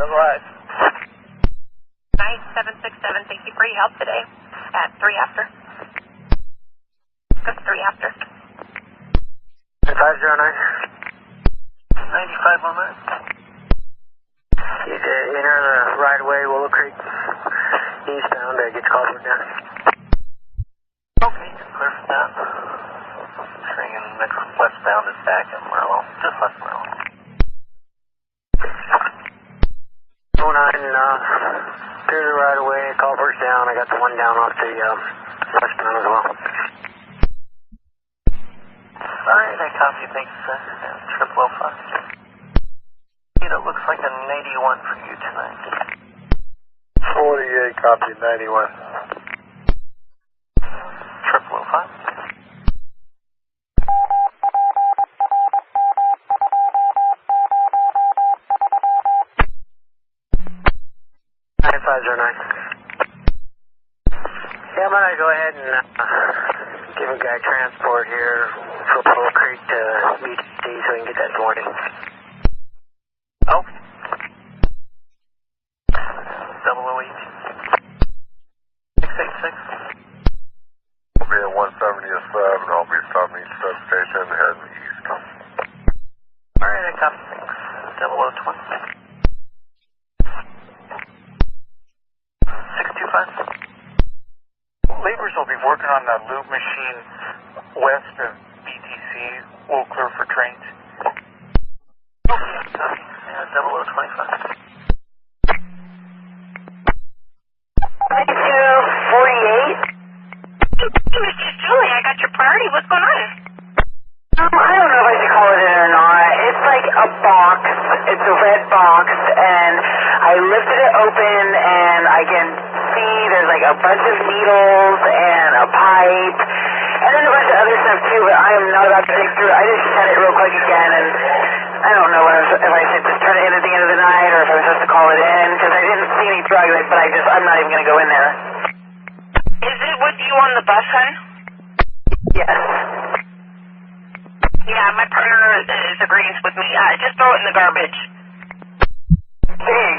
otherwise. 9767, thank you for your help today at 3 after. That's 3 after. 509. 9519. You enter the right of way, Willow Creek, eastbound, get your call down. Okay, clear for that. Train next westbound is back in Merlo, just left Merlo. 09, clear the right of way, culvert's down. I got the one down off the westbound as well. Alright, I copy, thanks, 0005. It looks like an 81 for you tonight. 48, copy 91. 0005. 9509. Yeah, I'm gonna go ahead and give a guy transport here from Willow Creek to BTC so we can get that sorted. Oh. 0018. 686. I'll be at 177. I'll be stopping each substation heading east. Alright, I copy, thanks. 0020. 625. Laborers will be working on the loop machine west of BTC. We'll clear for trains. Okay, copy. Yeah, 0025. 48. Mr. Julie, I got your priority. What's going on? I don't know if I should call it in or not. It's like a box. It's a red box, and I lifted it open, and I can see there's like a bunch of needles and a pipe, and then a bunch of other stuff too, but I am not about to dig through it. I just shut it real quick again, and I don't know if I should just turn it in at the end of the night, or if I was supposed to call it in, because I didn't see any drugs, but I'm not even going to go in there. Is it with you on the bus, hun? Yes. Yeah, my partner is agreeing with me. Just throw it in the garbage. Big.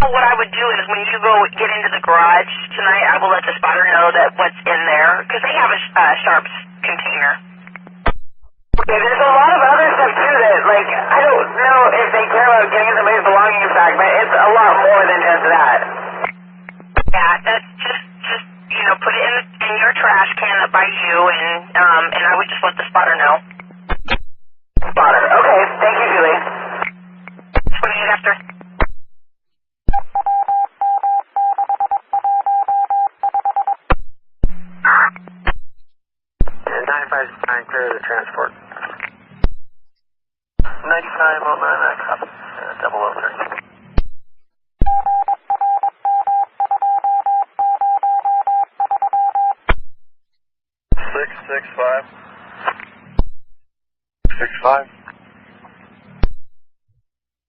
What I would do is when you go get into the garage tonight, I will let the spotter know that what's in there, because they have a Sharps container. Okay, there's a lot of other stuff too that, like, I don't know if they care about getting somebody's belongings back, but it's a lot more than just that. Yeah, that's just put it in your trash can up by you, and I would just let the spotter know. Spotter. Okay, thank you, Julie. 28 after. 959, clear the transport. 9509, I copy. 0030. 665. 65.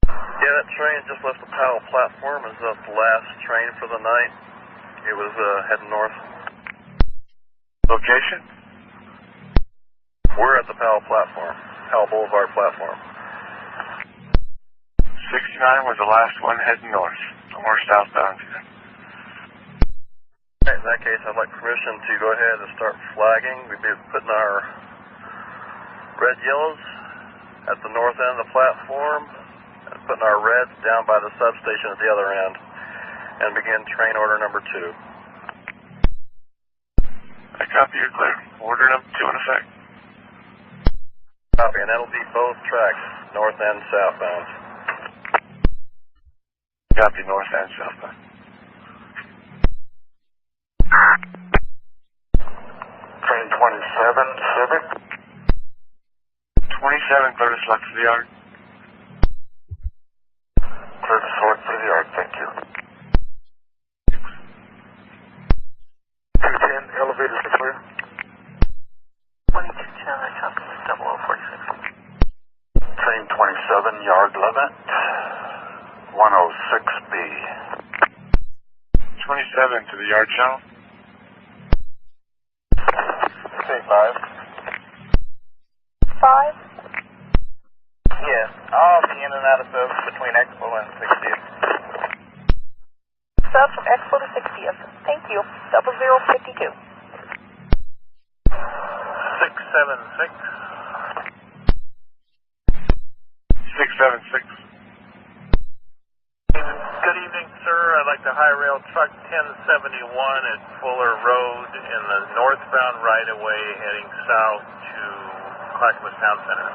Yeah, that train just left the Powell platform. Is that the last train for the night? It was heading north. Location? We're at the Powell platform, Powell Boulevard platform. 69 was the last one heading north. No more southbound. In that case, I'd like permission to go ahead and start flagging. We'd be putting our red yellows at the north end of the platform and putting our reds down by the substation at the other end and begin train order number 2. I copy, you're clear. Order number 2 in effect. Copy, and that'll be both tracks, north and southbound. Copy, north and southbound. Train 27, Civic. 27, clear to select for the yard. Clear to select for the yard, thank you. 210, elevators are clear. 2210, I copy. 0046. Train 27, yard limit. 106B. 27 to the yard channel. Say 5. 5? Yeah. I'll be in and out of subs between Expo and 60th. Subs from Expo to 60th. Thank you. 0052. 676. 676. Good evening, sir. I'd like to high rail truck 1071 at Fuller Road in the northbound right-of-way heading south to Clackamas Town Center.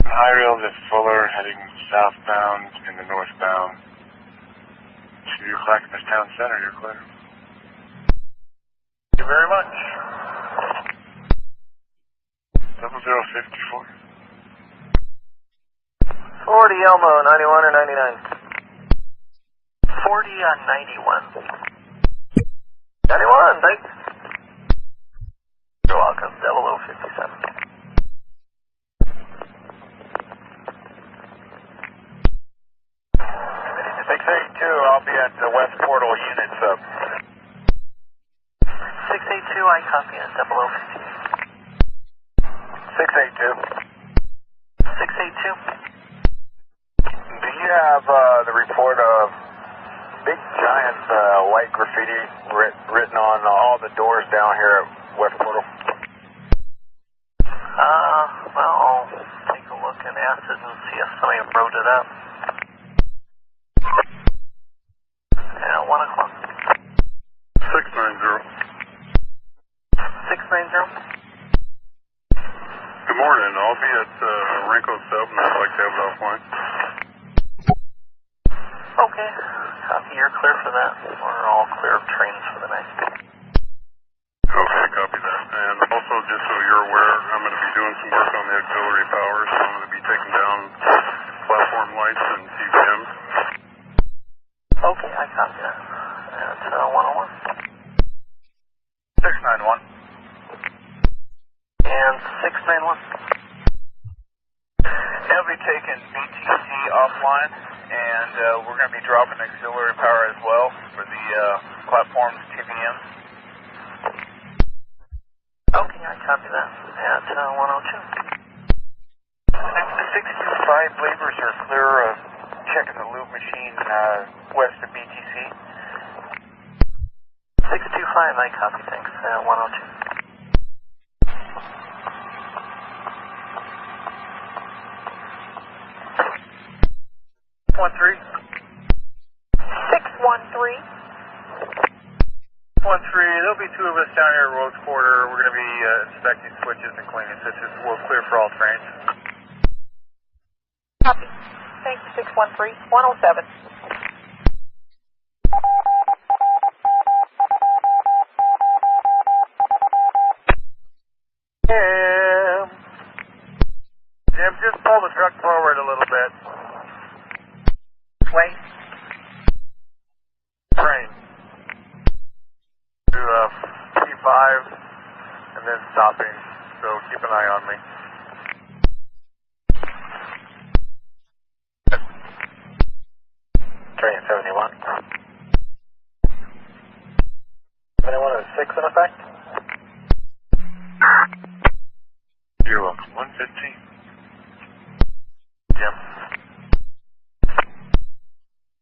High rail to Fuller heading southbound in the northbound to Clackamas Town Center. You're clear. Thank you very much. 0054. 40 Elmo, 91 or 99? 40 on 91. 91, thanks. You're welcome, 0057. 682, I'll be at the West Portal unit sub. 682, I copy at 0058. 682. 682. Do you have the report of big giant white graffiti written on all the doors down here at West Portal? Well, I'll take a look in acid and see if somebody wrote it up. Yeah, 1 o'clock. 690. 690? Good morning. I'll be at Renko Sub and I'd like to have it offline. Okay. Copy, you're clear for that. We're all clear of trains for the night. Okay, copy that. And also, just so you're aware, I'm going to be doing some work on the auxiliary power, so I'm going to be taking down platform lights and TVMs. Okay, I copy that. That's 101. 691. And 691. They'll be taking BTC offline, and we're going to be dropping auxiliary power as well for the platform's TVMs. Okay, I copy that. At 102. The 625 labors are clear of checking the loop machine west of BTC. 625, I copy, thanks. 102. 613. 613. 13, there'll be 2 of us down here at Rose Quarter. We're going to be inspecting switches and cleaning switches. We'll clear for all trains. Copy. Thank you, 613. 107. Jim, just pull the truck forward a little bit. Wait. Train. Do P5 and then stopping, so keep an eye on me. Train 71. 71 is 6 in effect? You're welcome. 115. Jim. As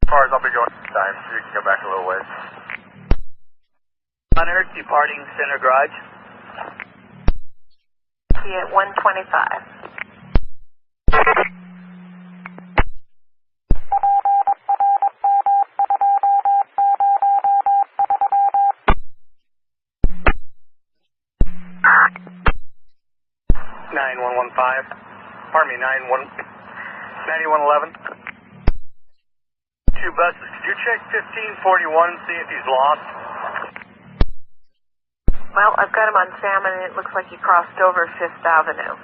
far as I'll be going this time, so you can go back a little ways. Hunter, departing Center Garage. See you at 125. Pardon me, 9111. 2 buses. Could you check 1541 and see if he's lost? Well, I've got him on Salmon, and it looks like he crossed over 5th Avenue.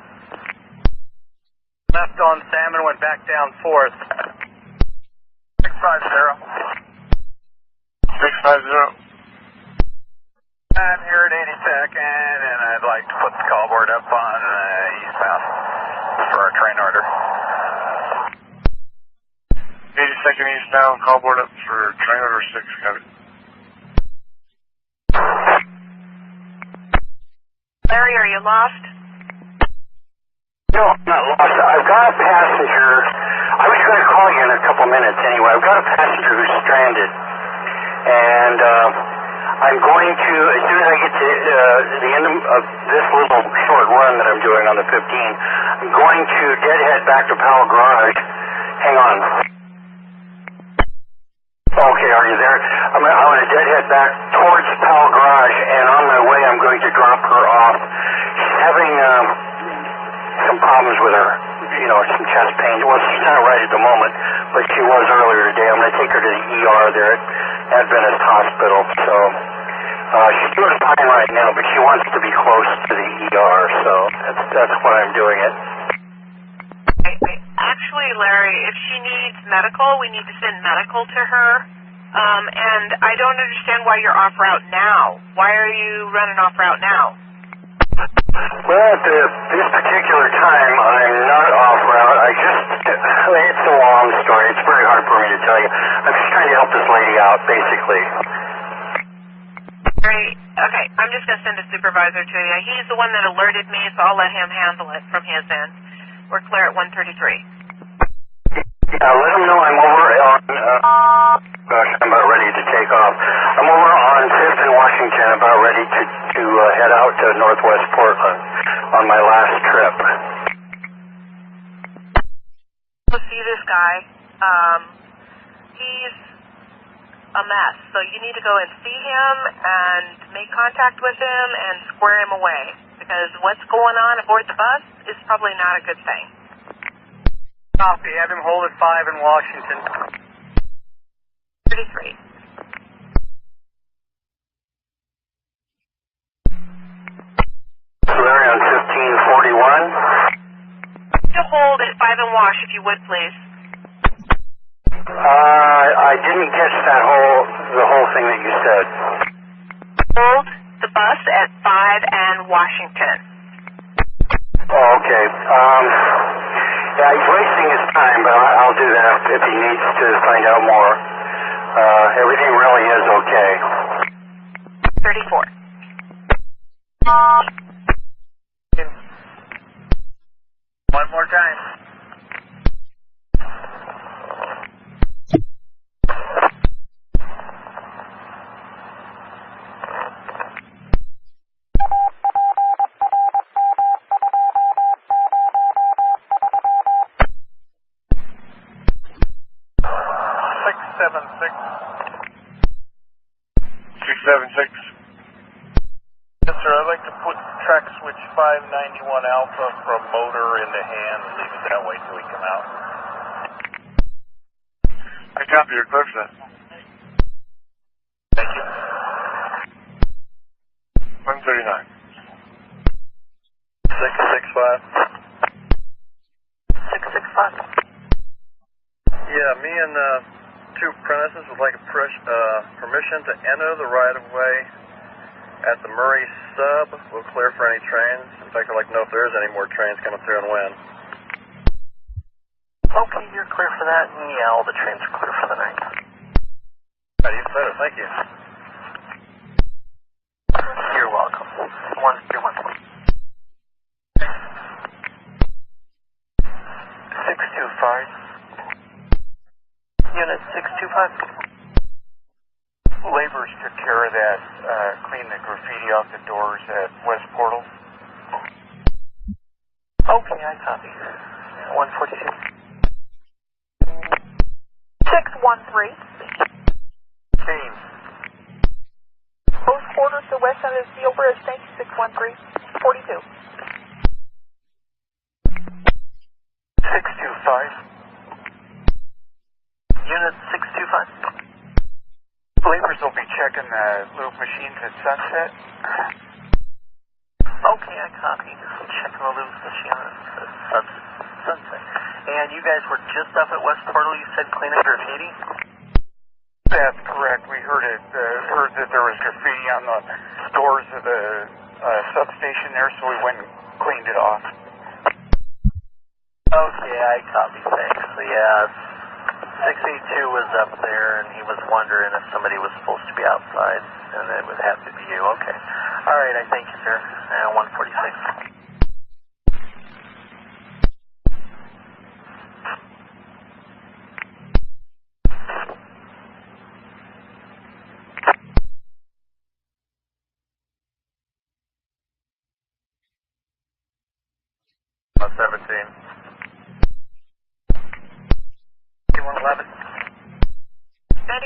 Left on Salmon, went back down 4th. 650. 650. I'm here at 82nd, and I'd like to put the call board up on eastbound for our train order. 82nd eastbound, call board up for train order 6, got it. Larry, are you lost? No, I'm not lost. I've got going to call you in a couple minutes anyway. I've got a passenger who's stranded, and I'm going to, as soon as I get to the end of this little short run that I'm doing on the 15, I'm going to deadhead back to Powell Garage. Hang on. Okay, are you there? I'm going to deadhead back towards Powell Garage, and on my way I'm going to drop her off. She's having some problems with her, some chest pain. Well, she's not right at the moment, but she was earlier today. I'm going to take her to the ER there at Adventist Hospital. So she's doing fine right now, but she wants to be close to the ER, so that's why I'm doing it. Actually, Larry, if she needs medical, we need to send medical to her. And I don't understand why you're off route now. Why are you running off route now? Well, at this particular time, I'm not off route. It's a long story. It's very hard for me to tell you. I'm just trying to help this lady out, basically. Great. Okay, I'm just going to send a supervisor to you. He's the one that alerted me, so I'll let him handle it from his end. We're clear at 133. Yeah, let him know I'm over on, gosh, I'm about ready to take off. I'm over on 5th and Washington, about ready to head out to Northwest Portland on my last trip. We'll see this guy. He's a mess, so you need to go and see him and make contact with him and square him away, because what's going on aboard the bus is probably not a good thing. Copy. Have him hold at 5 in Washington. 33. Larry on 1541. To hold at 5 in Wash, if you would, please. I didn't catch the whole thing that you said. Hold the bus at 5 and Washington. Oh, okay. Yeah, he's wasting his time, but I'll do that if he needs to find out more. Everything really is okay. 34. One more time. Yes, sir. I'd like to put track switch 591 alpha from motor into hand and leave it that way till we come out. I copy your clear for that. Thank you. 139. 665. 665. Yeah, me and two apprentices would like permission to enter the right-of-way at the Murray sub. We'll clear for any trains. In fact, I'd like to know if there is any more trains coming through and when. Okay, you're clear for that, and yeah, all the trains are clear for the night. Even better, thank you. You're welcome. 131. 625. Unit 625. Laborers took care of that, clean the graffiti off the doors at West Portal. Okay, I copy. 142. 613. Team. Post quarters to west end of the Steel Bridge. Thank you, 613. 42. 625. Unit 625. Laborers will be checking the loop machines at Sunset. Okay, I copy. Checking the loop machines at Sunset. And you guys were just up at West Portal, you said cleaning graffiti? That's correct. We heard that there was graffiti on the doors of the substation there, so we went and cleaned it off. Okay, I copy. Thanks. So, yeah, 682 was up there, and he was wondering if somebody was supposed to be outside, and it would have to be you. Okay. All right, I thank you, sir. 146.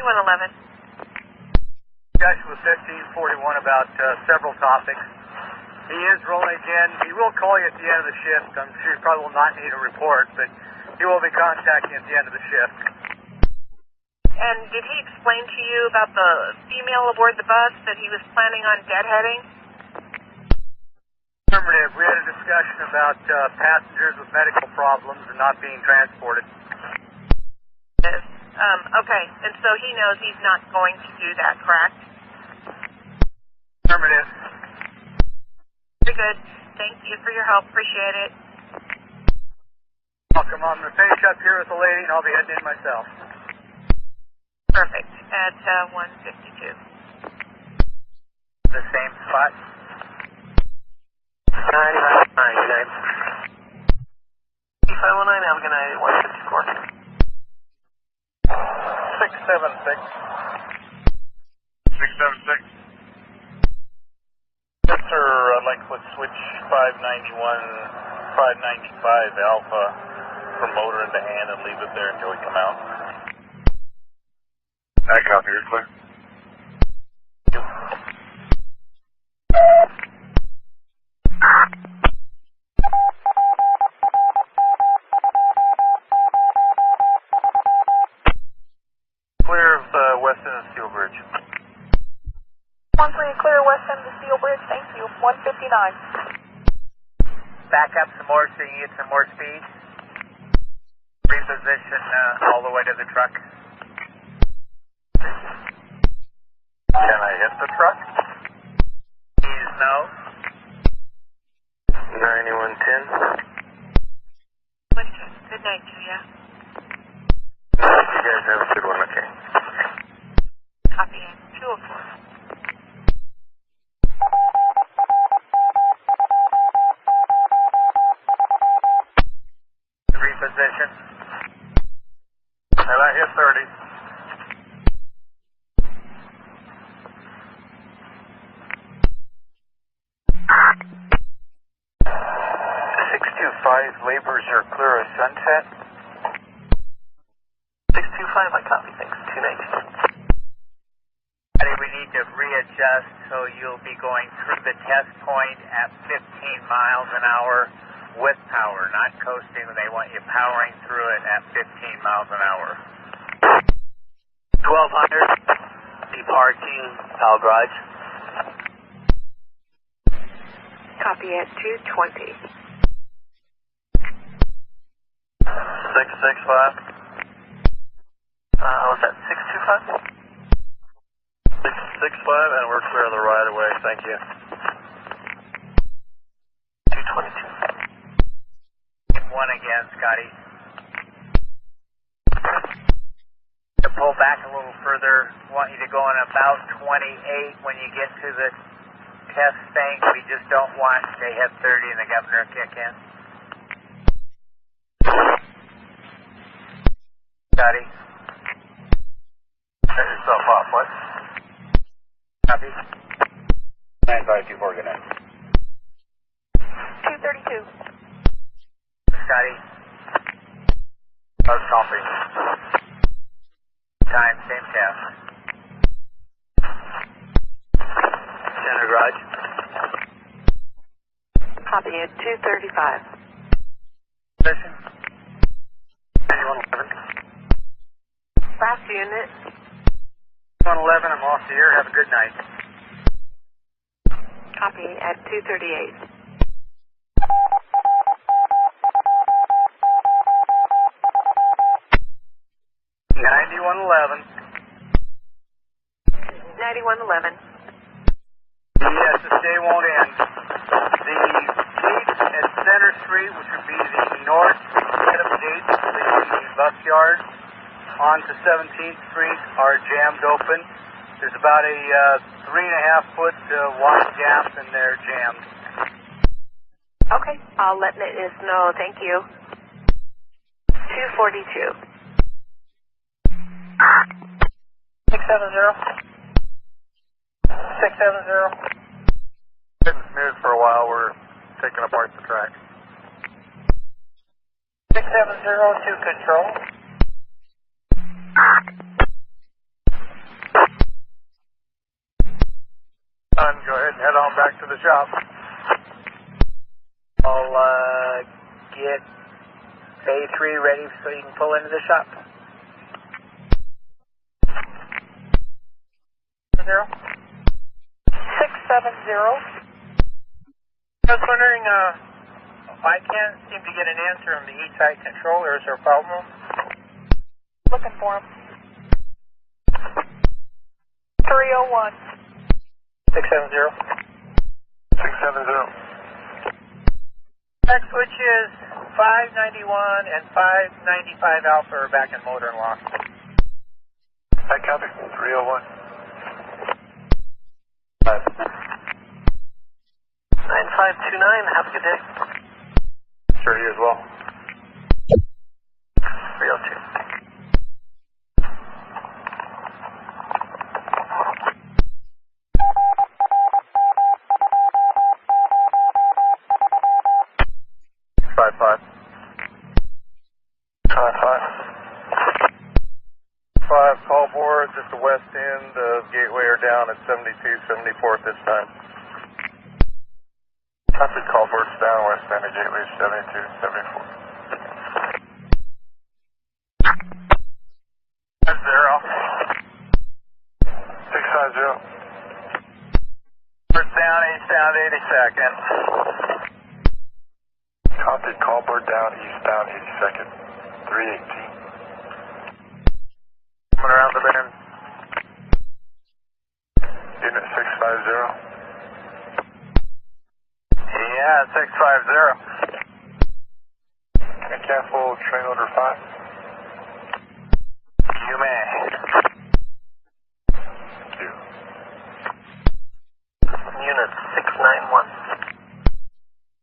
9111. Discussion with 1541 about several topics. He is rolling again. He will call you at the end of the shift. I'm sure you probably will not need a report, but he will be contacting you at the end of the shift. And did he explain to you about the female aboard the bus that he was planning on deadheading? Affirmative. We had a discussion about passengers with medical problems and not being transported. Yes. Okay, and so he knows he's not going to do that, correct? Affirmative. Very good. Thank you for your help. Appreciate it. Welcome. I'm going to finish up here with the lady, and I'll be heading in myself. Perfect. At 152. The same spot? 99. 519, have a good night, 154. 676. 676. Yes, sir. I'd like to switch 595 Alpha from motor into hand and leave it there until we come out. I copy. You're clear. Clear of west end of Steel Bridge. 13 clear west end of the Steel Bridge, thank you. 159. Back up some more so you can get some more speed. Reposition all the way to the truck. Can I hit the truck? Please no. 9110. Good night to you. You guys have a good one, okay? Copy in. 204. Reposition. And I hit 30. Laborers are clear of Sunset. 625, I copy, thanks. 219. We need to readjust, so you'll be going through the test point at 15 miles an hour with power, not coasting. They want you powering through it at 15 miles an hour. 1200, departing Powell Garage. Copy at 220. 665. Was that 625? 665, and we're clear of the right of way. Thank you. 222. One again, Scotty. To pull back a little further, want you to go on about 28 when you get to the test thing. We just don't want they have 30 and the governor kick in. Scotty. Set yourself off, what? Copy. 9524, good night. 232. Scotty. How's copy? Time, same test. Center Garage. Copy at 235. Position. 9111. Last unit. 111, I'm off the air. Have a good night. Copy at 238. $9111. 9111. Yes, the stay won't end. The gate at Center Street, which would be the north head of the gate leading the bus yard onto 17th Street, are jammed open. There's about a 3.5 foot wide gap, and they're jammed. Okay, I'll let Ms. know. Thank you. 242. 670. 670. Been smooth for a while. We're taking apart the track. 670 to control. ahead and head on back to the shop. I'll get A3 ready so you can pull into the shop. 670. I was wondering, I can't seem to get an answer on the east side controller. Is there a problem? Looking for him. 301. 670. 670. Back switches 591 and 595 alpha are back in motor and lock. I copy. 301. 9529, have a good day. Sure, you as well. 302. Five call boards at the west end of Gateway are down at 72, 74 at this time. Copy. Call boards down west end of Gateway 72, 74. 650. First down, eastbound 82nd. Copy. Call board down eastbound 82nd. 318. Coming around the bend. Unit 650. Yeah, 650. Be careful, train order 5. You may. Thank you. Unit 691.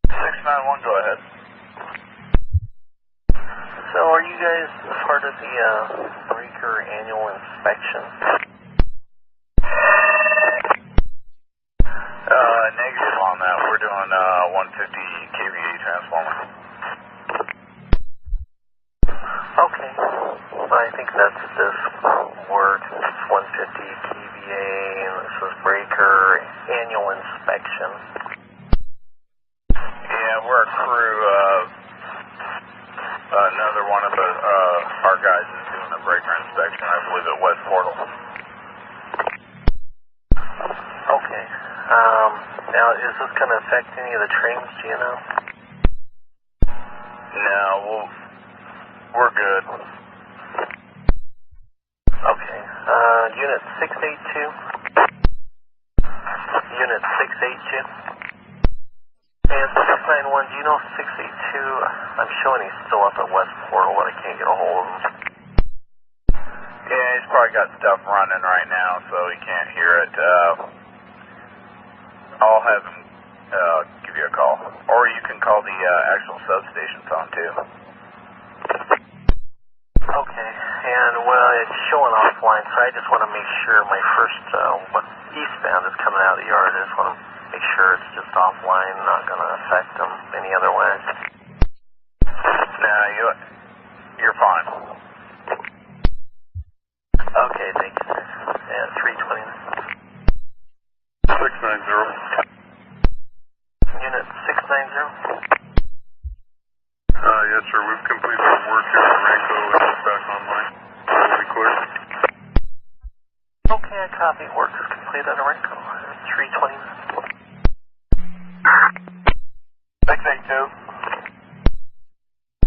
691, go ahead. So are you guys part of the breaker annual inspection? Negative on that. We're doing 150 kVA transformer. Okay. Well, I think that's this work. It's 150 kVA, and this is breaker annual inspection. Yeah, we're a crew. Another one of our guys is doing a breaker inspection, I believe, at West Portal. Okay. Now, is this going to affect any of the trains, do you know? No, we're good. Okay. Unit 682. Unit 682. And 691, do you know 682? I'm showing he's still up at West Portal, but I can't get a hold of him. Yeah, he's probably got stuff running right now, so he can't hear it. I'll have him give you a call. Or you can call the actual substation phone, too. Okay, and well, it's showing offline, so I just want to make sure my first, eastbound is coming out of the yard. I just want to make sure it's just offline, not going to affect them any other way. No, you're fine. Okay, thank you. And 320. 690. Unit 690. Yes, sir. We've completed the work here at Ranko and it's back online. Will be clear. Okay, I copy. Work is complete at Arenco. 320. 682.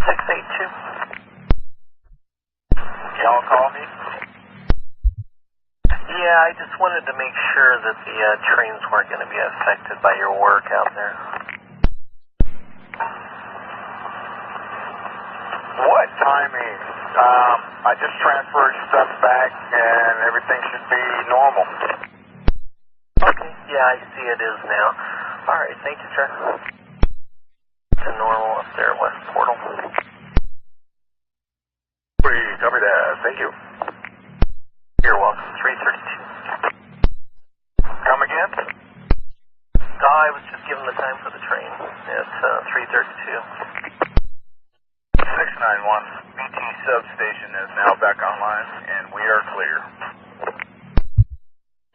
682. Y'all call me? Yeah, I just wanted to make sure that the trains weren't going to be affected by your work out there. What timing? I just transferred stuff back and everything should be normal. Okay, yeah, I see it is now. All right, thank you, sir. To normal up there at West Portal. Copy that. Thank you. You're welcome. 332. Come again? I was just given the time for the train. It's 332. 691. BT substation is now back online, and we are clear.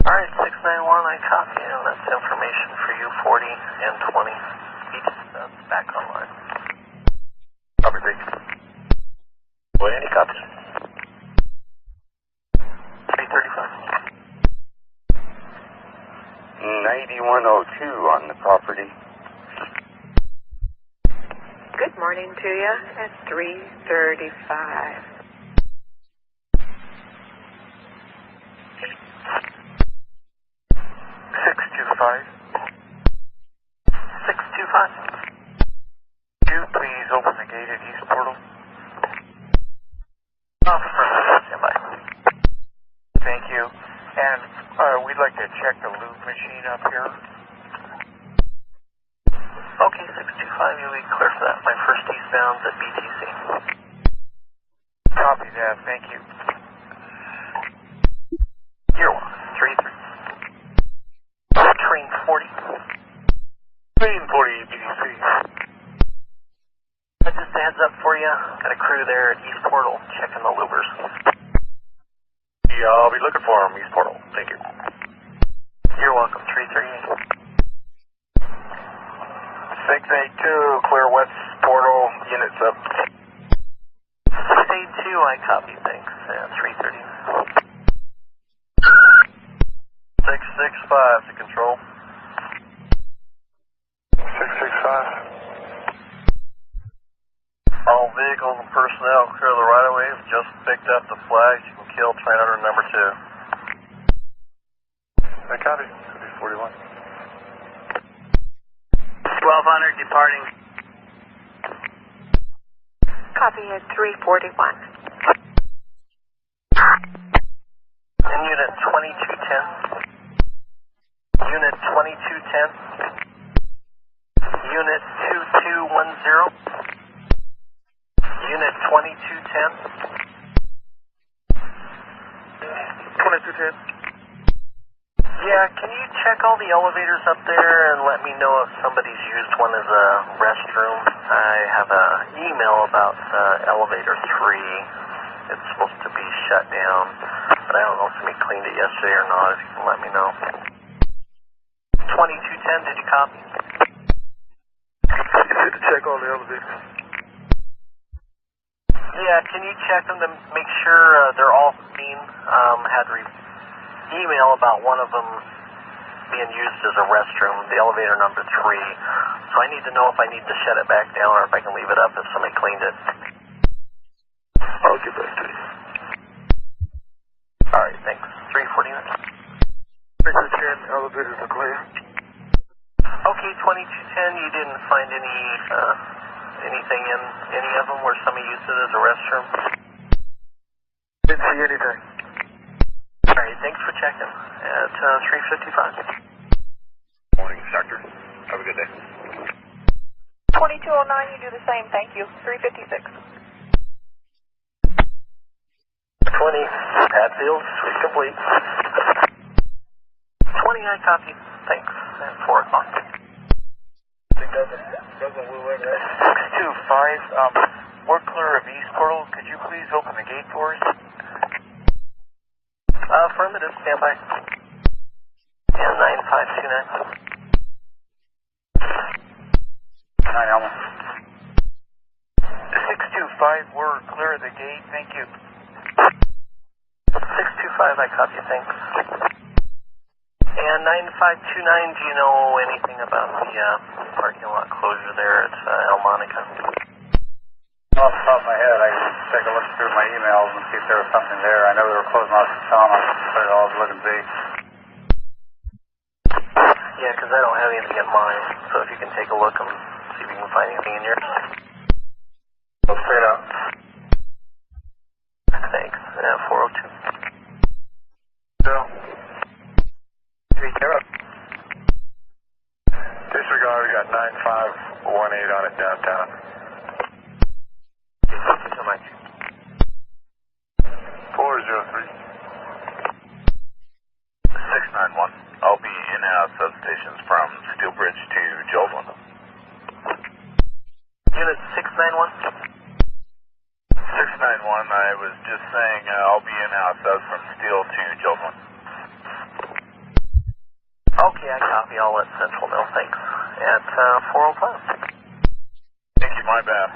All right, 691. I copy, and that's information for you, 40 and 20. Each back online. Copy, thank you. Well, any copies? 335. 9102 on the property. Good morning to you at 3:35. 625. 625. Could you please open the gate at East Portal? Affirmative, stand by. Thank you. And we'd like to check the lube machine up here. Okay, 625, you'll be clear for that. My first eastbound's at BTC. Copy that, thank you. You're welcome. 33. Train 40. Train 40, BDC. Just a heads up for you. Got a crew there at East Portal checking the louvers. Yeah, I'll be looking for him, East Portal. Thank you. You're welcome. 338. 682, clear West Portal, units up. Stay 2, I copy, thanks. 330. 665 to control. 665. All vehicles and personnel clear the right of way. Just picked up the flags. You can kill train order number 2. I copy. 41. 1200 departing. Copy at 3:41. And unit 2210. Unit 2210. Unit 2210. Unit 2210. 2210. Yeah, can you check all the elevators up there and let me know if somebody's used one as a restroom? I have an email about elevator 3. It's supposed to be shut down, but I don't know if somebody cleaned it yesterday or not. If you can let me know. 2210, did you copy? You said to check all the elevators. Yeah, can you check them to make sure they're all clean? Had email about one of them being used as a restroom, the elevator number 3. So I need to know if I need to shut it back down or if I can leave it up if somebody cleaned it. I'll get back to you. Alright, thanks. 349. 610, elevators are clear. Okay, 2210, you didn't find anything in any of them where somebody used it as a restroom? Didn't see anything. Alright, thanks for checking. At 355. Morning, Doctor. Have a good day. 2209, you do the same, thank you. 356. 20, Hatfield, suite complete. 20, I copy. Thanks. At 4 o'clock. Doesn't woo in there. 625, we're clear of East Portal. Could you please open the gate for us? Affirmative, standby. And 9529. 9 Elma. 625, we're clear of the gate. Thank you. 625, I copy, thanks. And 9529, do you know anything about the parking lot closure there at El Monica? Off the top of my head, I can take a look through my emails and see if there was something there. I know they were closing off some. I put it all as look and see. Yeah, because I don't have anything in mind. So if you can take a look and see if you can find anything in yours. Go straight up. Thanks. 402. Bill. Disregard, we got 9518 on it downtown. Thank you so much. 403. 691. I'll be in and out substations from Steel Bridge to Jolton. Unit 691. 691, I was just saying I'll be in and out subs from Steel to Jolton. Okay, I copy. I'll let Central know. Thanks. At 4:05. Thank you, my bad.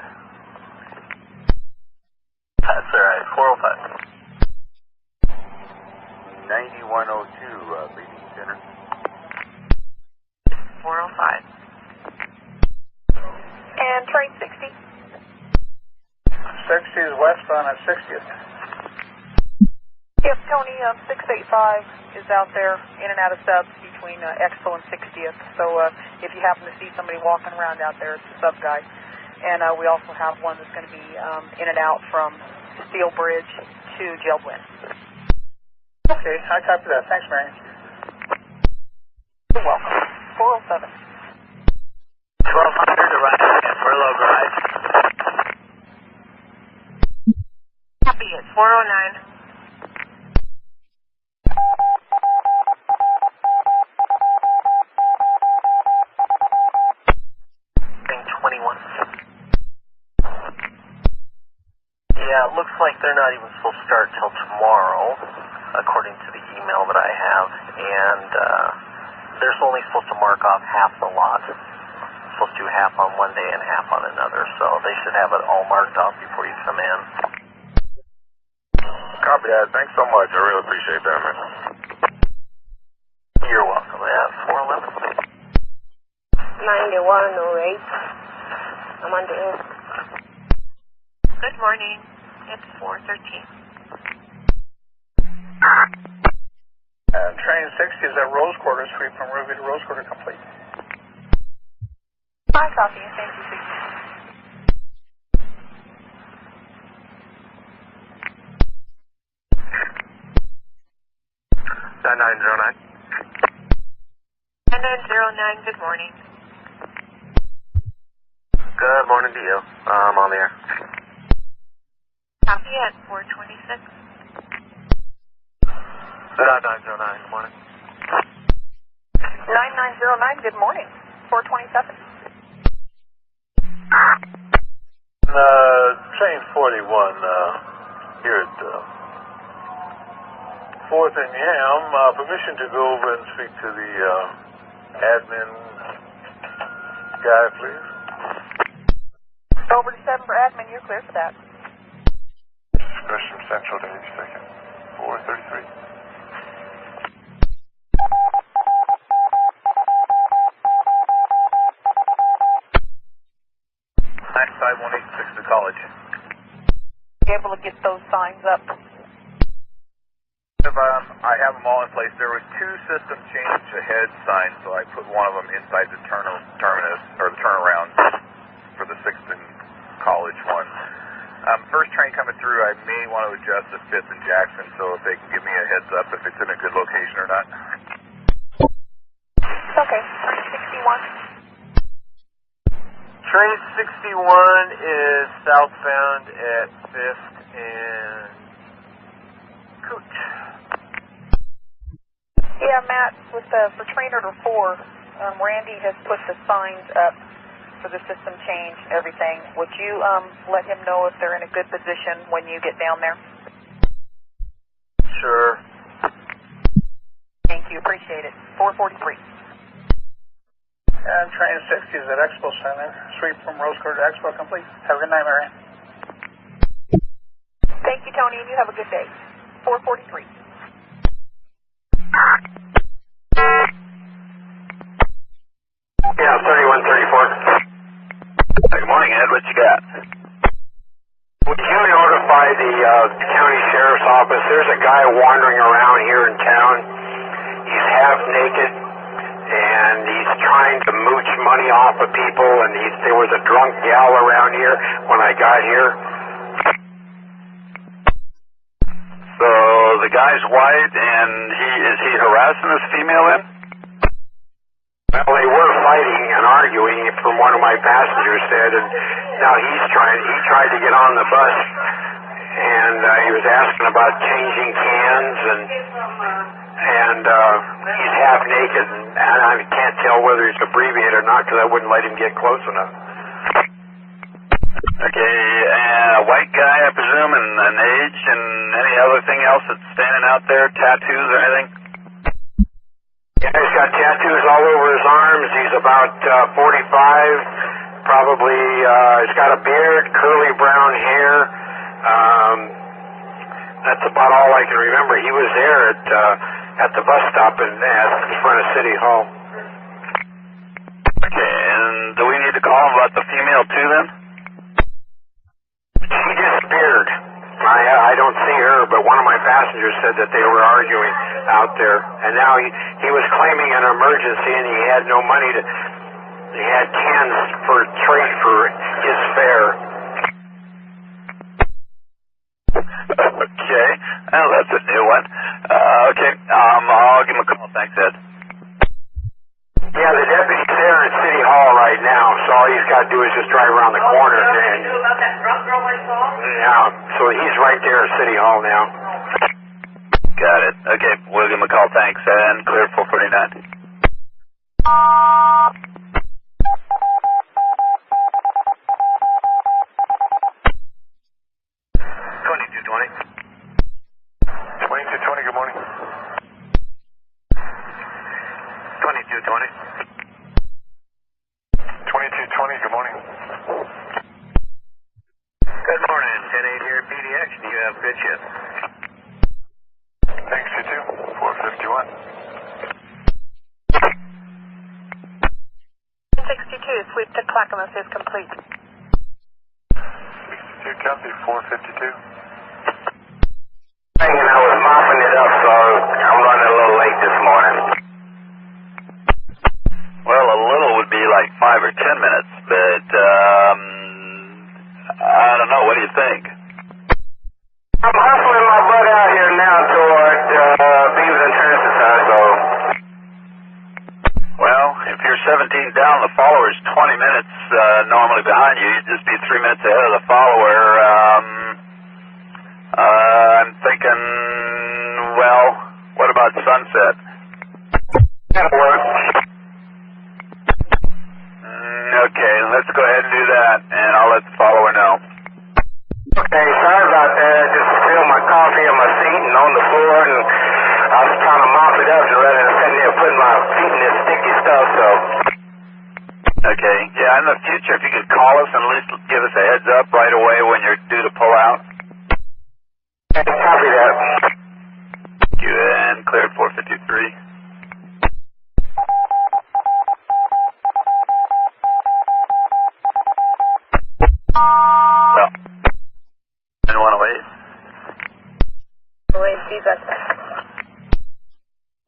That's all right. 4:05. 9102, leading center. 405. And train 60. 60 is westbound at 60th. Yep, Tony, 685 is out there in and out of subs between Expo and 60th. So if you happen to see somebody walking around out there, it's the sub guy. And we also have one that's going to be in and out from Steel Bridge to Jailblain. Okay, I copy that. Thanks, Marion. You're welcome. 407. 1200 arriving at Merlot Garage. Copy it. 409. Thing 21. Yeah, it looks like they're not even supposed to start till tomorrow, according to the email that I have, and they're only supposed to mark off half the lot. Supposed to do half on one day and half on another, so they should have it all marked off before you come in. Copy that. Thanks so much. I really appreciate that, man. You're welcome. At 411. 9108. I'm on the air. Good morning. It's 413. And train 60 is at Rose Quarter, sweep from Ruby to Rose Quarter complete. I copy. Thank you, 60. And then 09, good morning. Good morning to you. I'm on the air. Copy at 426. 9909, good morning. 9909, good morning. 427. Train 41 here at 4th and Yam. Permission to go over and speak to the admin guy, please. Over to 7 for admin. You're clear for that. Gresham Central to H second. 433. Backside 186 to College. Be able to get those signs up. I have them all in place. There was 2 system change ahead signs, so I put one of them inside the terminus or the turnaround for the 6th and College one. First train coming through, I may want to adjust the 5th and Jackson, so if they can give me a heads up if it's in a good location or not. Okay. 61. Train 61 is southbound at 5th and Cooch. Yeah, Matt, for train order 4, Randy has put the signs up for the system change, everything. Would you let him know if they're in a good position when you get down there? Sure. Thank you. Appreciate it. 443. And train 60 is at Expo Center, sweep from Rose Quarter to Expo complete. Have a good night, Marion. Thank you, Tony, and you have a good day. 443. Yeah, 3134. Good morning, Ed. What you got? Would you notify the county sheriff's office? There's a guy wandering around here in town. He's half naked, and he's trying to mooch money off of people, and there was a drunk gal around here when I got here. So the guy's white, and is he harassing this female then? Well, they were fighting and arguing, from one of my passengers said, and now he tried to get on the bus, and he was asking about changing cans, and he's half naked, and I can't tell whether he's abbreviated or not, because I wouldn't let him get close enough. Okay, a white guy, I presume, and an age, and any other thing else that's standing out there, tattoos or anything? Yeah, he's got tattoos all over his arms. He's about 45, probably. He's got a beard, curly brown hair. That's about all I can remember. He was there at the bus stop in front of City Hall. Okay, and do we need to call him about the female too then? She disappeared. I don't see her, but one of my passengers said that they were arguing out there, and now he was claiming an emergency, and he had no money to. He had cans for trade for his fare. Okay, well, that's a new one. Okay, I'll give him a call. Thanks, Ed. Yeah, the deputy's there at City Hall right now, so all he's got to do is just drive around the corner. And about that drunk girl I saw? yeah, so he's right there at City Hall now. Got it. Okay, we'll give him a call. Thanks, and clear 449. 2220, good morning. 2220. 2220, good morning. Good morning, 10-8 here at PDX. Do you have good shift? Thanks, you too. 451. 62, sweep to Clackamas is complete. 62, copy, 452. And I was mopping it up, so I'm running a little late this morning. Well, a little would be like 5 or 10 minutes, but I don't know. What do you think? I'm hustling my butt out here now toward Beaver and Tennessee, so. Well, if you're 17 down, the follower's 20 minutes normally behind you. You'd just be 3 minutes ahead of the follower. I'm thinking, well, what about sunset? That'll work. Okay, let's go ahead and do that, and I'll let the follower know. Okay, sorry about that. I just spilled my coffee on my seat and on the floor, and I was trying to mop it up rather than sitting there putting my feet in this sticky stuff, so. Okay, yeah, in the future, if you could call us and at least give us a heads up right away when you're due to pull out. Copy that. Thank you, and cleared 453. Well, and 108. Wait, feedback.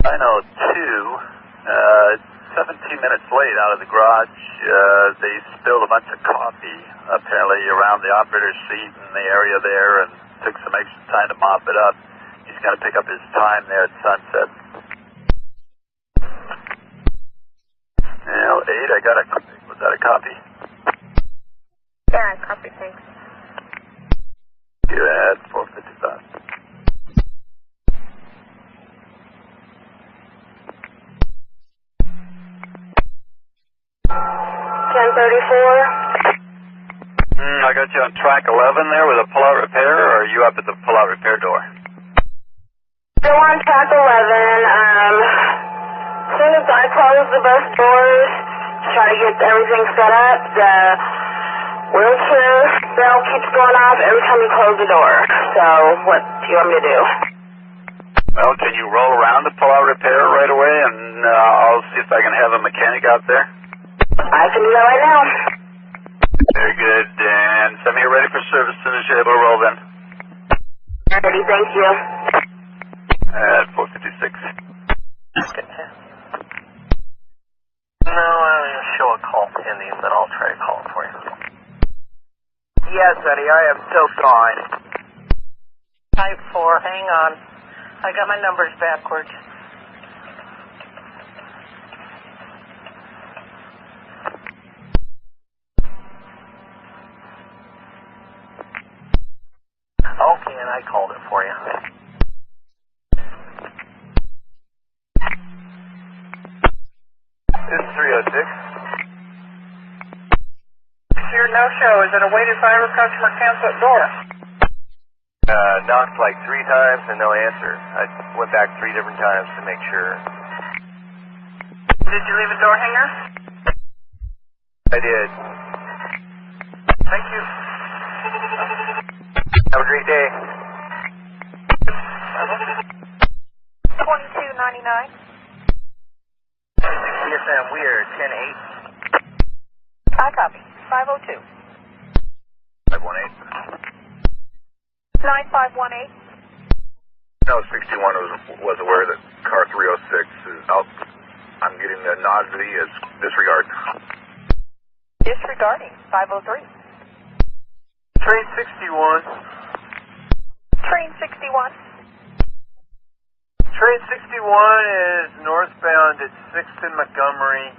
I know 2, 17 minutes late out of the garage. They spilled a bunch of coffee, apparently, around the operator's seat in the area there, and took some extra time to mop it up. He's got to pick up his time there at sunset. Well, 8, I got a copy. Was that a copy? Yeah, copy, thanks. You had 455. 1034. I got you on track 11 there with a pull-out repair, or are you up at the pull-out repair door? Still on track 11. As soon as I close the bus doors, try to get everything set up, the wheelchair bell keeps going off every time you close the door. So what do you want me to do? Well, can you roll around the pull-out repair right away, and I'll see if I can have a mechanic out there? I can do that right now. Very good, and send me ready for service as soon as you're able to roll then. Ready, thank you. At 456. No, I don't show a call pending, but I'll try to call it for you. Yes, Eddie, I am so sorry. Type 4, hang on. I got my numbers backwards. Okay, and I called it for you. This is 306. Your no-show, is it a waited fiber customer cancel at door? Knocked like 3 times and no answer. I went back 3 different times to make sure. Did you leave a door hanger? I did. Thank you. Have a great day. 2299. Yes, ma'am. We are 10-8. I copy. 502. 518. 9518. No, 61 was aware that car 306 is out. I'm getting the nod to the disregard. Disregarding. 503. Train 61. Train 61. Train 61 is northbound at 6th and Montgomery.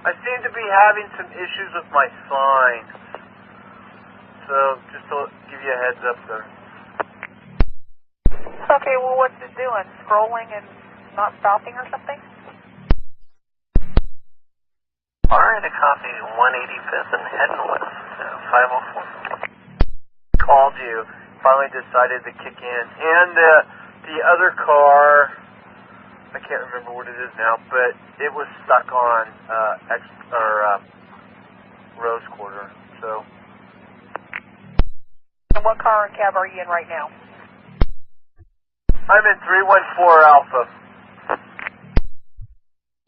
I seem to be having some issues with my sign. So, just to give you a heads up there. Okay, well, what's it doing? Scrolling and not stopping or something? Alright, I copy 185th and heading west, 504. Called you, finally decided to kick in. And the other car, I can't remember what it is now, but it was stuck on Rose Quarter, so. And what car and cab are you in right now? I'm in 314 Alpha.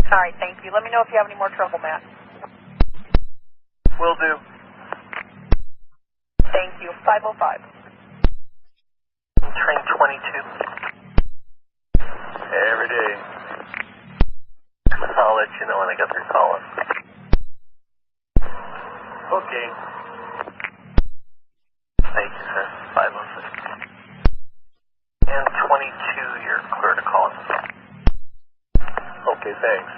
All right, thank you. Let me know if you have any more trouble, Matt. Will do. Thank you. 505. Train 22. Every day. I'll let you know when I get through calling. Okay. Thank you, sir. 506. And 22, you're clear to call. Okay, thanks.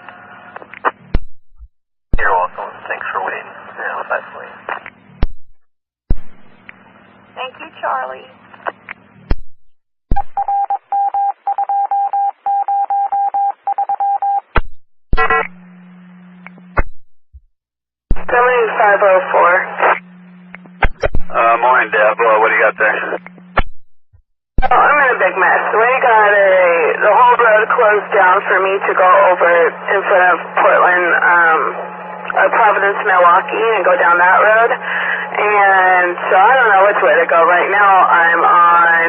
You're welcome. Thanks for waiting. Yeah, 548. Thank you, Charlie. Somebody's 504. Morning, Deb. What do you got there? Oh, I'm in a big mess. We got the whole road closed down for me to go over in front of Portland, Providence, Milwaukee, and go down that road. And so I don't know which way to go. Right now I'm on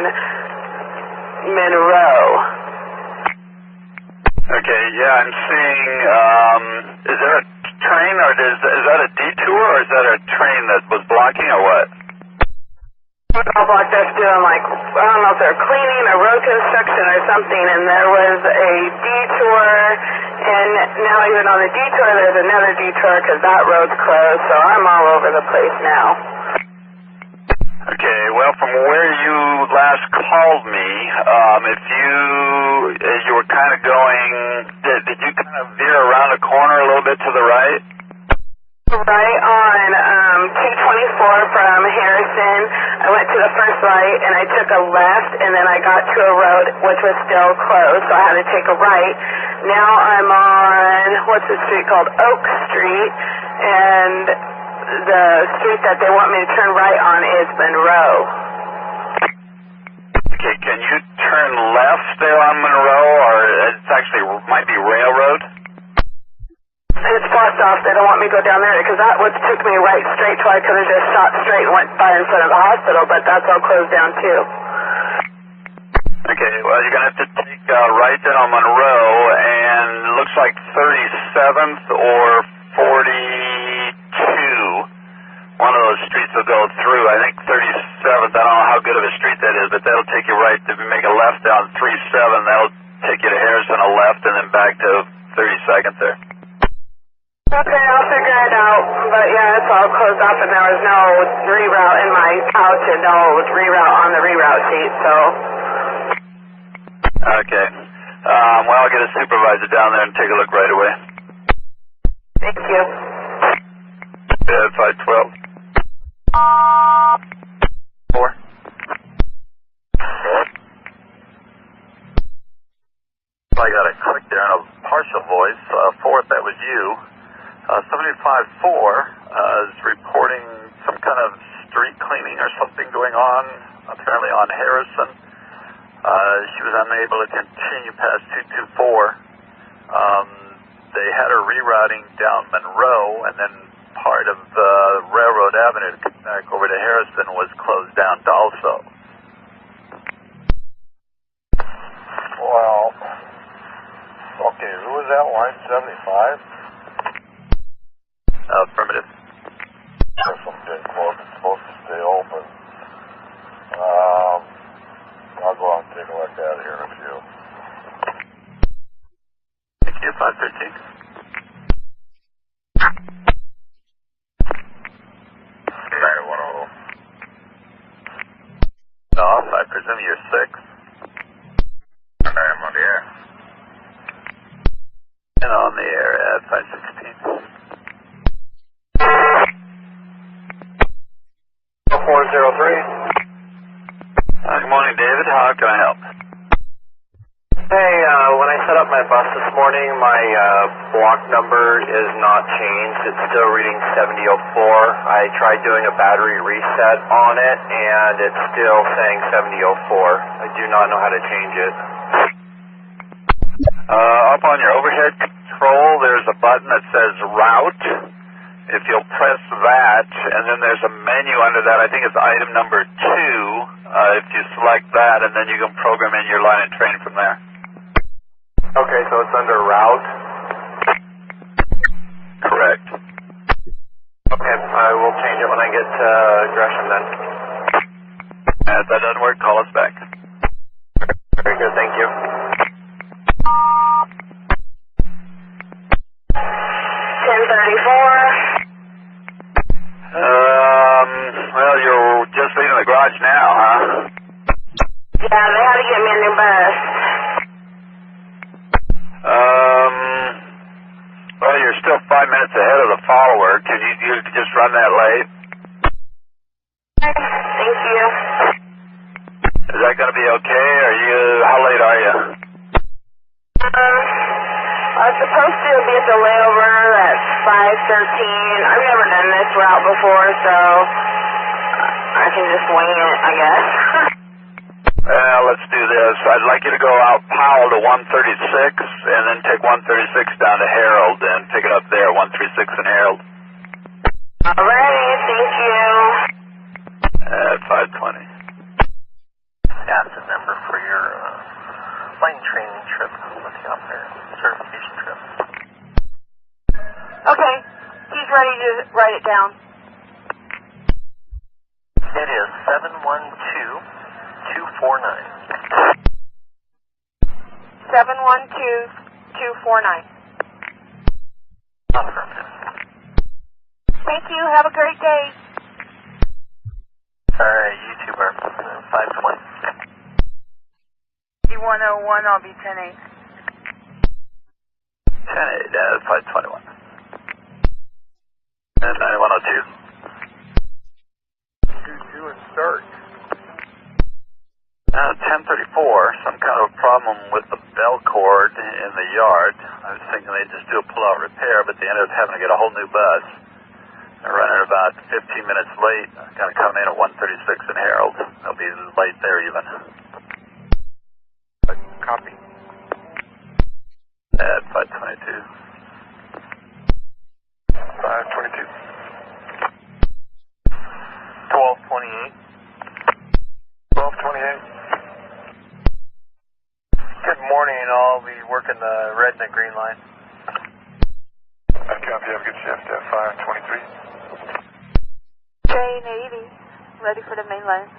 Monroe. Okay, yeah, I'm seeing, is there a train, or is that a detour, or is that a train that was blocking, or what? All blocked up doing I don't know if they're cleaning or road construction or something, and there was a detour, and now even on the detour there's another detour because that road's closed, so I'm all over the place now. Okay, well, from where you last called me, if you were kind of going, did you kind of veer around a corner a little bit to the right? Right on 224 from Harrison. I went to the first light and I took a left, and then I got to a road which was still closed, so I had to take a right. Now I'm on, what's the street called? Oak Street, and the street that they want me to turn right on is Monroe. Okay, can you turn left there on Monroe, or it's actually might be Railroad? It's blocked off. They don't want me to go down there because that would took me right straight to I could have just shot straight and went by in front of the hospital, but that's all closed down too. Okay, well, you're going to have to take right then on Monroe, and it looks like 37th or 42. One of those streets will go through. I think 37th, I don't know how good of a street that is, but that'll take you right. If you make a left down 37, that'll take you to Harrison, a left, and then back to 32nd there. Okay, I'll figure it out. But yeah, it's all closed off, and there was no reroute in my pouch and no reroute on the reroute sheet, so. Okay. Well, I'll get a supervisor down there and take a look right away. Thank you. Yeah, 512. 4. I got a click there and a partial voice. Fourth, that was you. 754 is reporting some kind of street cleaning or something going on, apparently on Harrison. She was unable to continue past 224. they had a rerouting down Monroe, and then part of Railroad Avenue to come back over to Harrison was closed down also. Well, okay, who was that, line 75? Affirmative. Something didn't close, it's supposed to stay open. I'll go out and take a look at it here in a few. Thank you, 513. Off, I presume you're 6. And I am on the air. And on the air at 516. 403. Good morning, David. How can I help? Hey, when I set up my bus this morning, my block number is not changed. It's still reading 7004. I tried doing a battery reset on it, and it's still saying 7004. I do not know how to change it. Up on your overhead control, there's a button that says Route. If you'll press that, and then there's a menu under that, I think it's item number 2. If you select that, and then you can program in your line and train from there. Okay, so it's under route? Correct. Okay, I will change it when I get to Gresham then. If that doesn't work, call us back. Very good, thank you. 1034. Well, you're just leaving the garage now, huh? Yeah, they had to get me a new bus. Well, you're still 5 minutes ahead of the follower. Can you just run that late? Thank you. Is that going to be okay? How late are you? I was supposed to be at the layover at 5:13. I've never done this route before, so I can just wing it, I guess. Well, let's do this. I'd like you to go out Powell to 136, and then take 136 down to Herald, and pick it up there, 136 and Herald. Alrighty, thank you. At 520. That's the number for your flight training trip with the operator, certification trip. Okay, he's ready to write it down. It is 712-249. 712-249. Affirmative. Thank you. Have a great day. Alright, you two are 520. B101, I'll be 10-8. 10-8, 521. And 9102. Do and start. 1034, some kind of a problem with the bell cord in the yard. I was thinking they'd just do a pull-out repair, but they ended up having to get a whole new bus. They're running about 15 minutes late. Got to come in at 136 in Herald. They'll be late there even. Copy. At 522. 522. 1228. 1228. Good morning. I'll be working the red and the green line. I copy. Have a good shift at 523. Train 80, ready for the main line.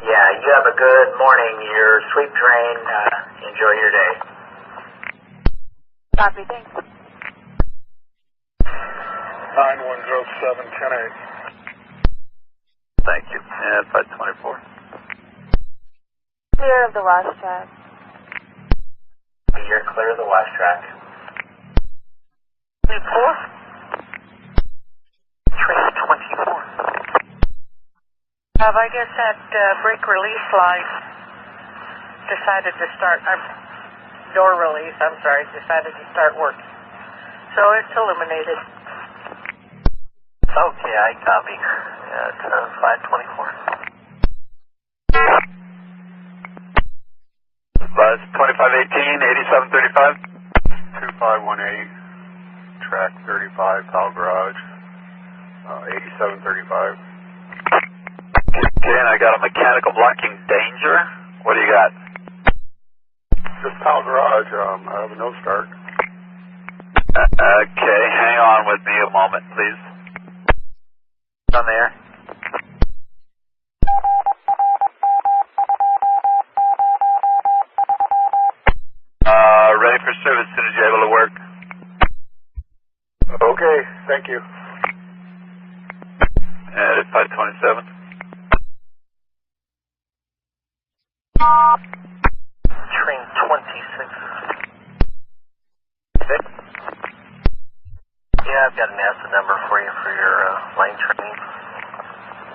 Yeah, you have a good morning. Your sweep train. Enjoy your day. Copy, thanks. 9107, 10-8. Thank you. At 524. Clear of the last track. You're clear of the last track. 24? Train 24. I guess that brake release light decided to start. door release, decided to start working. So it's illuminated. Okay, I copy. At 524. Buzz 2518, 8735. 2518, track 35, Powell Garage, 8735. Okay, and I got a mechanical blocking danger. What do you got? Just Powell Garage, I have a no start. Okay, hang on with me a moment, please. On there. Ready for service as soon as you're able to work. Okay, thank you. At 527. Train 26. Yeah, I've got an acid number for you for your line training.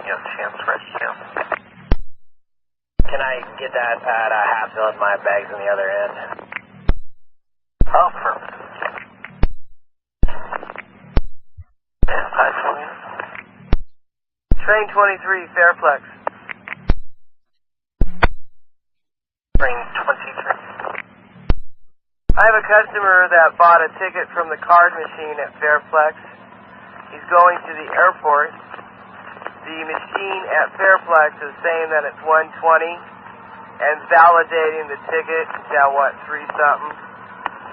You have a chance to rest you. Can I get that at a half fill in my bags on the other end? Oh, perfect. And 520. Train 23, Fairplex. Train 23. I have a customer that bought a ticket from the card machine at Fairplex. He's going to the airport. The machine at Fairplex is saying that it's 120 and validating the ticket until, 3-something.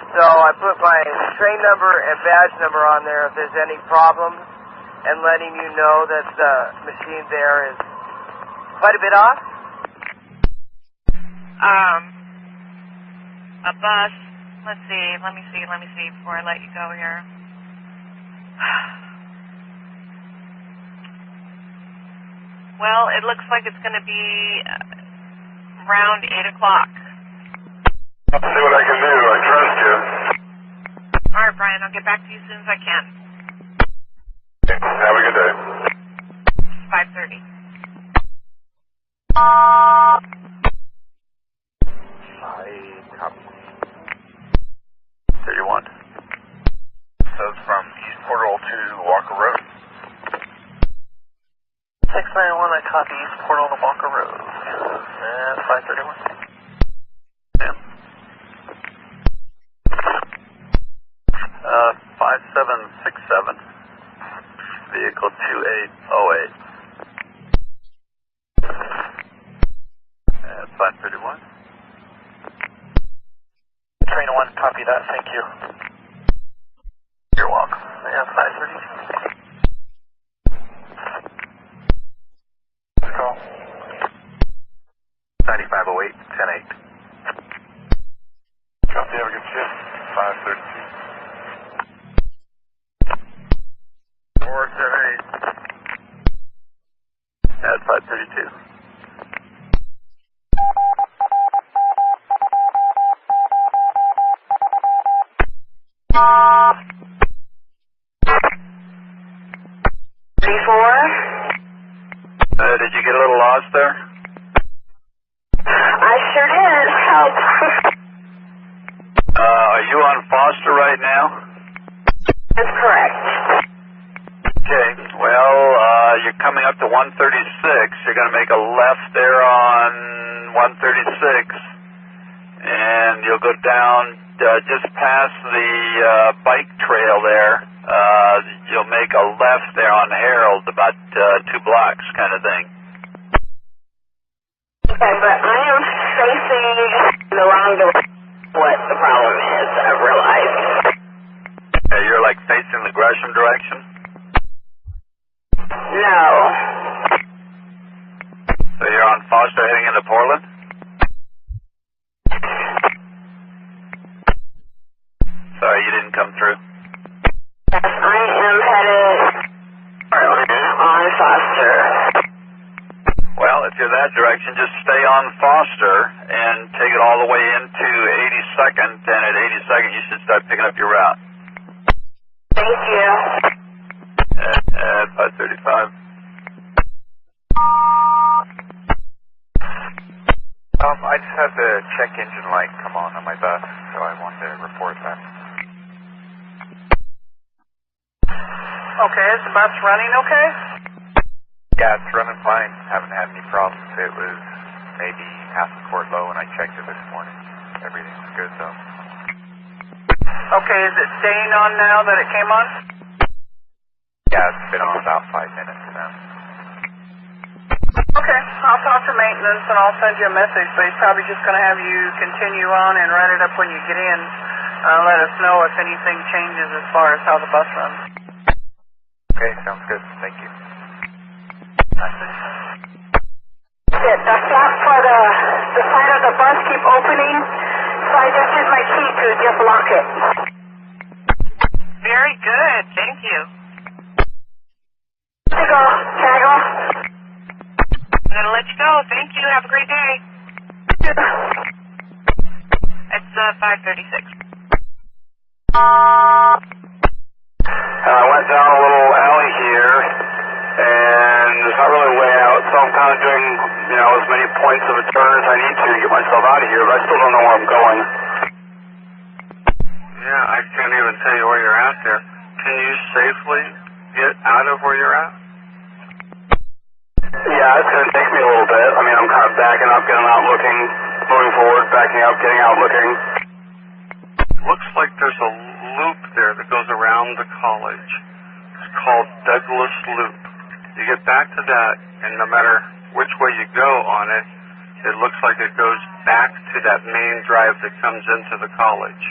So I put my train number and badge number on there if there's any problems and letting you know that the machine there is quite a bit off. A bus. Let me see before I let you go here. Well, it looks like it's going to be around 8 o'clock. I'll see what I can do. I trust you. All right, Brian, I'll get back to you as soon as I can. Have a good day. 5:30. I copy. 31. So it's from East Portal to Walker Road. 691, I copy East Portal to Walker Road. And 531. Yeah. 5767. Vehicle 2808. At 531. Train 1, copy that, thank you. You're welcome. And 532. Call. 9508, 108. Copy, have a good shift. 532. 478. At 532. Did you get a little lost there? I sure did. Help. Are you on Foster right now? That's correct. Okay, well, you're coming up to 136. You're going to make a left there on 136, and you'll go down just past the bike trail there. You'll make a left there on Harold, about 2 blocks kind of thing. Okay, but I am facing the wrong direction. What the problem is, I've realized. Okay, you're like facing the Gresham direction? No. So you're on Foster heading into Portland? Sorry, you didn't come through. Yes, I am headed on Foster. Well, if you're that direction, just stay on Foster and take it all the way into 82nd, and at 82nd you should start picking up your route. Thank you. At 535. I just had the check engine light come on my bus, so I wanted to report that. Okay, is the bus running okay? Yeah, it's running fine. Haven't had any problems. It was maybe half a quart low when I checked it this morning. Everything's good, though. Okay, is it staying on now that it came on? Yeah, it's been on about 5 minutes now. Okay, I'll talk to maintenance and I'll send you a message, but he's probably just going to have you continue on and write it up when you get in. Let us know if anything changes as far as how the bus runs. Okay, sounds good. Thank you. The flap for the side of the bus keep opening, so I just use my key to just lock it. Very good. Thank you. Can I go? I'm going to let you go. Thank you. Have a great day. It's 5:36. I went down a little alley here, and there's not really a way out, so I'm kind of doing, as many points of a turn as I need to get myself out of here, but I still don't know where I'm going. Yeah, I can't even tell you where you're at there. Can you safely get out of where you're at? Yeah, it's going to take me a little bit. I mean, I'm kind of backing up, getting out, looking, moving forward, backing up, getting out, looking. Looks like there's a loop there that goes around the college. It's called Douglas Loop. You get back to that, and no matter which way you go on it, it looks like it goes back to that main drive that comes into the college.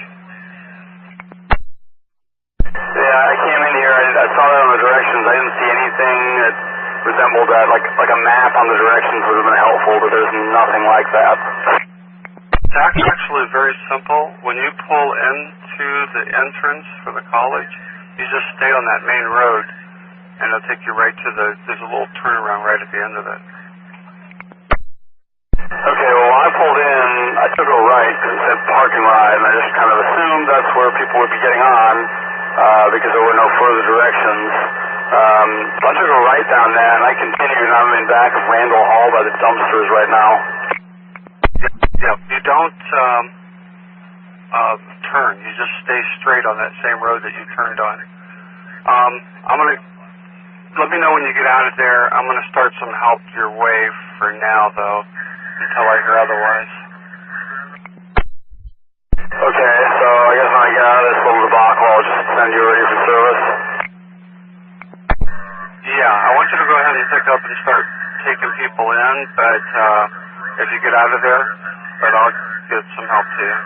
Yeah, I came in here, I saw that on the directions. I didn't see anything that resembled that, like a map on the directions would have been helpful, but there's nothing like that. That's actually very simple. When you pull into the entrance for the college, you just stay on that main road, and it'll take you right to there's a little turnaround right at the end of it. Okay, well, when I pulled in, I took a right because it said park and ride, and I just kind of assumed that's where people would be getting on because there were no further directions. So I took a right down there, and I continued, and I'm in back of Randall Hall by the dumpsters right now. Yeah, you don't turn. You just stay straight on that same road that you turned on. Let me know when you get out of there. I'm going to start some help your way for now, though, until I hear otherwise. Okay, so I guess when I get out of this little debacle, I'll just send you ready for service. Yeah, I want you to go ahead and pick up and start taking people in, but if you get out of there, but I'll get some help to you.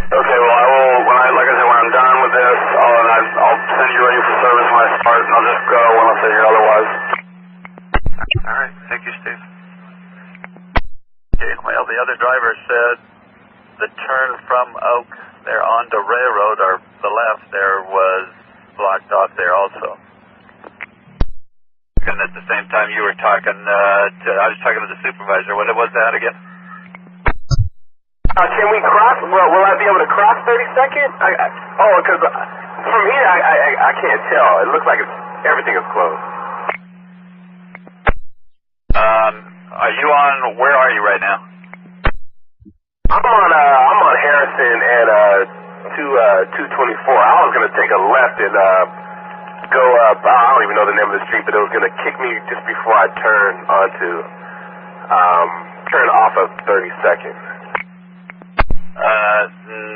Okay, well, I will, like I said, when I'm done with this, I'll send you ready for service when I start, and I'll just go unless I hear otherwise. All right, thank you, Steve. Okay, well, the other driver said the turn from Oak there onto Railroad, or the left there, was blocked off there also. And at the same time you were talking, I was talking to the supervisor. What was that again? Can we cross? Will I be able to cross 32nd? Because from here I can't tell. It looks like everything is closed. Where are you right now? I'm on Harrison and 224. I was gonna take a left and go up. I don't even know the name of the street, but it was gonna kick me just before I turn off of 32nd.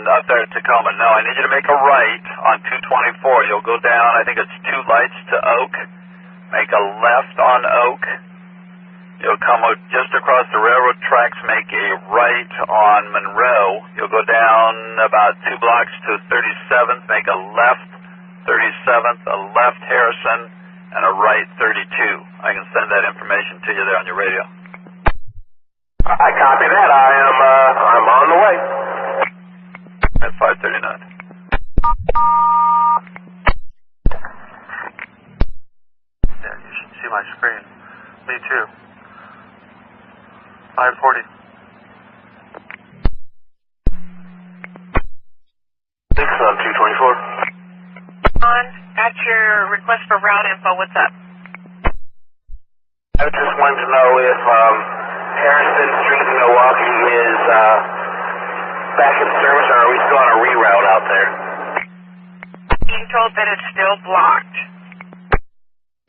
Up there at Tacoma. No, I need you to make a right on 224. You'll go down, I think it's 2 lights to Oak. Make a left on Oak. You'll come just across the railroad tracks, make a right on Monroe. You'll go down about 2 blocks to 37th, make a left 37th, a left Harrison, and a right 32. I can send that information to you there on your radio. I copy that. I'm on the way. At 5:39. Yeah, you should see my screen. Me too. 5:40. 6 on 224. On at your request for route info, what's up? I just wanted to know if Harrison Street in Milwaukee is back in service, or are we still on a reroute out there? Being told that it's still blocked.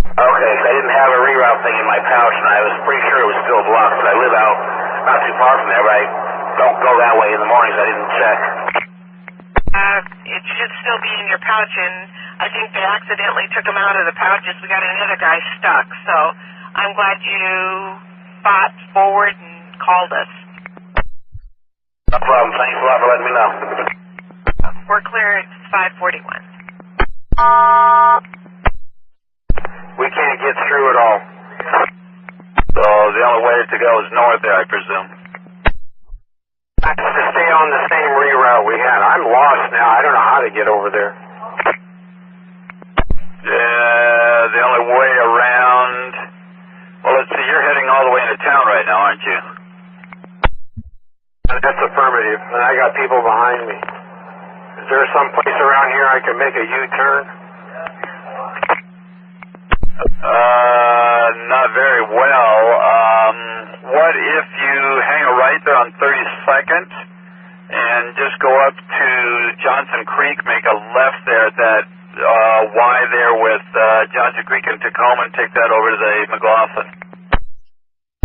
Okay, so I didn't have a reroute thing in my pouch, and I was pretty sure it was still blocked, but I live out not too far from there, but I don't go that way in the mornings. I didn't check. It should still be in your pouch, and I think they accidentally took them out of the pouches. We got another guy stuck, so I'm glad you fought forward and called us. No problem. Thanks a lot for letting me know. We're clear at 541. We can't get through at all. So the only way to go is north there, I presume. I have to stay on the same reroute we had. I'm lost now. I don't know how to get over there. Yeah, the only way around... Well, let's see, you're heading all the way into town right now, aren't you? That's affirmative, and I got people behind me. Is there some place around here I can make a U-turn? Not very well. What if you hang a right there on 32nd and just go up to Johnson Creek, make a left there at that Y there with Johnson Creek and Tacoma, and take that over to the McLaughlin?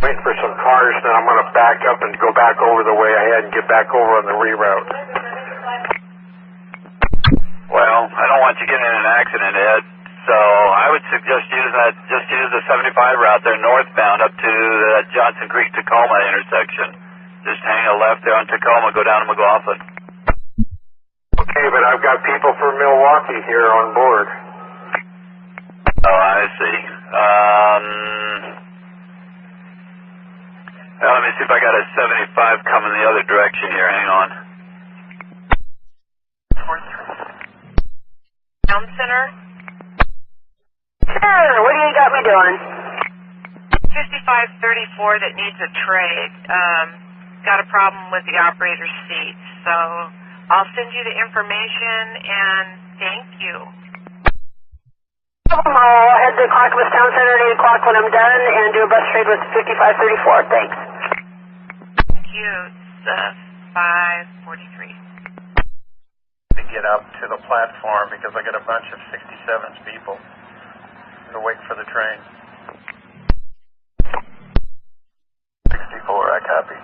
Waiting for some cars, then I'm going to back up and go back over the way I had and get back over on the reroute. Well, I don't want you getting in an accident, Ed. So I would suggest just use the 75 route there northbound up to the Johnson Creek Tacoma intersection. Just hang a left there on Tacoma, go down to McLaughlin. Okay, but I've got people from Milwaukee here on board. Oh, I see. Now let me see if I got a 75 coming the other direction here. Hang on. Town Center? Sure, what do you got me doing? 5534 that needs a trade. Got a problem with the operator's seat, so I'll send you the information and thank you. I'll head to Clackamas Town Center at 8 o'clock when I'm done and do a bus trade with 5534. Thanks. Thank you. It's 543. To get up to the platform because I got a bunch of 67's people to wait for the train. 64, I copy.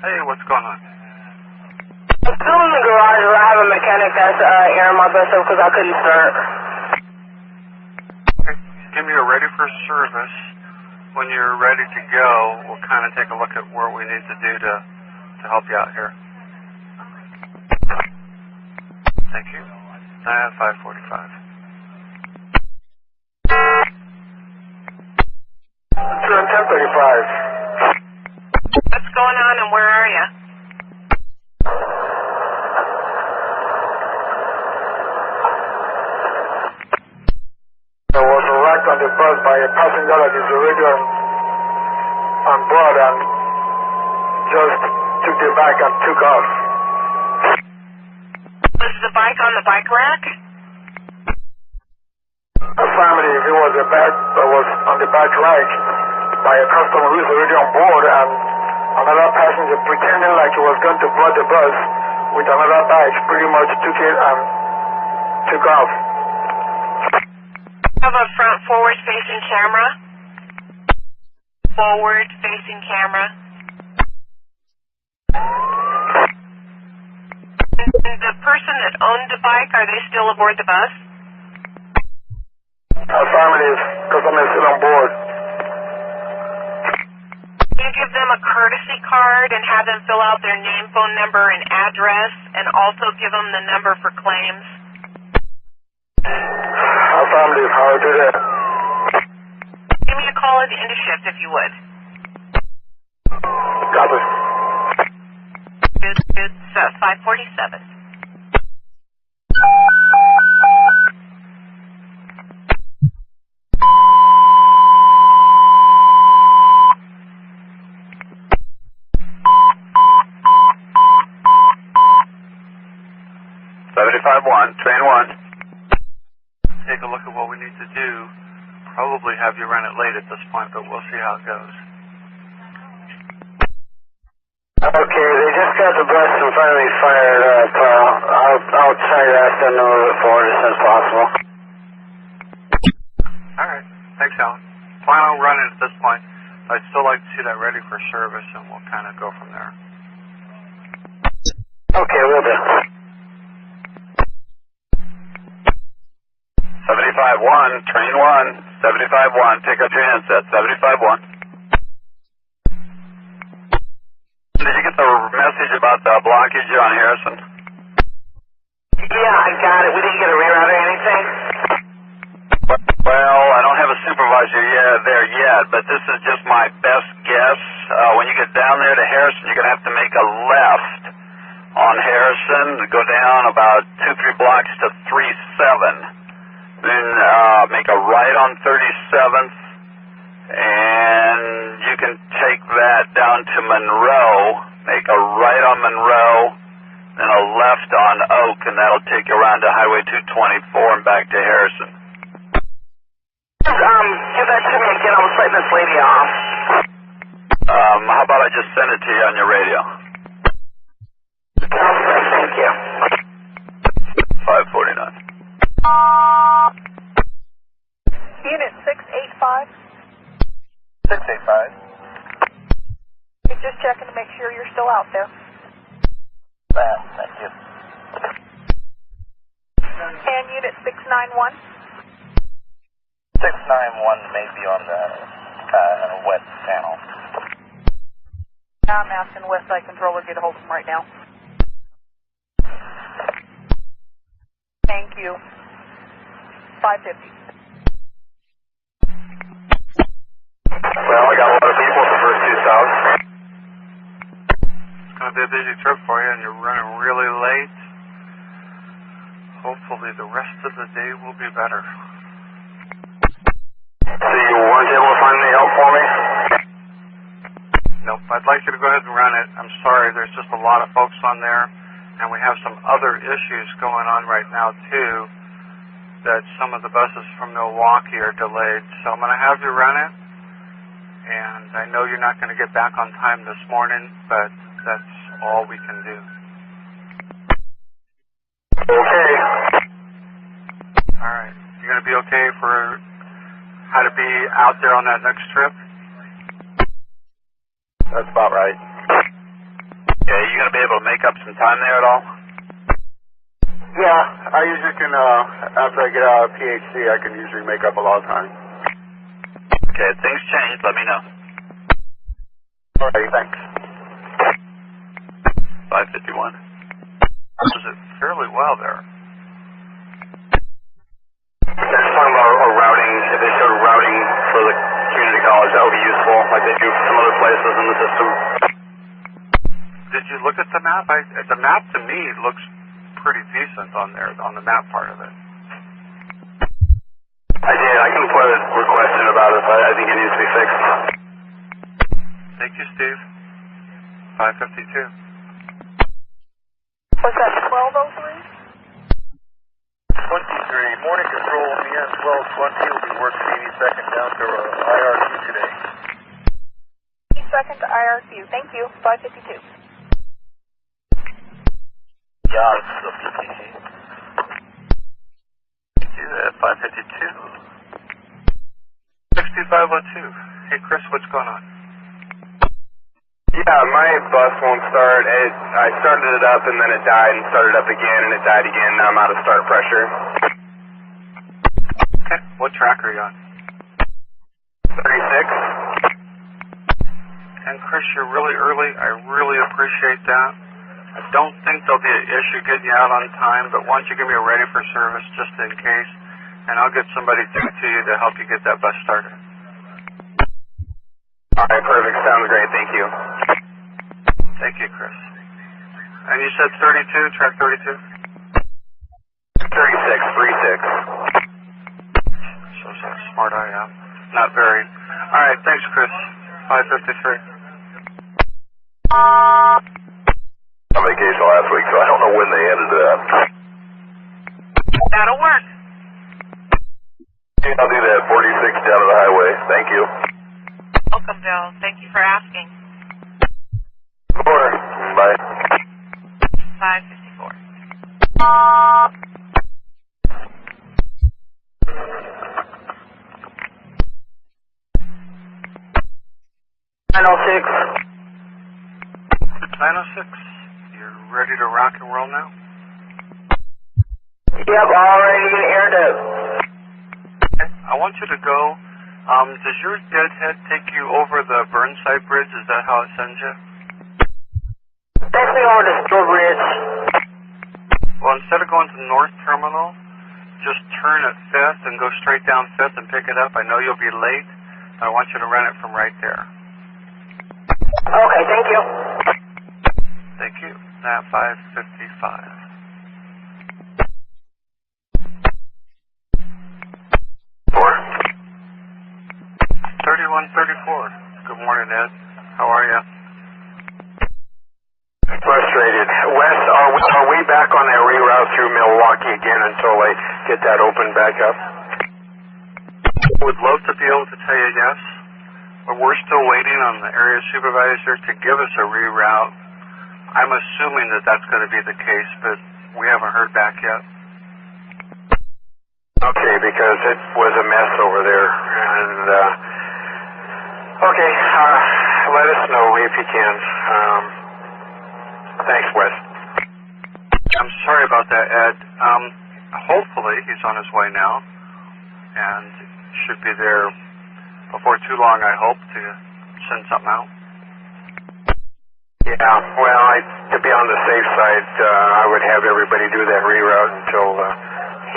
Hey, what's going on? I'm still in the garage where I have a mechanic that's airing my bus up because I couldn't start. Okay. Give me a ready for service. When you're ready to go, we'll kind of take a look at what we need to do to help you out here. Thank you. 545. Sure, 1035. What's going on and where are you? There was a wreck on the bus by a passenger that is already on board and just took the bike and took off. Was the bike on the bike rack? Affirmative, it was a bike that was on the bike rack by a customer who is already on board, and another passenger pretending like he was going to board the bus with another bike pretty much took it and took off. Have a front forward-facing camera. Forward-facing camera. And the person that owned the bike, are they still aboard the bus? Affirmative, customer is still on board. Can you give them a courtesy card and have them fill out their name, phone number, and address, and also give them the number for claims? Affirmative, how do that? Give me a call at the end of shift if you would. Copy. It's 547. 751, train 1. Take a look at what we need to do. Probably have you run it late at this point, but we'll see how it goes. Okay, they just got the bus in front of me fired up. I'll try to ask them to move it forward as soon as possible. All right. Thanks, Alan. Plan on running at this point. I'd still like to see that ready for service, and we'll kind of go from there. Okay, we'll do. 75-1, train 1, 75-1, pick up your handset, 75-1. Did you get the message about the blockage on Harrison? Yeah, I got it. We didn't get a reroute or anything? Well, I don't have a supervisor there yet, but this is just my best guess. When you get down there to Harrison, you're going to have to make a left on Harrison, go down about 2-3 blocks to 37. Then make a right on 37th, and you can take that down to Monroe, make a right on Monroe, then a left on Oak, and that'll take you around to Highway 224 and back to Harrison. Give that to me again. I was letting this lady off. How about I just send it to you on your radio? Okay, thank you. 549. Unit 685. 685. Just checking to make sure you're still out there. Thank you. And Unit 691. 691 may be on the wet channel. I'm asking the West Side Controller to get a hold of him right now. Thank you. 550. Well, I got a lot of people at the first 2 stops. It's going to be a busy trip for you, and you're running really late. Hopefully the rest of the day will be better. So you weren't able to find any help for me? Nope. I'd like you to go ahead and run it. I'm sorry, there's just a lot of folks on there, and we have some other issues going on right now, too, that some of the buses from Milwaukee are delayed. So I'm going to have you run it, and I know you're not going to get back on time this morning, but that's all we can do. Okay. All right. You're going to be okay for how to be out there on that next trip? That's about right. Yeah, you going to be able to make up some time there at all? Yeah, I usually can, after I get out of PHC, I can usually make up a lot of time. Okay, if things change, let me know. Alright, thanks. 551. Does it fairly well there? They're just talking about a routing, if they showed routing for the community college, that would be useful, like they do some other places in the system. Did you look at the map? The map to me looks pretty decent on there, on the map part of it. I did. I can put a request in about it, but I think it needs to be fixed. Thank you, Steve. 552. Was that 1203? 23. Morning control, BN 1220 will be working 82nd down to IRQ today. 82nd to IRQ. Thank you. 552. Yeah, it's the PTC. Thank you. 552. 62502. Hey, Chris, what's going on? Yeah, my bus won't start. I started it up and then it died and started up again and it died again. Now I'm out of start pressure. Okay. What track are you on? 36. And Chris, you're really early. I really appreciate that. I don't think there'll be an issue getting you out on time, but why don't you give me a ready for service just in case, and I'll get somebody through to you to help you get that bus started. All right, perfect. Sounds great. Thank you. Thank you, Chris. And you said 32, track 32? 36, 36. So smart I am. Not very. All right, thanks, Chris. 553. On vacation last week, so I don't know when they ended it up. That'll work. I'll do that. 46 down to the highway. Thank you. Welcome, Bill. Thank you for asking. 4. Bye. 554. You're ready to rock and roll now? Yep, already aired it. Okay. I want you to go. Does your deadhead take you over the Burnside Bridge? Is that how it sends you? Takes me over to Steel Bridge. Well, instead of going to North Terminal, just turn at 5th and go straight down 5th and pick it up. I know you'll be late. I want you to run it from right there. Okay, thank you. Thank you. At 555. 3134. Good morning, Ed. How are you? Frustrated. Wes, are we back on that reroute through Milwaukee again until they get that open back up? Would love to be able to tell you yes, but we're still waiting on the area supervisor to give us a reroute. I'm assuming that that's going to be the case, but we haven't heard back yet. Okay, because it was a mess over there, and okay, let us know if you can. Thanks, Wes. I'm sorry about that, Ed. Hopefully he's on his way now, and should be there before too long, I hope, to send something out. Yeah, well, to be on the safe side, I would have everybody do that reroute until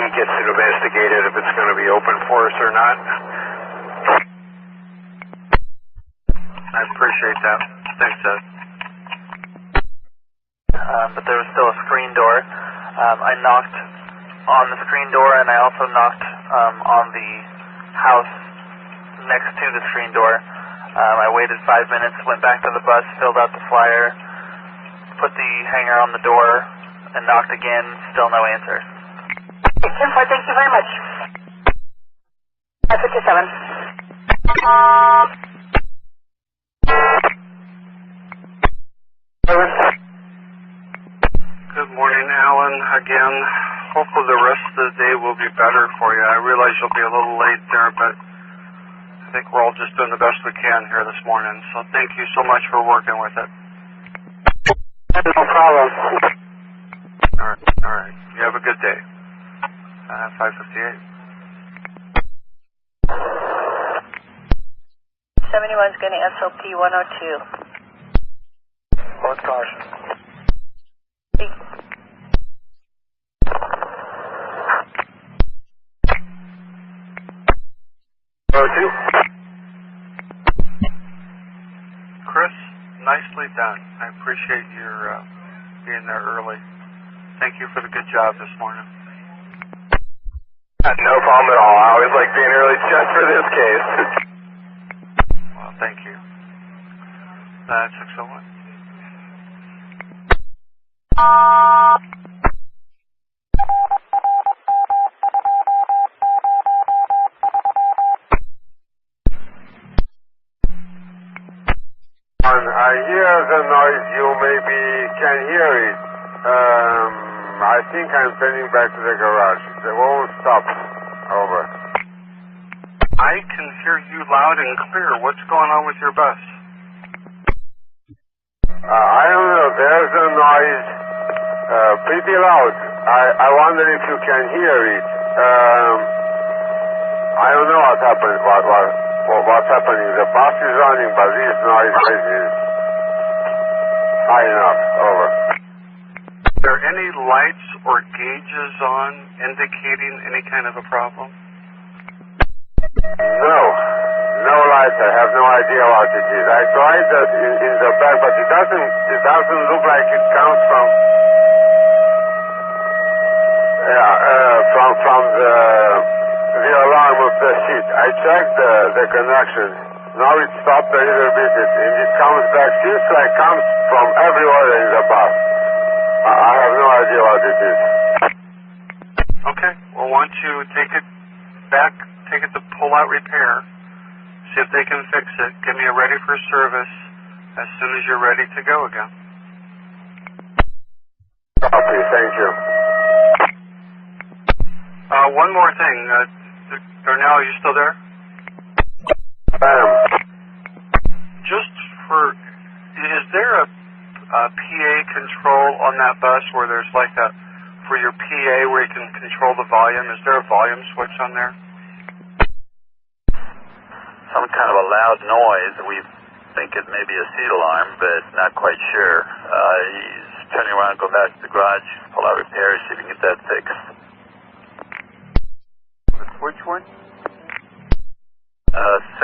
he gets it investigated if it's going to be open for us or not. I appreciate that. Thanks, Ed. But there was still a screen door. I knocked on the screen door, and I also knocked on the house next to the screen door. I waited 5 minutes, went back to the bus, filled out the flyer, put the hanger on the door, and knocked again. Still no answer. 10-4, thank you very much. 557. Good morning, Alan. Again, hopefully the rest of the day will be better for you. I realize you'll be a little late there, but I think we're all just doing the best we can here this morning. So thank you so much for working with it. No problem. All right. You have a good day. 558. 71's going to SOP 102. Load caution. Chris, nicely done. I appreciate your being there early. Thank you for the good job this morning. No problem at all. I always like being early just for this case. Well, thank you. 601. I hear the noise. You maybe can hear it. I think I'm turning back to the garage. It won't stop. Over. I can hear you loud and clear. What's going on with your bus? I don't know. There's a noise pretty loud. I wonder if you can hear it. I don't know what happened. What's happening? The bus is running, but this noise is high enough. Over. Are there any lights or gauges on indicating any kind of a problem? No lights. I have no idea what it is. I tried that in the back, but it doesn't look like it comes from the alarm of the seat. I checked the connection. Now it stopped a little bit, and it comes back. Seems like it comes from everywhere in the bus. I have no idea what it is. Okay. Well, why don't you take it back, take it to pull-out repair, see if they can fix it, get me ready for service as soon as you're ready to go again. Copy, thank you. One more thing. Darnell, are you still there? I am. Just for, is there a PA control on that bus where there's like a, for your PA where you can control the volume? Is there a volume switch on there? Some kind of a loud noise. We think it may be a seat alarm, but not quite sure. He's turning around, go back to the garage, pull out repairs, see if we can get that fixed. Which one? 6501.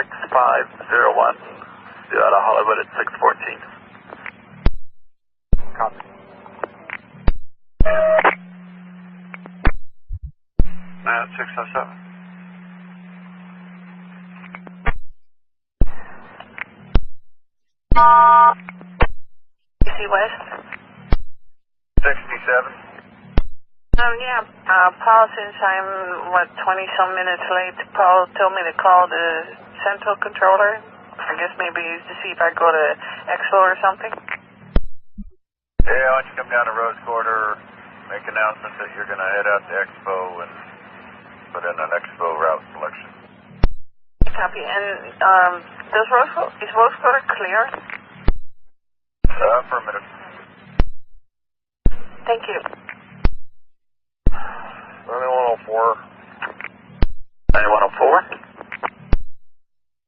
Due out of Hollywood at 614. Copy. At 607. DC West? 67. Yeah, Paul, since I'm, 20-some minutes late, Paul told me to call the central controller. I guess maybe to see if I go to Expo or something. Yeah, why don't you come down to Rose Quarter, make announcement that you're going to head out to Expo and put in an Expo route selection. Copy. And is Rose Quarter clear? Affirmative. Thank you. 9104. 9104?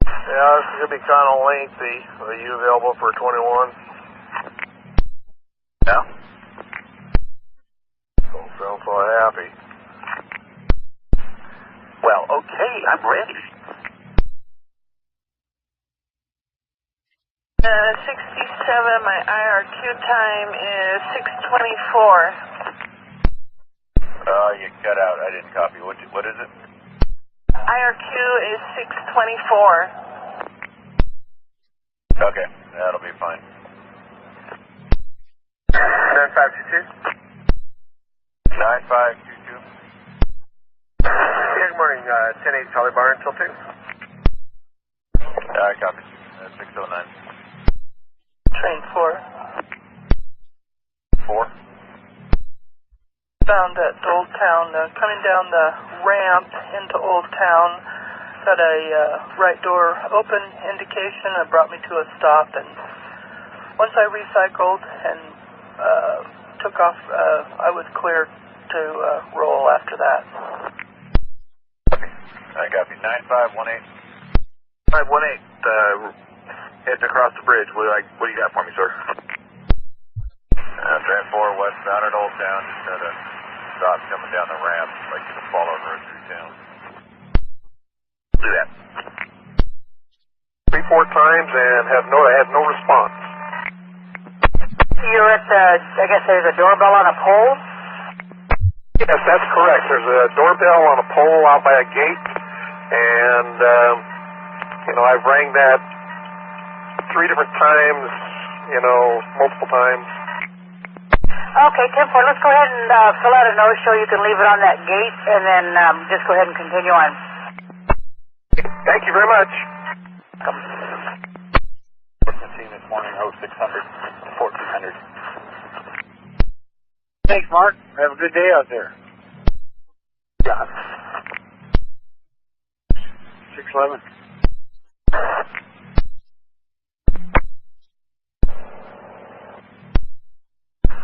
Yeah, this is going to be kind of lengthy. Are you available for 21? Yeah. Don't sound so happy. Well, okay, I'm ready. 67, my IRQ time is 6:24. You cut out. I didn't copy. What is it? IRQ is 6:24. Okay, that'll be fine. 9522? 9522. Yeah, good morning. 10-8 Charlie Bar until 2. I copy. 609. Train 4. 4. Found at Old Town, coming down the ramp into Old Town, got a right door open indication that brought me to a stop, and once I recycled and took off, I was clear to roll after that. I copy. 9518. 518, heading across the bridge. What do you got for me, sir? Train 4 westbound at Old Town. Just had a stop coming down the ramp. Like you to follow her through town. Do that. 3-4 times and had no response. You're at the, I guess there's a doorbell on a pole? Yes, that's correct. There's a doorbell on a pole out by a gate, and, I've rang that 3 different times, multiple times. Okay, 10-4, let's go ahead and fill out a no-show. You can leave it on that gate, and then just go ahead and continue on. Thank you very much. 14 this morning, 0600, 1400. Thanks, Mark. Have a good day out there. Yeah. 611.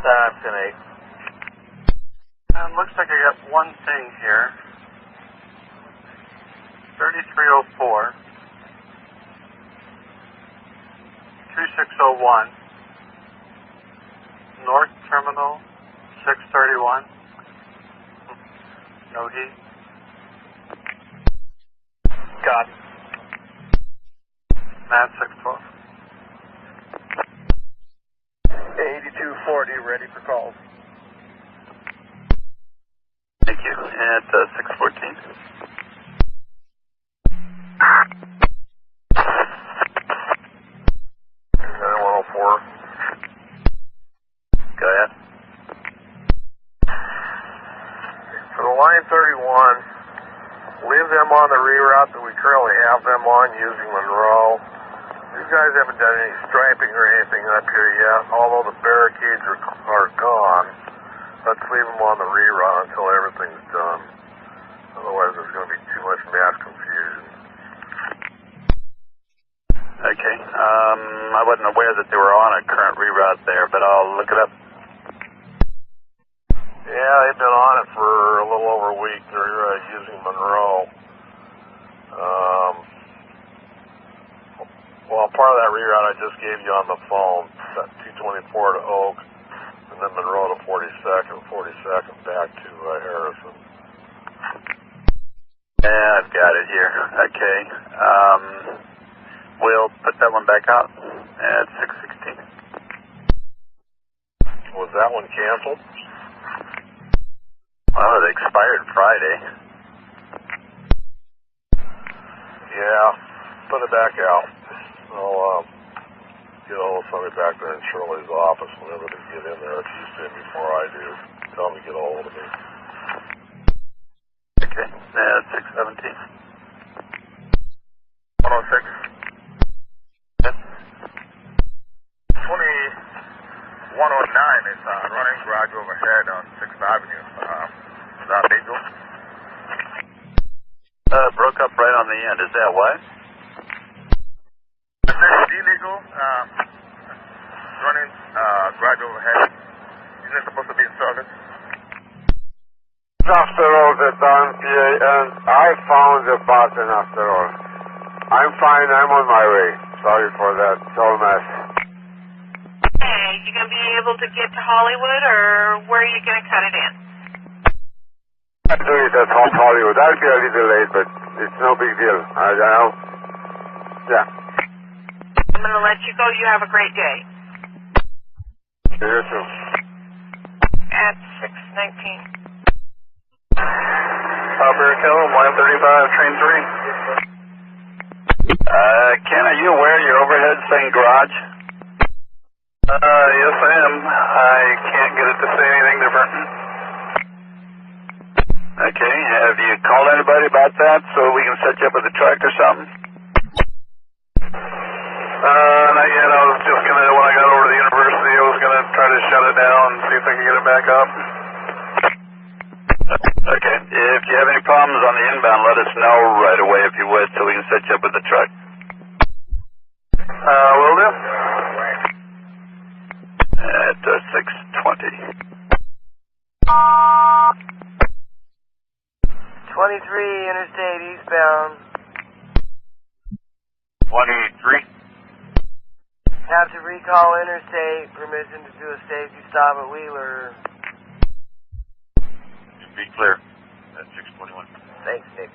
I'm 10-8. Looks like I got one thing here. 3304. 2601. North Terminal 631. No heat. Got. Matt 612. 8240, ready for calls. Thank you. At 614. 9104. Go ahead. For the line them on the reroute that we currently have them on using Monroe. You guys haven't done any striping or anything up here yet, although the barricades are gone. Let's leave them on the reroute until everything's done. Otherwise there's going to be too much mass confusion. Okay. I wasn't aware that they were on a current reroute there, but I'll look it up. Yeah, they've been on it for a little over a week. They're using Monroe. Well, part of that reroute I just gave you on the phone, 224 to Oak, and then Monroe to 42nd, 42nd back to Harrison. Yeah, I've got it here. Okay. We'll put that one back out at 6:16. Was that one canceled? Well, it expired Friday. Yeah, put it back out. I'll get all of somebody back there in Shirley's office whenever they get in there. If you see him before I do, tell them to get a hold of me. Okay, that's 6:17. 106. 2109 is running garage overhead on 6th Avenue. Is that legal? Broke up right on the end. Is that what? Is this illegal? Running garage overhead. Isn't it supposed to be in service? After all the done, PA, and I found the button after all. I'm fine. I'm on my way. Sorry for that. It's all mess. Hey, you going to be able to get to Hollywood, or where are you going to cut it in? I'm doing it at Hollywood. I'll be a little late, but it's no big deal. Yeah. I'm going to let you go. You have a great day. You too. At 6:19. Barrichello, line 35, train 3. Ken, are you aware your overhead saying garage? Yes, I am. I can't get it to say anything different. Okay, have you called anybody about that so we can set you up with a truck or something? Not yet. I was just going to, when I got over to the university, I was going to try to shut it down and see if I can get it back up. Okay, if you have any problems on the inbound, let us know right away if you would so we can set you up with the truck. Will do. At 6:20. 23 Interstate eastbound. 23. Have to recall interstate. Permission to do a safety stop at Wheeler. Be clear. At 6:21. Thanks, Nick.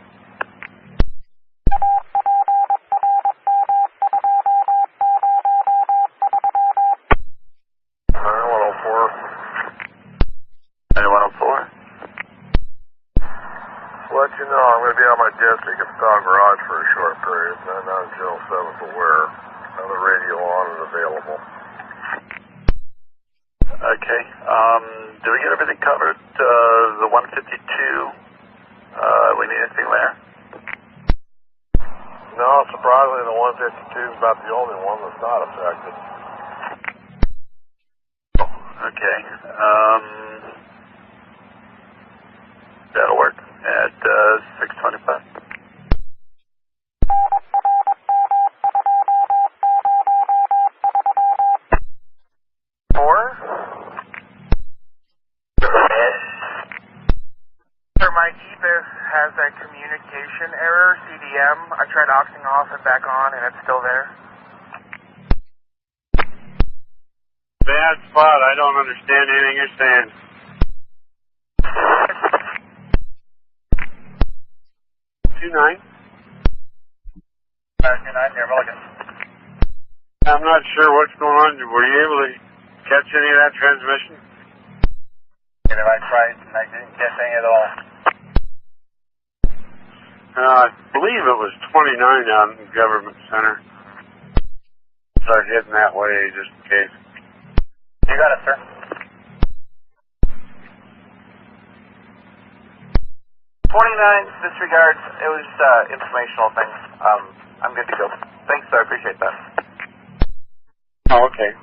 Let you know, I'm going to be on my district at Stone Garage for a short period, then on Joe 7th aware. Another radio on and available. Okay. Do we get everything covered? The 152, we need anything there? No, surprisingly, the 152 is about the only one that's not affected. Okay. That'll work at 6:25. My Jeep has a communication error, CDM. I tried auxing off and back on, and it's still there. Bad spot. I don't understand anything you're saying. Two-9. 2-9 here, Mulligan. I'm not sure what's going on. Were you able to catch any of that transmission? Either I tried and I didn't catch any at all. I believe it was 29 out in the Government Center. Start heading that way just in case. You got it, sir. 29 disregards. It was informational things. I'm good to go. Thanks, I appreciate that. Oh, okay.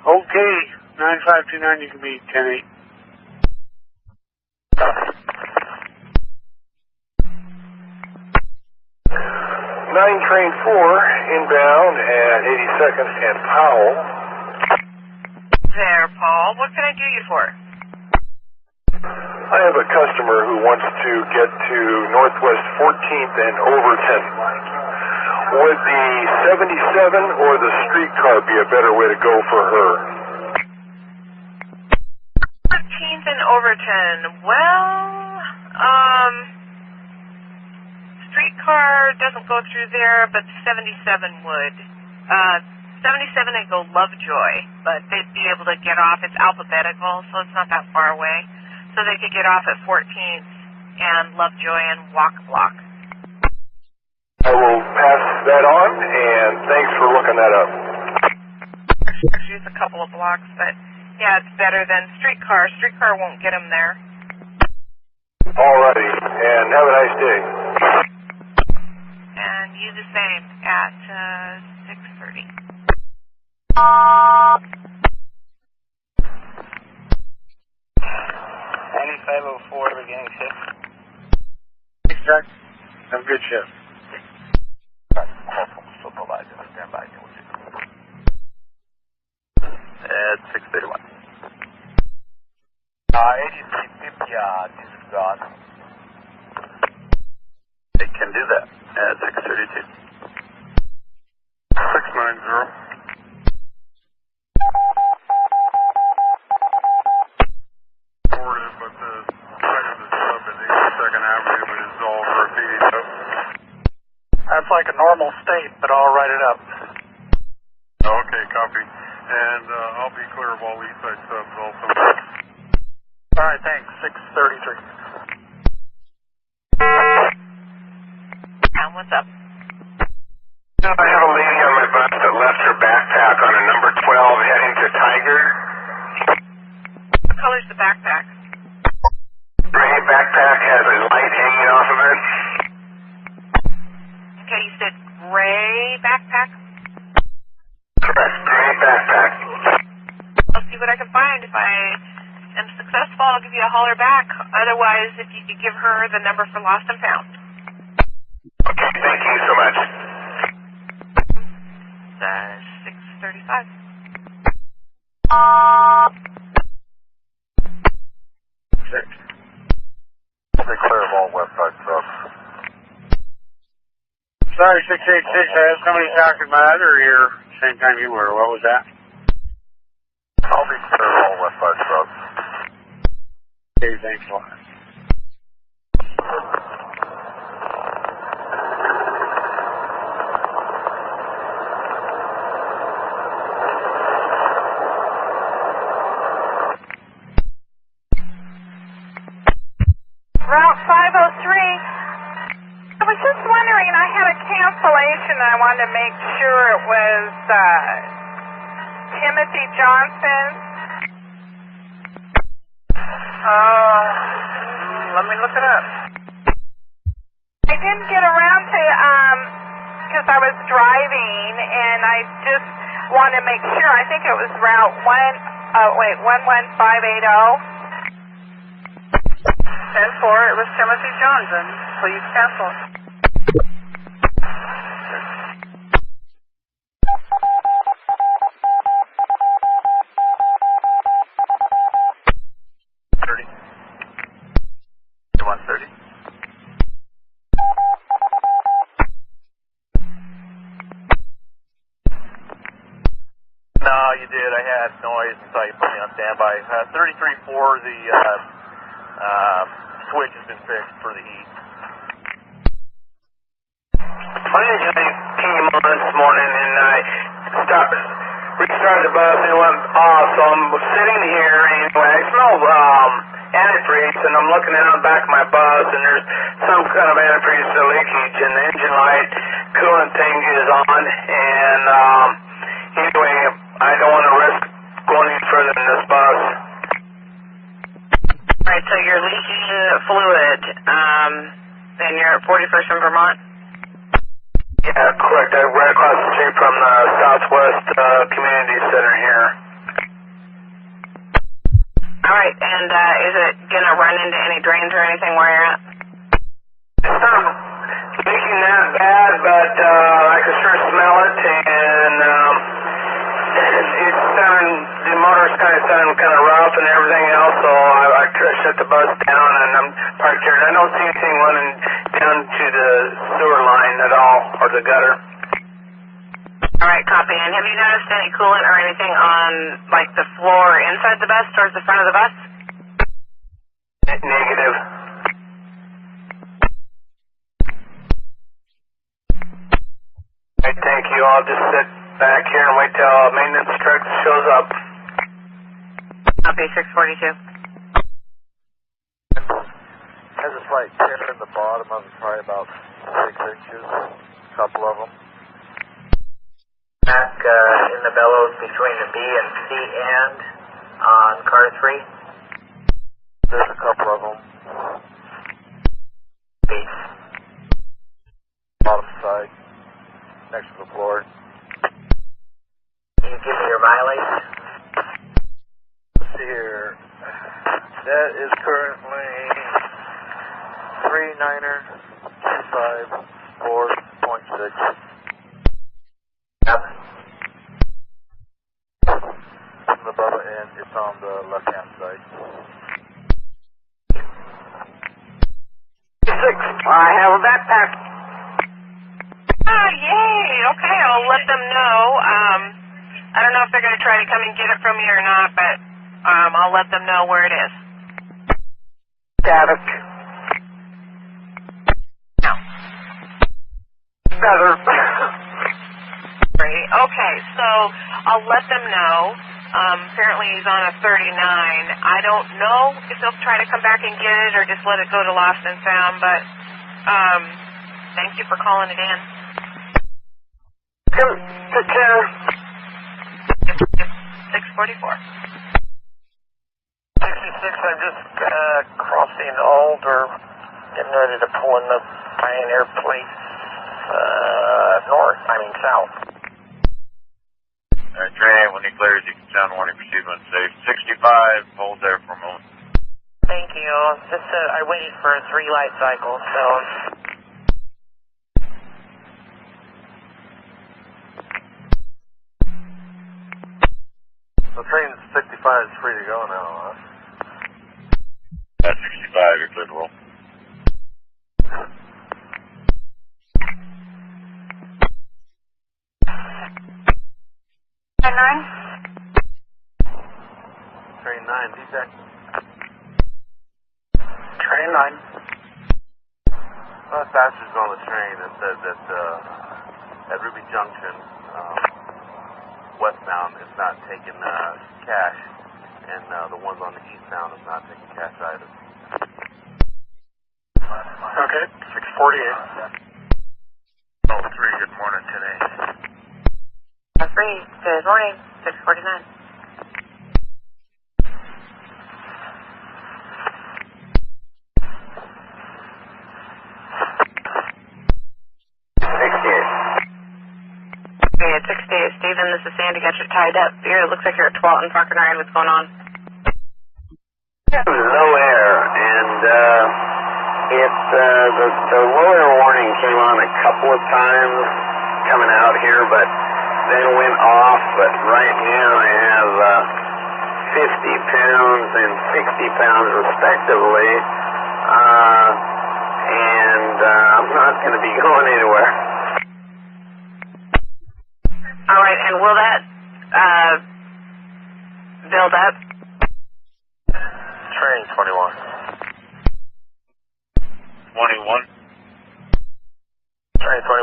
Okay, 9529, you can be 10-8. 9 train 4 inbound at 82nd and Powell. There, Paul. What can I do you for? I have a customer who wants to get to Northwest 14th and Overton. Would the 77 or the streetcar be a better way to go for her? 14th and Overton. Well, streetcar doesn't go through there, but 77 would. 77 would go Lovejoy, but they'd be able to get off. It's alphabetical, so it's not that far away. So they could get off at 14th and Lovejoy and walk a block. I will pass that on, and thanks for looking that up. Just a couple of blocks, but yeah, it's better than streetcar. Streetcar won't get them there. Alrighty, and have a nice day. And you the same at 6:30. 9504, beginning shift. Thanks, Jack. Have a good shift. Supervisor, stand by. At 6:31. 8350, disregard. They can do that at 6:32. 690. But the side of the sub at 82nd Avenue is all graffiti up. That's like a normal state, but I'll write it up. Okay, copy. And I'll be clear of all east side subs also. Alright, thanks. 6:33. And what's up? I have a lady on my bus that left her backpack on a number 12 heading to Tiger. What color's the backpack? Gray backpack has a light hanging off of it. Okay, you said gray backpack? Correct, gray backpack. I'll see what I can find. If I am successful, I'll give you a holler back. Otherwise, if you could give her the number for lost and found. Okay, thank you so much. 6:35. They clear of all west side subs. Sorry, 686, I had somebody talking about it earlier, same time you were. What was that? I'll be clear of all west side subs. Okay, thanks a lot. Route 503. I was just wondering, I had a cancellation and I wanted to make sure it was Timothy Johnson. Let me look it up. I didn't get around to, because I was driving and I just wanted to make sure. I think it was Route 11580. 10-4, it was Timothy Johnson. Please cancel. No, you did. I had noise until you put me on standby. 33-4, the switch has been fixed for the heat. My engine came on this morning and I restarted the bus and it went off, so I'm sitting here anyway. I smell antifreeze and I'm looking out the back of my bus and there's some kind of antifreeze leakage and the engine light coolant thing is on and anyway, I don't want to risk going any further than this bus. Alright, so you're leaking fluid, and you're at 41st in Vermont? Yeah, correct. I'm right across the street from the Southwest Community Center here. All right, and is it going to run into any drains or anything where you're at? It's not leaking that bad, but I can sure smell it, and it's sounding, the motor's kind of rough and everything else, so I shut the bus down, and I'm parked here. I don't see anything running down to the sewer line at all, or the gutter. All right, copy. And have you noticed any coolant or anything on, like, the floor inside the bus towards the front of the bus? Negative. Right, thank you. I'll just sit back here and wait till maintenance truck shows up. Copy, 642. Has a slight tear in the bottom of it, probably about 6 inches, a couple of them. Back in the bellows between the B and C end on car 3. There's a couple of them. Base. Bottom side, next to the floor. Can you give me your mileage? Let's see here. That is currently 39er 254.6. Yep. From the Bubba end, it's on the left-hand side. 6. I have a backpack. Oh, yay! Okay, I'll let them know. I don't know if they're going to try to come and get it from you or not, but I'll let them know where it is. Static. No. Better. Great. Okay, so I'll let them know. Apparently he's on a 39. I don't know if they'll try to come back and get it or just let it go to lost and found, but thank you for calling it in. Take care. 644. 66, I'm just crossing Alder, getting ready to pull in the Pioneer Place south. Alright, Trey, when he clears, you can sound warning, proceed when safe. 65, hold there for a moment. Thank you. Just I waited for a 3 light cycle, so... The train 65 is free to go now, huh? That's 65, you're clear to roll. Train 9, D-Deck. Train 9. Well, the passengers on the train that said that at Ruby Junction, westbound is not taking cash, and the ones on the eastbound is not taking cash either. Okay, 648. Oh, 3, good morning today. 3, good morning, 649. At 68, Stephen, this is Sandy. Got you tied up here. It looks like you're at Twalton Park and Ride. What's going on? Low air, and the low air warning came on a couple of times coming out here, but then went off. But right now I have 50 pounds and 60 pounds respectively, and I'm not going to be going anywhere. All right, and will that build up? Train 21. 21? Train 21,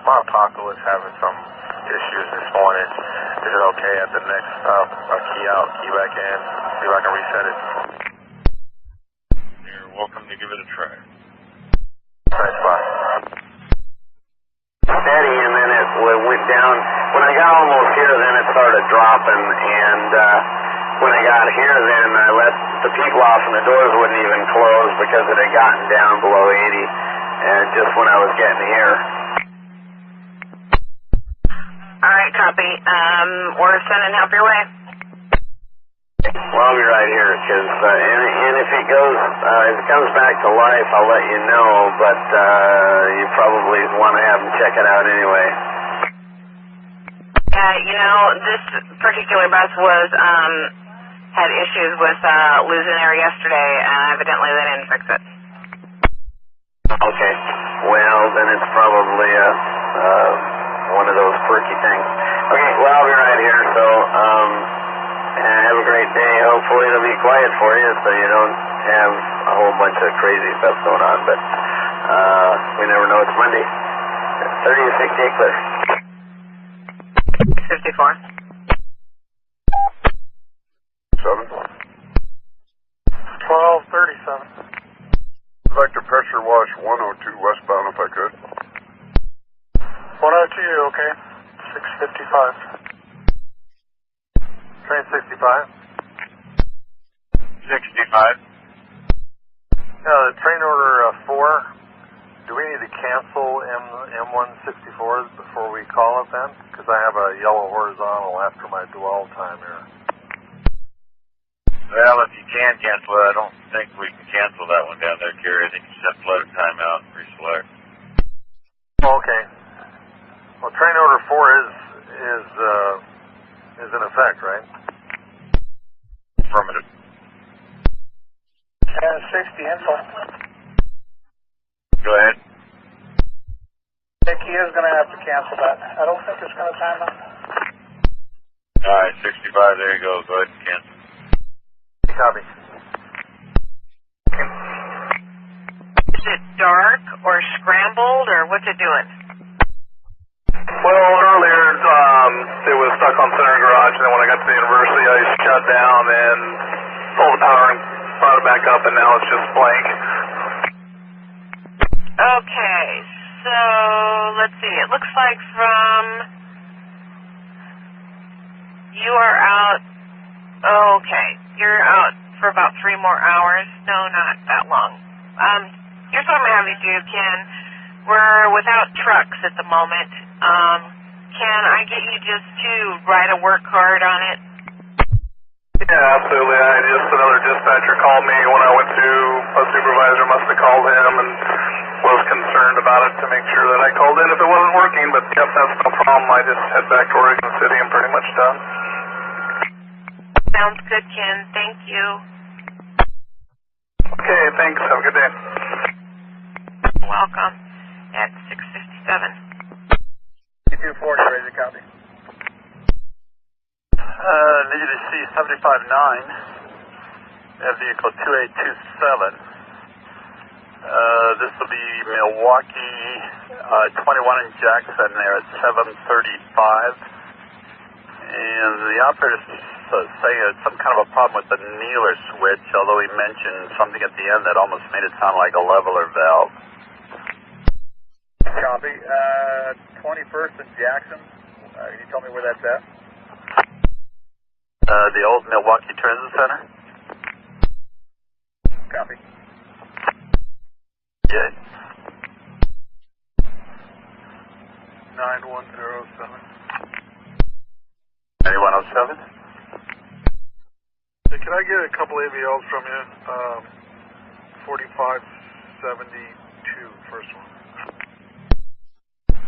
my Paco is having some issues this morning. Is it okay at the next stop? I'll key out, key back in, see if I can reset it. You're welcome to give it a try. Nice spot. Steady, and then it went down. When I got almost here, then it started dropping, and when I got here, then I let the people off and the doors wouldn't even close because it had gotten down below 80, and just when I was getting here. All right, copy. We're sending help your way. Well, I'll be right here, because, and if it goes, if it comes back to life, I'll let you know, but, you probably want to have them check it out anyway. You know, this particular bus was, had issues with, losing air yesterday, and evidently they didn't fix it. Okay. Well, then it's probably, one of those quirky things. Okay, well, I'll be right here, so, have a great day. Hopefully it'll be quiet for you so you don't have a whole bunch of crazy stuff going on, but we never know. It's Monday. 30-68 clear. 54. 7. 1237. Vector pressure wash 102 westbound if I could. 102, okay. 655. Train 65. 65. Train order 4. Do we need to cancel M164s before we call it then? Because I have a yellow horizontal after my dwell time here. Well, if you can cancel it, I don't think we can cancel that one down there, Kerry. I think you just have to let it time out and reselect. Okay. Well, train order 4 is in effect, right? Affirmative. 1060 info. Go ahead. I think he is going to have to cancel that. I don't think it's going to time out. All right, 65, there you go. Go ahead and cancel. Copy. Is it dark or scrambled, or what's it doing? Well, earlier it was stuck on center garage, and then when I got to the university, I shut down and pulled the power and brought it back up, and now it's just blank. Okay, so let's see. It looks like from you are out. Okay, you're out for about 3 more hours. No, not that long. Here's what I'm going to have you do, Ken. We're without trucks at the moment. Can I get you just to write a work card on it? Yeah, absolutely. Another dispatcher called me when I went to a supervisor, must have called him and was concerned about it to make sure that I called in if it wasn't working, but yep, that's no problem. I just head back to Oregon City and pretty much done. Sounds good, Ken. Thank you. Okay, thanks. Have a good day. Welcome. At 6:57. 240, ready to copy. Need to see 75-9. Vehicle 2827. This will be Milwaukee 21 in Jackson there at 7:35. And the operator saying it's some kind of a problem with the kneeler switch, although he mentioned something at the end that almost made it sound like a leveler valve. Copy. 21st and Jackson. Can you tell me where that's at? The old Milwaukee Transit Center. Copy. Yeah. 9107. 9107. Hey, can I get a couple AVLs from you? 4572, first one.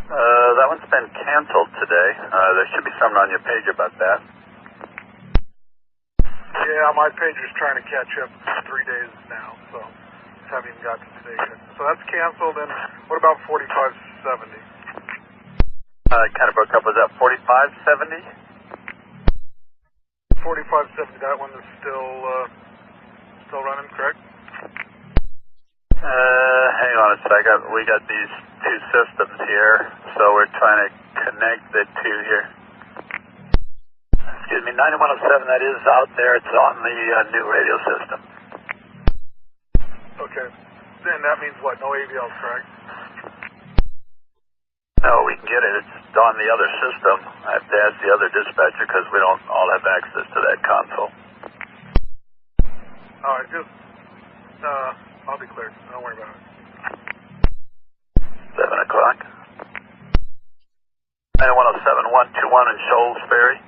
That one's been canceled today. There should be something on your page about that. Yeah, my pager's trying to catch up 3 days now, so haven't even got to today yet. So that's canceled, and what about 4570? Kind of broke up. Was that 4570? 4570, that one is still running, correct? Hang on a sec. We got these two systems here, so we're trying to connect the two here. Excuse me, 9107, that is out there. It's on the new radio system. Okay. Then that means what? No AVLs, correct? No, we can get it. It's on the other system. I have to ask the other dispatcher because we don't all have access to that console. All right, just, I'll be cleared. Don't worry about it. 7 o'clock. 9107121 in Shoals Ferry.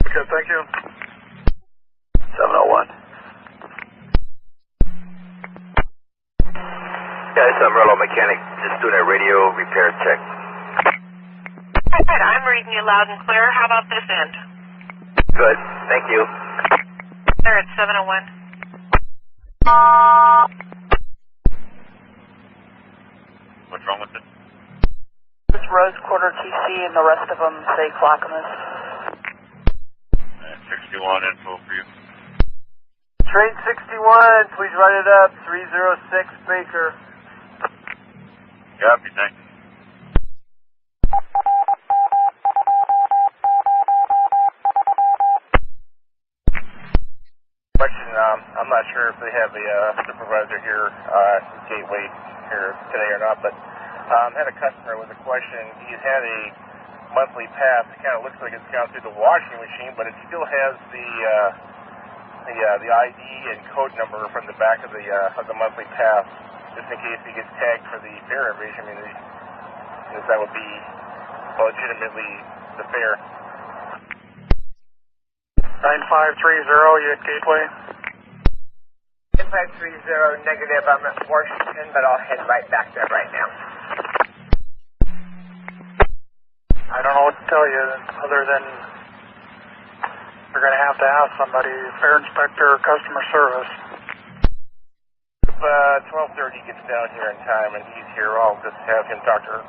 Okay, thank you. 701. Guys, I'm Rello Mechanic, just doing a radio repair check. Good, I'm reading you loud and clear. How about this end? Good, thank you. There, it's 701. What's wrong with it? This Rose Quarter TC and the rest of them say Clackamas. 61 info for you. Train 61, please write it up. 306 Baker. Copy, thanks. Question, I'm not sure if they have a supervisor here Gateway here today or not, but had a customer with a question. He's had a monthly pass. It kind of looks like it's gone through the washing machine, but it still has the ID and code number from the back of the monthly pass, just in case he gets tagged for the fare evasion. I mean, that would be legitimately the fare. 9530, you at Gateway? 9530, negative. I'm at Washington, but I'll head right back there right now. I don't know what to tell you other than you're going to have somebody, fare inspector or customer service. If 1230 gets down here in time and he's here, I'll just have him talk to her.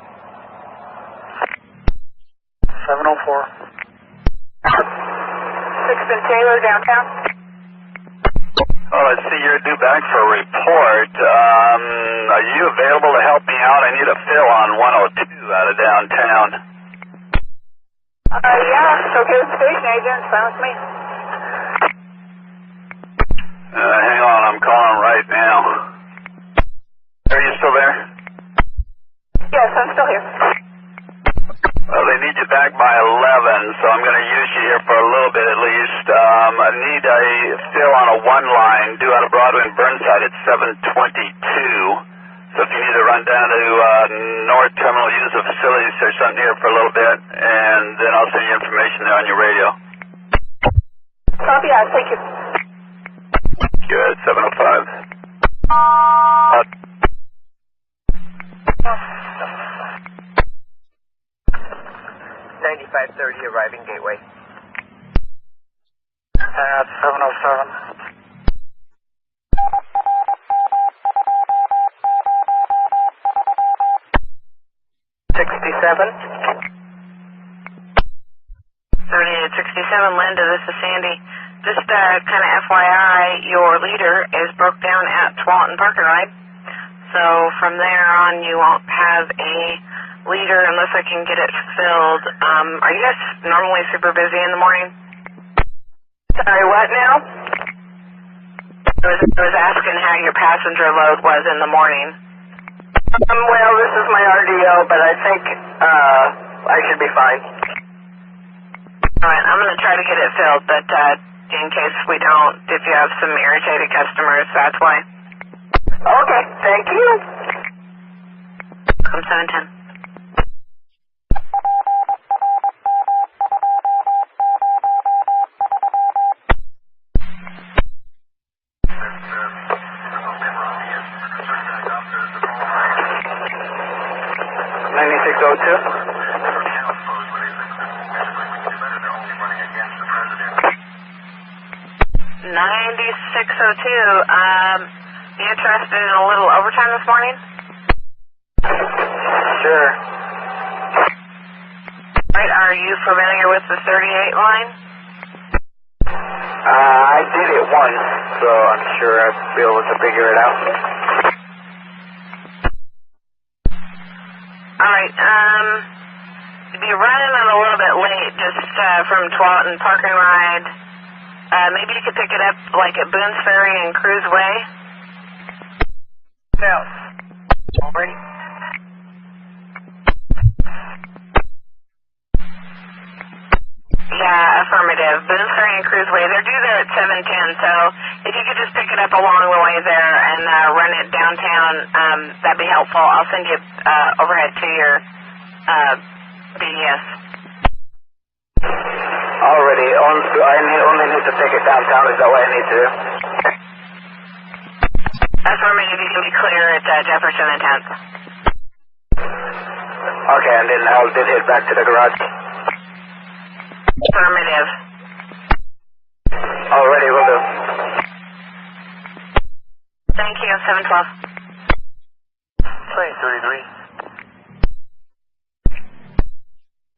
704. 6th and Taylor, downtown. Oh, let's see, you're due back for a report. Are you available to help me out? I need a fill on 102 out of downtown. Yeah, it's okay with the station agent. It's fine with me. Hang on, I'm calling right now. Are you still there? Yes, I'm still here. Well, they need you back by 11, so I'm going to use you here for a little bit at least. I need a fill on a one line due out of Broadway and Burnside at 7:22. So if you need to run down to North Terminal, use the facilities, there's something here for a little bit, and then I'll send you information there on your radio. Copy that. Thank you. Good, 705. 9530, arriving Gateway. At 707. 67. 3867, Linda, this is Sandy. Just kind of FYI, your leader is broke down at Twanton Park and Ride. So from there on, you won't have a leader unless I can get it filled. Are you guys normally super busy in the morning? Sorry, what now? I was asking how your passenger load was in the morning. Well, this is my RDO, but I think I should be fine. Alright, I'm going to try to get it filled, but in case we don't, if you have some irritated customers, that's why. Okay, thank you. I'm 710. You interested in a little overtime this morning? Sure. Right, are you familiar with the 38 line? I did it once, so I'm sure I'll be able to figure it out. Alright, you'll be running a little bit late just from Twanton Park and Ride. Maybe you could pick it up like at Boone's Ferry and Cruise Way. Now, already? Yeah, a Affirmative. Boone's Ferry and Cruiseway, they're due there at 7:10, so if you could just pick it up along the way there and run it downtown, that'd be helpful. I'll send you overhead to your BDS. Already, I only need to take it downtown. Is that what I need to do? Affirmative, you can be clear at Jefferson and 10th. Okay, and then I'll head back to the garage. Affirmative. Already, will do. Thank you, 712. Plane 33.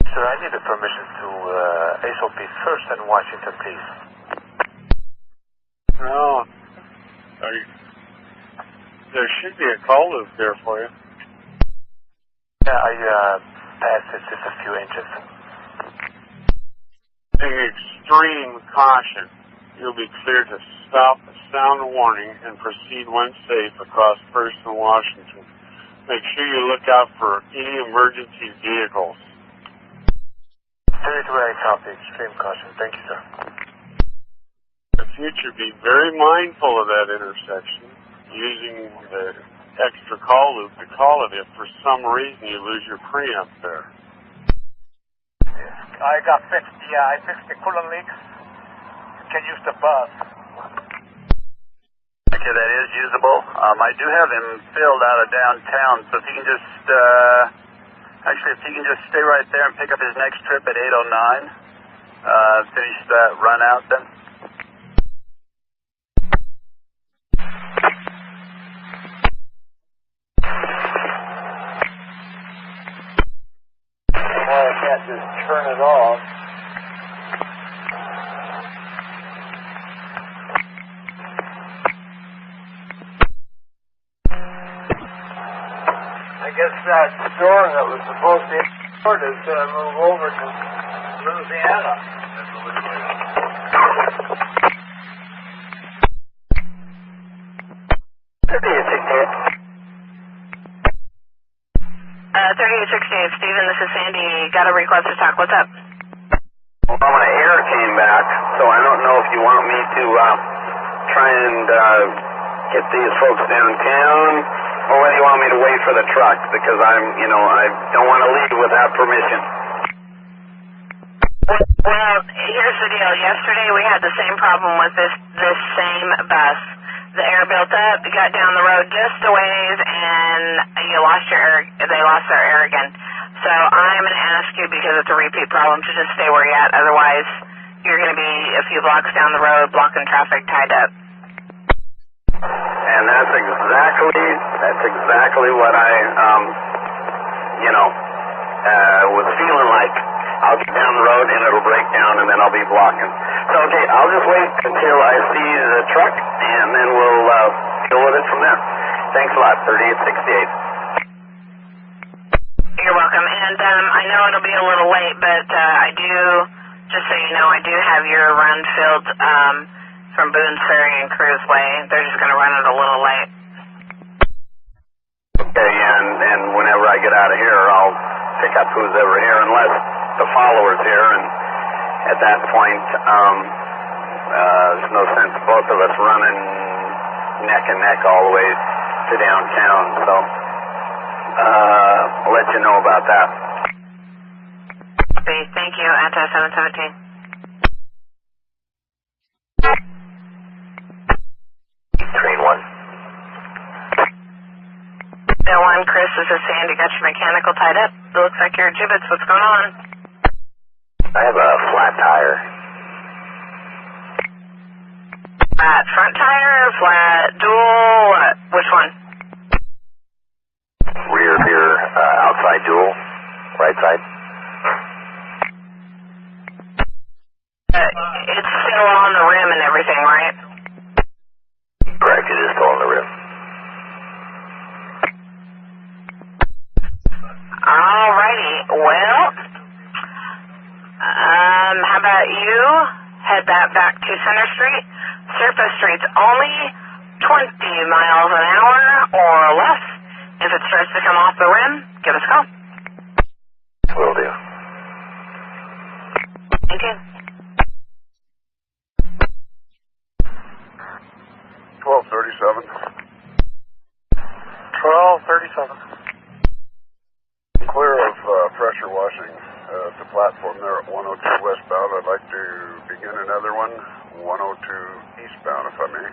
Sir, I need a permission to SOP 1st and Washington, please. No. There should be a call loop there for you. Yeah, I passed it just a few inches. Take extreme caution. You'll be cleared to stop, sound a warning, and proceed when safe across 1st and Washington. Make sure you look out for any emergency vehicles. 32 I copy. Extreme caution. Thank you, sir. In the future, be very mindful of that intersection, using the extra call loop to call it if for some reason you lose your preamp there. I got fixed. Yeah, I fixed the coolant leaks. Can use the bus. Okay, that is usable. I do have him filled out of downtown, so if he can just, if he can just stay right there and pick up his next trip at 8:09, finish that run out then. Well, I can't just turn it off. I guess that store that was supposed to import is going to move over to Louisiana. Steven, this is Sandy. Got a request to talk. What's up? Well, my air came back, so I don't know if you want me to try and get these folks downtown, or whether you want me to wait for the truck, because I don't want to leave without permission. Well, here's the deal. Yesterday we had the same problem with this same bus. The air built up, you got down the road just a ways, and you lost your air. They lost their air again. So I'm going to ask you, because it's a repeat problem, to just stay where you're at. Otherwise, you're going to be a few blocks down the road, blocking traffic, tied up. And that's exactly what I, was feeling like. I'll get down the road and it'll break down and then I'll be blocking. So, okay, I'll just wait until I see the truck and then we'll deal with it from there. Thanks a lot, 3868. You're welcome. And I know it'll be a little late, but I do, just so you know, I do have your run filled from Boone's Ferry and Cruiseway. They're just going to run it a little late. Okay, and whenever I get out of here, I'll pick up who's ever here, unless the follower's here, and at that point, there's no sense both of us running neck and neck all the way to downtown, so I'll let you know about that. Okay, thank you, Anti-717. Train 1. Bill 1, Chris, this is Sandy. Got your mechanical tied up. It looks like your gibbets. What's going on? I have a flat tire. Flat front tire, flat dual, what? Which one? Rear, outside dual, right side. It's still on the rim and everything, right? Correct, it is still on the rim. Alrighty, well, how about you head that back to Center Street? Surface Street's only 20 miles an hour or less. If it starts to come off the rim, give us a call. Will do. Thank you. at the platform there at 102 westbound. I'd like to begin another one, 102 eastbound, if I may.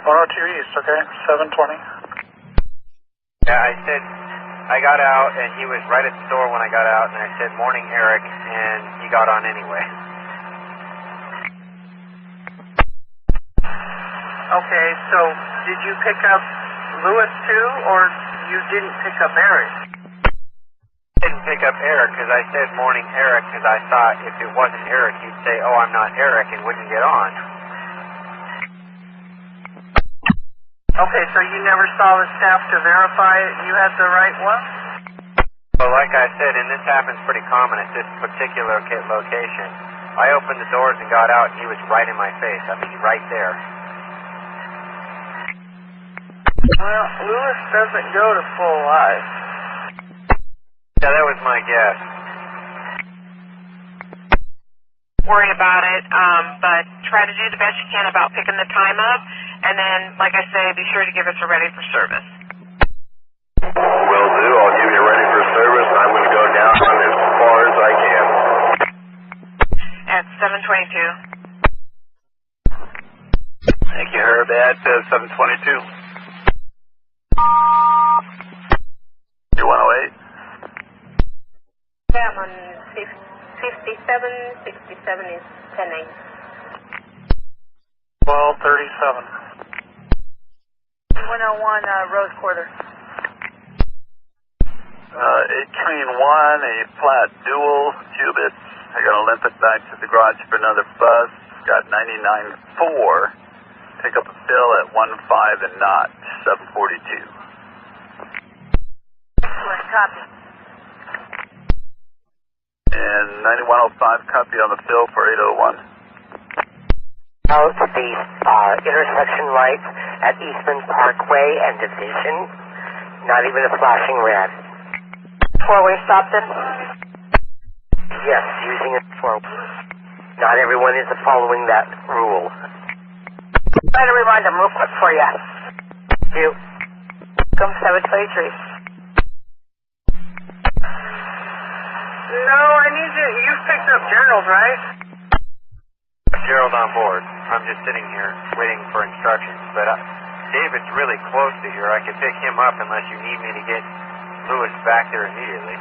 102 east, okay, 720. Yeah, I said, I got out, and he was right at the door when I got out, and I said, morning, Eric, and he got on anyway. Okay, so did you pick up Lewis too, or you didn't pick up Eric? I didn't pick up Eric because I said morning, Eric, because I thought if it wasn't Eric, he'd say, oh, I'm not Eric, and wouldn't get on. Okay, so you never saw the staff to verify you had the right one? Well, like I said, and this happens pretty common at this particular location, I opened the doors and got out, and he was right in my face. I mean, right there. Well, Lewis doesn't go to full life. Yeah, that was my guess. Worry about it, but try to do the best you can about picking the time up, and then, like I say, be sure to give us a ready for service. Will do. I'll give you ready for service. I'm going to go down as far as I can. At 722. Thank you, Herb. At 722. 108. Yeah, I'm on 57, 67 is 10-8. 1237. 101 Rose Quarter. Train 1, a flat dual qubit. I got to limp it back to the garage for another bus. Got 99.4. Pick up a fill at 15 and not 742. Excellent, copy. And 9105, copy on the fill for 801. Out the intersection lights at Eastman Parkway and Division. Not even a flashing red. Four-way stop then? Yes, using it for... Not everyone is following that rule. Try to remind them real quick for you. Thank you. Come 723. No, I need you. You've picked up Gerald, right? Gerald on board. I'm just sitting here waiting for instructions. But David's really close to here. I could pick him up unless you need me to get Lewis back there immediately.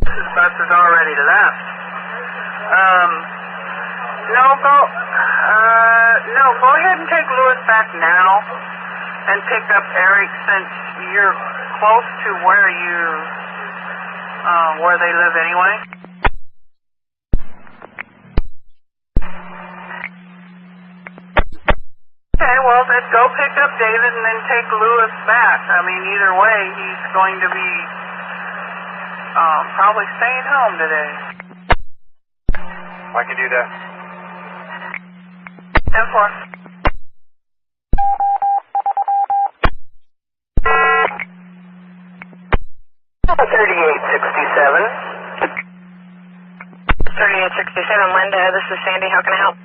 This bus is already left. No, go ahead and take Lewis back now and pick up Eric since you're close to where they live anyway. Okay, well, let's go pick up David and then take Lewis back. I mean, either way, he's going to be probably staying home today. I can do that. 10-4. 3867, Linda, this is Sandy. How can I help?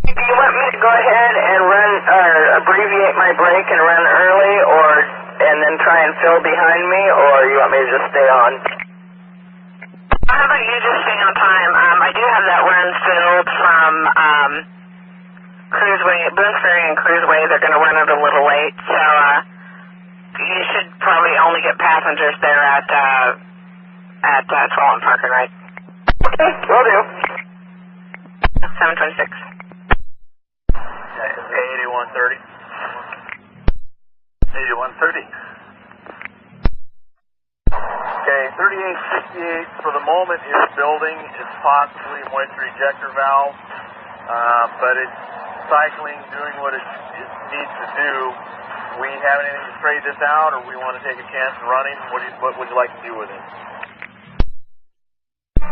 Do you want me to go ahead and run, abbreviate my break and run early, and then try and fill behind me, or you want me to just stay on? How about you just stay on time? I do have that run filled from Cruiseway, Boone's Ferry and Cruiseway. They're going to run it a little late, so you should probably only get passengers there at 12 on Parker, right? Okay, will do. 726. 8130. 8130. Okay, 3868 for the moment is building. It's possibly a moisture ejector valve, but it's cycling, doing what it needs to do. We have anything to trade this out, or we want to take a chance in running? What would you like to do with it?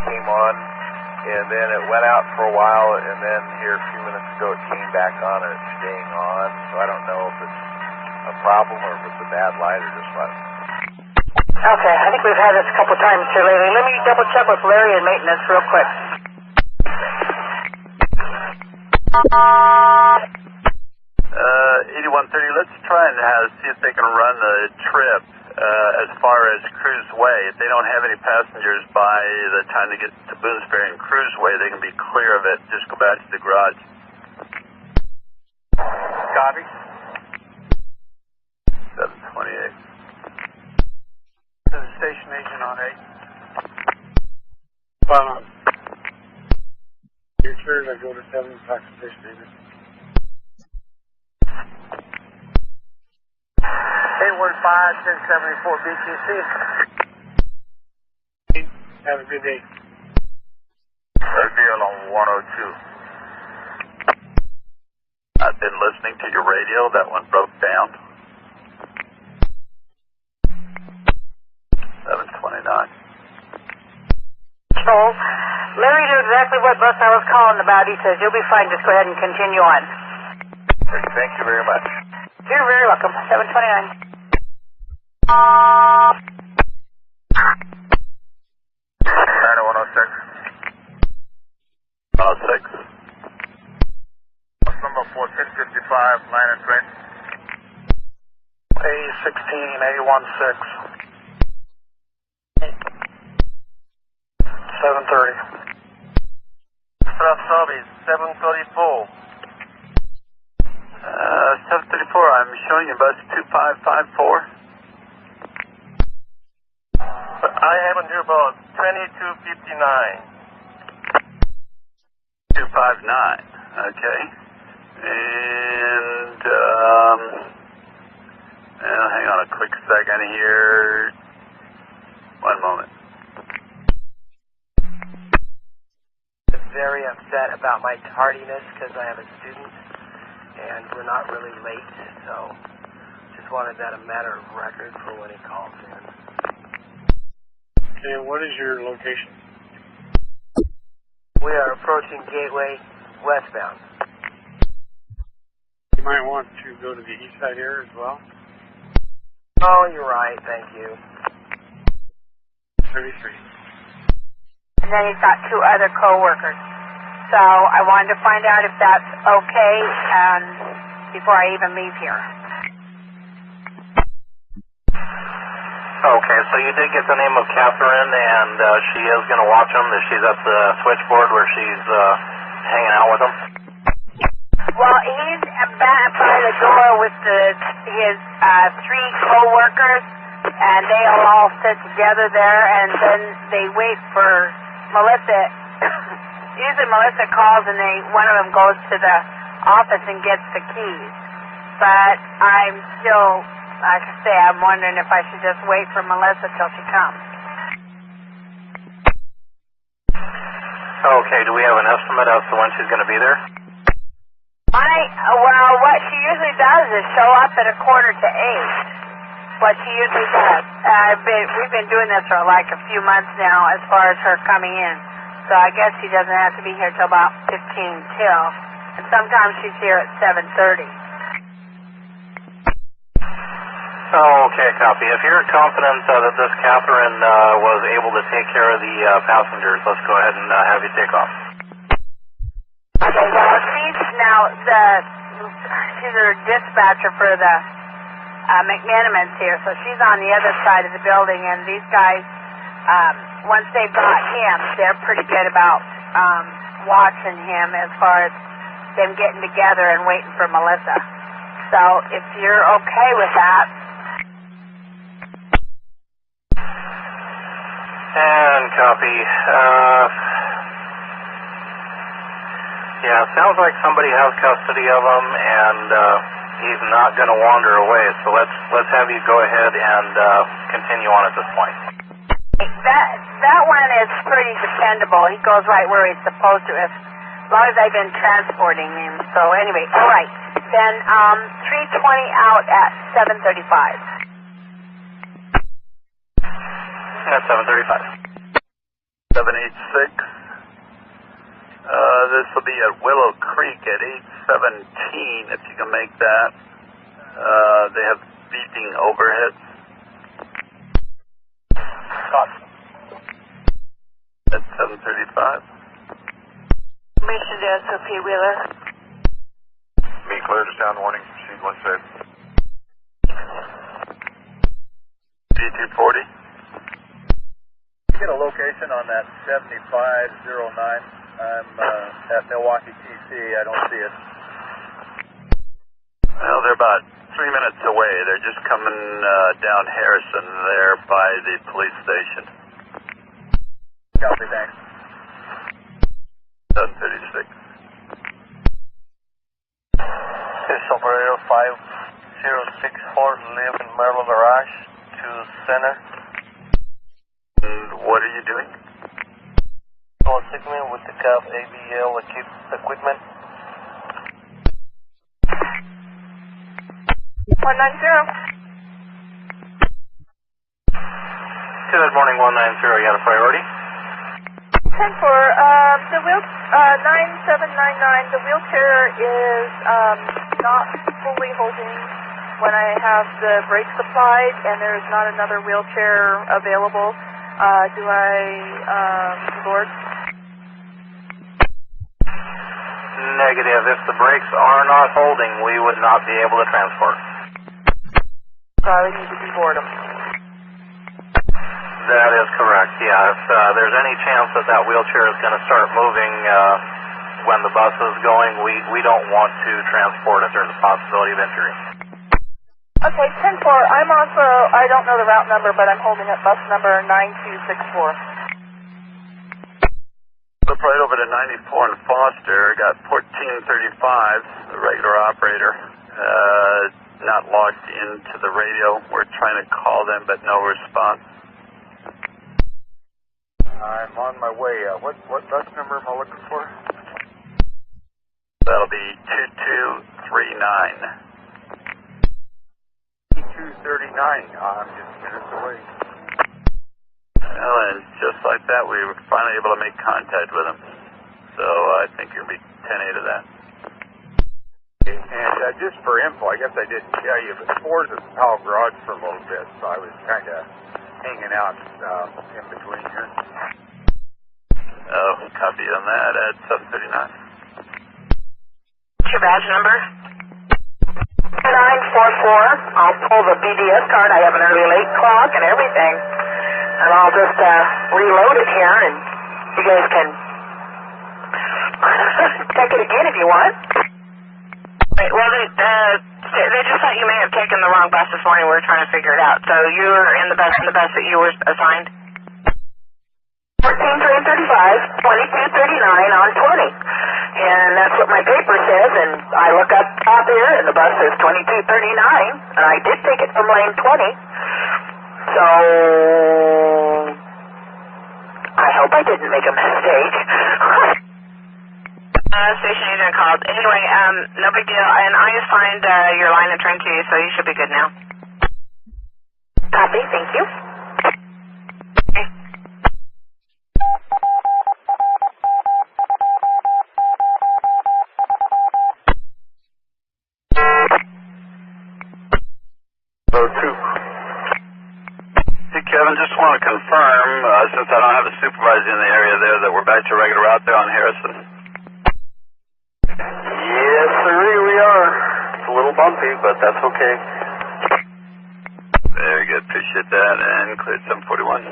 Came on, and then it went out for a while, and then here a few minutes ago it came back on and it's staying on. So I don't know if it's a problem or if it's a bad light or just what. Okay, I think we've had this a couple times here lately. Let me double check with Larry and maintenance real quick. 8130, let's try and see if they can run the trip as far as Cruise Way. If they don't have any passengers by the time they get to Boone's Ferry and Cruise Way, they can be clear of it. Just go back to the garage. Copy. 728. To the station agent on 8. Fine on. You're sure to go to 7 o'clock station agent. 815-1074 BTC. Have a good day. Deal on 102. I've been listening to your radio. That one broke down. 729. Control. Larry knew exactly what bus I was calling about. He says, you'll be fine. Just go ahead and continue on. Thank you very much. You're very welcome. 729. 106. Number 1455, line and train. A16, A16. 730. Stop is 734. 734, I'm showing you bus 2554. I haven't heard about 2259. 259, okay. And, hang on a quick second here. One moment. I'm very upset about my tardiness because I have a student and we're not really late, so just wanted that a matter of record for when he calls in. Okay, what is your location? We are approaching Gateway westbound. You might want to go to the east side here as well. Oh, you're right, thank you. 33. And then he's got 2 other co-workers. So I wanted to find out if that's okay and before I even leave here. Okay, so you did get the name of Catherine, and she is going to watch them. She's at the switchboard where she's hanging out with them. Well, he's back by the door with his 3 co-workers, and they'll all sit together there, and then they wait for Melissa. Usually Melissa calls, and one of them goes to the office and gets the keys. But I'm still, like I say, I'm wondering if I should just wait for Melissa till she comes. Okay, do we have an estimate as to when she's going to be there? Well, what she usually does is show up at 7:45. What she usually does. We've been doing this for like a few months now as far as her coming in. So I guess she doesn't have to be here till about 15 till. And sometimes she's here at 7:30. Okay, copy. If you're confident that this Catherine was able to take care of the passengers, let's go ahead and have you take off. Okay, well, she's her dispatcher for the McManamans here, so she's on the other side of the building, and these guys, once they've got him, they're pretty good about watching him as far as them getting together and waiting for Melissa. So if you're okay with that. And copy. Yeah, it sounds like somebody has custody of him, and he's not going to wander away. So let's have you go ahead and continue on at this point. That one is pretty dependable. He goes right where he's supposed to, as long as I've been transporting him. So anyway, all right. Then 320 out at 7:35. At 7:35. 786. This will be at Willow Creek at 8:17, if you can make that. They have beeping overheads. At 7:35. Mission to SOP Wheeler. Me clear to sound warning. Proceed once safe. Get a location on that 7509. I'm at Milwaukee, TC. I don't see it. Well, they're about 3 minutes away. They're just coming down Harrison there by the police station. Copy, thanks. 736. This is operator 5064, live in Maryland Garage to center. And what are you doing? On segment with the CAF ABL equipment. 190. Good morning, 190. You got a priority? 10-4, the 9799, the wheelchair is not fully holding when I have the brakes applied, and there's not another wheelchair available. Do I board? Negative. If the brakes are not holding, we would not be able to transport. So I would need to deboard them. That is correct, yeah. If there's any chance that that wheelchair is going to start moving when the bus is going, we don't want to transport if there's a possibility of injury. Okay, 10-4, I'm also, I don't know the route number, but I'm holding up bus number 9264. Flip right over to 94 and Foster. Got 1435, the regular operator. Not logged into the radio. We're trying to call them, but no response. I'm on my way. What bus number am I looking for? That'll be 2239. 2239. I'm just minutes away. Well, and just like that, we were finally able to make contact with him. So I think you'll be 10-8 of that. And just for info, I guess I didn't tell you, but Ford's at the Powell Garage for a little bit, so I was kind of hanging out in between here. Oh, copy on that at 739. What's your badge number? 944. I'll pull the BDS card. I have an early late clock and everything. And I'll just reload it here, and you guys can check it again if you want. Wait, well, they just thought you may have taken the wrong bus this morning. We were trying to figure it out. So you were in the bus that you were assigned? 14-335, 2239 on 20. And that's what my paper says, and I look up out there, and the bus says 2239, and I did take it from lane 20. So I hope I didn't make a mistake. Station agent called. Anyway, no big deal. And I assigned your line of train to you, so you should be good now. Copy. Thank you. Kevin, just want to confirm, since I don't have a supervisor in the area there, that we're back to regular route there on Harrison. Yes, sir, we are. It's a little bumpy, but that's okay. Very good, appreciate that, and cleared 741.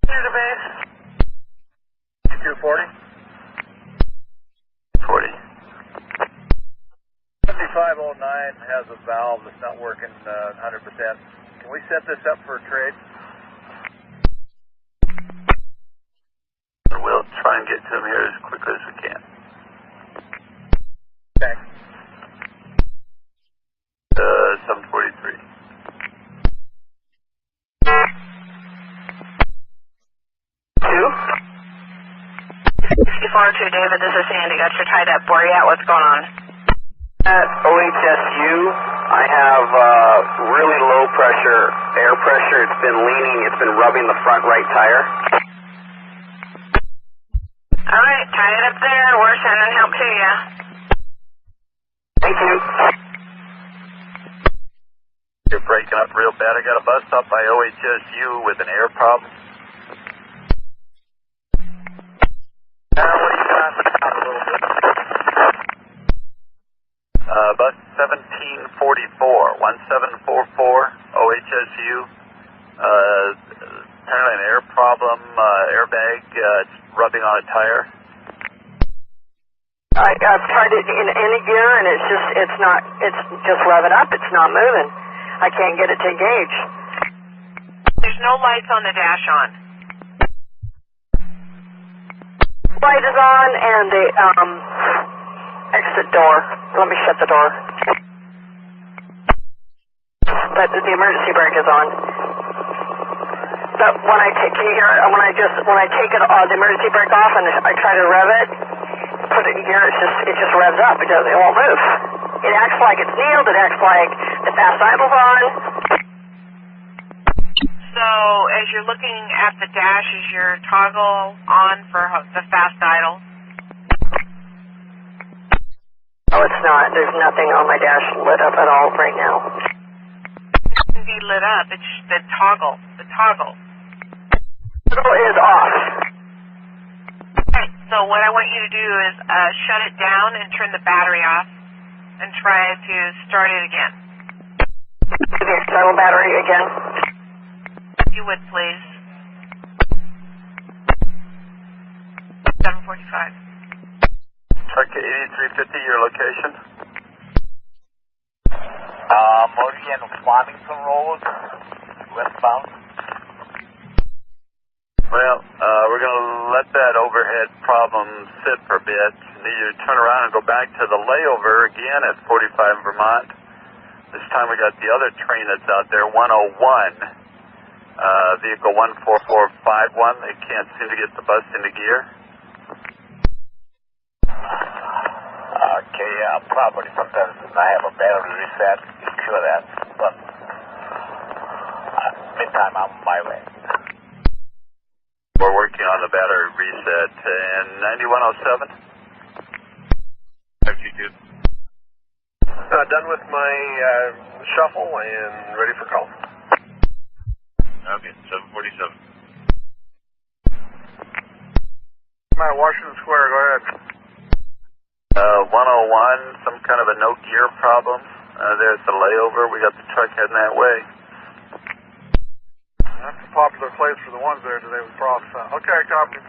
Here's the base. 240? 40. 7509 has a valve that's not working 100%. Can we set this up for a trade? We'll try and get to him here as quickly as we can. Thanks. 743. Two. 64-2, David, this is Sandy. Got you tied up. Where are you at? What's going on? At OHSU, I have really low pressure, air pressure. It's been leaning, it's been rubbing the front right tire. All right, tie it up there. We're sending help to you. Thank you. You're breaking up real bad. I got a bus stop by OHSU with an air problem. What do you got? A little bit. Bus 1744, 1744, OHSU, Apparently an air problem, airbag, it's rubbing on a tire. I've tried it in any gear, and it's just revving up. It's not moving. I can't get it to engage. There's no lights on the dash on. Light is on, and the exit door. Let me shut the door. But the emergency brake is on. But when I take, can you hear it? When I take it, the emergency brake off, and I try to rev it, put it in gear, it just revs up. It won't move. It acts like it's kneeled. It acts like the fast idle's on. So as you're looking at the dash, is your toggle on for the fast idle? Oh, it's not. There's nothing on my dash lit up at all right now. It can be lit up. It's the toggle. The toggle. The toggle is off. Okay, so what I want you to do is shut it down and turn the battery off and try to start it again. The external battery again. If you would, please. 745. Truck 8350, your location? Meridian Farmington Road, westbound. Well, we're going to let that overhead problem sit for a bit. Need you to turn around and go back to the layover again at 45 Vermont. This time we got the other train that's out there, 101. Vehicle 14451. They can't seem to get the bus into gear. Okay, probably sometimes I have a battery reset. You cure that. But meantime, I'm on my way. We're working on the battery reset. And 9107? 52. Done with my shuffle and ready for call. Okay, 747. I'm at Washington Square, go ahead. 101, some kind of a no gear problem. There's the layover. We got the truck heading that way. That's a popular place for the ones there today with props. Okay, copy.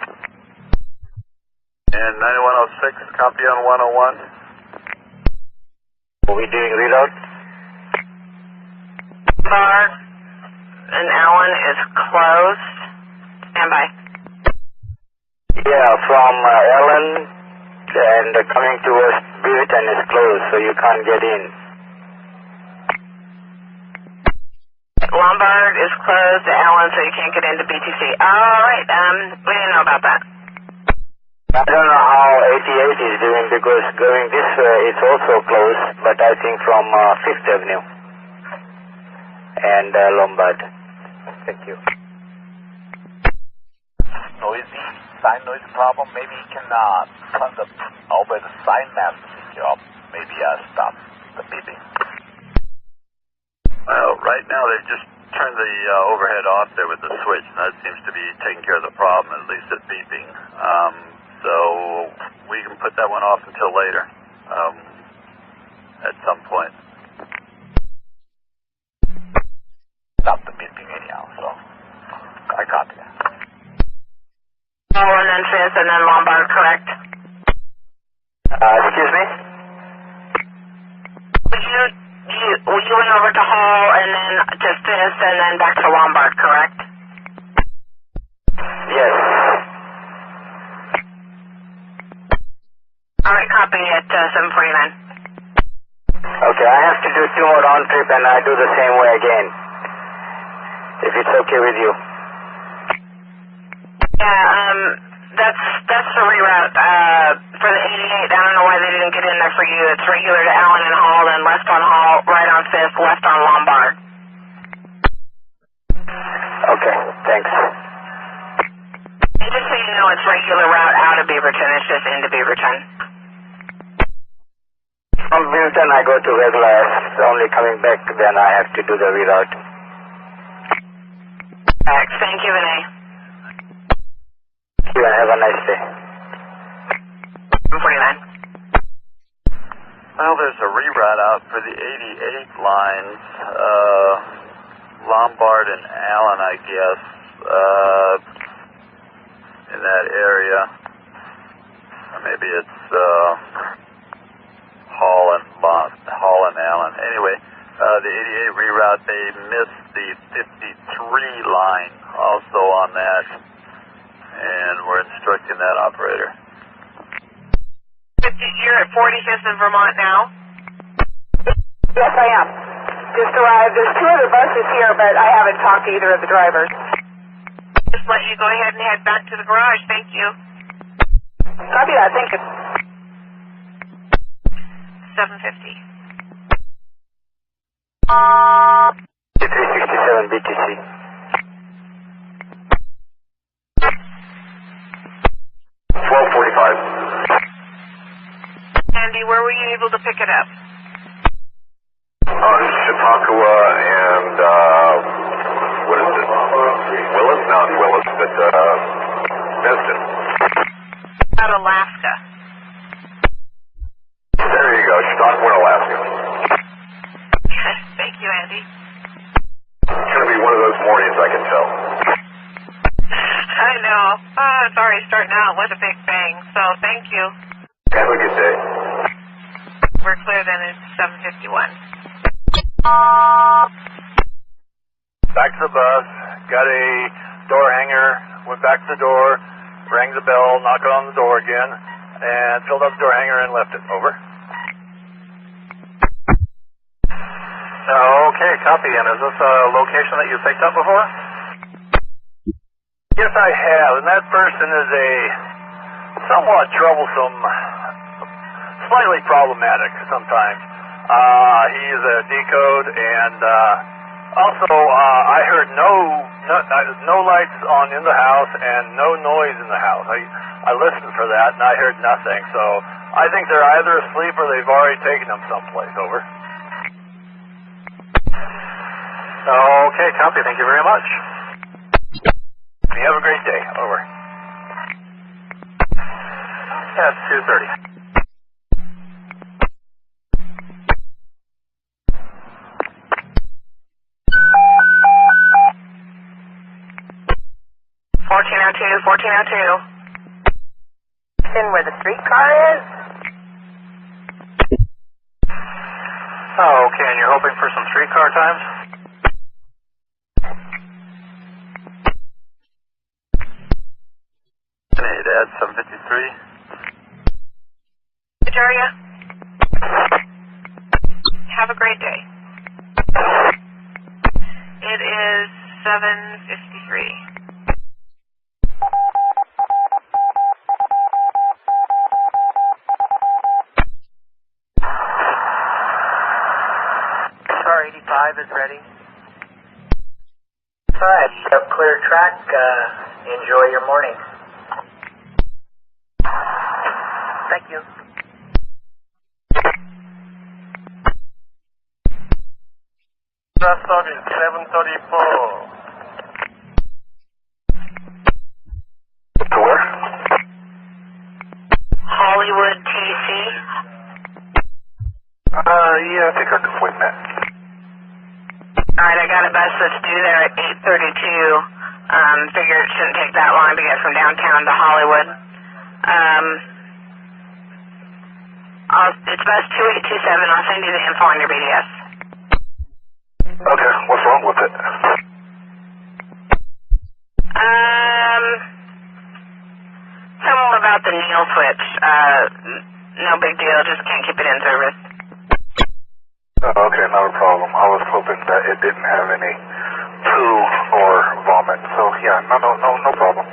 And 9106, copy on 101. Are we doing reload? Bar and Allen is closed. Stand by. Yeah, from Allen and coming towards Beaverton is closed, so you can't get in. Lombard is closed to Allen, so you can't get into BTC. All right, we didn't know about that. I don't know how 88 is doing because going this way it's also closed, but I think from 5th Avenue and Lombard. Thank you. Noisy, sign noise problem. Maybe you can turn over the sign map switch off. Maybe stop the beeping. Well, right now they've just turned the overhead off there with the switch, and that seems to be taking care of the problem, at least it's beeping. So we can put that one off until later, at some point. Stop the beeping anyhow, so I copy that. Oh, and then 5th and then Lombard, correct? Excuse me? You went over to Hall and then to 5th and then back to Lombard, correct? Yes. All right, copy at 749. Okay, I have to do 2 more round trip and I do the same way again. If it's okay with you. Yeah, that's the reroute for the 88. I don't know why they didn't get in there for you. It's regular to Allen and Hall, then left on Hall, right on 5th, left on Lombard. Okay, thanks. And just so you know, it's regular route out of Beaverton. It's just into Beaverton. From Beaverton I go to regular. Only coming back then I have to do the reroute. Thank you, Vinay. Yeah, have a nice day. 49. Well, there's a reroute out for the 88 lines. Lombard and Allen, I guess, in that area. Or maybe it's Hall and Allen. Anyway, the 88 reroute, they missed the 53 line also on that, and we're instructing that operator. You're at 45th in Vermont now? Yes, I am. Just arrived. There's 2 other buses here, but I haven't talked to either of the drivers. Just let you go ahead and head back to the garage. Thank you. Copy that. Thank you. 750. 367 BTC. 1245. Andy, where were you able to pick it up? Chautauqua and, what is it? Willis? Not Willis, but, Destin. Out Alaska. There you go, Chautauqua, Alaska. Thank you, Andy. It's going to be one of those mornings, I can tell. I know. Oh, it's already starting out with a big bang, so thank you. Have a good day. We're clear then at 751. Back to the bus, got a door hanger, went back to the door, rang the bell, knocked on the door again, and filled up the door hanger and left it. Over. Okay, copy. And is this a location that you picked up before? Yes, I have, and that person is a somewhat troublesome, slightly problematic sometimes. He's a decode, and also I heard no lights on in the house and no noise in the house. I listened for that, and I heard nothing. So I think they're either asleep or they've already taken them someplace. Over. Okay, copy. Thank you very much. You have a great day. Over. That's 2:30. In where the streetcar is? Oh, okay, and you're hoping for some streetcar times? Hey, Dad, 753. Victoria, have a great day. It is 7:53. Car 85 is ready. Alright, you have clear track. Enjoy your morning. Thank you. Last stop is 734. To where? Hollywood, TC. Yeah, I think I can swing that. Alright, I got a bus that's due there at 8:32. Figure it shouldn't take that long to get from downtown to Hollywood. It's bus 2827. I'll send you the info on your BDS. Okay, what's wrong with it? Something about the needle switch. No big deal, just can't keep it in service. Okay, not a problem. I was hoping that it didn't have any poo or vomit, so yeah, no problem.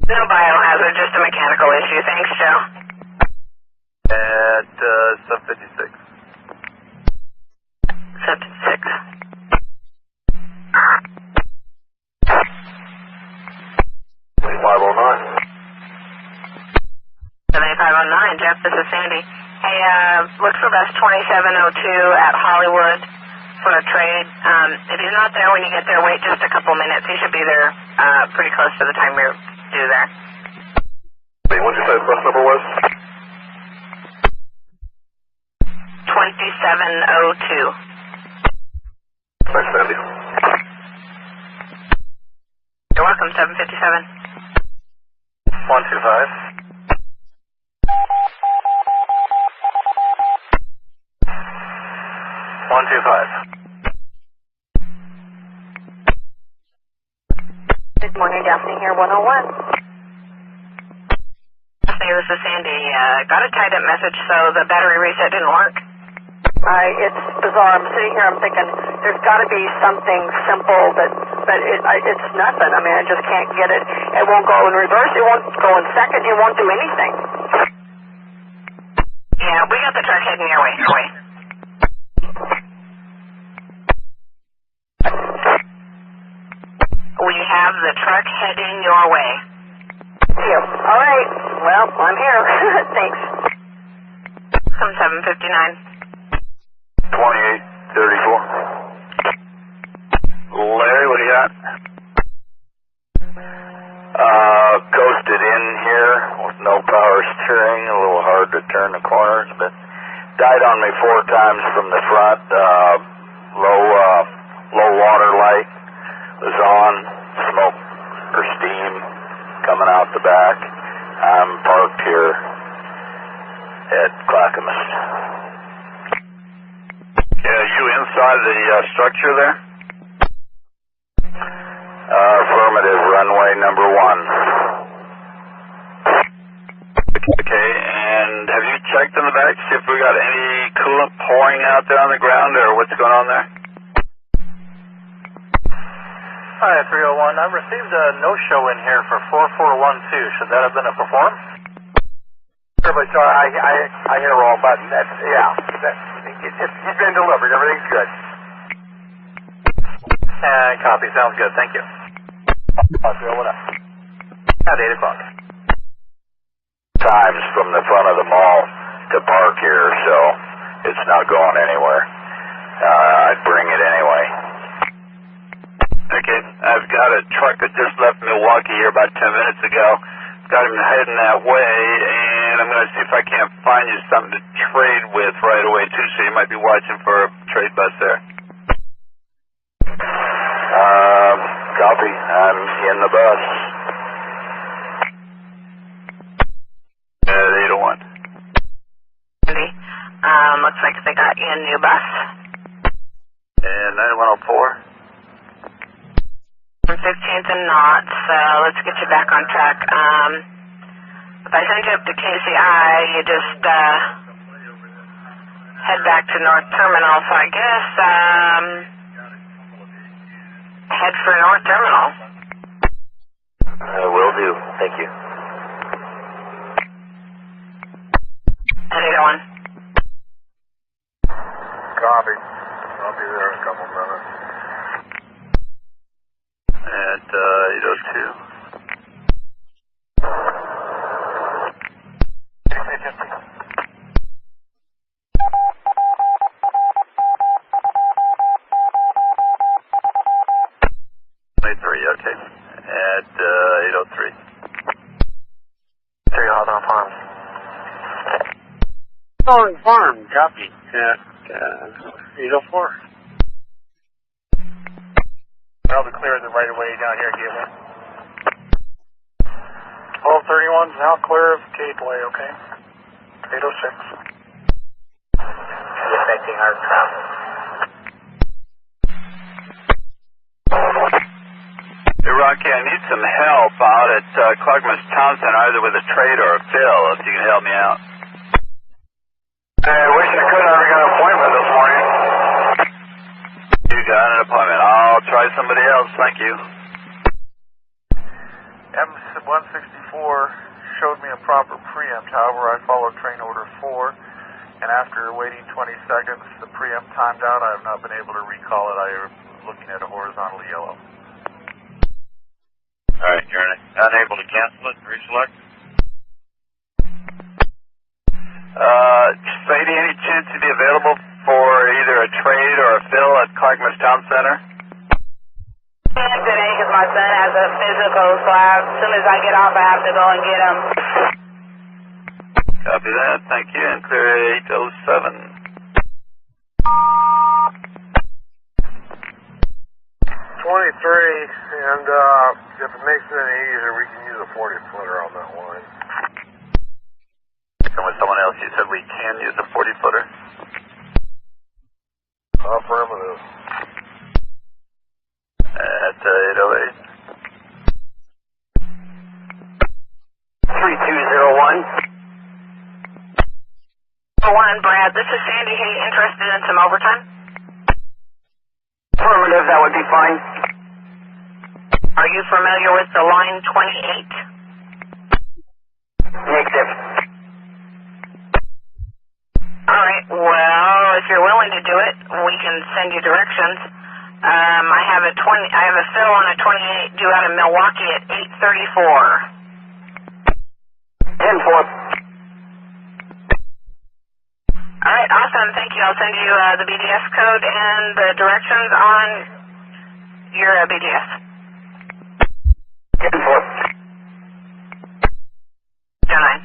No biohazard, just a mechanical issue. Thanks, Joe. At 756. 756. 509. 7509, Jeff, this is Sandy. Hey, look for bus 2702 at Hollywood for a trade. If he's not there when you get there, wait just a couple minutes. He should be there pretty close to the time you're due there. Hey, what did you say the bus number was? 2702. West Fairview. You're welcome, 757. 125. 125. Good morning, Daphne here, 101. Hey, this is Sandy. Got a tied up message, so the battery reset didn't work. It's bizarre. I'm sitting here, I'm thinking there's got to be something simple, but it's nothing. I mean, I just can't get it. It won't go in reverse. It won't go in second. It won't do anything. Yeah, we got the truck heading your way. We have the truck heading your way. All right. Well, I'm here. Thanks. Some 759. 2834. Larry, what do you got? Ghosted in here with no power steering, a little hard to turn the corners, but died on me 4 times from the front. Low water light was on, smoke or steam coming out the back. I'm parked here at Clackamas. Yeah, you inside the structure there? Affirmative, runway number 1. Okay, and have you checked in the back to see if we got any coolant pouring out there on the ground or what's going on there? Hi, 301. I received a no-show in here for 4412. Should that have been a perform? But I hit a wrong button. It's been delivered. Everything's good. Copy. Sounds good. Thank you. What up? At 8 o'clock. Times from the front of the mall to park here, so it's not going anywhere. I'd bring it anyway. Okay, I've got a truck that just left Milwaukee here about 10 minutes ago. Got him heading that way, and I'm going to see if I can't find you something to trade with right away, too, so you might be watching for a trade bus there. Copy. I'm in the bus. 801. Looks like they got you a new bus. And 9104. 16th and Knots, let's get you back on track. If I send you up to KCI, you just head back to North Terminal, so I guess head for North Terminal. Will do. Thank you. At 801. Copy. I'll be there in a couple minutes. At 802. Okay. At 803. 3 Hawthorne Farm. Hawthorne Farm, copy. At 804. I'll be clear the right of way down here at Gateway. 1231 is now clear of Gateway, okay? 806. Affecting our travel. Hey, Rocky, I need some help out at Clackamas Town Center, either with a trade or a fill, if you can help me out. Hey, I wish I could. I already got an appointment this morning. You got an appointment. I'll try somebody else. Thank you. M164 showed me a proper preempt. However, I followed train order 4, and after waiting 20 seconds, the preempt timed out. I have not been able to recall it. I am looking at a horizontal yellow. All right, you're unable to cancel it and reselect? Spady, any chance to be available for either a trade or a fill at Clackamas Town Center? Today, because my son has a physical, so as soon as I get off, I have to go and get him. Copy that. Thank you. And clear 807. and if it makes it any easier, we can use a 40-footer on that line. And with someone else, you said we can use a 40-footer? Affirmative. At 808. 3201. 1, Brad, this is Sandy. Hey, interested in some overtime? Affirmative, that would be fine. Are you familiar with the line 28? Negative. All right, well, if you're willing to do it, we can send you directions. I have a fill on a 28 due out of Milwaukee at 8:34. 10-4. All right, awesome. Thank you. I'll send you the BDS code and the directions on your BDS. 10-4. 9.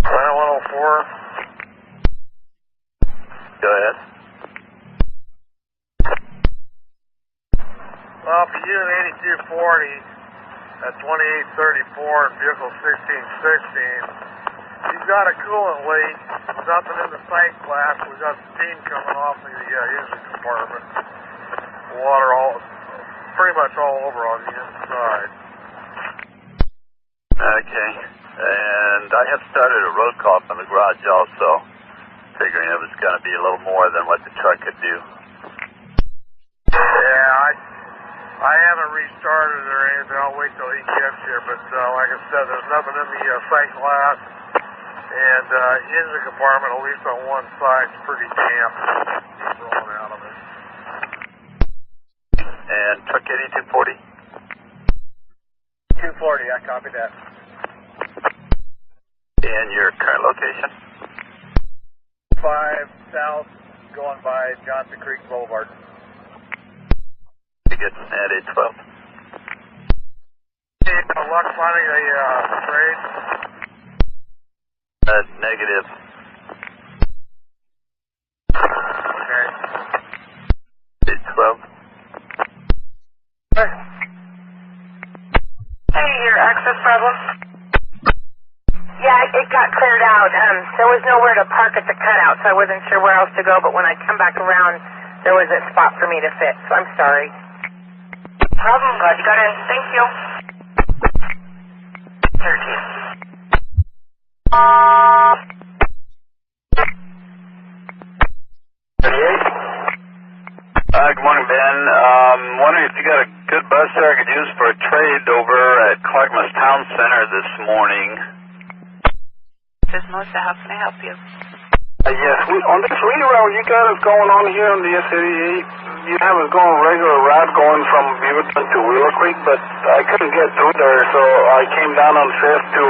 Line 104. Go ahead. Well, for you at 8240 at 2834 and vehicle 1616, you've got a coolant leak. There's nothing in the sight glass. We've got steam coming off the engine compartment. Water pretty much all over on the inside. Okay. And I have started a road call from the garage also, figuring it was going to be a little more than what the truck could do. Yeah, I haven't restarted it or anything. I'll wait till he gets here. But like I said, there's nothing in the sight glass. And engine compartment, at least on one side, is pretty damp. It's rolling out of it. And truck 8240? 240, I copy that. And your current location? 5 south, going by Johnson Creek Boulevard. You get at 812. Luck finding a trade? Negative. Okay. 812. Hey, your access problem? Yeah, it got cleared out. There was nowhere to park at the cutout, so I wasn't sure where else to go, but when I come back around, there was a spot for me to fit, so I'm sorry. Problem, glad you got in. Thank you. 13. Good morning, Ben. Wondering if you got a good bus there I could use for a trade over at Clackamas Town Center this morning. This is Melissa. How can I help you? Yes, on this reroute you got us going on here on the S88, you have us going regular route going from Beaverton to Wheeler Creek, but I couldn't get through there, so I came down on 5th to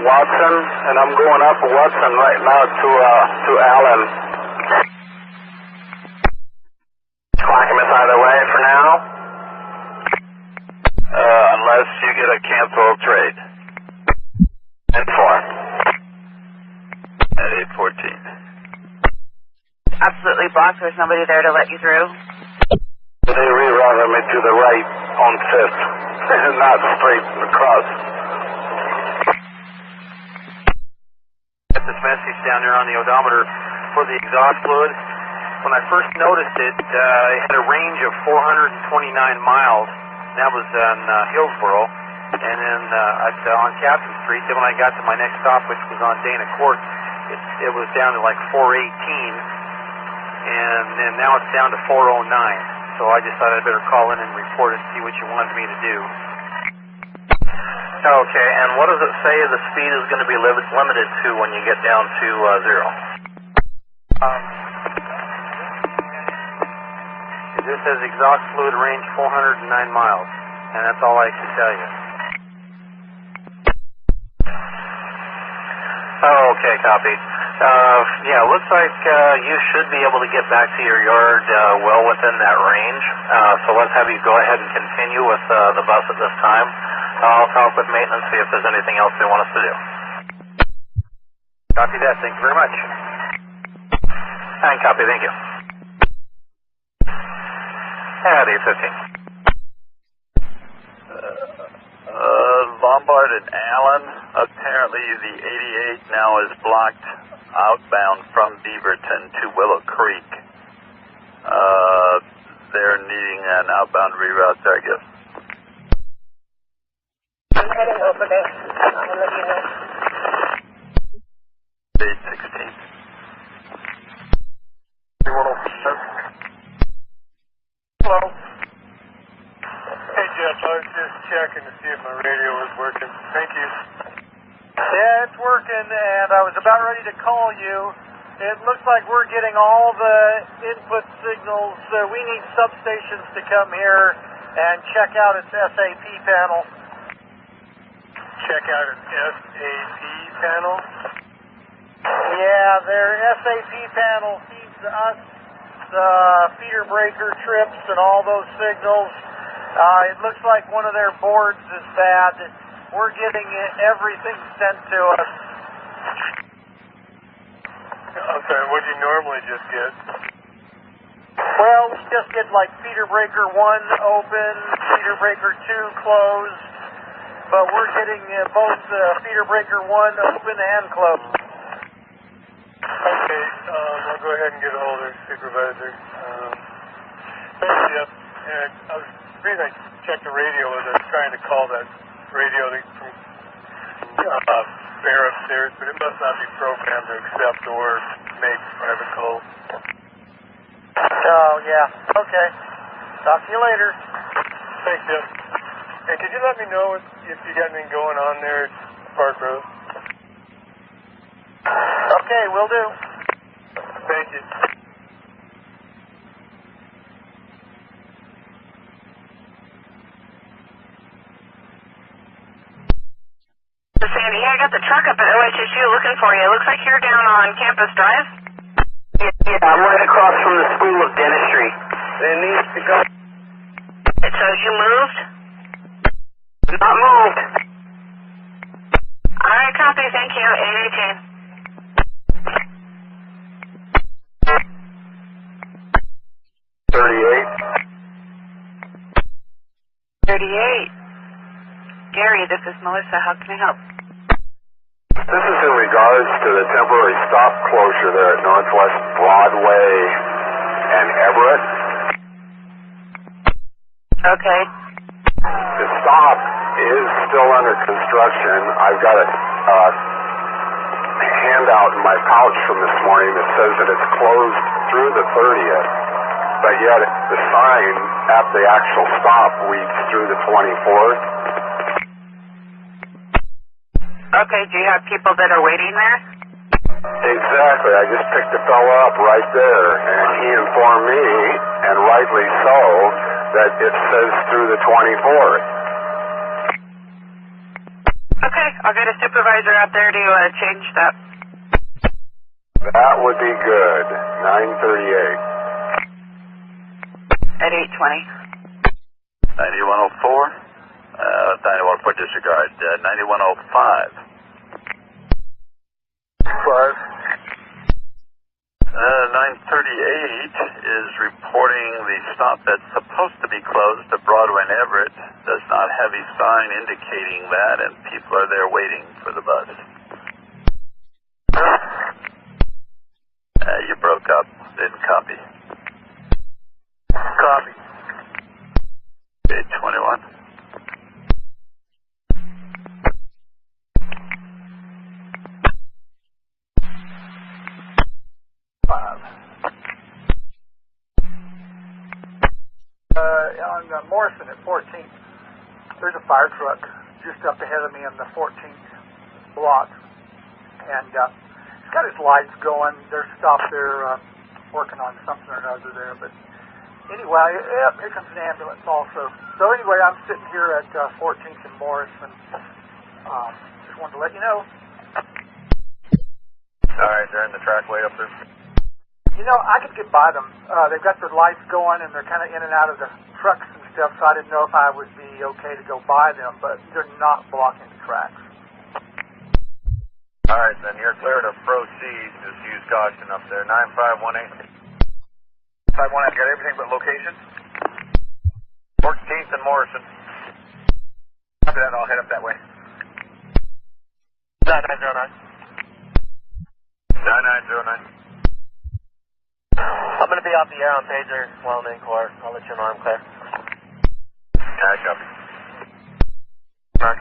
Watson, and I'm going up Watson right now to Allen. Clackamas either way for now? Unless you get a canceled trade. 10-4. At 814. Absolutely blocked. There's nobody there to let you through. They rerouted me to the right on 5th, not straight across. Got this message down there on the odometer for the exhaust fluid. When I first noticed it, it had a range of 429 miles. That was on Hillsboro. And then on Captain Street. Then when I got to my next stop, which was on Dana Court, it was down to like 418. And then now it's down to 409. So I just thought I'd better call in and report it and see what you wanted me to do. Okay, and what does it say the speed is going to be limited to when you get down to 0? This says exhaust fluid range 409 miles. And that's all I can tell you. Oh, okay, copy. Yeah, looks like you should be able to get back to your yard well within that range. So let's have you go ahead and continue with the bus at this time. I'll talk with maintenance, see if there's anything else they want us to do. Copy that. Thank you very much. And copy. Thank you. At 8:15. Lombard and Allen, apparently the 88 now is blocked outbound from Beaverton to Willow Creek. They're needing an outbound reroute there, I guess. I'm heading over there. I'll let you know. 8:16. Hello. Hey, Jeff, I was just checking to see if my radio was working. Thank you. Yeah, it's working, and I was about ready to call you. It looks like we're getting all the input signals. We need substations to come here and check out its SAP panel. Check out its SAP panel? Yeah, their SAP panel feeds us the feeder breaker trips and all those signals. It looks like one of their boards is bad. We're getting everything sent to us. Okay, what do you normally just get? Well, we just get like feeder breaker 1 open, feeder breaker 2 closed, but we're getting both feeder breaker 1 open and closed. Okay, I'll go ahead and get a hold of the supervisor. Thanks, Jeff. And the reason I checked the radio was I was trying to call that radio from Bear upstairs, but it must not be programmed to accept or make private calls. Oh, yeah. Okay. Talk to you later. Thanks, Jeff. Hey, could you let me know if you got anything going on there at Park Road? Okay, will do. Thank you. Sandy, I got the truck up at OHSU looking for you. It looks like you're down on Campus Drive. Yeah, I'm right across from the School of Dentistry. It needs to go. So you moved? Not moved. All right, copy. Thank you. 818. 38. Gary, this is Melissa. How can I help? This is in regards to the temporary stop closure there at Northwest Broadway and Everett. Okay. The stop is still under construction. I've got a handout in my pouch from this morning that says that it's closed through the 30th, but yet the sign at the actual stop reads through the 24th. Okay, do you have people that are waiting there? Exactly. I just picked a fellow up right there, and he informed me, and rightly so, that it says through the 24th. Okay, I'll get a supervisor out there to change that. That would be good. 938. At 820. 9104. 9104 disregard. 9105. 938 is reporting the stop that's supposed to be closed to Broadway and Everett does not have a sign indicating that, and people are there waiting for the bus. You broke up. Didn't copy. Copy. 821. On Morrison at 14th, there's a fire truck just up ahead of me on the 14th block, and he's got his lights going. They're stopped there working on something or another there, but anyway, yep, here comes an ambulance also. So anyway, I'm sitting here at 14th and Morrison. Just wanted to let you know. Alright, they're in the trackway up there. You know, I could get by them. They've got their lights going, and they're kind of in and out of the trucks and stuff, so I didn't know if I would be okay to go by them, but they're not blocking the tracks. All right, then you're clear to proceed. Just use caution up there. 9518. 5-1, I've got everything but location. 14th and Morrison. After that, I'll head up that way. 9909. 9909. I'm going to be off the air on pager while I'm in court. I'll let you know I'm clear. I copy. 8909.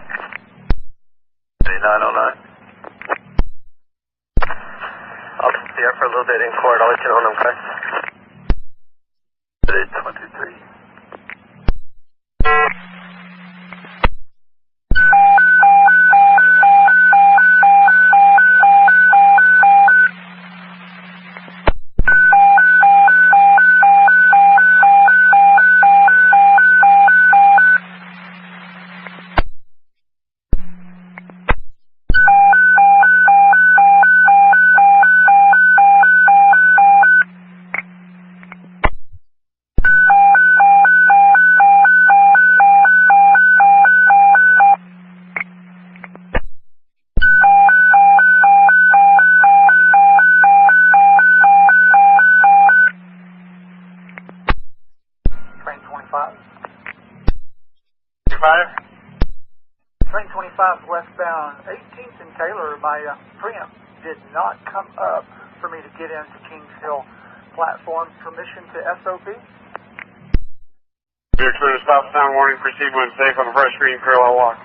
I'll be here for a little bit in court. I'll let you know when I'm clear. 23. Train 25 westbound 18th and Taylor, my preempt did not come up for me to get into Kings Hill platform. Permission to SOP? You're clear to stop, sound warning, proceed when safe on a fresh green parallel walk.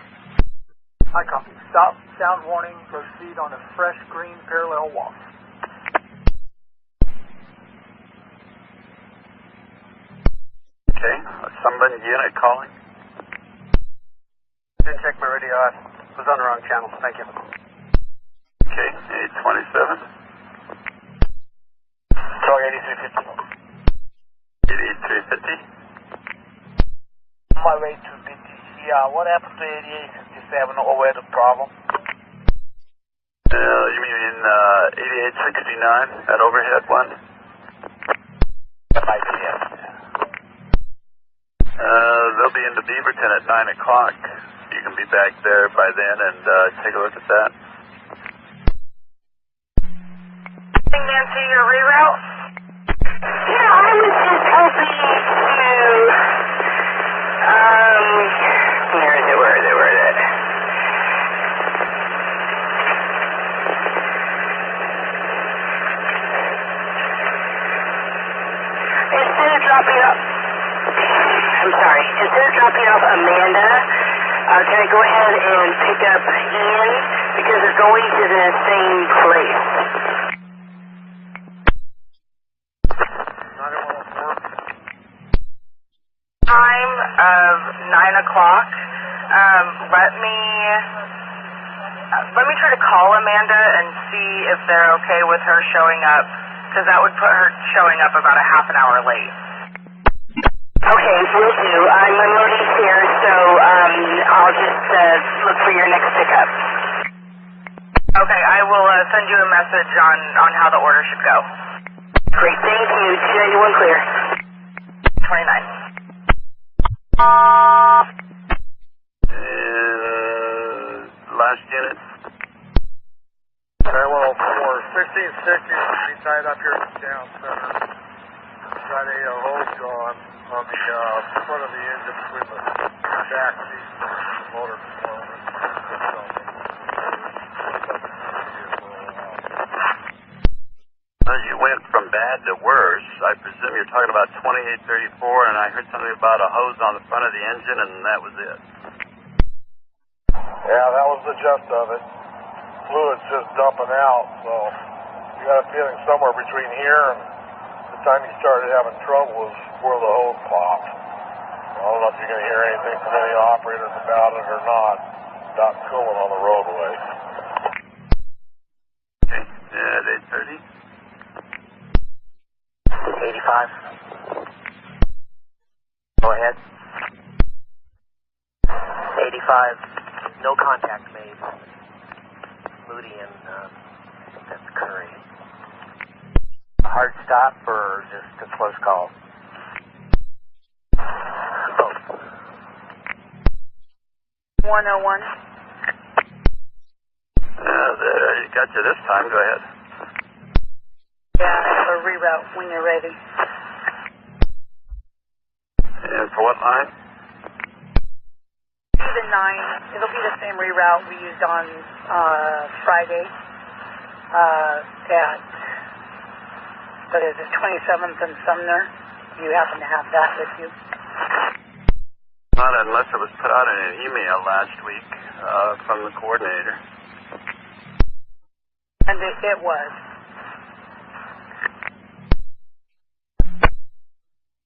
I copy. Stop, sound warning, proceed on a fresh green parallel walk. Okay, somebody unit calling. Didn't check my radio. I was on the wrong channel. Thank you. Okay, 827. Sorry, 8350. 8350. On my way to BT. Yeah, what happened to 8857 over the problem? You mean 8869, that overhead one? That might be it. They'll be into Beaverton at 9 o'clock. You can be back there by then and take a look at that. Nancy, your reroute? Yeah, I was just hoping to, where is it? Instead of dropping off Amanda, can I go ahead and pick up Ian, because they're going to the same place. Time of 9 o'clock. Let me try to call Amanda and see if they're okay with her showing up, because that would put her showing up about a half an hour late. Okay, will do. I'm unloading here, so I'll just look for your next pickup. Okay, I will send you a message on how the order should go. Great, thank you. Genuine clear. 29. Last unit. Okay, well, for 1660, be tied up here at the town center. Got a hose gone on the front of the engine between the back seat and the motor component. As you went from bad to worse, I presume you're talking about 2834, and I heard something about a hose on the front of the engine, and that was it. Yeah, that was the gist of it. Fluid's just dumping out, so you got a feeling somewhere between here and the time you started having trouble is where the hose popped. I don't know if you're going to hear anything from any operators about it or not. Not cooling on the roadway. Okay, at 8:30. 85. Go ahead. 85. No contact made. Moody and that's Curry. A hard stop or just a close call? Both. 101. You got you this time. Go ahead. Yeah, or reroute when you're ready. And for what line? The 9. It'll be the same reroute we used on Friday at, what is it, 27th and Sumner. You happen to have that with you? Not unless it was put out in an email last week from the coordinator. And it was.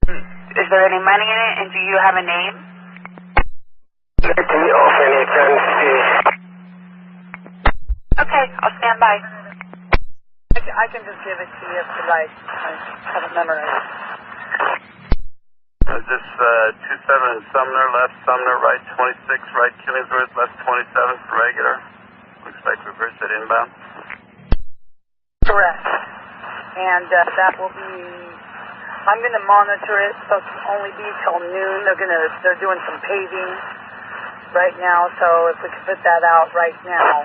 Is there any money in it, and do you have a name? Okay, I'll stand by. I can just give it to you if you like. I have it memorized. Is this 27 Sumner, left Sumner, right 26, right Killingsworth, left 27th, regular? Looks like reverse at inbound. Correct. And that will be, I'm going to monitor it. It's supposed to only be till noon. They're doing some paving right now, so if we could put that out right now,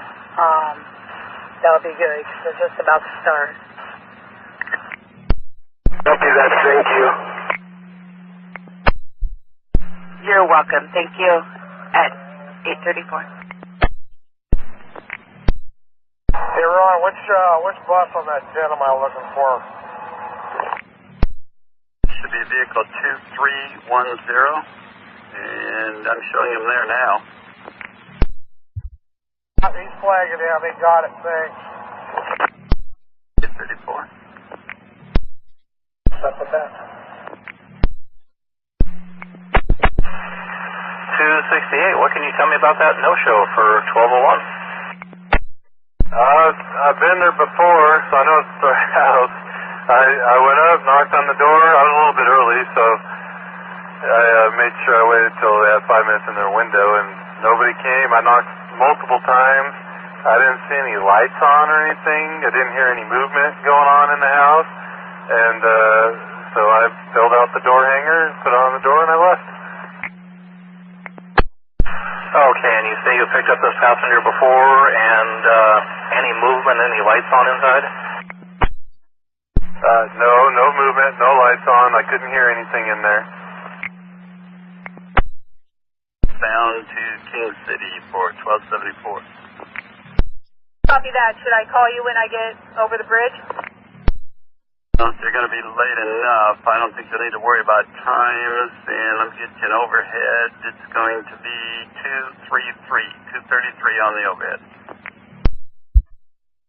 that would be good, because they're just about to start. Copy that, thank you. You're welcome. Thank you. At 8:34. Hey, Ron, which bus on that 10 am I looking for? Should be vehicle 2310, and I'm showing him there now. He's flagging down. They got it, thanks. 34. What's up with that? 268, what can you tell me about that no-show for 1201? I've been there before, so I know it's the house. I went up, knocked on the door. I was a little bit early, so I made sure I waited till they had 5 minutes in their window, and nobody came. I knocked multiple times. I didn't see any lights on or anything. I didn't hear any movement going on in the house, and so I filled out the door hanger, put it on the door, and I left. Okay, and you say you picked up this passenger before, and any movement, any lights on inside? No movement, no lights on. I couldn't hear anything in there. Bound to King City for 1274. Copy that. Should I call you when I get over the bridge? No, you're going to be late enough. I don't think you'll need to worry about times. And let me get you an overhead. It's going to be 233 on the overhead.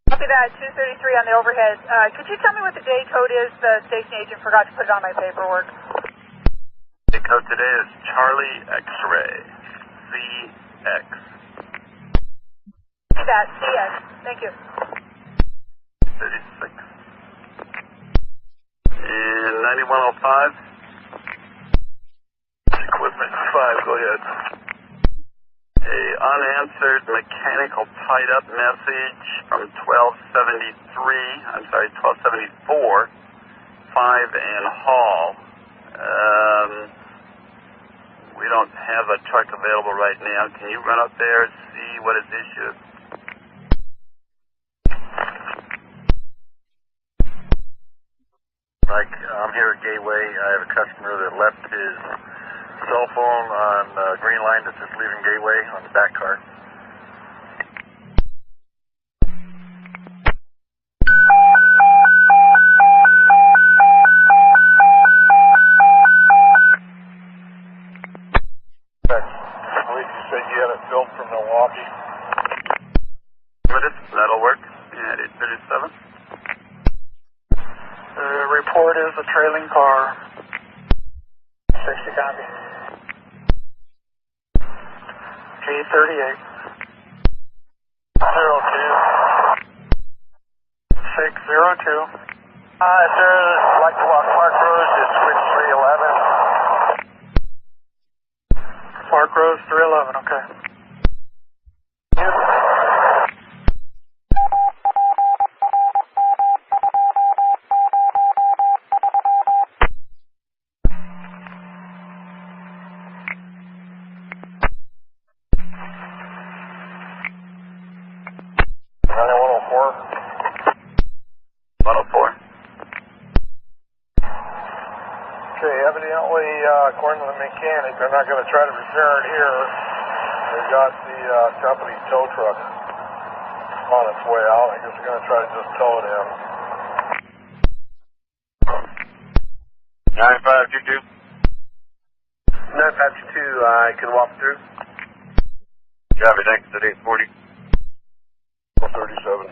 Copy that. 233 on the overhead. Could you tell me what the day code is? The station agent forgot to put it on my paperwork. The code today is Charlie X-Ray. CX. See that. CX. Thank you. 36. And 9105. Equipment 5, go ahead. A unanswered mechanical tied-up message from 1274, 5 and Hall. We don't have a truck available right now. Can you run up there and see what his issue is? Mike, I'm here at Gateway. I have a customer that left his cell phone on Green Line that's just leaving Gateway on the back cart. I believe you said you had it built from Milwaukee. That'll work. Yeah, 837. The report is a trailing car. 60 copy. G38. 602. Sir, I'd like to walk Park Road to switch 311. Park Road 311, okay. 104. Okay, evidently, according to the mechanic, they're not going to try to repair it here. They've got the company tow truck on its way out. I guess they're going to try to just tow it in. 9522. 9522, I can walk through. Traffic next at 840. 1237.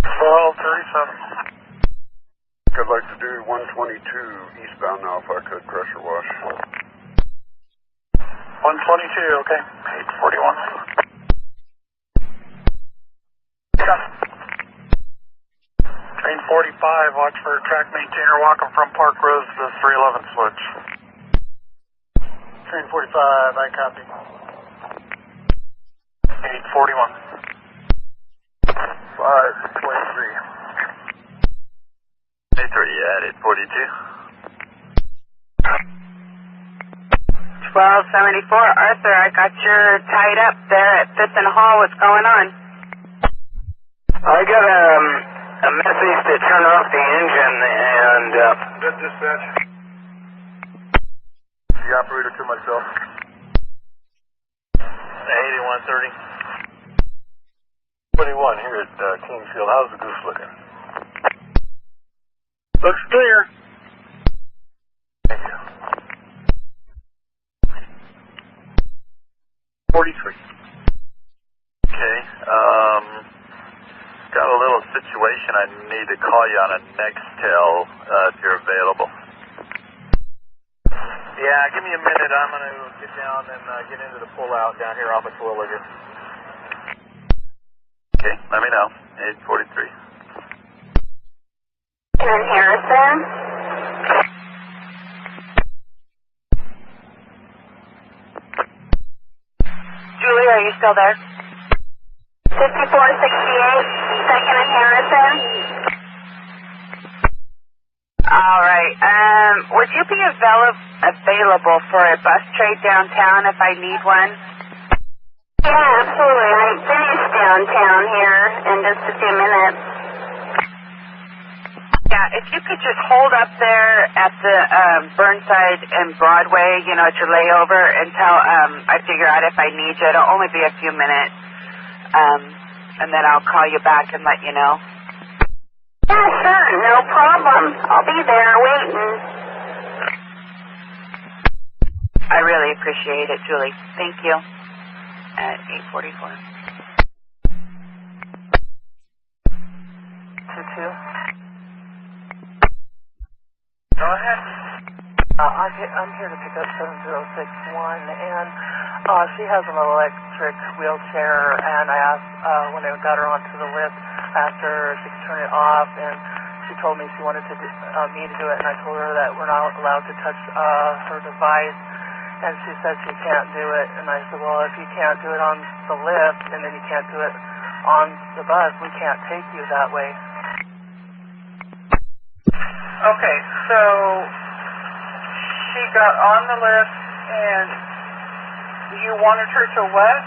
1237. I'd like to do 122 eastbound now if I could, pressure wash. 122, okay. 841. Train 45, watch for track maintainer walking from Park Road to the 311 switch. Train 45, I copy. 841. 523. 83, yeah, at 842. 1274, Arthur, I got you tied up there at 5th and Hall. What's going on? I got a message to turn off the engine and... Good dispatch. The operator to myself. 8130. 21 here at Kingsfield. How's the goose looking? Looks clear. Thank you. 43. Okay, got a little situation. I need to call you on a Nextel if you're available. Yeah, give me a minute. I'm going to get down and get into the pullout down here off of Terwilliger. Okay, let me know. 843. Karen Harrison. Julie, are you still there? 5468, 2nd and Harrison. All right. Would you be available for a bus trade downtown if I need one? Yeah, absolutely. I finished downtown here in just a few minutes. Yeah, if you could just hold up there at the Burnside and Broadway, at your layover until I figure out if I need you. It'll only be a few minutes. And then I'll call you back and let you know. Yeah, sure. No problem. I'll be there waiting. I really appreciate it, Julie. Thank you. At 844. 22. Go ahead. I'm here to pick up 7061, and she has an electric wheelchair, and I asked, when I got her onto the lift, I asked her if she could turn it off, and she told me she wanted me to do it, and I told her that we're not allowed to touch her device, and she said she can't do it, and I said, well, if you can't do it on the lift, and then you can't do it on the bus, we can't take you that way. Okay, so she got on the lift, and you wanted her to what?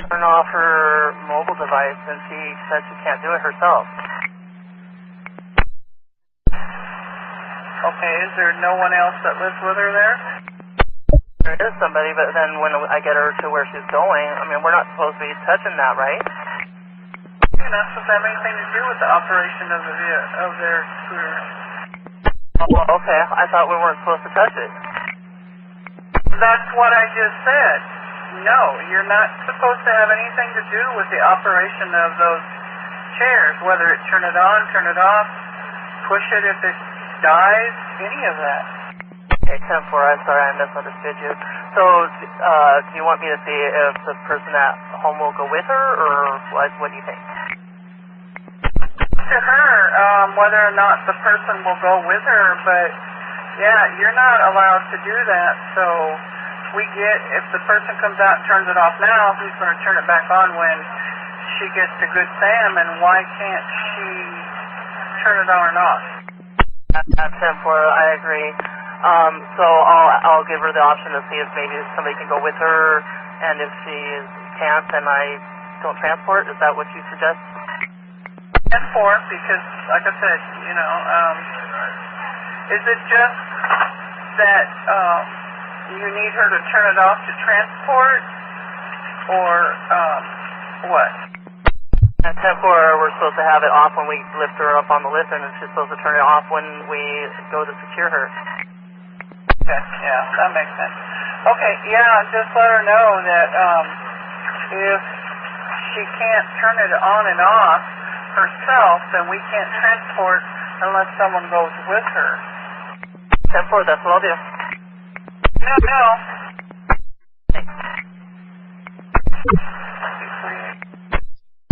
Turn off her mobile device, and she said she can't do it herself. Okay, is there no one else that lives with her there? There is somebody, but then when I get her to where she's going, we're not supposed to be touching that, right? You're not supposed to have anything to do with the operation of their scooter. Oh, okay. I thought we weren't supposed to touch it. That's what I just said. No, you're not supposed to have anything to do with the operation of those chairs, whether it turn it on, turn it off, push it if it dies, any of that. Okay, 10-4, I'm sorry, I misunderstood you. So, do you want me to see if the person at home will go with her, or what do you think? To her, whether or not the person will go with her, but yeah, you're not allowed to do that, so if the person comes out and turns it off now, who's going to turn it back on when she gets to Good Sam, and why can't she turn it on or not? At 10-4, I agree. So I'll give her the option to see if maybe somebody can go with her, and if she can't, then I don't transport. Is that what you suggest? Because, like I said, is it just that you need her to turn it off to transport, or what? At 10-4, we're supposed to have it off when we lift her up on the lift, and she's supposed to turn it off when we go to secure her. Okay, yeah, that makes sense. Okay, yeah, just let her know that if she can't turn it on and off herself, then we can't transport unless someone goes with her. 10-4, that's what I'll do. No.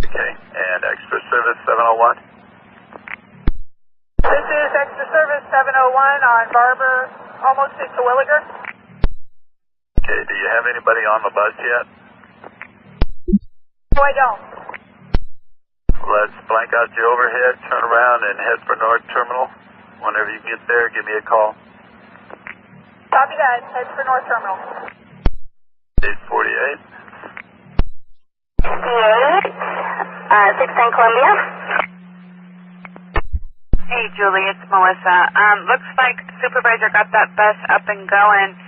Okay, and Extra Service 701? This is Extra Service 701 on Barber, almost to Terwilliger. Okay, do you have anybody on the bus yet? No, I don't. Let's blank out your overhead, turn around, and head for North Terminal. Whenever you get there, give me a call. Copy that. Head for North Terminal. 848. 610 Columbia. Hey, Julie, it's Melissa. Looks like Supervisor got that bus up and going,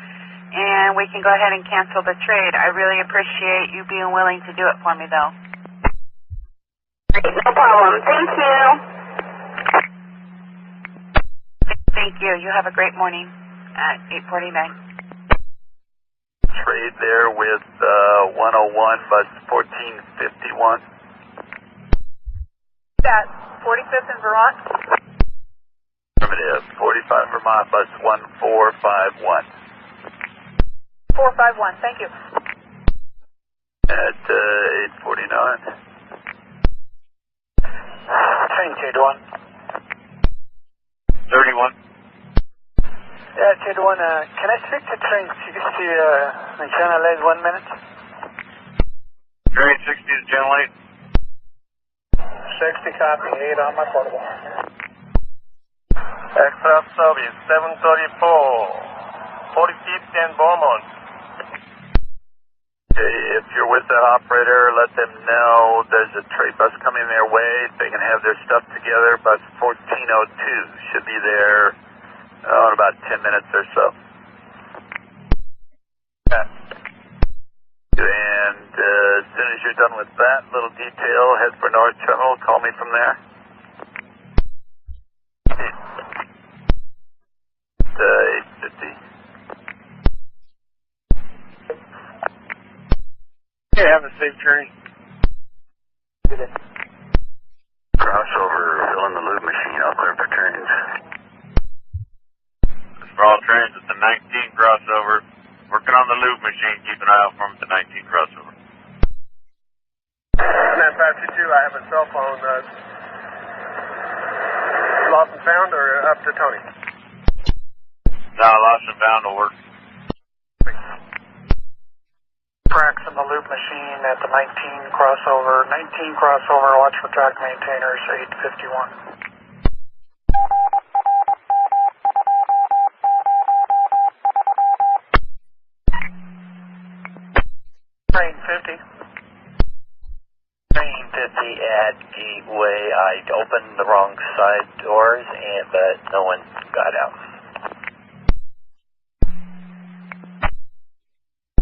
and we can go ahead and cancel the trade. I really appreciate you being willing to do it for me, though. No problem. Thank you. Thank you. You have a great morning at 8:49. Trade there with 101, bus 1451. That 45th in Vermont. Affirmative. 45 Vermont, bus 1451. 451. Thank you. At 849. Train K1. 31. Yeah, K1, can I speak to train 60 in China Lake 1 minute? Train 60 to Channel 8. 60 copy, 8 on my portable. Extra Service 734, 45th and Beaumont. Okay, if you're with that operator, let them know there's a trade bus coming their way. They can have their stuff together. Bus 1402 should be there in about 10 minutes or so. And as soon as you're done with that little detail, head for North Terminal. Call me from there. 850. Okay, have a safe journey. Crossover, filling the lube machine. I'll clear for trains. For all trains, it's the 19 crossover. Working on the lube machine. Keep an eye out for them at the 19 crossover. Command 522, I have a cell phone. Lost and found or up to Tony? No, lost and found will work. Cracks in the loop machine at the 19 crossover. 19 crossover, watch for track maintainers, 851. Train 50. Train 50 at Gateway. I opened the wrong side doors, but no one got out.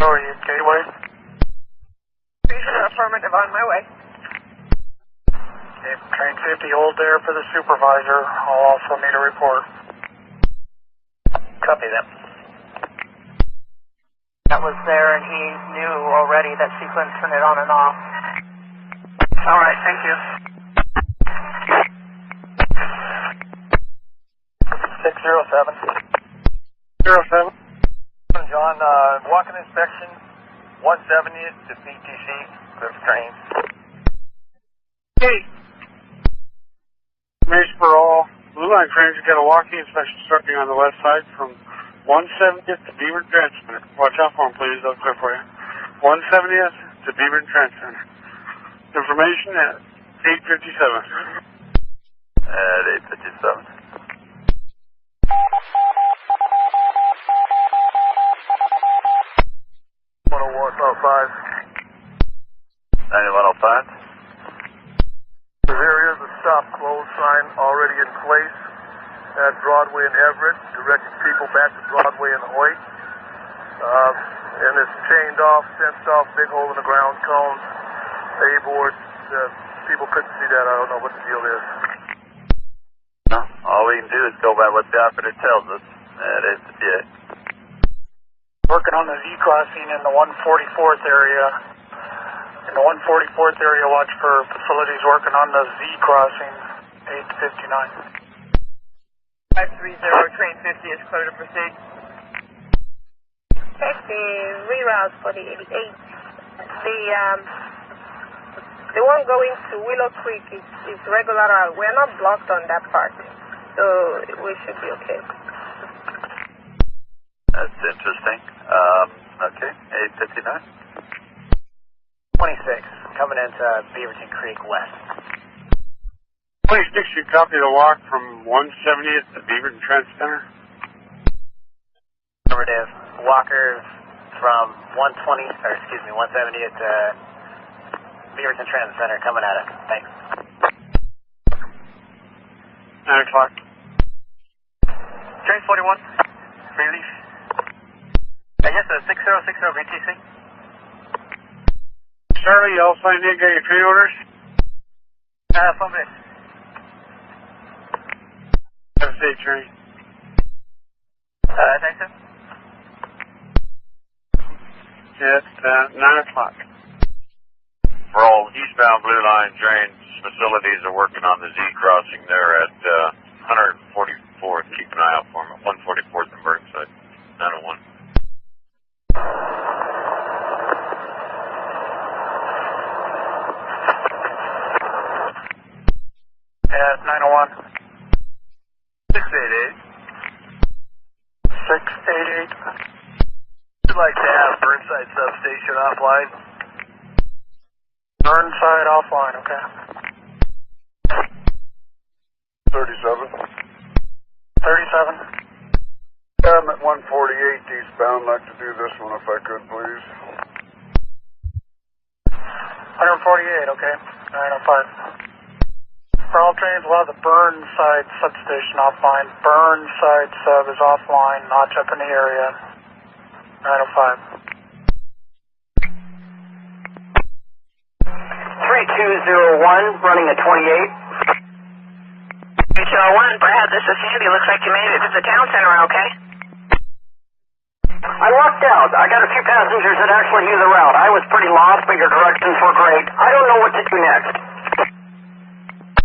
How are you, Gateway? Affirmative, on my way. Okay, train 50, hold there for the supervisor. I'll also need a report. Copy that. That was there, and he knew already that she couldn't turn it on and off. All right, thank you. 607. 07. John, walking inspection, 170th to BTC, clear for train. Hey. Information for all Blue Line trains. We've got a walking inspection starting on the west side from 170th to Beaver Transmitter. Watch out for them, please. They'll clear for you. 170th to Beaver Transmitter. Information at 857. At 857. 9105. 9105. This area is a stop closed sign already in place at Broadway and Everett, directing people back to Broadway and Hoyt. And it's chained off, fenced off, big hole in the ground cone, A-boards. People couldn't see that. I don't know what the deal is. All we can do is go by what the operator tells us. That is it. Working on the Z crossing in the 144th area. In the 144th area, watch for facilities working on the Z crossing, 859. 530, train 50 is clear to proceed. Taxi, reroute for the 88. The one going to Willow Creek is regular route. We're not blocked on that part, so we should be okay. That's interesting. Okay, 859. 26, coming into Beaverton Creek West. 26, you copy the walk from 170th to Beaverton Trend Center? Affirmative. Walkers from 170th to Beaverton Transit Center coming at us. Thanks. 9 o'clock. Train 41, release. Yes, 6060 BTC. Charlie, you also need to get your train orders? Affirmative. Have a safe train. Thanks, sir. It's 9 o'clock. For all eastbound Blue Line trains, facilities are working on the Z crossing there at 144th. Keep an eye out for them at 144th and Burnside, 901. At 901. 688. 688. We'd like to have Burnside substation offline. Burnside offline, okay. 37. 37. I'm at 148 eastbound. Like to do this one if I could, please. 148, okay. 905. For all trains, we'll have the Burnside substation offline. Burnside sub is offline, not up in the area. 905. 3201, running at 28. 3201, Brad, this is Sandy. Looks like you made it to the town center, okay? I lucked out. I got a few passengers that actually knew the route. I was pretty lost, but your directions were great. I don't know what to do next.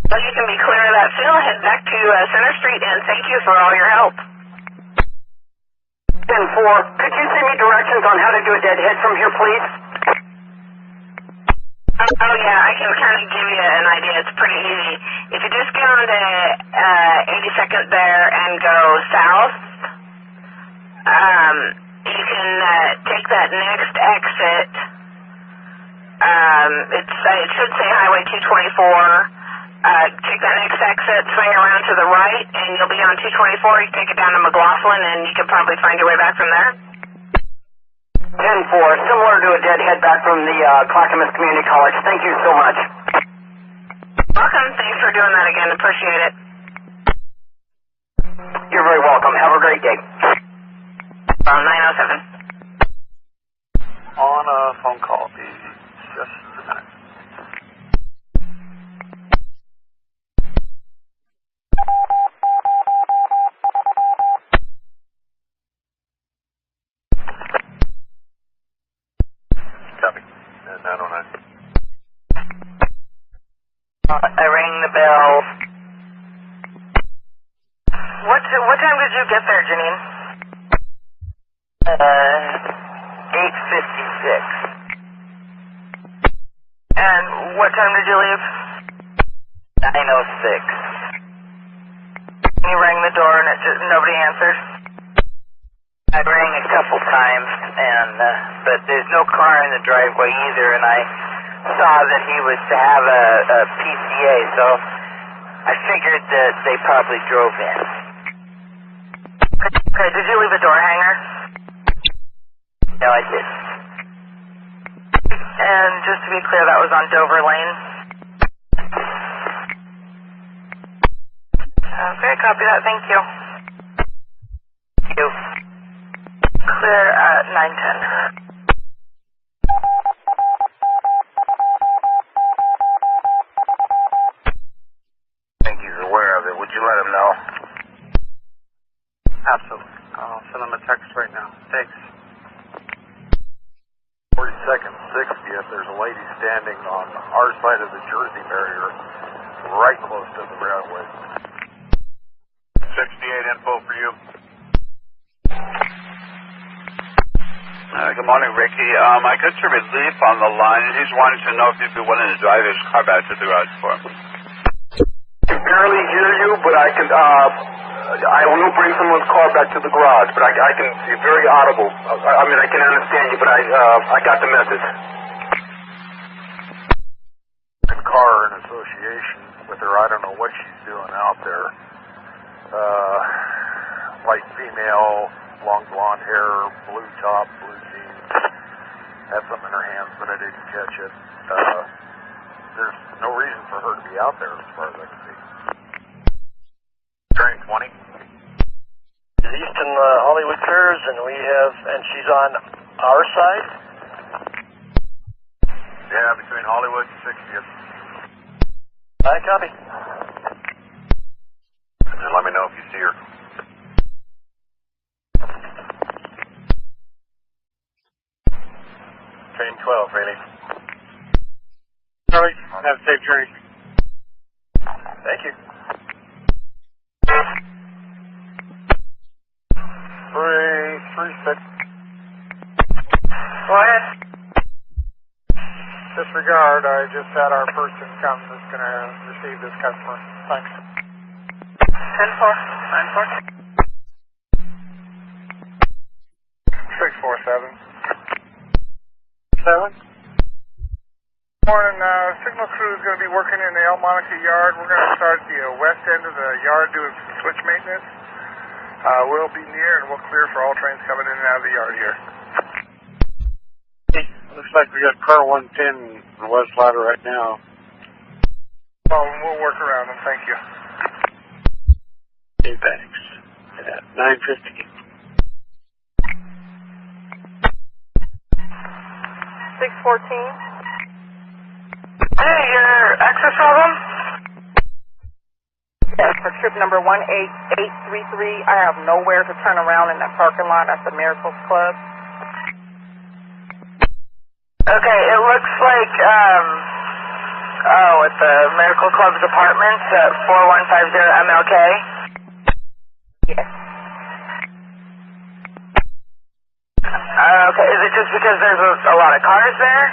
Well, you can be clear of that fill. Head back to Center Street, and thank you for all your help. 10-4, could you send me directions on how to do a deadhead from here, please? Oh, yeah, I can kind of give you an idea. It's pretty easy. If you just get on to 82nd there and go south, you can take that next exit. It should say Highway 224. Take that next exit, swing around to the right, and you'll be on 224. You take it down to McLaughlin, and you can probably find your way back from there. 10-4, similar to a deadhead back from the Clackamas Community College. Thank you so much. Welcome. Thanks for doing that again. Appreciate it. You're very welcome. Have a great day. 907. On a phone call. Be just a minute. Copy. 909. I rang the bell. What time did you get there, Janine? 8:56. And what time did you leave? 9:06. You rang the door and nobody answered? I rang a couple times, but there's no car in the driveway either, and I saw that he was to have a PCA, so I figured that they probably drove in. Okay, did you leave a door hanger? No, I didn't. And just to be clear, that was on Dover Lane? Okay, copy that. Thank you. Thank you. Clear at 9:10. I think he's aware of it. Would you let him know? Absolutely. I'll send him a text right now. Thanks. 42nd, 60th, there's a lady standing on our side of the Jersey barrier, right close to the railway. 68 info for you. Good morning, Ricky. I got your relief on the line, and he's wanting to know if you'd be willing to drive his car back to the garage for him. I can barely hear you, but I can, I will bring someone's car back to the garage, but I can, it's very audible. I mean, I can understand you, but I got the message. Car in association with her, I don't know what she's doing out there. White female, long blonde hair, blue top, blue jeans. Had something in her hands, but I didn't catch it. There's no reason for her to be out there as far as I can see. Train 20. Easton Hollywood Curves, and she's on our side? Yeah, between Hollywood and 60th. I copy. Just let me know if you see her. Train 12, Rayleigh. Charlie, have a safe journey. Thank you. 336. Go ahead. Disregard, I just had our person come that's going to receive this customer. Thanks. 10-4. 647. 7. Morning, signal crew is going to be working in the El Monica yard. We're going to start the west end of the yard doing some switch maintenance. We'll be near and we'll clear for all trains coming in and out of the yard here. Looks like we got car 110 on the west ladder right now. Well, we'll work around them. Thank you. Okay, thanks. At 9:50. 614. Hey, your access problem? Yes, for trip number 18833. I have nowhere to turn around in that parking lot at the Miracles Club. Okay, it looks like, at the Miracle Club's apartments at 4150 MLK. Yes. Okay, is it just because there's a lot of cars there?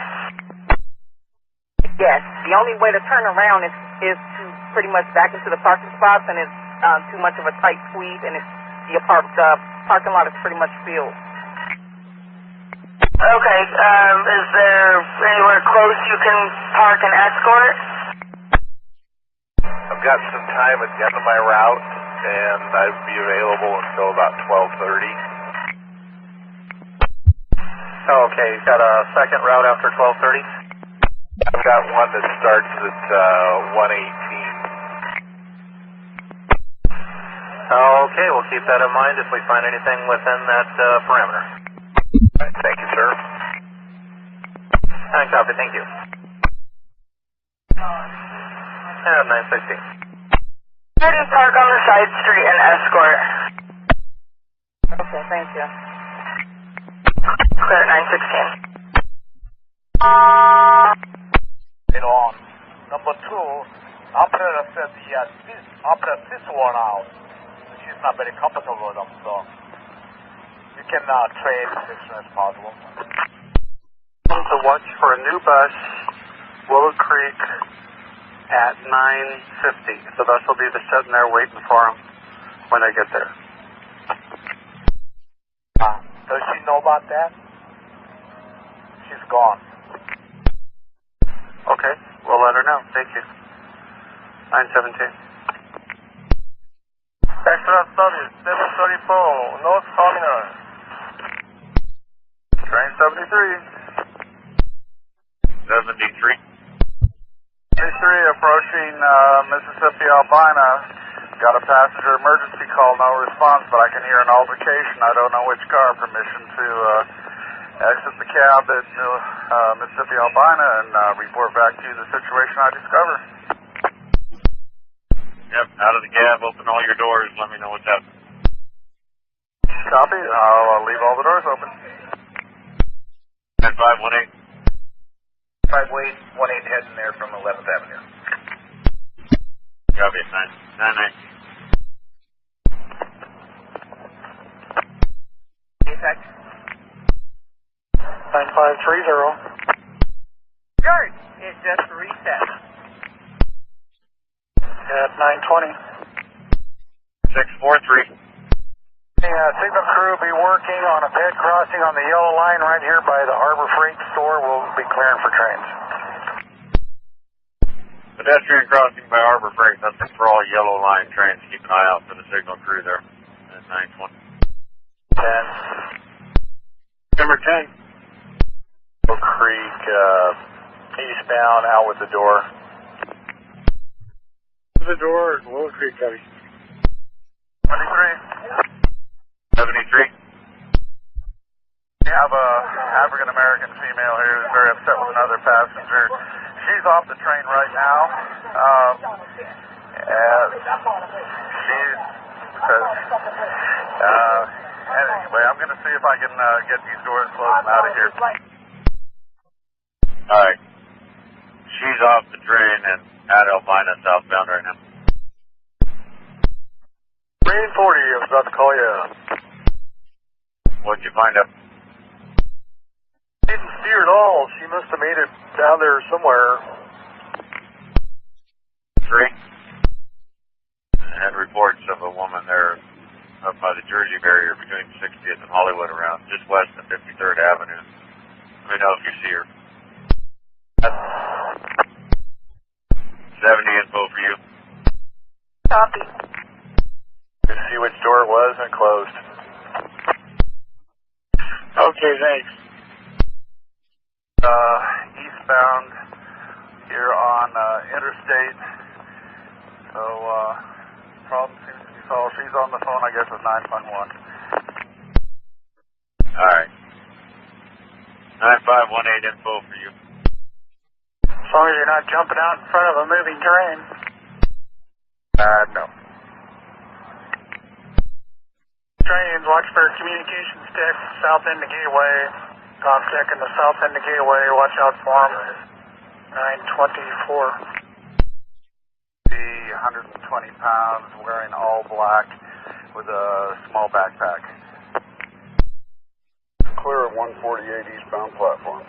Yes. The only way to turn around is to pretty much back into the parking spots, and it's too much of a tight squeeze, and it's the parking lot is pretty much filled. Okay, is there anywhere close you can park and escort? I've got some time at the end of my route, and I'd be available until about 12:30. Okay, you've got a second route after 12:30? I've got one that starts at 1:18. Okay, we'll keep that in mind if we find anything within that parameter. Thank you, sir. I copy, thank you. And 960. Go ahead and park on the side street and escort. Okay, thank you. Clear at 916. On. Number 2, operator said operator this one out. She's not very comfortable with them, so you can trade as soon as possible. To watch for a new bus, Willow Creek at 9:50. The bus will be sitting there waiting for them when they get there. Does she know about that? She's gone. Okay, we'll let her know. Thank you. 917. Extra service 734, North Terminal. Train 73. 73. 73 approaching Mississippi Albina. Got a passenger emergency call, no response, but I can hear an altercation. I don't know which car. Permission to exit the cab at Mississippi Albina and report back to you the situation I discover. Yep, out of the cab, open all your doors, let me know what's happening. Copy. I'll leave all the doors open. 9518. 518 heading there from 11th Avenue. Copy, 999. Defect. 9530. George, it just reset. At 920. 643. Signal crew will be working on a ped crossing on the yellow line right here by the Harbor Freight store. We'll be clearing for trains. Pedestrian crossing by Harbor Freight. That's for all yellow line trains. Keep an eye out for the signal crew there at 920. 10. Number 10. Oak Creek, eastbound, out with the door. The door, Willow Creek, Cubby. 23. 73. We have a African American female here who's very upset with another passenger. She's off the train right now. She says, anyway, I'm going to see if I can get these doors closed and out of here. Alright. She's off the train and at Albina southbound right now. Green 40, I was about to call you. What'd you find out? Didn't see her at all. She must have made it down there somewhere. 3. And reports of a woman there up by the Jersey barrier between 60th and Hollywood around just west of 53rd Avenue. Let me know if you see her. 70 info for you. Copy. Just see which door it was and closed. Okay, thanks. Eastbound here on Interstate. So, problem seems to be solved. She's on the phone, I guess, with 911. Alright. 9518 info for you. As long as you're not jumping out in front of a moving train. No. Trains, watch for communication sticks, south end of Gateway. Contact in the south end of Gateway, watch out for them. 924. The 120 pounds, wearing all black with a small backpack. Clear at 148 eastbound platform.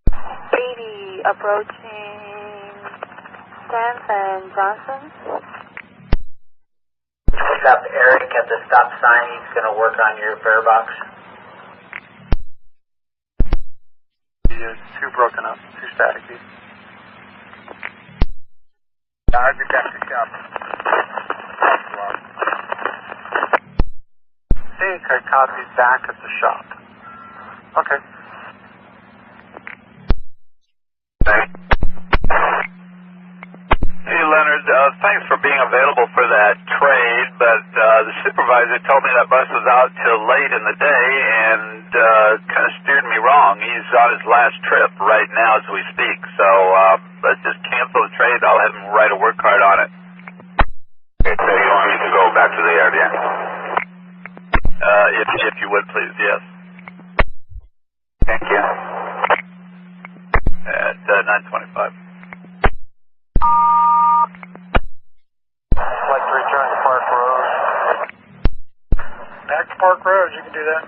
80 approaching 10th and Johnson. Pick up Eric at the stop sign. He's going to work on your fare box. He is too broken up, too staticky. I'd be back to shop. Think I copied back at the shop. Okay. Hey, Leonard, thanks for being available for that trade, but the supervisor told me that bus was out till late in the day and kind of steered me wrong. He's on his last trip right now as we speak, so let's just cancel the trade. I'll have him write a work card on it. Okay, so you want me to go back to the area? If you would, please, yes. Thank you. At 925. I'd like to return to Park Road. Back to Park Road, you can do that.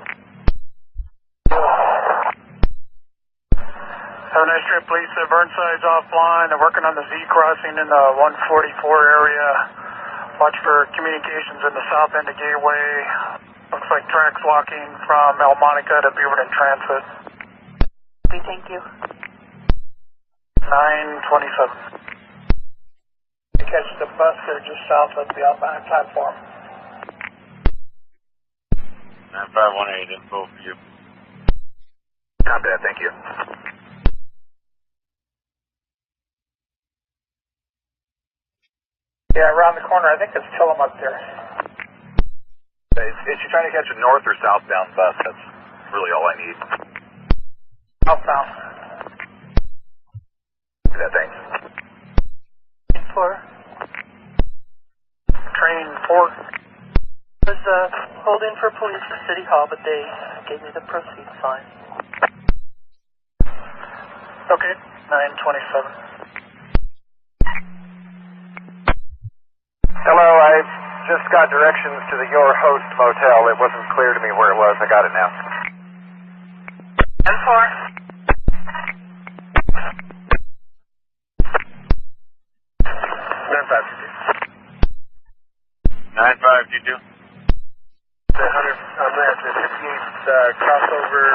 Have a nice trip, Lisa. Burnside's offline. They're working on the Z crossing in the 144 area. Watch for communications in the south end of Gateway. Looks like tracks walking from El Monica to Beaverton Transit. Thank you. 927. You catch the bus there just south of the outbound platform. 9518 info for you. Not bad, thank you. Yeah, around the corner. I think it's Tillamook there. Is she trying to catch a north or southbound bus? That's really all I need. Southbound. Yeah, thanks. 4. Train 4. I was holding for police for City Hall, but they gave me the proceed sign. Okay, 927. Hello, I just got directions to the Your Host Motel. It wasn't clear to me where it was. I got it now. 10-4. 9522. The 100, I'm at the 58th crossover,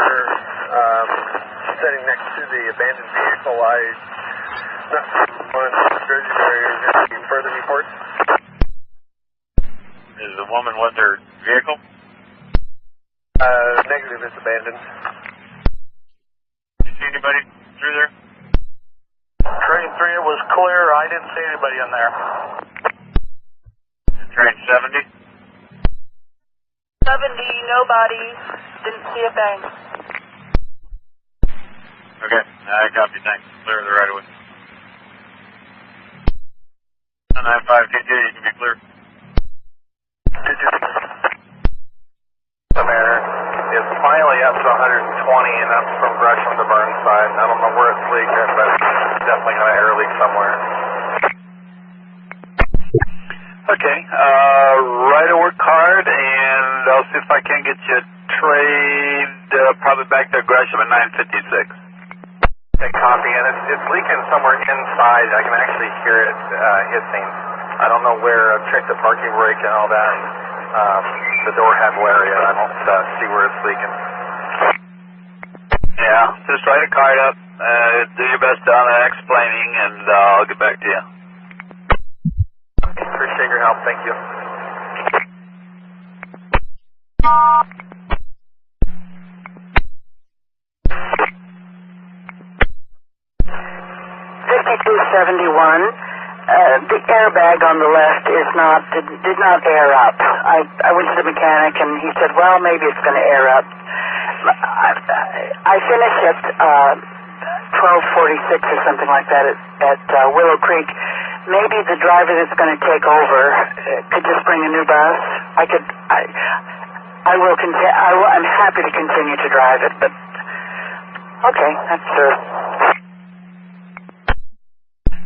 sitting next to the abandoned vehicle. Not one Jersey barriers. Any further reports? Is the woman with her vehicle? Negative, it's abandoned. You see anybody through there? Train 3, it was clear. I didn't see anybody in there. Train 70? 70, nobody. Didn't see a thing. Okay, I copy, thanks. Clear the right of way. 9522, you can be clear. The manor is finally up to 120, and that's from Gresham to Burnside. I don't know where it's leaking, but it's definitely got an air leak somewhere. Okay, write a work card, and I'll see if I can get you a trade, probably back to Gresham at 956. Okay, copy, and it's leaking somewhere inside. I can actually hear it hissing. I don't know where. I've checked the parking brake and all that, and the door handle area, and I don't see where it's leaking. Yeah, just write a card up, do your best on explaining, and I'll get back to you. Appreciate your help. Thank you. The airbag on the left did not air up. I went to the mechanic and he said, well, maybe it's going to air up. I finished at 12:46 or something like that at Willow Creek. Maybe the driver that's going to take over could just bring a new bus. I'm happy to continue to drive it, but okay, that's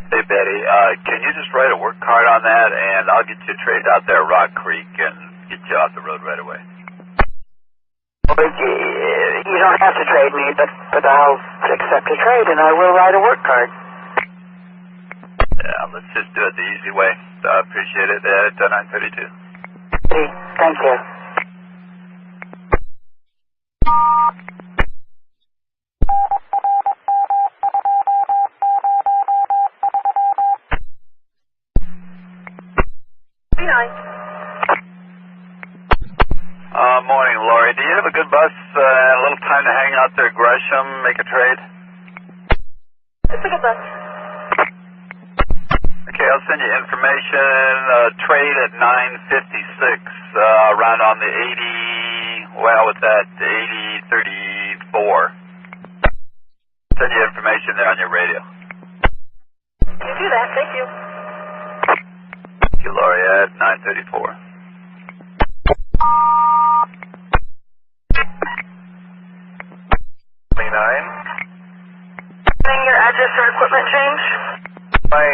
Hey, Betty, can you just write a work card on that, and I'll get you a trade out there at Rock Creek and get you off the road right away. You don't have to trade me, but I'll accept a trade and I will write a work card. Yeah, let's just do it the easy way. I appreciate it at 932. Thank you. Morning, Lori. Do you have a good bus and a little time to hang out there at Gresham, make a trade? It's a good bus. Okay, I'll send you information. Trade at 956, around on the 80, well, what's that, 8034. Send you information there on your radio. You do that, thank you. Thank you, Lori, at 934. Your address or equipment change? My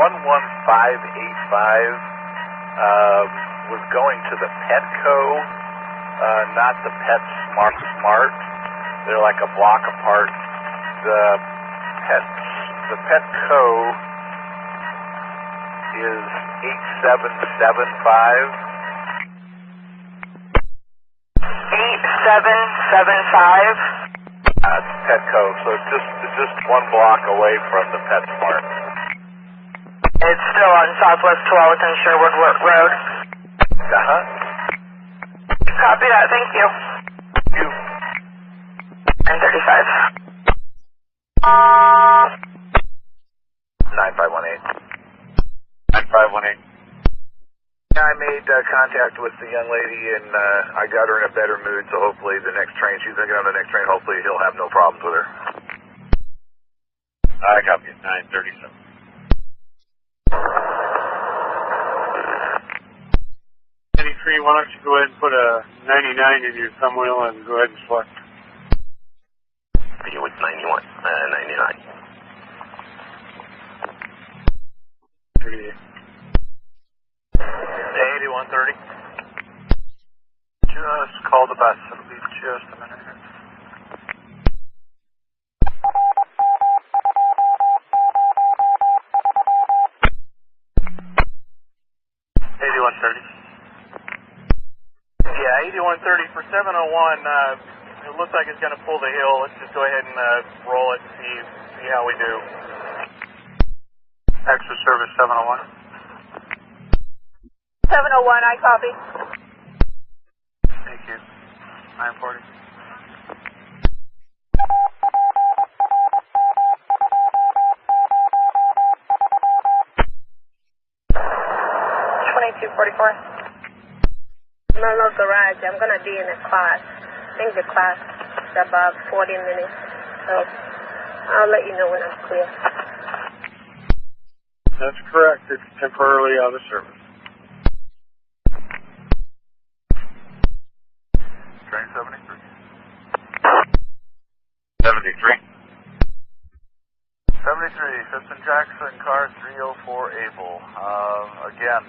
11585 was going to the Petco, not the Pet Smart. They're like a block apart. The Petco is 8775. 8775? It's Petco, so it's just one block away from the PetSmart. It's still on Southwest 12th and Sherwood Road. Uh-huh. Copy that, thank you. Thank you. 935. 9518. 9518. I made contact with the young lady, and I got her in a better mood, so hopefully the next train, she's going to get on the next train, hopefully he'll have no problems with her. I copy it, 937. Why don't you go ahead and put a 99 in your thumb wheel and go ahead and select. You with 91, 99. 38. 8130. Just call the bus. It'll be just a minute here. Yeah, 8130 for 701. It looks like it's going to pull the hill. Let's just go ahead and roll it and see how we do. Extra service 701. 701, I copy. Thank you. 940. Normal garage. I'm going to be in a class. I think the class is about 40 minutes. So I'll let you know when I'm clear. That's correct. It's temporarily out of service. Train 73. 73. 73, Simpson Jackson, car 304 Able. Again,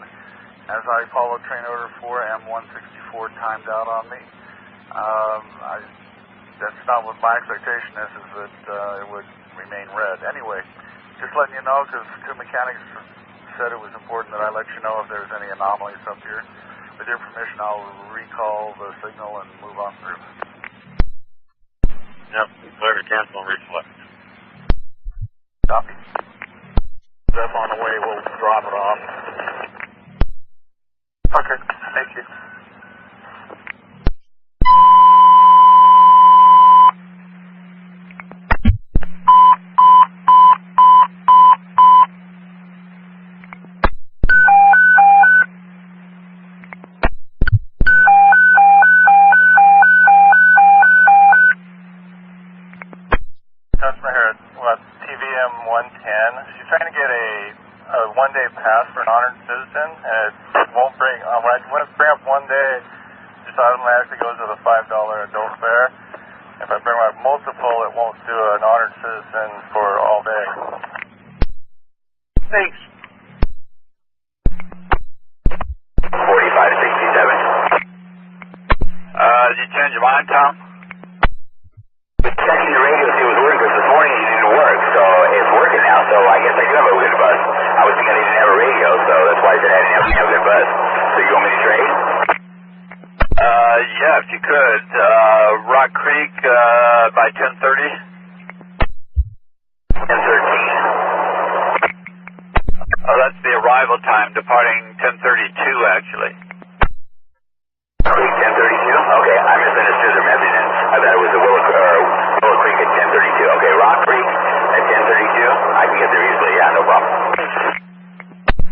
as I follow train order 4M164 timed out on me, that's not what my expectation is that it would remain red. Anyway, just letting you know, because two mechanics said it was important that I let you know if there's any anomalies up here. With your permission, I'll recall the signal and move on through. Yep, clear to cancel and reselect. Copy. That's on the way. We'll drop it off. Okay, thank you. Customer here at TVM 110. She's trying to get a one-day pass for an honored citizen, and it won't bring. When I bring up one day, it just automatically goes to the $5 adult fare. If I bring up multiple, it won't do an honored citizen for all day. Thanks. 4567. Did you change your mind, Tom? Checking the radio to see if it was working, because this morning it didn't work, so it's working now, so I guess I do have a good bus. I was thinking I didn't have a radio, so that's why I said I didn't have a good bus. So you want me to trade? Yeah, if you could. Rock Creek by 10:30. 10:13. Oh, that's the arrival time, departing 10:32 actually. Creek 10:32? Okay, I misunderstood the message. I thought it was the Willow Creek at 10:32. Okay, Rock Creek at 10:32. I can get there easily. Yeah, no problem.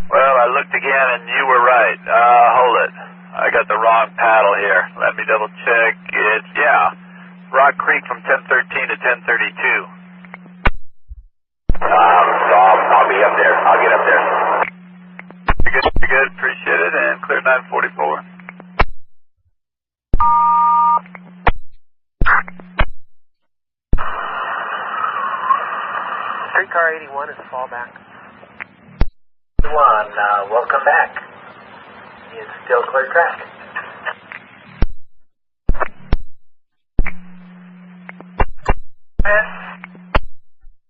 Well, I looked again and you were right. Hold it. I got the wrong paddle here. Let me double check. It's, yeah, Rock Creek from 10:13 to 10:32. So I'll be up there. I'll get up there. You're good. Appreciate it. And clear 944. Streetcar 81 is a fallback. 1, welcome back. Is still clear track.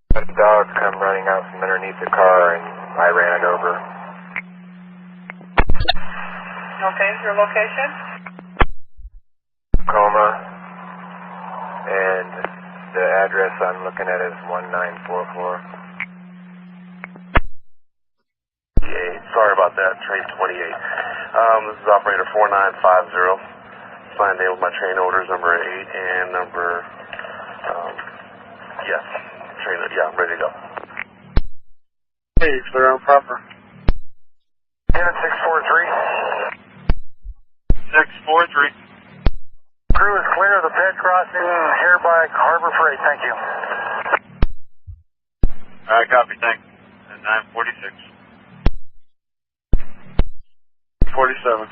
The dogs come running out from underneath the car, and I ran it over. Okay, your location? Tacoma, and the address I'm looking at is 1944. Sorry about that, train 28. This is operator 4950. Signed in with my train orders number 8 and number, yes, train, yeah, I'm ready to go. Hey, clear on proper. Unit 643. 643. Crew is clear of the bed crossing here by Harbor Freight. Thank you. Copy, thanks. 946. 47.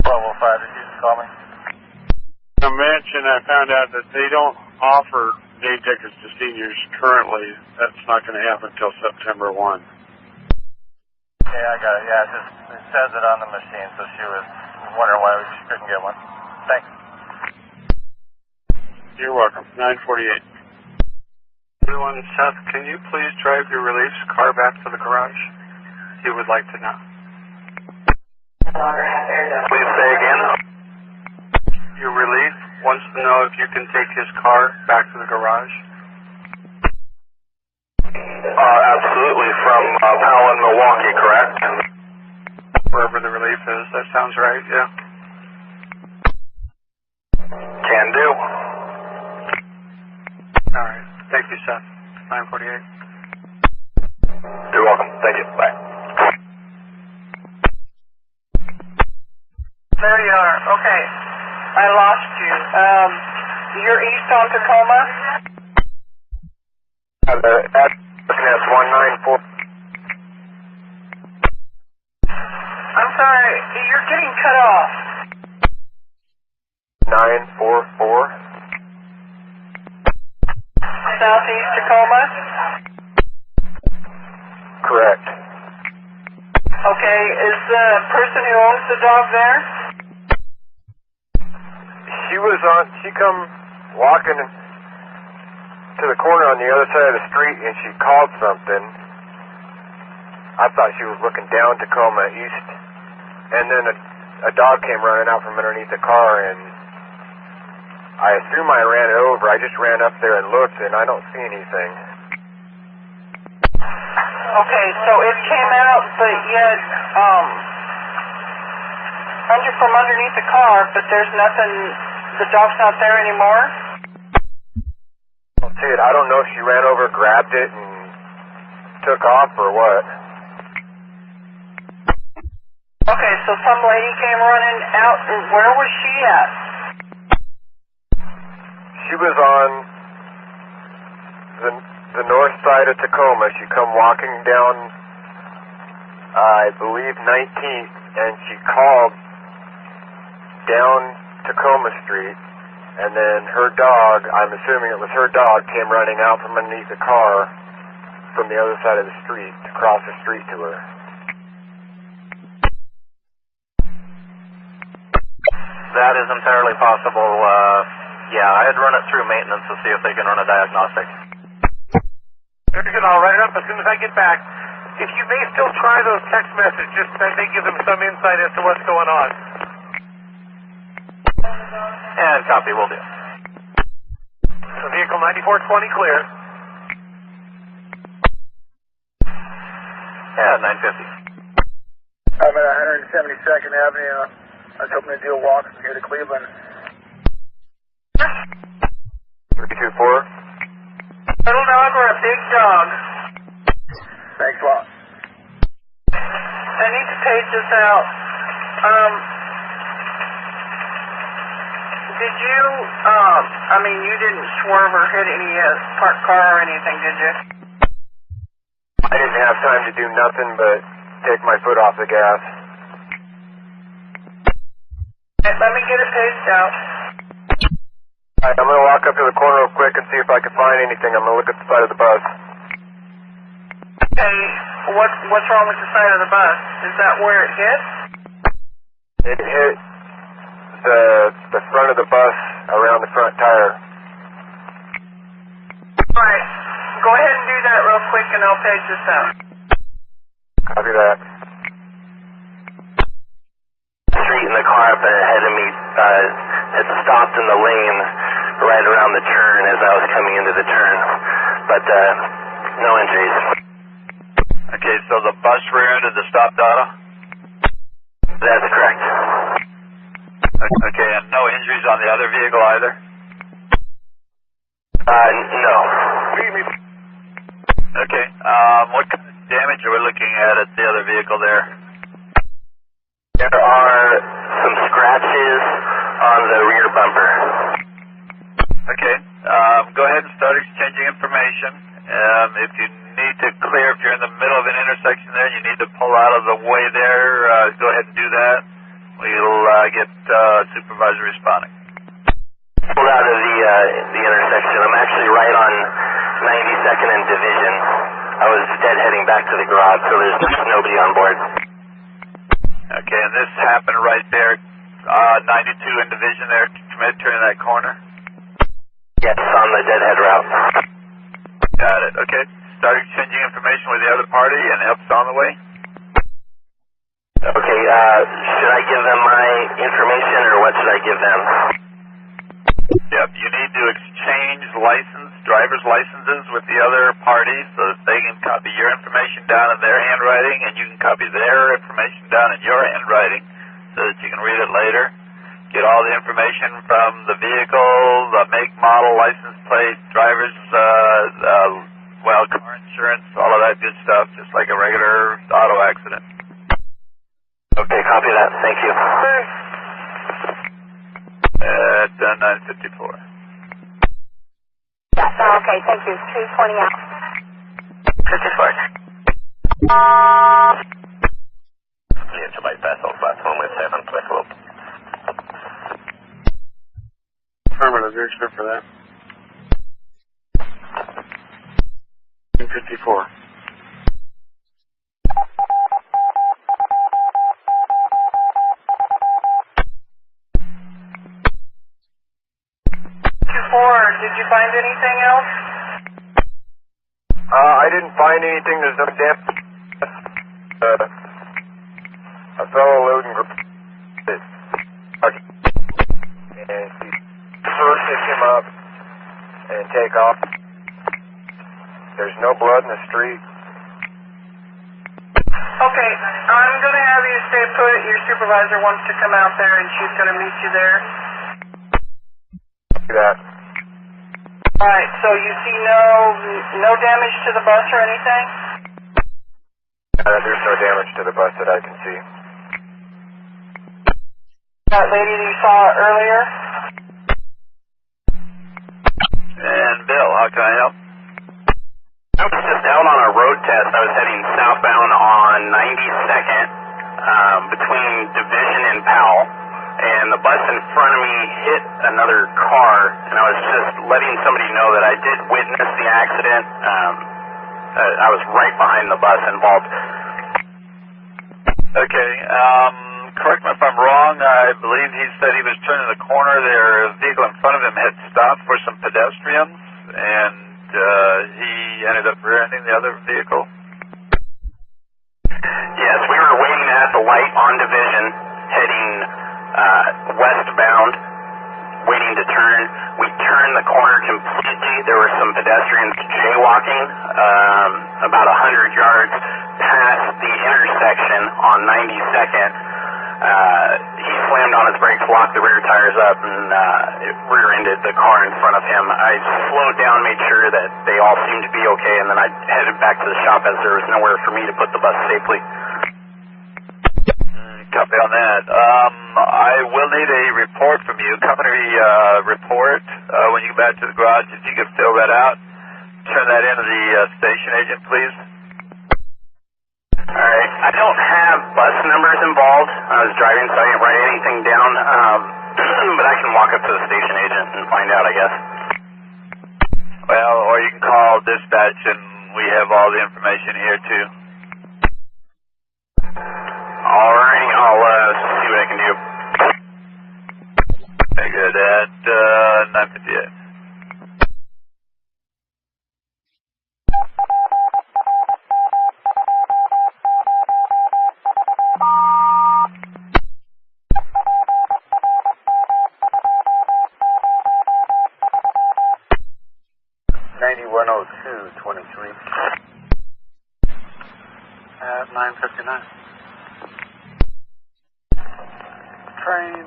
Level 5, did you just call me? I mentioned I found out that they don't offer day tickets to seniors currently. That's not going to happen until September 1. Yeah, I got it. Yeah, it says it on the machine, so she was wondering why she couldn't get one. Thanks. You're welcome. 948. Everyone, Seth, can you please drive your relief's car back to the garage? He would like to know. Please say again. Your relief wants to know if you can take his car back to the garage. Absolutely, from Powell and Milwaukee, correct? Wherever the relief is, that sounds right, yeah. Can do. All right. Thank you, Seth. 948. You're welcome. Thank you. Bye. There you are. Okay. I lost you. You're east on Tacoma? At 194. I'm sorry. You're getting cut off. 944. Southeast Tacoma? Correct. Okay. Is the person who owns the dog there? She come walking to the corner on the other side of the street and she called something. I thought she was looking down Tacoma east, and then a dog came running out from underneath the car, and I assume I ran it over. I just ran up there and looked, and I don't see anything. Okay, so it came out, but yet from underneath the car, but there's nothing. The dog's not there anymore? I don't see it. I don't know if she ran over, grabbed it, and took off or what. Okay, so some lady came running out. Where was she at? She was on the north side of Tacoma. She come walking down, I believe, 19th, and she called down Tacoma Street, and then her dog, I'm assuming it was her dog, came running out from underneath the car from the other side of the street to cross the street to her. That is entirely possible. Yeah, I'd run it through maintenance to see if they can run a diagnostic. Very good. I'll write it up as soon as I get back. If you may still try those text messages, that may give them some insight as to what's going on. And copy, will do. So vehicle 9420 clear. Yeah, 950. I'm at 172nd Avenue. I was hoping to do a walk from here to Cleveland. 324. Little dog or a big dog? Thanks a lot. I need to page this out. Did you, you didn't swerve or hit any parked car or anything, did you? I didn't have time to do nothing but take my foot off the gas. Let me get it paged out. Alright, I'm going to walk up to the corner real quick and see if I can find anything. I'm going to look at the side of the bus. Okay, what's wrong with the side of the bus? Is that where it hit? It hit the front of the bus around the front tire. Alright, go ahead and do that real quick and I'll page this out. Copy that. Street and the car up ahead of me had stopped in the lane right around the turn as I was coming into the turn, but no injuries. Okay, so the bus rear-ended the stopped auto? That's correct. Okay, and no injuries on the other vehicle either? No. Okay. What kind of damage are we looking at the other vehicle there? There are some scratches on the rear bumper. Okay. Go ahead and start exchanging information. If you need to clear, if you're in the middle of an intersection there, you need to pull out of the way there, go ahead and do that. We'll get supervisor responding. Pulled out of the intersection. I'm actually right on 92nd and Division. I was deadheading back to the garage, so there's nobody on board. Okay, and this happened right there, 92 and Division there, Trimet, turning that corner? Yes, on the deadhead route. Got it. Okay. Start exchanging information with the other party and help's on the way. Okay, should I give them my information or what should I give them? Yep, you need to exchange driver's licenses with the other party so that they can copy your information down in their handwriting and you can copy their information down in your handwriting so that you can read it later. Get all the information from the vehicle, the make, model, license plate, driver's, car insurance, all of that good stuff, just like a regular auto accident. Okay, copy that. Thank you. At 9:54. Okay, thank you. 220 out. 54. Clear to bypass all platform with 7, flexible. Affirmative, you're clear for that. 54. Did you find anything else? I didn't find anything. There's no damage. A fellow loading group. And he first pick him up and take off. There's no blood in the street. Okay, I'm going to have you stay put. Your supervisor wants to come out there and she's going to meet you there. Do that. Alright, so you see no damage to the bus or anything? There's no damage to the bus that I can see. That lady that you saw earlier? And Bill, how can I help? I was just out on a road test. I was heading southbound on 92nd between Division and Powell. And the bus in front of me hit another car, and I was just letting somebody know that I did witness the accident. I was right behind the bus involved. Okay, correct me if I'm wrong. I believe he said he was turning the corner. Their vehicle in front of him had stopped for some pedestrians, and he ended up rear-ending the other vehicle. Yes, we were waiting at the light on Division, heading westbound, waiting to turn. We turned the corner completely. There were some pedestrians jaywalking about 100 yards past the intersection on 92nd. He slammed on his brakes, locked the rear tires up, and it rear-ended the car in front of him. I slowed down, made sure that they all seemed to be okay, and then I headed back to the shop as there was nowhere for me to put the bus safely. Copy on that. I will need a report from you, company report, when you get back to the garage. If you could fill that out, turn that in to the station agent, please. Alright, I don't have bus numbers involved. I was driving, so I didn't write anything down, but I can walk up to the station agent and find out, I guess. Well, or you can call dispatch, and we have all the information here, too. Alright, I'll see what I can do. Very good. At 9:58. At 9:59. Train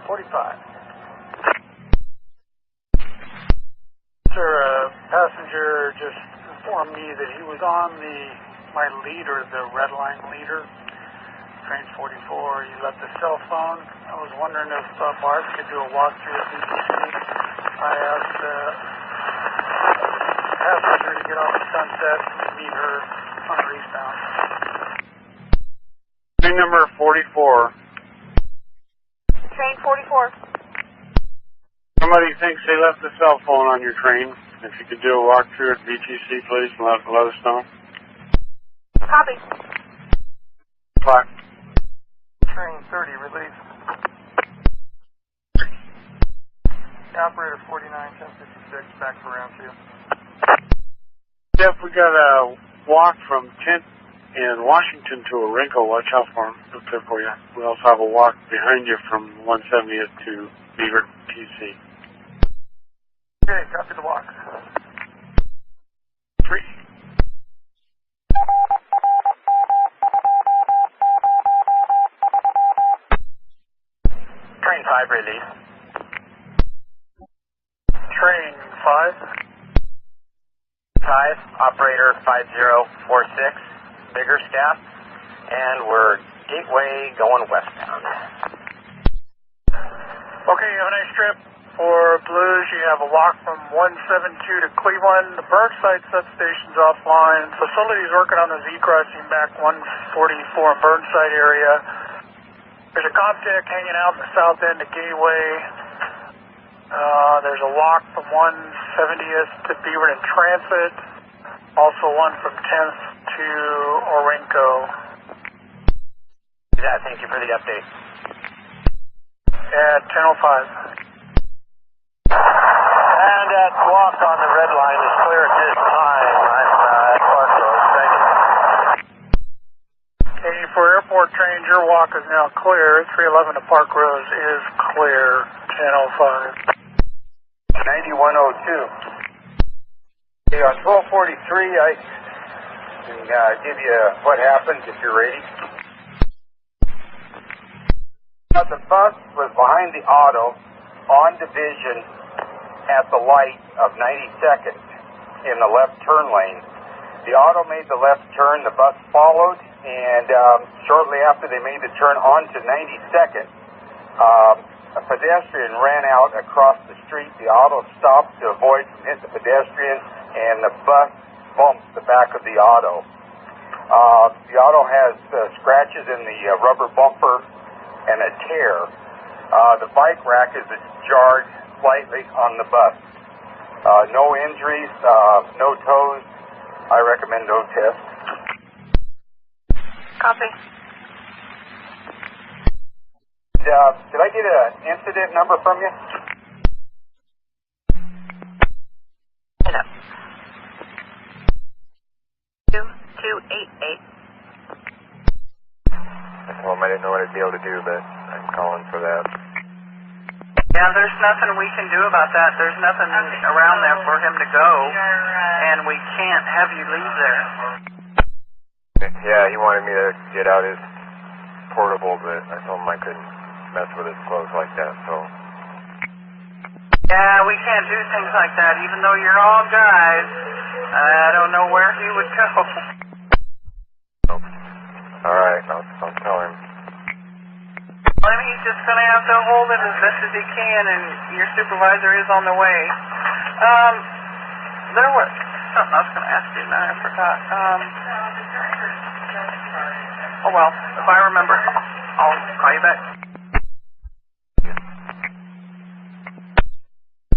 45. Sir, passenger just informed me that he was on my leader, the red line leader, train 44. He left a cell phone. I was wondering if Barb could do a walkthrough at BTC. I asked passenger to get off the Sunset and meet her on her eastbound. Train number 44. Train 44. Somebody thinks they left a cell phone on your train. If you could do a walkthrough at BTC, please, and let us know. Copy. Clock. Train 30, release. Operator 49, 1056, back for round 2. Jeff, we got a walk from 10th and Washington to Orenco. Watch out for him. Look there for you. We also have a walk behind you from 170th to Beaver, TC. Okay, copy the walk. 3. Train 5, release. Train 5. 5, operator 5046, bigger staff, and we're gateway going westbound. Okay, have a nice trip. For Blues, you have a walk from 172 to Cleveland. The Burnside substation's offline. Facility's working on the Z crossing back 144 in Burnside area. There's a Comtech hanging out in the south end of Gateway. There's a walk from 170th to Beaverton Transit. Also one from 10th to Orenco. Thank you for the update. At 10:05. And that walk on the red line is clear at this time. I'm at Park Road. Thank you. Okay, for airport trains, your walk is now clear. 311 to Park Rose is clear. 10:05. 9102. Okay, on 1243, I can give you what happened if you're ready. The bus was behind the auto on Division at the light of 92nd in the left turn lane. The auto made the left turn, the bus followed, and shortly after they made the turn onto 92nd, a pedestrian ran out across the street. The auto stopped to avoid from hitting the pedestrian, and the bus bumped the back of the auto. The auto has scratches in the rubber bumper and a tear. The bike rack is jarred slightly on the bus. No injuries, no tows. I recommend no test. Copy. Did I get an incident number from you? No. 2288. Well, I didn't know what I'd be able to do, but I'm calling for that. Yeah, there's nothing we can do about that. There's nothing around there for him to go, and we can't have you leave there. Yeah, he wanted me to get out his portable, but I told him I couldn't mess with his clothes like that, so. Yeah, we can't do things like that, even though you're all guys. I don't know where he would go. All right, I'll tell him. Well, he's just going to have to hold it as best as he can, and your supervisor is on the way. There was something I was going to ask you, and I forgot. Oh, well, if I remember, I'll call you back.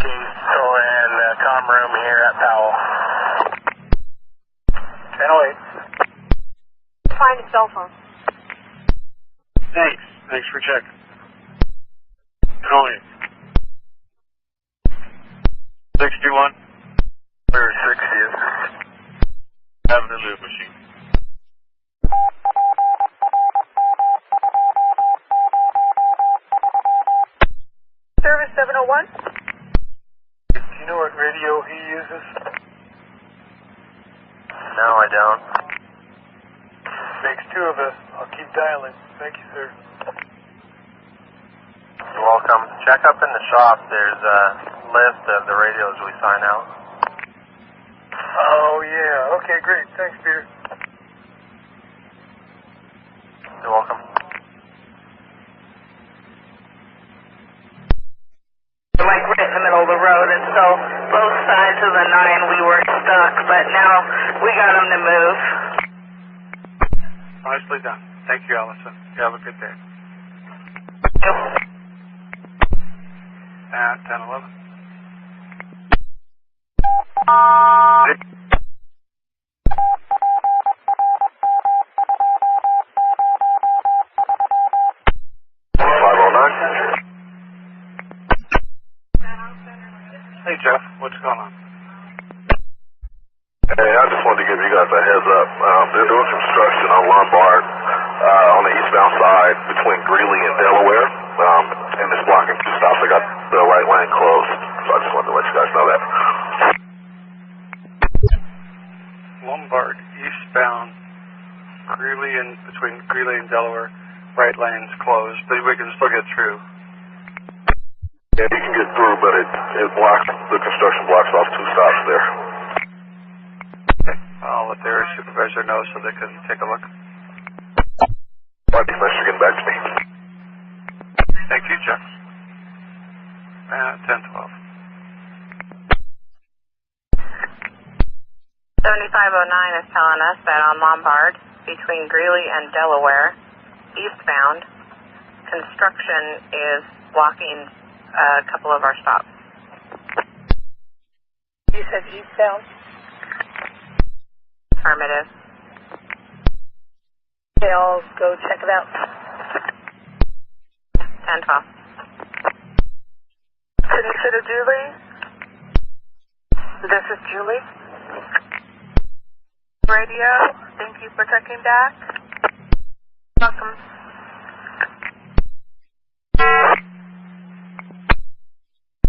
And comm room here at Powell. 10:08. Find a cell phone. Thanks. Thanks for checking. 10:08. 61. Clear 60th. Having a loop machine. Service 701. Do you know what radio he uses? No, I don't. Makes two of us. I'll keep dialing. Thank you, sir. You're welcome. Check up in the shop. There's a list of the radios we sign out. Oh, yeah. Okay, great. Thanks, Peter. You're welcome. Like right in the middle of the road, and so both sides of the 9 we were stuck, but now we got them to move. Nicely done. Thank you, Allison. You have a good day. At 10:11. Hey, Jeff, what's going on? Hey, I just wanted to give you guys a heads up. They're doing construction on Lombard on the eastbound side between Greeley and Delaware, and it's blocking 2 stops. They got the right lane closed, so I just wanted to let you guys know that. Lombard, eastbound, Greeley and between Greeley and Delaware, right lanes closed, but we can still get through. Yeah, you can get through, but it blocks, the construction blocks off 2 stops there. I'll let their supervisor know so they can take a look. All right, thanks for getting back to me. Thank you, Jeff. At 10:12. 7509 is telling us that on Lombard, between Greeley and Delaware, eastbound, construction is blocking a couple of our stops. You said eastbound? Affirmative. Okay, I'll go check it out. 10:12. City City Julie? This is Julie. Radio, thank you for checking back. Welcome.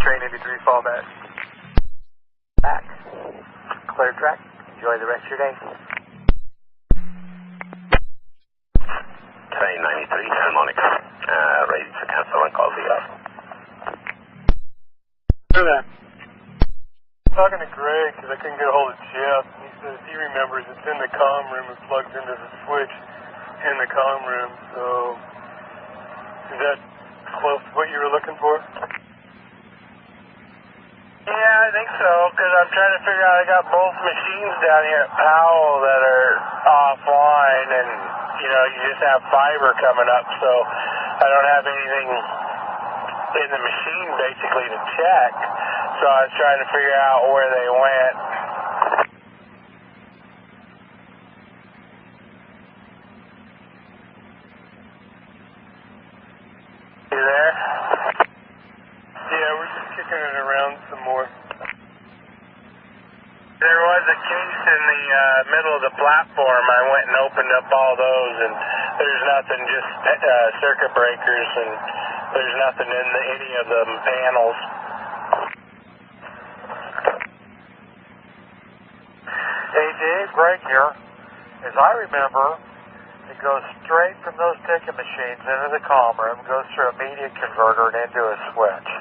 Train 83, fall back. Back. Clear track. Enjoy the rest of your day. Train 93, Santa Monica. Ready to cancel and call the off. Hear that? Talking to Greg because I couldn't get a hold of Jeff. He says he remembers it's in the comm room. It plugs into the switch in the comm room. So is that close to what you were looking for? Yeah, I think so, because I'm trying to figure out, I got both machines down here at Powell that are offline, and, you know, you just have fiber coming up, so I don't have anything in the machine, basically, to check, so I was trying to figure out where they went. You there? Yeah, we're just kicking it around some more. There was a case in the middle of the platform. I went and opened up all those, and there's nothing, just circuit breakers, and there's nothing in any of the panels. Hey, Dave, Greg here. As I remember, it goes straight from those ticket machines into the comm room, goes through a media converter and into a switch.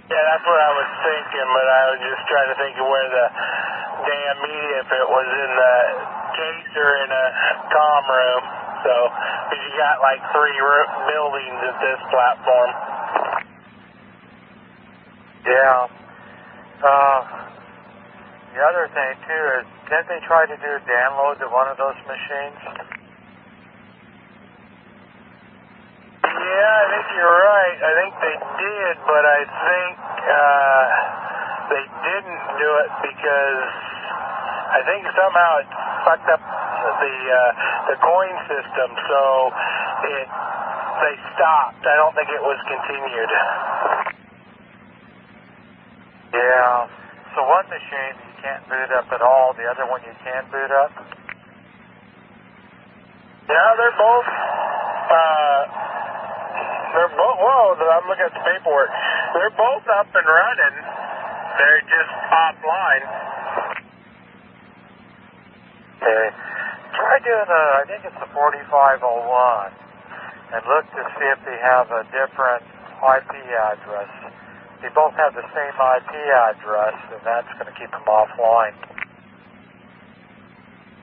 Yeah, that's what I was thinking, but I was just trying to think of where the damn media, if it was in the case or in a comm room. So, because you got like 3 buildings at this platform. Yeah. The other thing, too, is didn't they try to do downloads at one of those machines? Yeah, I think you're right. I think they did, but I think they didn't do it because I think somehow it fucked up the coin system, so they stopped. I don't think it was continued. Yeah. So one machine you can't boot up at all, the other one you can boot up? Yeah, they're both, whoa, I'm looking at the paperwork. They're both up and running. They're just offline. Okay. Try doing I think it's the 4501, and look to see if they have a different IP address. They both have the same IP address, and that's going to keep them offline.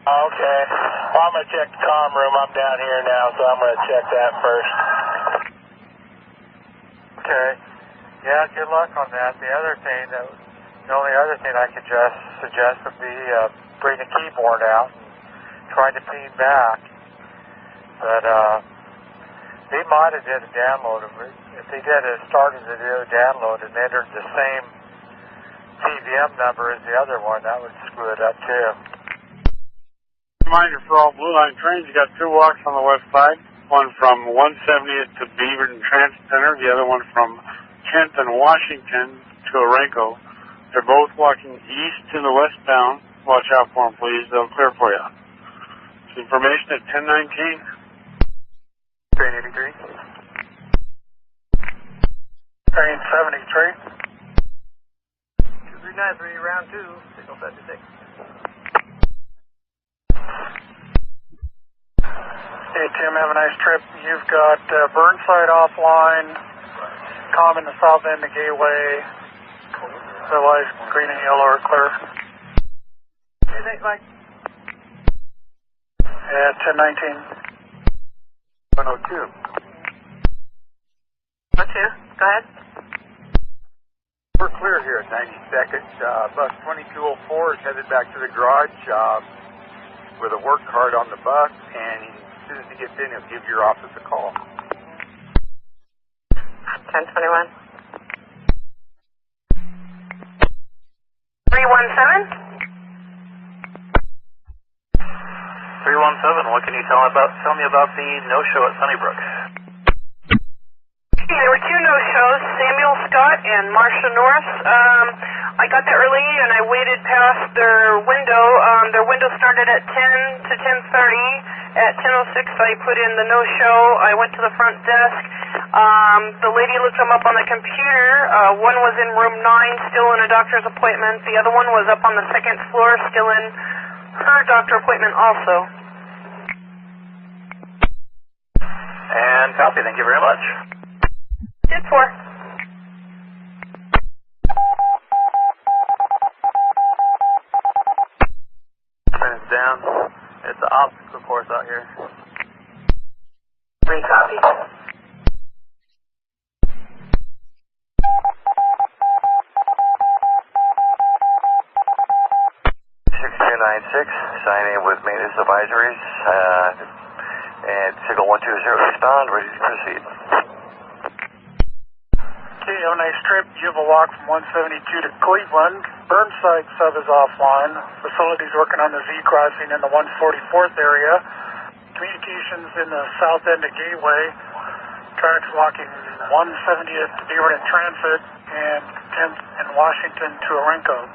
Okay. Well, I'm going to check the comm room. I'm down here now, so I'm going to check that first. Okay. Yeah, good luck on that. The only other thing I could just suggest would be bring the keyboard out and try to ping back. But he might have did a download. If he started to do a download and entered the same TVM number as the other one, that would screw it up too. Reminder for all Blue Line trains, you got two walks on the west side. One from 170th to Beaverton Transit Center, the other one from 10th and Washington to Orenco. They're both walking east to the westbound. Watch out for them, please. They'll clear for you. This information at 1019. Train 83. Train 73. 2393, round 2, signal 76. Hey, Tim, have a nice trip. You've got Burnside offline, comm in the south end of Gateway, otherwise green and yellow are clear. Anything like? Yeah, 1019. 102. 102, go ahead. We're clear here at 92nd. Bus 2204 is headed back to the garage with a work card on the bus, and as soon as he gets in, he'll give your office a call. 1021. 317? 317, what can you tell me about the no-show at Sunnybrook? Okay, there were two no-shows, Samuel Scott and Marsha Norris. I got there early and I waited past their window. Their window started at 10 to 10:30. At 10:06, I put in the no-show. I went to the front desk. The lady looked them up on the computer. One was in room 9, still in a doctor's appointment. The other one was up on the second floor, still in her doctor appointment also. And copy, thank you very much. 10-4. Minutes down. It's an obstacle course out here. 3 copy. Signing with maintenance advisories, and signal 120 respond, ready to proceed. Okay, have a nice trip. You have a walk from 172 to Cleveland. Burnside sub is offline. Facilities working on the Z crossing in the 144th area. Communications in the south end of Gateway. Tracks walking 170th to Beaverton Transit and 10th and Washington to Orenco.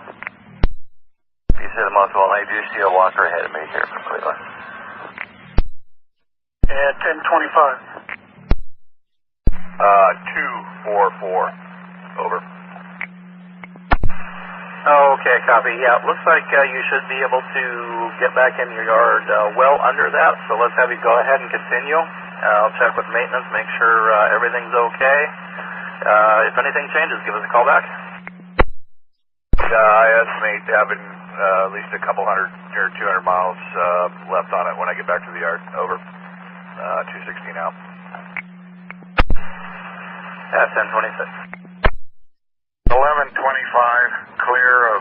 He said a month well, I do see a walker ahead of me here from Cleveland. At 1025. 244. Over. Okay, copy. Yeah, it looks like you should be able to get back in your yard well under that, so let's have you go ahead and continue. I'll check with maintenance, make sure everything's okay. If anything changes, give us a call back. I estimate having at least a couple hundred or 200 miles left on it when I get back to the yard. Over. 260 now. That's 1026. 1125, clear of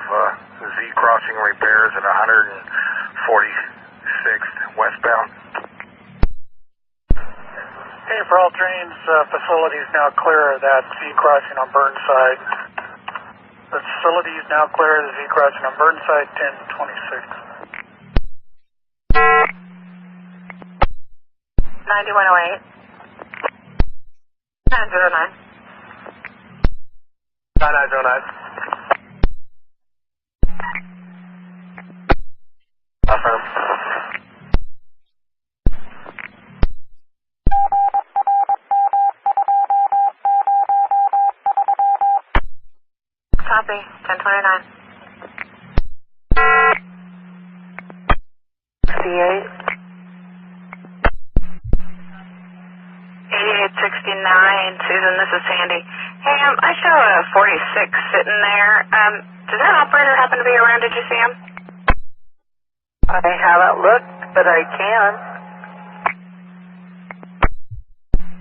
Z crossing repairs at 146th westbound. Okay, for all trains, facilities now clear of that Z crossing on Burnside. The facility is now clear of the Z crossing on Burnside, 1026. 9108. 909. 9909. Affirm. Copy. 1029. C8. 8869. Susan, this is Sandy. Hey, I show a 46 sitting there. Does that operator happen to be around? Did you see him? I haven't looked, but I can.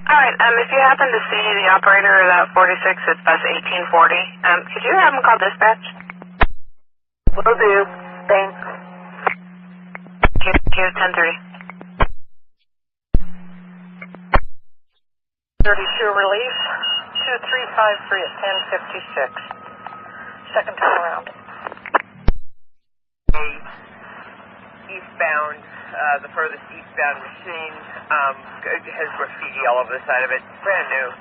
Alright, if you happen to see the operator of that 46 at bus 1840, could you have him call dispatch? Will do. Thanks. Q 1030. 32 relief, 2353 at 1056. Second time around. Eastbound, the furthest eastbound machine has graffiti all over the side of it. Brand new.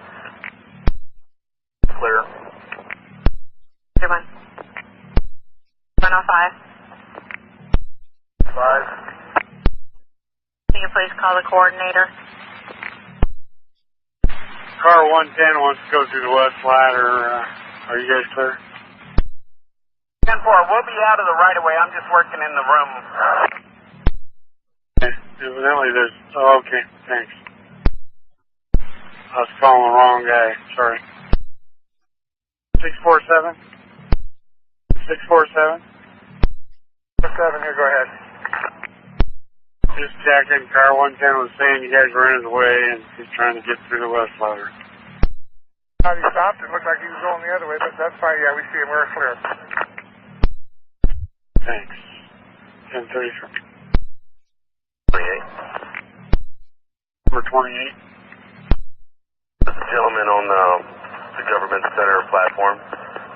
Clear. Good one. 105. 5. Can you please call the coordinator? Car 110 wants to go through the west ladder. Are you guys clear? 10-4, we'll be out of the right of way. I'm just working in the room. Evidently there's... Oh, okay, thanks. I was calling the wrong guy. Sorry. 647? 647? 7 here, go ahead. Just checking. Car 110 was saying you guys were in his way and he's trying to get through the west ladder. He stopped. It looked like he was going the other way, but that's fine. Yeah, we see him. We're clear. Thanks. 1033. 28. Number 28. There's a gentleman on the government center platform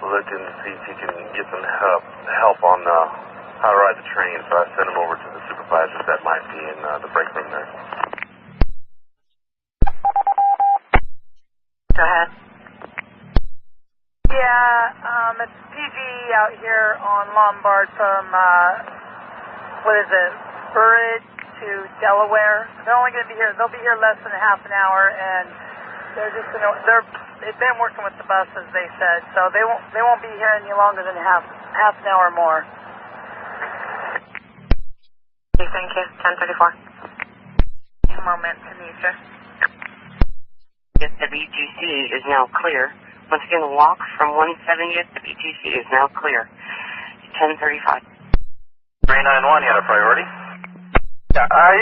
looking to see if he can get some help on how to ride the train, so I sent him over to the supervisors that might be in the break room there. Go ahead. Yeah, it's PG out here on Lombard from, what is it, Burridge to Delaware. They're only going to be here, they'll be here less than half an hour, and they've been working with the buses, they said, so they won't be here any longer than half an hour more. Thank you. 1034. A moment, Tanisha. Yes, the BTC is now clear. Once again, the walk from 170th to BTC is now clear. 1035. 391, you had a priority? Yeah, I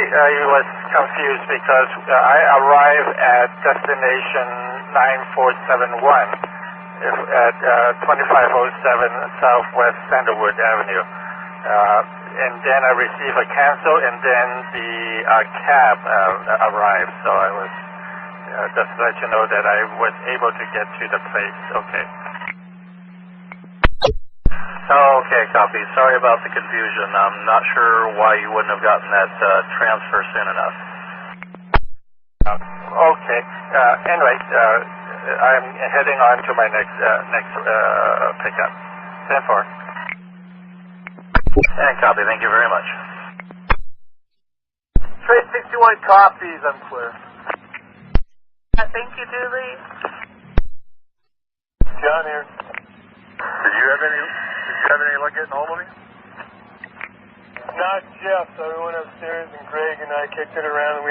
was confused because I arrived at destination 9471 at 2507 Southwest Sandalwood Avenue. And then I received a cancel, and then the cab arrived. So I was just to let you know that I was able to get to the place. Okay. Okay, copy. Sorry about the confusion. I'm not sure why you wouldn't have gotten that transfer soon enough. Okay. Anyway, I'm heading on to my next pickup. 10-4. And copy. Thank you very much. Trade 61 copies. I'm clear. Thank you, Julie. John here. Did you have any luck getting hold of him? Not Jeff. So we went upstairs and Greg and I kicked it around, and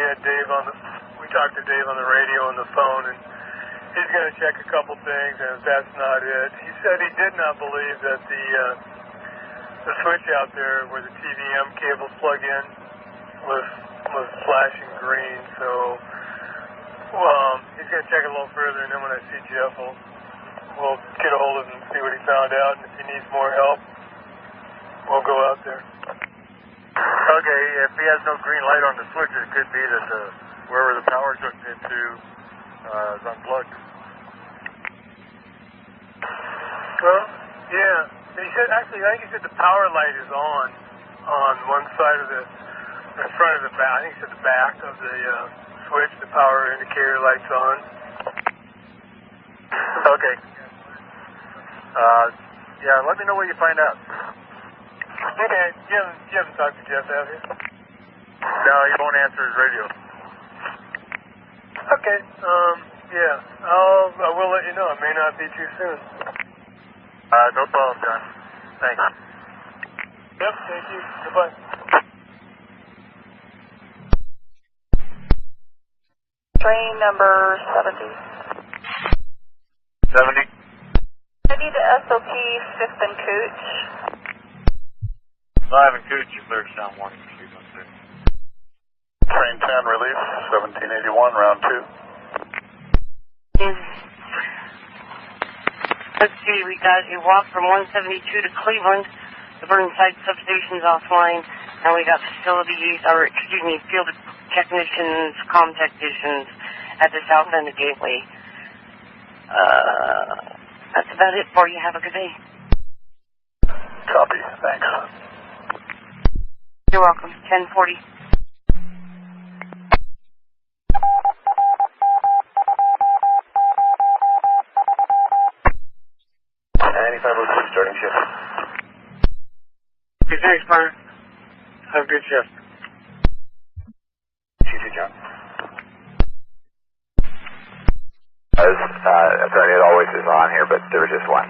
we talked to Dave on the radio and the phone, and he's going to check a couple things, and if that's not it, he said he did not believe that the switch out there where the TVM cables plug in was flashing green. So he's going to check it a little further, and then when I see Jeff, we'll get a hold of him and see what he found out, and if he needs more help, we'll go out there. Okay, if he has no green light on the switch, it could be that wherever the power's hooked into is unplugged. Well, yeah. And he said, actually, I think he said the power light is on one side of the front of the back. I think he said the back of the switch, the power indicator light's on. Okay. Yeah, let me know what you find out. Okay, you haven't talked to Jeff, have you? No, he won't answer his radio. Okay, yeah, I will let you know. It may not be too soon. No problem, John. Thanks. Yep, thank you. Goodbye. Train number 70. 70. I need the SOP 5th and Cooch. 5 and Cooch, you cleared sound warning. Train 10 release, 1781, round 2. Let's see, we got a walk from 172 to Cleveland. The Burnside substation's offline. And we got field technicians, comm technicians at the south end of Gateway. That's about it for you. Have a good day. Copy. Thanks. You're welcome. 1040. Starting shift. Okay, thanks, Byron. Have a good shift. Chief John. Apparently it always is on here, but there was just one.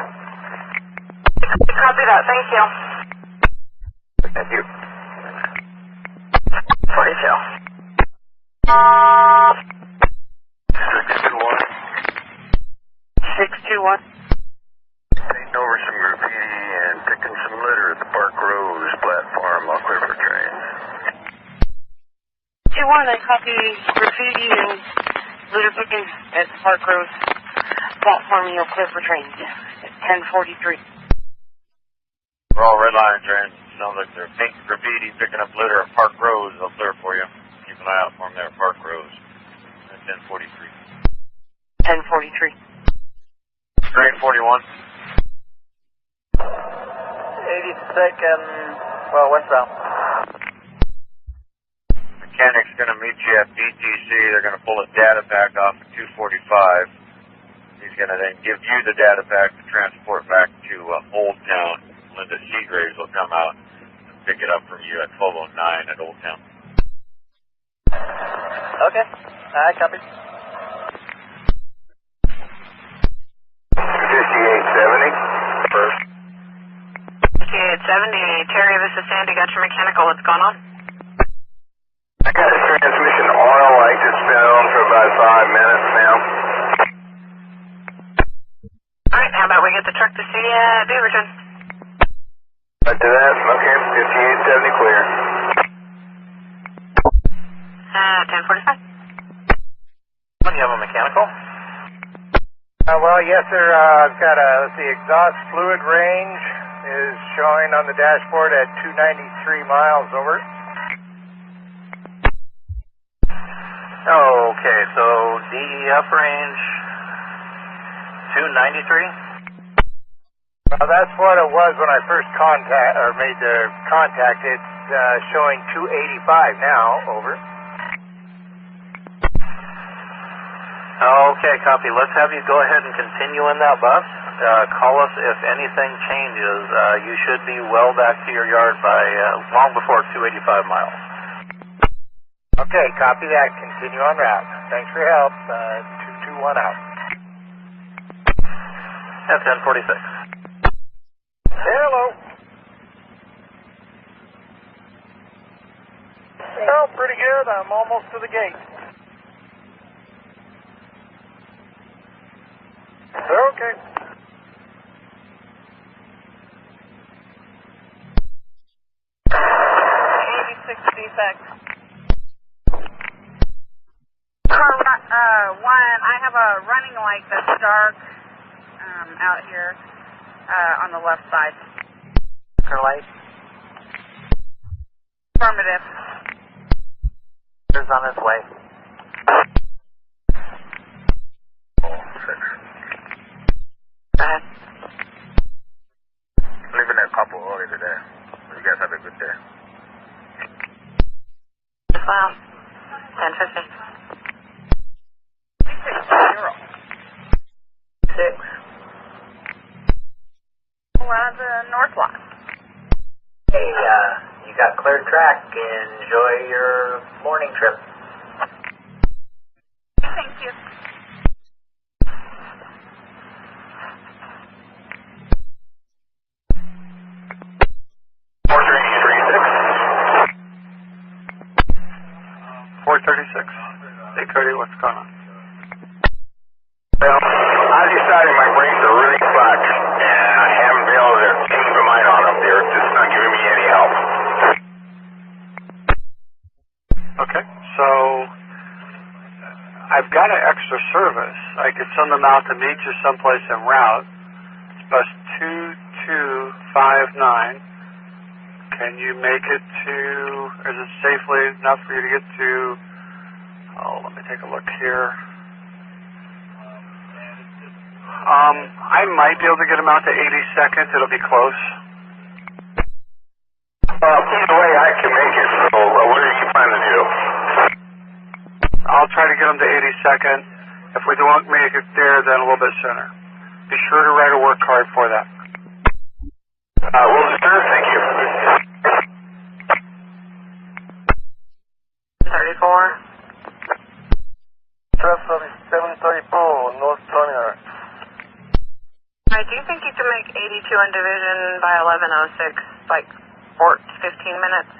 Copy that. Thank you. Thank you. 42. 621. Painting over some graffiti and picking some litter at the Park Rose platform. I'll clear for trains. 2-1, I copy graffiti and litter picking at Park Rose platform. You'll clear for trains at 10:43. We're all red line trains. Sounds like they're painting graffiti, picking up litter at Park Rose. They'll clear for you. Keep an eye out for them there at Park Rose at 10:43. 10:43. Train 41. 82nd, well, westbound. Mechanic's going to meet you at BTC. They're going to pull a data pack off at 245. He's going to then give you the data pack to transport back to Old Town. Linda Seagraves will come out and pick it up from you at 1209 at Old Town. Okay. Copy. 5870. First. 5870. Terry, this is Sandy. Got your mechanical. What's going on? I got a transmission oil light that's been on for about 5 minutes now. Alright, how about we get the truck to see Beaverton? To that, okay, 5870 clear. 10:45. Do you have a mechanical? Well, yes, sir. I've got the exhaust fluid range is showing on the dashboard at 293 miles over. Okay, so DEF range 293? Well, that's what it was when I first made the contact. It's showing 285 now, over. Okay, copy. Let's have you go ahead and continue in that bus. Call us if anything changes. You should be well back to your yard by long before 285 miles. Okay, copy that. Continue on route. Thanks for your help. 221 out. That's 1046. Hello. Oh, pretty good. I'm almost to the gate. Okay. defect. One, I have a running light that's dark out here on the left side. Her light? Affirmative. It's on its way. Leaving that couple early today. You guys have a good day. Wow. 10:50. 6. The north lot. Hey, you got cleared track. Enjoy your morning trip. Thank you. Hey, Cody, what's going on? Well, I decided my brakes are really fucked, and I haven't been able to change my mind on them. They're just not giving me any help. Okay, so I've got an extra service. I could send them out to meet you someplace en route. It's bus 2259. Can you make it to, is it safely enough for you to get to, let me take a look here. I might be able to get them out to 82nd. It'll be close. Either way, I can make it, so what are you trying to do? I'll try to get them to 82nd. If we don't make it there, then a little bit sooner. Be sure to write a work card for that. Will do, sir. Thank you. 34. Traffic 734, North Terminal. I do think you can make 82 on Division by 11:06, like 15 minutes.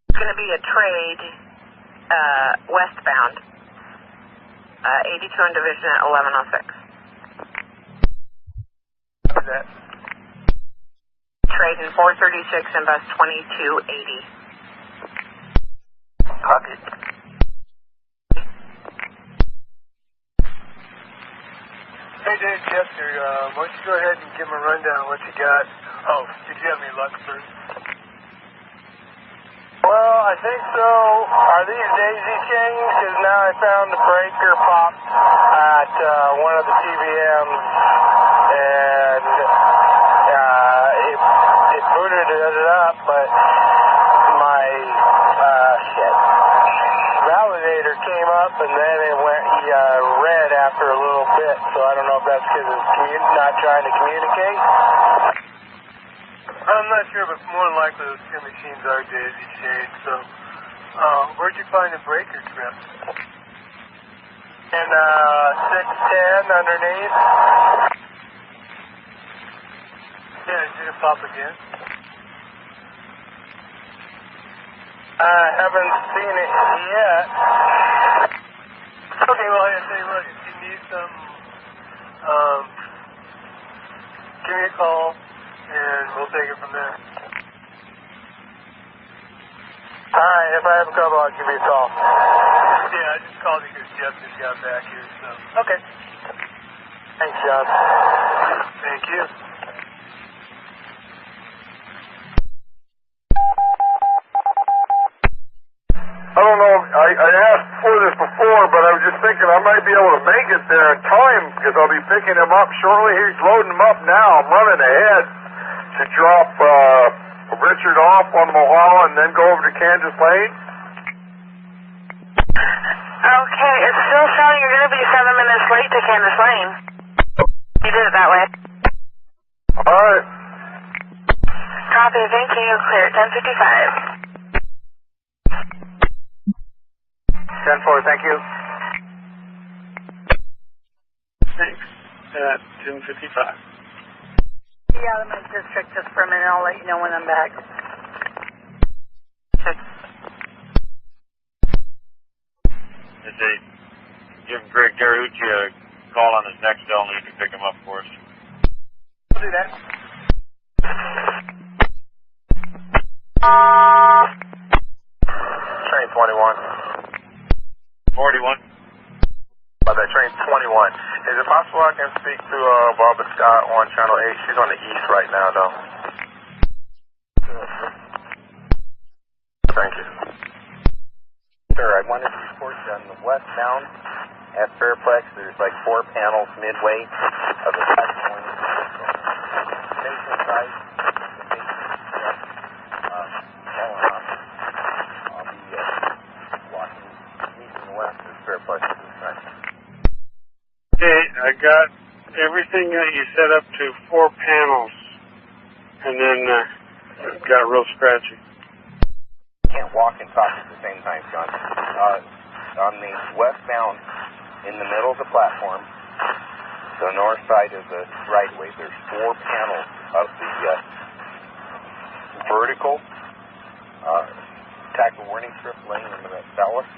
It's going to be a trade westbound. 82 on Division at 11:06. What's that? Trade in 436 and bus 2280. Copy. Hey, Dave, Jeff here. Why don't you go ahead and give him a rundown of what you got? Oh, did you have any luck first? Well, I think so. Are these daisy chains? Because now I found the breaker popped at one of the TVMs, and it booted it up, but my validator came up, and then it went red after a little bit, so I don't know if that's because it's not trying to communicate. I'm not sure, but more than likely those two machines are daisy chained, so where'd you find the breaker trip? In 610 underneath. Yeah, did it pop again? I haven't seen it yet. Okay, well, I'll tell you what, if you need some, give me a call, and we'll take it from there. Alright, if I have a trouble, I'll give you a call. Yeah, I just called you because Jeff just got back here, so. Okay. Thanks, John. Thank you. I don't know, I asked for this before, but I was just thinking I might be able to make it there in time because I'll be picking him up shortly. He's loading him up now. I'm running ahead to drop Richard off on Mohawk and then go over to Kansas Lane. Okay, it's still showing you're going to be 7 minutes late to Kansas Lane. You did it that way. Alright. Copy, thank you. Clear at 10:55. 10-4, thank you. Thanks. At 10:55. Yeah, I'm going to district just for a minute. I'll let you know when I'm back. Give Greg Garucci a call on his next cell and he can pick him up for us. We'll do that. Train 21. 41. Train 21. Is it possible I can speak to Barbara Scott on Channel 8? She's on the east right now, though. Thank you. Sir, I wanted to report on the westbound at Fairplex. There's like 4 panels midway of the platform. Station side, the falling off. I'll be walking east and west of Fairplex this time. Okay, I got everything that you set up to 4 panels, and then it got real scratchy. Can't walk and talk at the same time, John. On the westbound, in the middle of the platform, the north side of the right-of-way, there's 4 panels of the vertical tactile warning strip laying in the ballast.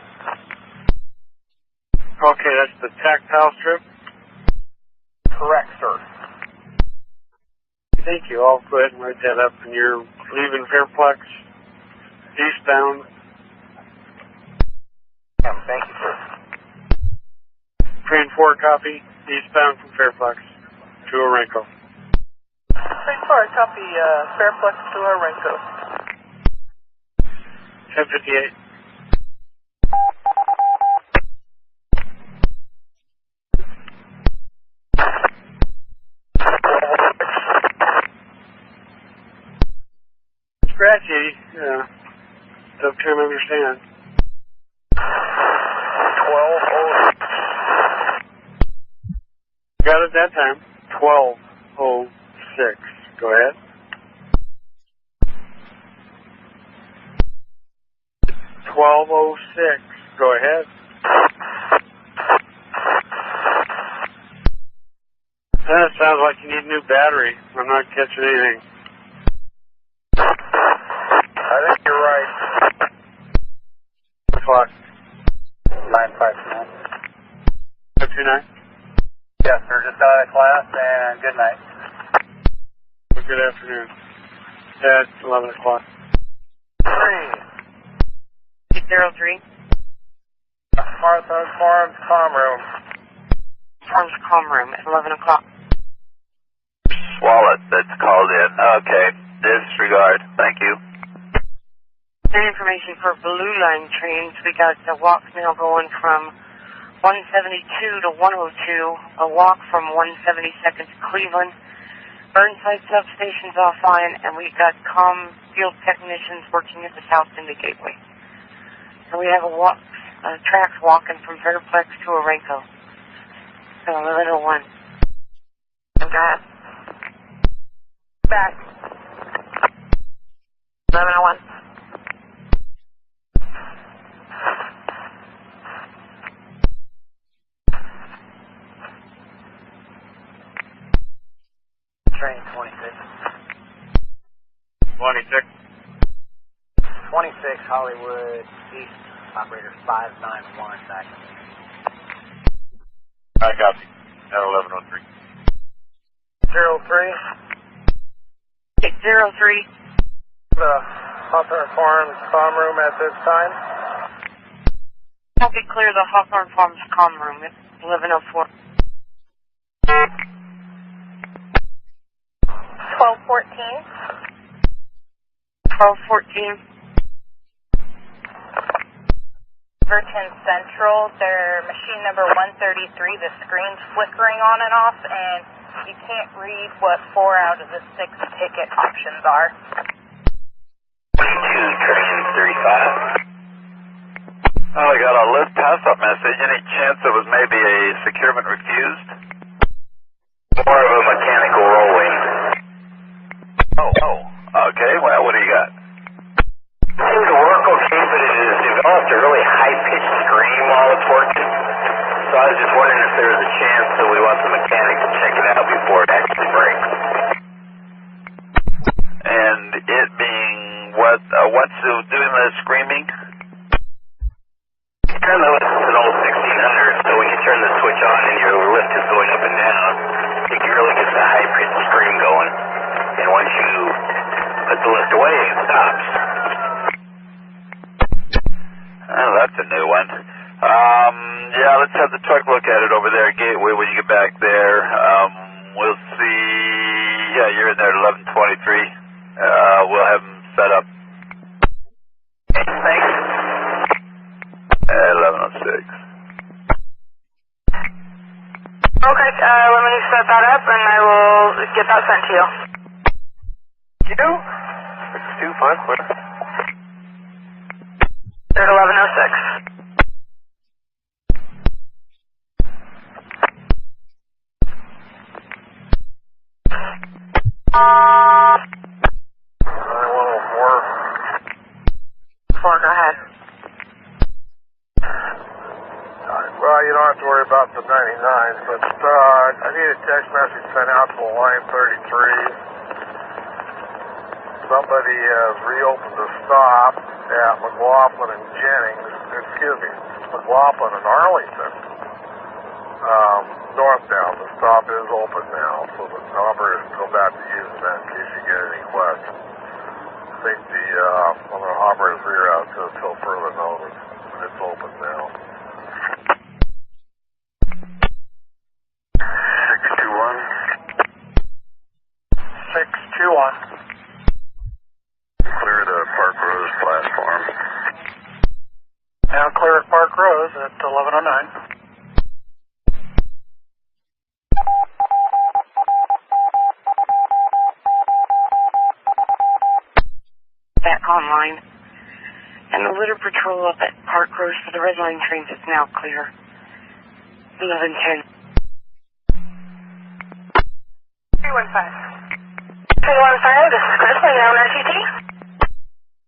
Okay, that's the tactile strip? Correct, sir. Thank you. I'll go ahead and write that up. And you're leaving Fairplex? eastbound. Thank you, sir. Train 4 copy, eastbound from Fairplex to Orenco. Train 4 copy, Fairplex to Orenco. 1058. Scratchy, yeah. Don't try to understand. 1206. Got it that time. 1206. Go ahead. 1206. Go ahead. That sounds like you need a new battery. I'm not catching anything. I think you're right. Clock. 959. 529. Yes, sir. Just out of class, and good night. Well, good afternoon. At 11 o'clock. 803. Hawthorne Farms comm room. Farms comm room at 11 o'clock. Wallet that's called in. Okay. Disregard. Thank you. Any information for Blue Line trains? We got the walk now going from 172 to 102. A walk from 172nd to Cleveland. Burnside substation's offline, and we got comm field technicians working at the South Indy Gateway. And we have tracks walking from Fairplex to Orenco. So 1101. Okay. Back. 1101. Train 26. 26. 26 Hollywood East, operator 591 back. I copy. At 1103. 03. 803. The Hawthorne Farms comm room at this time. Copy clear the Hawthorne Farms comm room at 1104. 1214. 1214. Virgin Central, their machine number 133, the screen's flickering on and off, and you can't read what 4 out of the 6 ticket options are. 22, train 35. Oh, I got a lift pass-up message. Any chance it was maybe a securement refused? More of a mechanical rolling. Oh. Okay, well, what do you got? Seems to work okay, but it has developed a really high-pitched scream while it's working. So I was just wondering if there was a chance that we want the mechanic to check it out before it actually breaks. And it being what's doing the screaming? Turn the lift to an old 1600, so when you turn the switch on and your lift is going up and down, it really gets a high-pitched scream going. And once you put the lift away, it stops. Oh, that's a new one. Yeah, let's have the truck look at it over there at Gateway when you get back there. We'll see. Yeah, you're in there at 1123. We'll have them set up. Thanks. At 1106. Okay, let me set that up and I will get that sent to you. You? 625, clear. They're at 1106. Four, go ahead. Well, you don't have to worry about the 99s, but I need a text message sent out to line 33. Somebody has reopened the stop at McLaughlin and McLaughlin and Arlington. Northbound, the stop is open now, so the operators can go back to using that in case you get any questions. think the on the operator's rear out says till further notice, and it's open now. 621. Clear to Park Rose platform. Now clear at Park Rose at 11:09. Back online. And the litter patrol up at Park Rose for the Red Line trains is now clear. 11:10. 315. 315, this is Chris. Are you on RCT?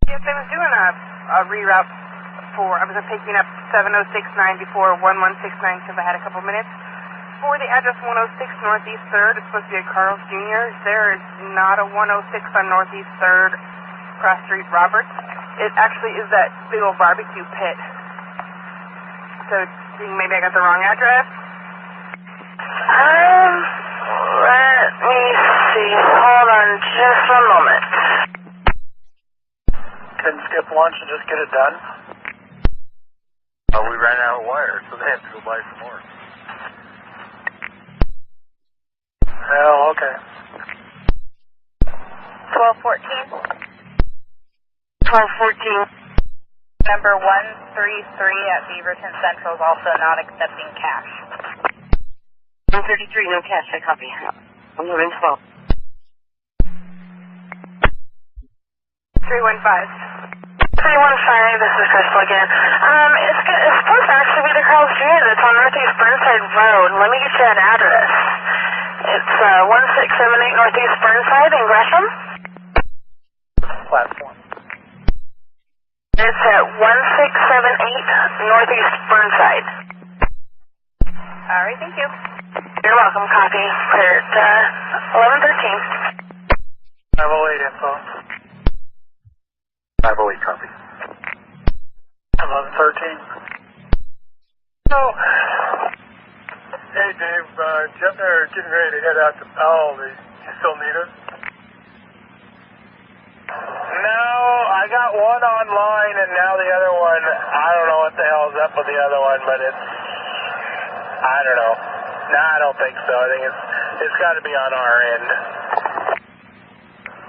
Yes, I was doing a reroute for, I was picking up 706 94 1169 because I had a couple minutes. For the address 106 Northeast 3rd, it's supposed to be a Carl's Jr. There is not a 106 on Northeast 3rd, Cross Street, Roberts. It actually is that big old barbecue pit. So maybe I got the wrong address? Let me see. Hold on just one moment. Couldn't skip lunch and just get it done? We ran out of wire, so they have to go buy some more. Oh, okay. 1214. 1214. Number 133 at Beaverton Central is also not accepting cash. 133, no cash, I copy. 1112. 315. 315, this is Crystal again. It's supposed to actually be the Carl's Jr. that's on Northeast Burnside Road. Let me get you that address. It's 1678 Northeast Burnside in Gresham. Platform. It's at 1678 Northeast Burnside. All right, thank you. You're welcome, copy. Clear at 1113. 508 info. 508 copy. 1113. So, hey Dave, Jeff and I are getting ready to head out to Powell. Do you still need us? No, I got one online, and now the other one, I don't know what the hell's up with the other one, but I don't know. No, I don't think so. I think it's got to be on our end.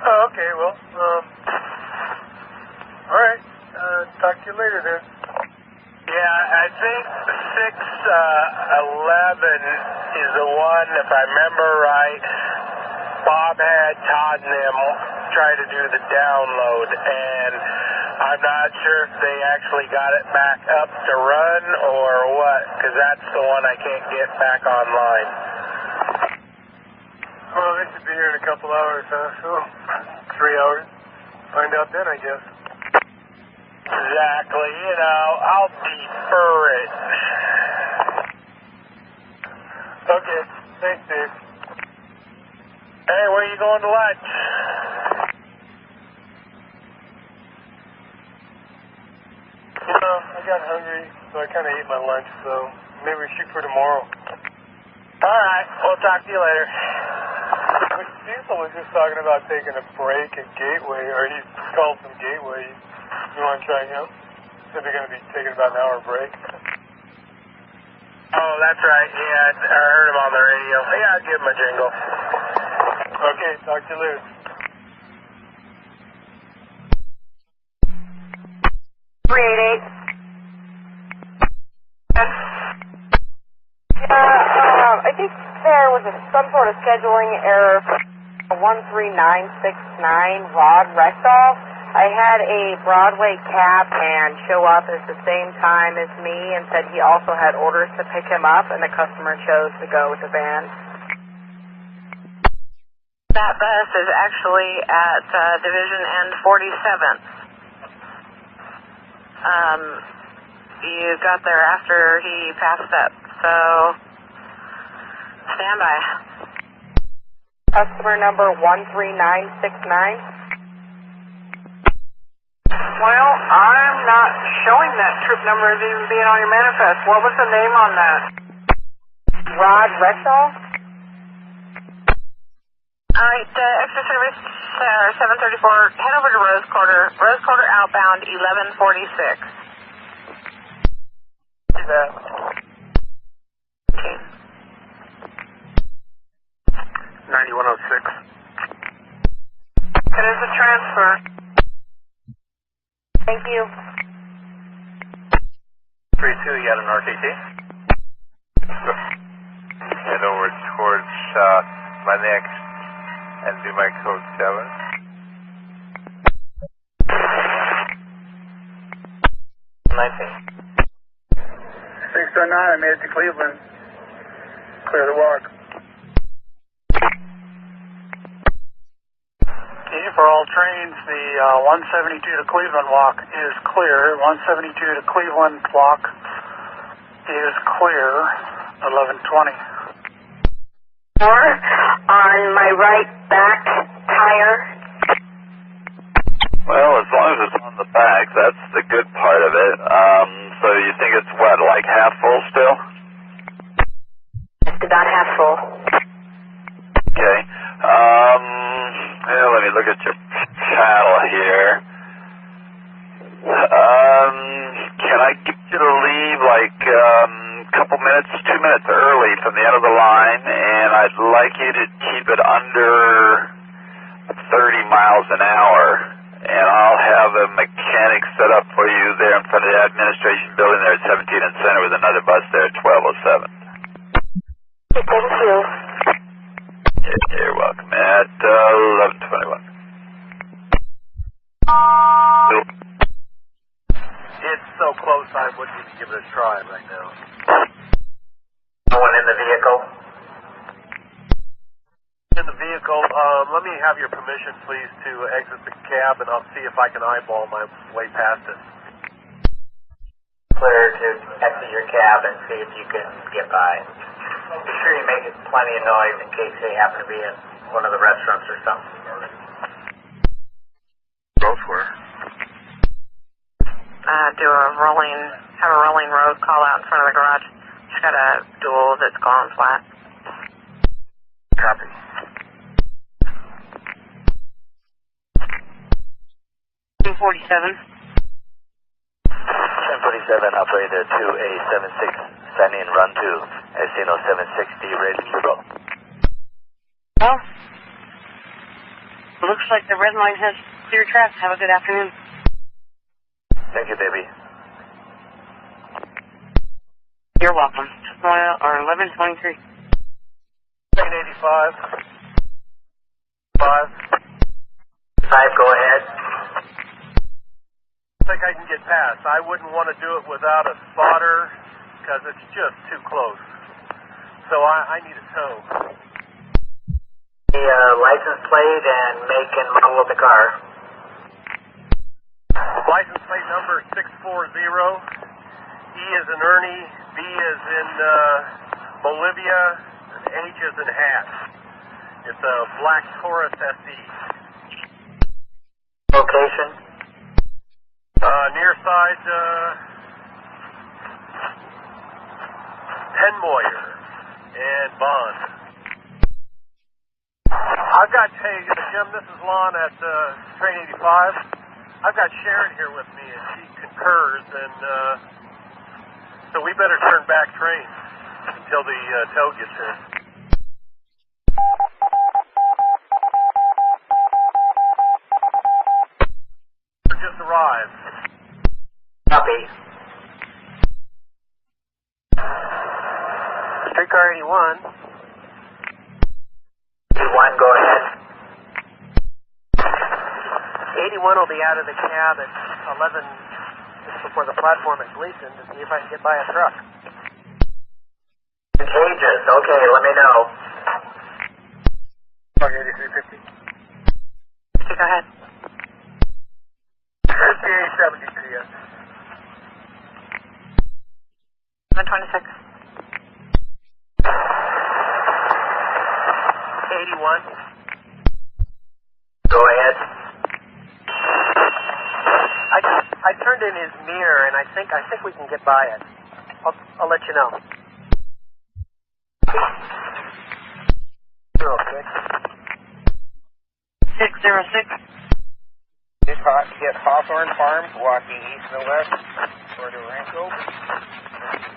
Oh, okay, well, all right. Talk to you later then. Yeah, I think 611 is the one, if I remember right. Bob had Todd and them try to do the download, and I'm not sure if they actually got it back up to run or what, because that's the one I can't get back online. Well, they should be here in a couple hours, huh? So, 3 hours. Find out then, I guess. Exactly, I'll defer it. Okay, thanks, Dave. Hey, where are you going to lunch? I got hungry, so I kind of ate my lunch, so maybe we shoot for tomorrow. All right, we'll talk to you later. Cecil was just talking about taking a break at Gateway, or he called from Gateway. You want to try him? Said they're going to be taking about an hour break. Oh, that's right. Yeah, I heard him on the radio. Yeah, I'll give him a jingle. Okay, talk to you later. I think there was some sort of scheduling error. 13969 Rod Rexall. I had a Broadway cap and show up at the same time as me and said he also had orders to pick him up, and the customer chose to go with the van. That bus is actually at Division End 47th. You got there after he passed up, so stand by. Customer number 13969. Well, I'm not showing that trip number as even being on your manifest. What was the name on that? Rod Rexall. All right, extra service 734, head over to Rose Quarter outbound 1146. See that. Okay. 9106. That is a transfer. Thank you. 32, you got an RKT? Head over towards my next and do my code 7. 19. 609, I made it to Cleveland. Clear the walk. Okay, for all trains, the 172 to Cleveland walk is clear. 172 to Cleveland walk is clear. 1120. On my right back tire. Well, as long as it's on the back, that's the good part of it. So you think it's what, like half full still? Just about half full. Okay. Let me look at your paddle here. Can I get you to leave like couple minutes, 2 minutes early from the end of the line, and I'd like you to keep it under 30 miles an hour, and I'll have a mechanic set up for you there in front of the administration building there at 17 and Center with another bus there at 1207. Thank you. You're welcome. At 1121. It's so close, I wouldn't even give it a try right now. No one in the vehicle? In the vehicle, let me have your permission, please, to exit the cab, and I'll see if I can eyeball my way past it. Clear to exit your cab and see if you can get by. Be sure you make plenty of noise in case they happen to be in one of the restaurants or something. Go square. Have a rolling road call out in front of the garage. Just got a dual that's gone flat. Copy. 247. 1047, operator 2A76, standing run 2, Casino 760, ready to roll. Well, looks like the red line has clear tracks. Have a good afternoon. Thank you, baby. You're welcome. 1123. 1085. 5. 5, go ahead. I think I can get past. I wouldn't want to do it without a spotter because it's just too close. So I need a tow. The license plate and make and model of the car. License plate number 640. E is in Ernie, B is in Bolivia, and H is in hat. It's a black Taurus SE. Location? Near side, Penmoyer and Bond. I've got, hey, Jim, this is Lon at Train 85. I've got Sharon here with me, and she concurs, and so we better turn back trains until the tow gets here. Just arrived. Copy. Streetcar 81. 81, go ahead. 81 will be out of the cab at 11 just before the platform at Gleason to see if I can get by a truck. Contagious. Okay, let me know. 8350. Go ahead. There's the A70 to you. 726. 81. Go ahead. I turned in his mirror, and I think we can get by it. I'll let you know. 06. 606. Get Hawthorne Farms walking east and west toward Orenco.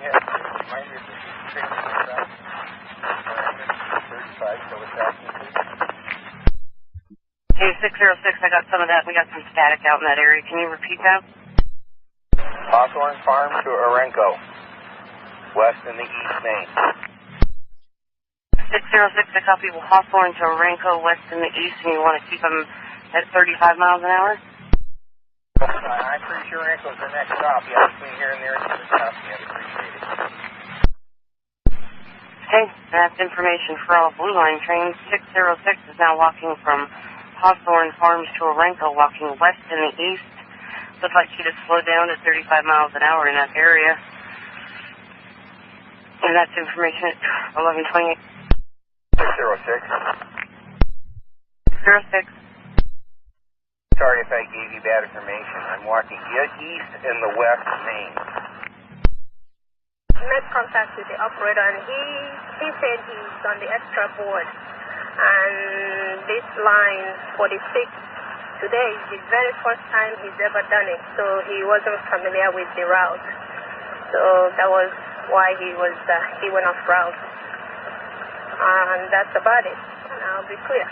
Yeah, reminder of the train to the south. 35, so it's asking Hey, 606, I got some of that. We got some static out in that area. Can you repeat that? Hawthorne Farm to Orenco, west in the east main. 606, I copy Hawthorne to Orenco, west in the east, and you want to keep them at 35 miles an hour? I'm pretty sure Orenco's the next stop. Yeah, between here and there, it's the stop. Yeah, I'd appreciate it. Okay, that's information for all Blue Line trains. 606 is now walking from Hawthorne Farms to Orenco, walking west in the east. Would like you to slow down to 35 miles an hour in that area. And that's information at 1128. 606. 06. Sorry if I gave you bad information. I'm walking east in the west main. Made contact with the operator, and he said he's on the extra board. And this line 46 today is the very first time he's ever done it, so he wasn't familiar with the route. So that was why he went off route. And that's about it. And I'll be clear.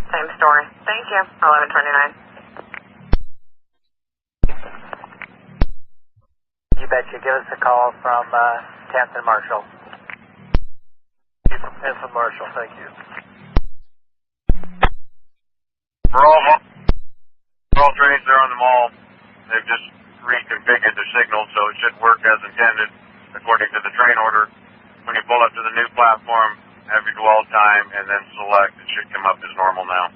Same story. Thank you. 1129. You betcha. Give us a call from 10th and Marshall. From 10th and Marshall, thank you. For all trains there on the mall, they've just reconfigured the signal so it should work as intended according to the train order. When you pull up to the new platform, have your dwell time, and then select. It should come up as normal now.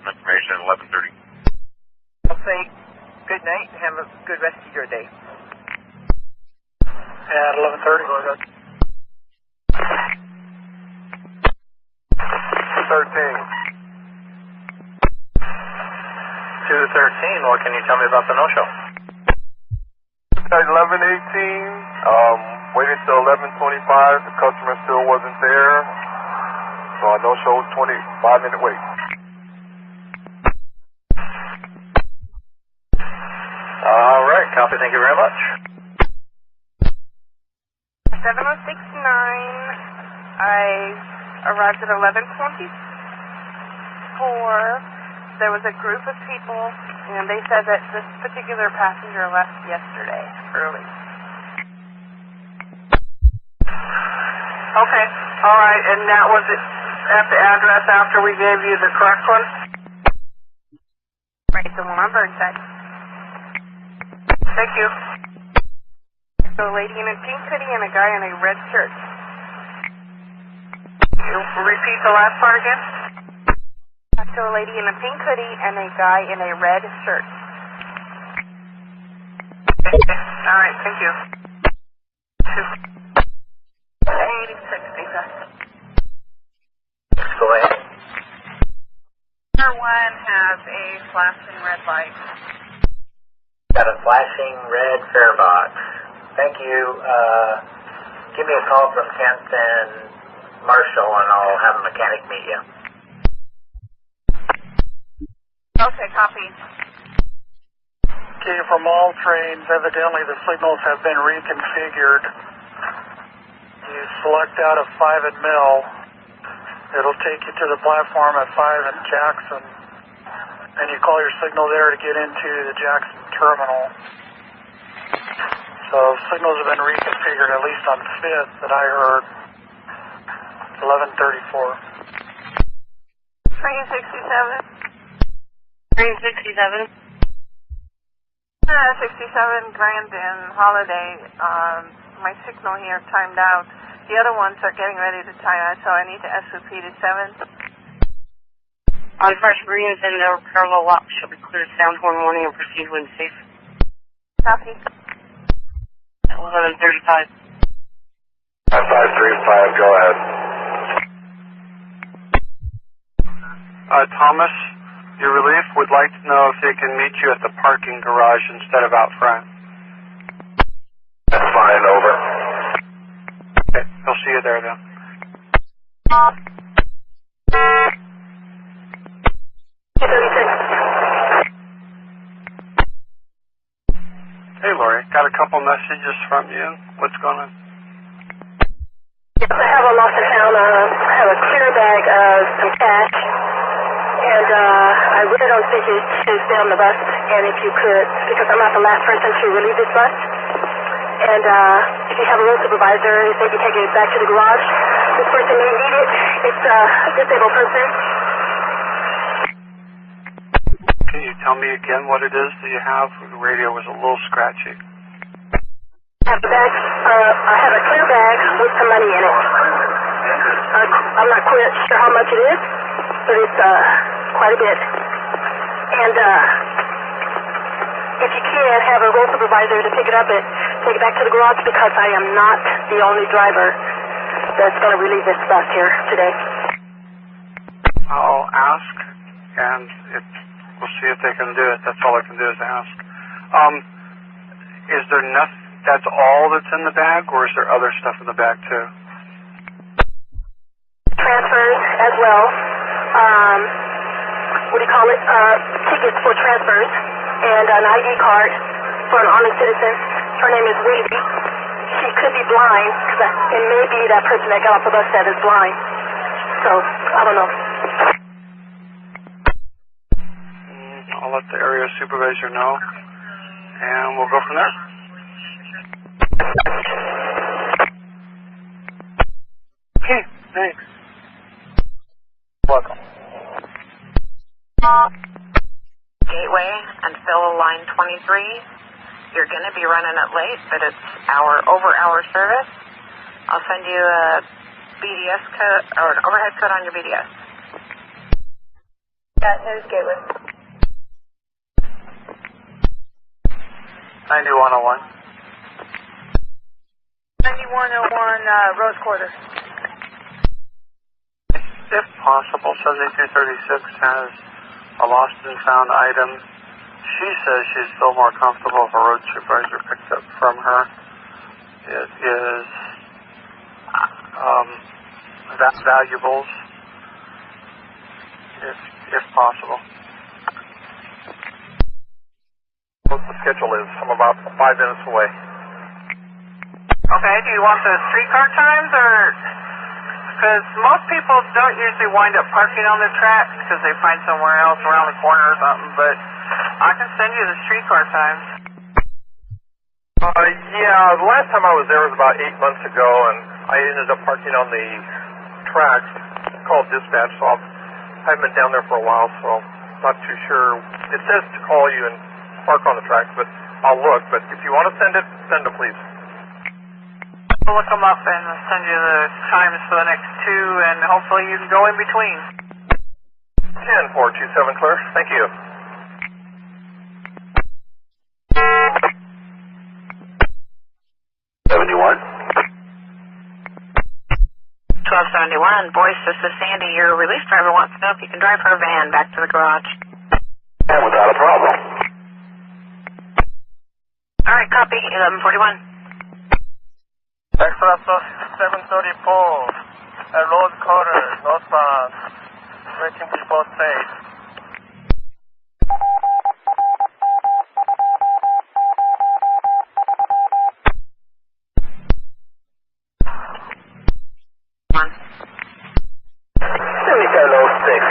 Information at 11:30. I'll say good night and have a good rest of your day. At 11:30. 13. 213. What can you tell me about the no-show? At 11:18. Waited till 11:25. The customer still wasn't there. So I no-show 25-minute wait. All right. Copy. Thank you very much. 7069. I arrived at 11:24. There was a group of people, and they said that this particular passenger left yesterday early. Okay. All right. And that was it at the address after we gave you the correct one? Right. The one on Burnside. Thank you. So a lady in a pink hoodie and a guy in a red shirt. You'll repeat the last part again? So a lady in a pink hoodie and a guy in a red shirt. All right, thank you. 86, exactly. Go ahead. Number one has a flashing red light. Got a flashing red fare box. Thank you. Give me a call from 10th and Marshall, and I'll have a mechanic meet you. Okay, copy. Okay, from all trains, evidently the signals have been reconfigured. You select out of 5 at Mill. It'll take you to the platform at 5 in Jackson. And you call your signal there to get into the Jackson terminal. So signals have been reconfigured, at least on 5th that I heard. 11:34. Train 67. Train 67. 67 Grand and Holiday. My signal here timed out. The other ones are getting ready to time out, so I need to SOP to 7. On fresh greens and their parallel walk shall be clear sound horn warning and proceed when safe. Copy. 11:35. 535, go ahead. Thomas, your relief would like to know if they can meet you at the parking garage instead of out front. That's fine, over. Okay, I'll see you there then. Okay, got a couple messages from you. What's going on? Yes, I have a lost and found. I have a clear bag of some cash, and I really don't think it should stay on the bus. And if you could, because I'm not the last person to relieve this bus, and if you have a road supervisor, maybe take it back to the garage. This person may need it. It's a disabled person. Can you tell me again what it is that you have? The radio was a little scratchy. I have a clear bag with some money in it. I'm not quite sure how much it is, but it's quite a bit. And if you can, have a road supervisor to pick it up and take it back to the garage, because I am not the only driver that's going to relieve this bus here today. I'll ask, and we'll see if they can do it. That's all I can do is ask. Is there nothing? That's all that's in the bag, or is there other stuff in the bag too? Transfers as well. What do you call it? Tickets for transfers, and an ID card for an honest citizen. Her name is Weezy. She could be blind, because it may be that person that got off the bus that is blind. So, I don't know. I'll let the area supervisor know, and we'll go from there. Okay, thanks. Welcome. Gateway and fill line 23. You're going to be running it late, but it's over hour service. I'll send you a BDS code or an overhead code on your BDS. Yeah, here's Gateway. 9101. 9101 Rose Quarter. If possible, 7236 has a lost and found item. She says she's still more comfortable if a road supervisor picks up from her. It is valuables, if possible. What the schedule is? I'm about 5 minutes away. Okay, do you want the streetcar times, or... Because most people don't usually wind up parking on the tracks because they find somewhere else around the corner or something, but I can send you the streetcar times. Yeah, the last time I was there was about 8 months ago, and I ended up parking on the tracks. Called dispatch, so I haven't been down there for a while, so I'm not too sure. It says to call you and park on the tracks, but I'll look. But if you want to send it, please. I'll look them up and send you the times for the next two, and hopefully you can go in between. 10427 clear. Thank you. Boyce, this is Sandy. Your release driver wants to know if you can drive her van back to the garage. Yeah, without a problem. All right, copy. 1141. Express 734 at Rose Quarter, northbound, waiting before stage.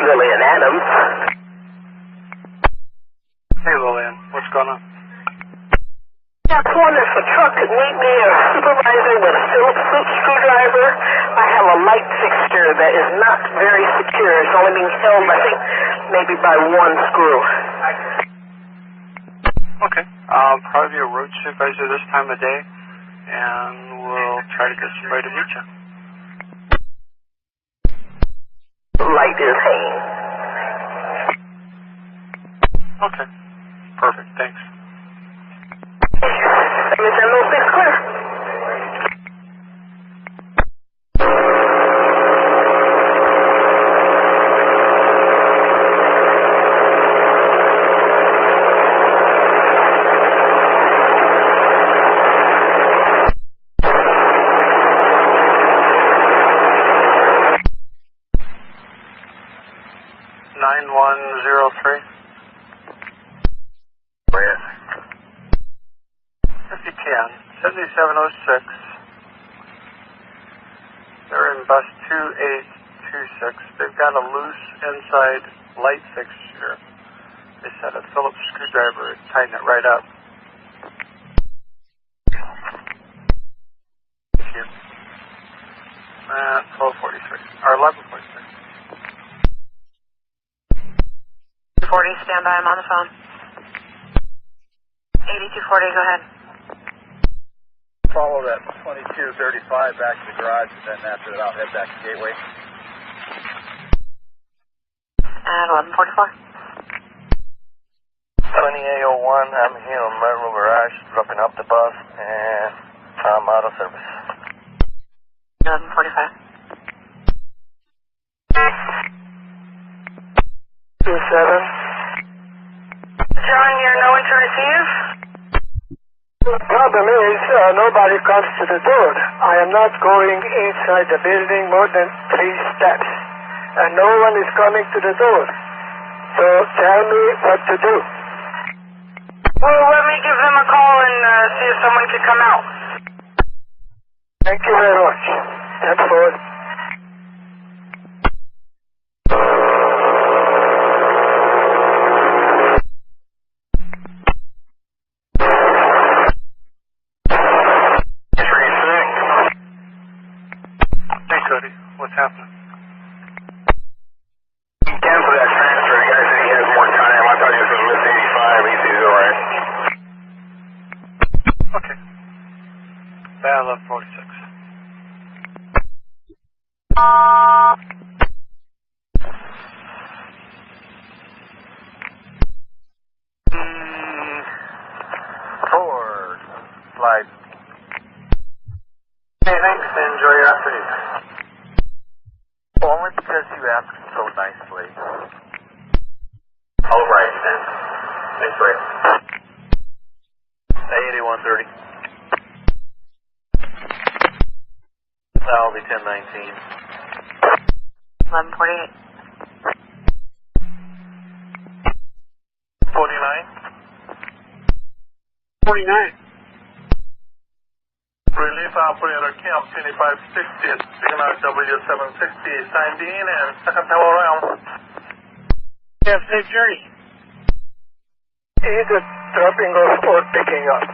Lillian Adams. Hey, Lillian, what's going on? I was wondering if a truck could meet me, a supervisor with a Phillips screwdriver. I have a light fixture that is not very secure. It's only being held, I think, maybe by one screw. Okay. I'll probably be a road supervisor this time of day, and we'll try to get somebody to meet you. Light is hanging. Okay. Perfect. Thanks. Is that little fix clear? 7706. They're in bus 2826. They've got a loose inside light fixture. They said a Phillips screwdriver would tighten it right up. Thank you. 1246, or 1146. 40, stand by, I'm on the phone. 8240, go ahead. Follow that 2235 back to the garage, and then after that I'll head back to Gateway. At 1144. 2801, I'm here in Merrill Garage, dropping up the bus, and I'm out of service. 1145. 27. John, you're no one to receive? The problem is nobody comes to the door. I am not going inside the building more than 3 steps, and no one is coming to the door. So tell me what to do. Well, let me give them a call and see if someone can come out. Thank you very much. That's all. What's happening? Cancel that transfer. The guy said he has more time. I thought he was going to miss 85. He's alright. Okay. Bad 1146. Forward. Slide. Hey, thanks. Enjoy your afternoon. Only because you asked so nicely. All right, then. Thanks, Ray. 8130. That'll be 1019. 1148. 49. 49. Relief operator camp 2560, signal W760, signed in and second time around. Yeah, safe journey. Either dropping off or picking up.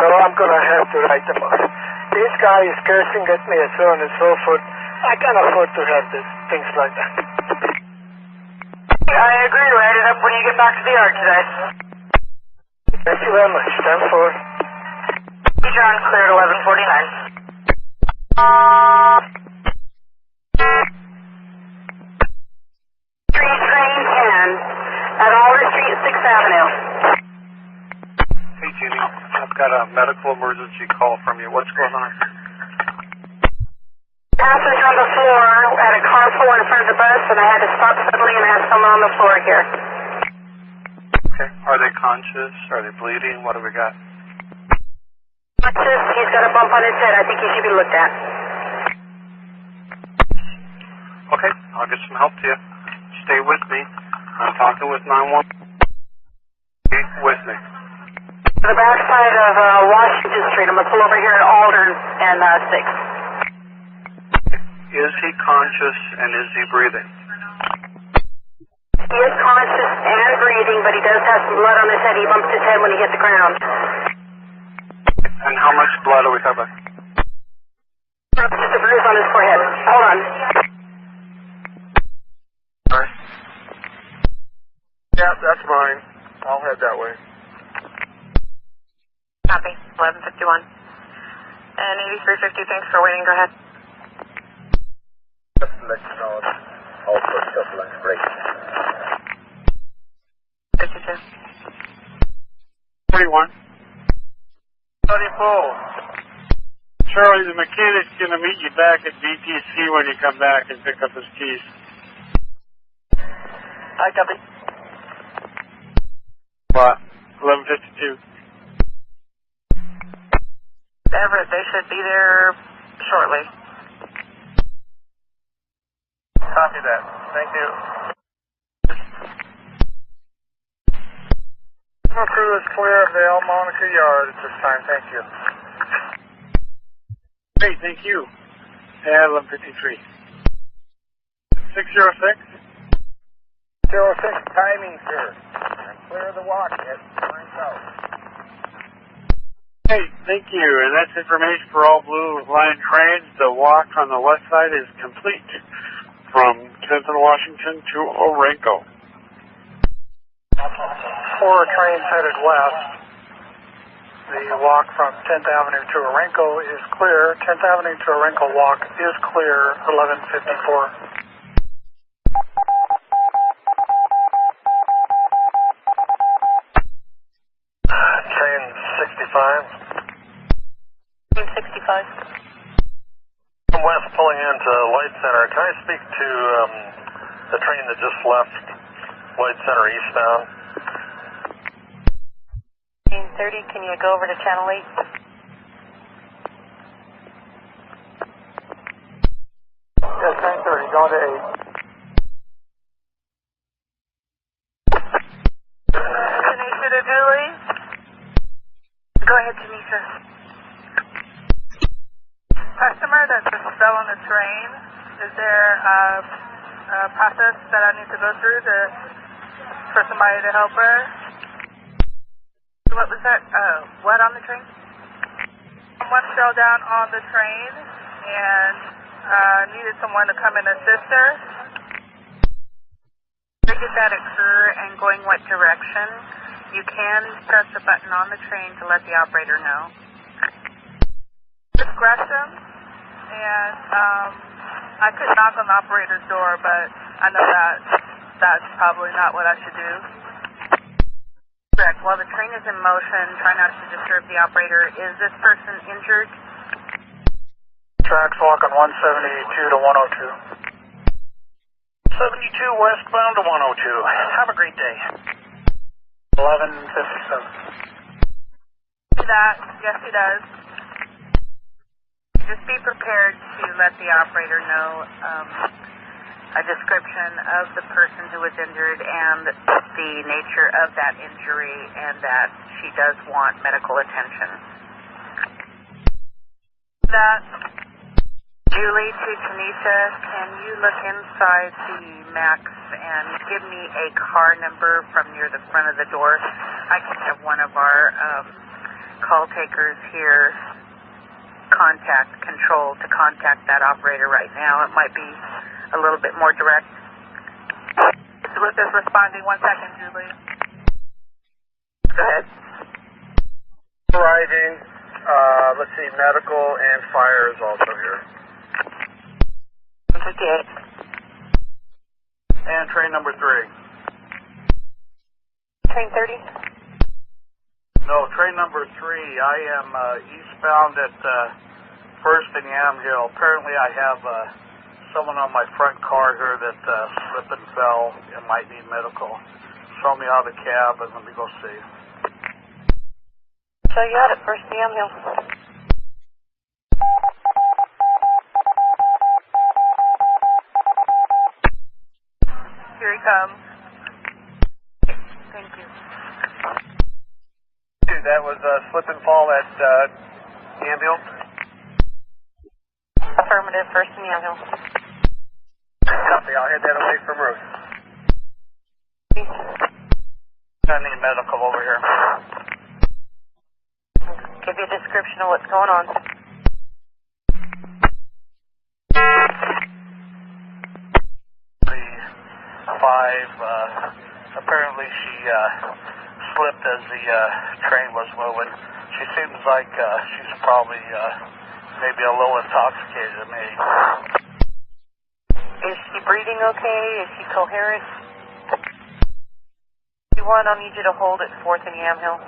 So I'm going to have to write them off. This guy is cursing at me and so on and so forth. I can't afford to have this, things like that. I agree, write it up when you get back to the yard today. Thank you very much. 10-4. John, cleared 1149. Street train 10 at Alder Street, 6th Avenue. Hey, Ginny. I've got a medical emergency call from you. What's going on? Passenger on the floor at a car pull in front of the bus, and I had to stop suddenly and have someone on the floor here. Okay. Are they conscious? Are they bleeding? What do we got? Conscious, he's got a bump on his head. I think he should be looked at. Okay. I'll get some help to you. Stay with me. I'm talking with 911. Stay with me. The back side of Washington Street. I'm going to pull over here at Alder and 6th. Is he conscious and is he breathing? He is conscious and breathing, but he does have some blood on his head. He bumped his head when he hit the ground. And how much blood are we talking about? Just a bruise on his forehead. Hold on. All right. Yeah, that's mine. I'll head that way. Copy. 1151. And 8350, thanks for waiting. Go ahead. Just to let you know, also just lunch break. 52. 41. 34. Charlie, the mechanic's going to meet you back at BTC when you come back and pick up his keys. I copy. What? 1152. Everett, they should be there shortly. Copy that. Thank you. Crew is clear of the El Monica Yard at this time. Thank you. Great, thank you. At 11:53. 606. 06 timing, sir. I'm clear of the walk at Burn South. Hey, thank you. And that's information for all Blue Line trains. The walk on the west side is complete from Kensington, Washington to Orenco. 4 trains headed west. The walk from 10th Avenue to Orenco is clear. 10th Avenue to Orenco walk is clear, 11:54. Train 65. Train 65. From west pulling into Light Center. Can I speak to the train that just left Light Center eastbound? Train 30, can you go over to Channel 8? Yes, train 30, going to 8. Tanisha to Julie. Go ahead, Tanisha. Customer that just fell on the train. Is there a process that I need to go through for somebody to help her? What was that? What on the train? Someone fell down on the train and needed someone to come and assist her. To get that occur and going what direction, you can press the button on the train to let the operator know. It's Gresham, and I could knock on the operator's door, but I know that's probably not what I should do. Correct. While the train is in motion, try not to disturb the operator. Is this person injured? Tracks walk on 172 to 102. 72 westbound to 102. Have a great day. 11:57. Do that. Yes, he does. Just be prepared to let the operator know a description of the person who was injured and the nature of that injury and that she does want medical attention. That, Julie to Tanisha, can you look inside the MAX and give me a car number from near the front of the door? I can have one of our call takers here contact control to contact that operator right now. It might be a little bit more direct. With this responding, 1 second, Julie. Go ahead. Arriving, let's see, medical and fire is also here. 58. And train number 3. Train 30? No, train number 3. I am eastbound at 1st and Yamhill. Apparently I have someone on my front car here that slipped and fell and might need medical. Show me out of the cab and let me go see. So you had it 1st and Yamhill. Here he comes. Thank you. That was a slip and fall at Yamhill. Affirmative, 1st and Yamhill. Copy, I'll head that away from Ruth. I need medical over here. Give you a description of what's going on. Apparently she slipped as the train was moving. She seems like she's probably maybe a little intoxicated to me. Is she breathing okay? Is she coherent? If you want, I'll need you to hold at 4th and Yamhill.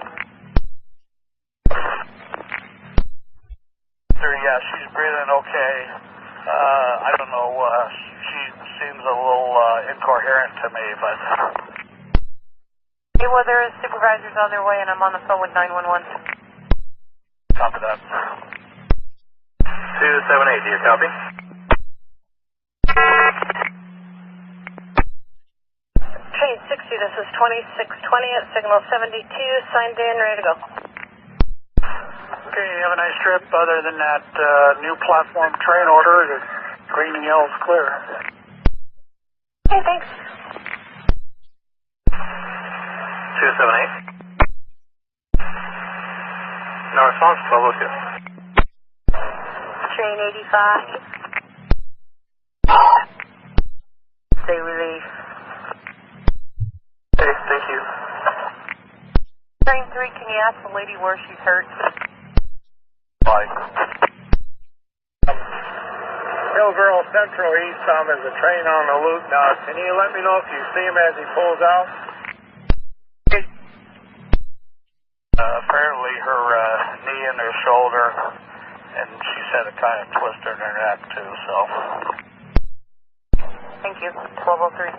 Yeah, she's breathing okay. I don't know, she seems a little incoherent to me, but... Okay, well, there are supervisors on their way, and I'm on the phone with 911. Copy that. 278, do you copy? Train 60, this is 2620 at signal 72, signed in, ready to go. Okay, have a nice trip. Other than that new platform train order, the green and yellow is clear. Okay, thanks. 278. No response, 1202. Train 85. Stay relief. Okay, thank you. Train 3, can you ask the lady where she's hurt? Bye. Hillsboro Central eastbound is a train on the loop now. Can you let me know if you see him as he pulls out? Apparently her knee and her shoulder, and she said it kind of twisted her neck too, so. Thank you. 1203.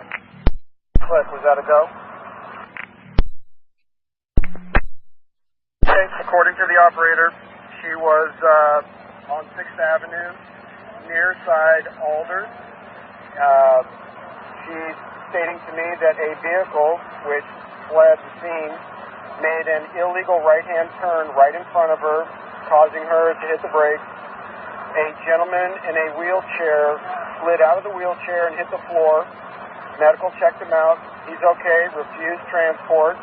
Click, was that a go? Okay, according to the operator, she was on 6th Avenue, near side Alders. She's stating to me that a vehicle which fled the scene made an illegal right-hand turn right in front of her, causing her to hit the brakes. A gentleman in a wheelchair slid out of the wheelchair and hit the floor. Medical checked him out. He's okay, refused transport.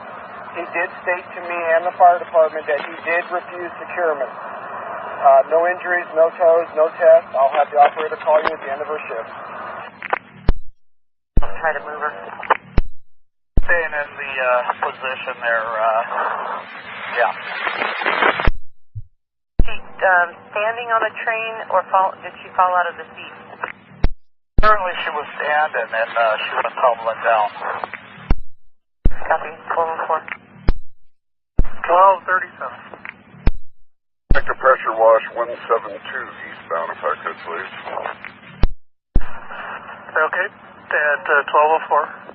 He did state to me and the fire department that he did refuse securement. No injuries, no tows, no tests. I'll have the operator call you at the end of her shift. I'll try to move her. Staying in the position there, yeah. She standing on a train, or did she fall out of the seat? Apparently she was standing and she went tumbling down. Copy. 1204. 1237. Sector pressure wash 172 eastbound, if I could, please. Okay, at 1204.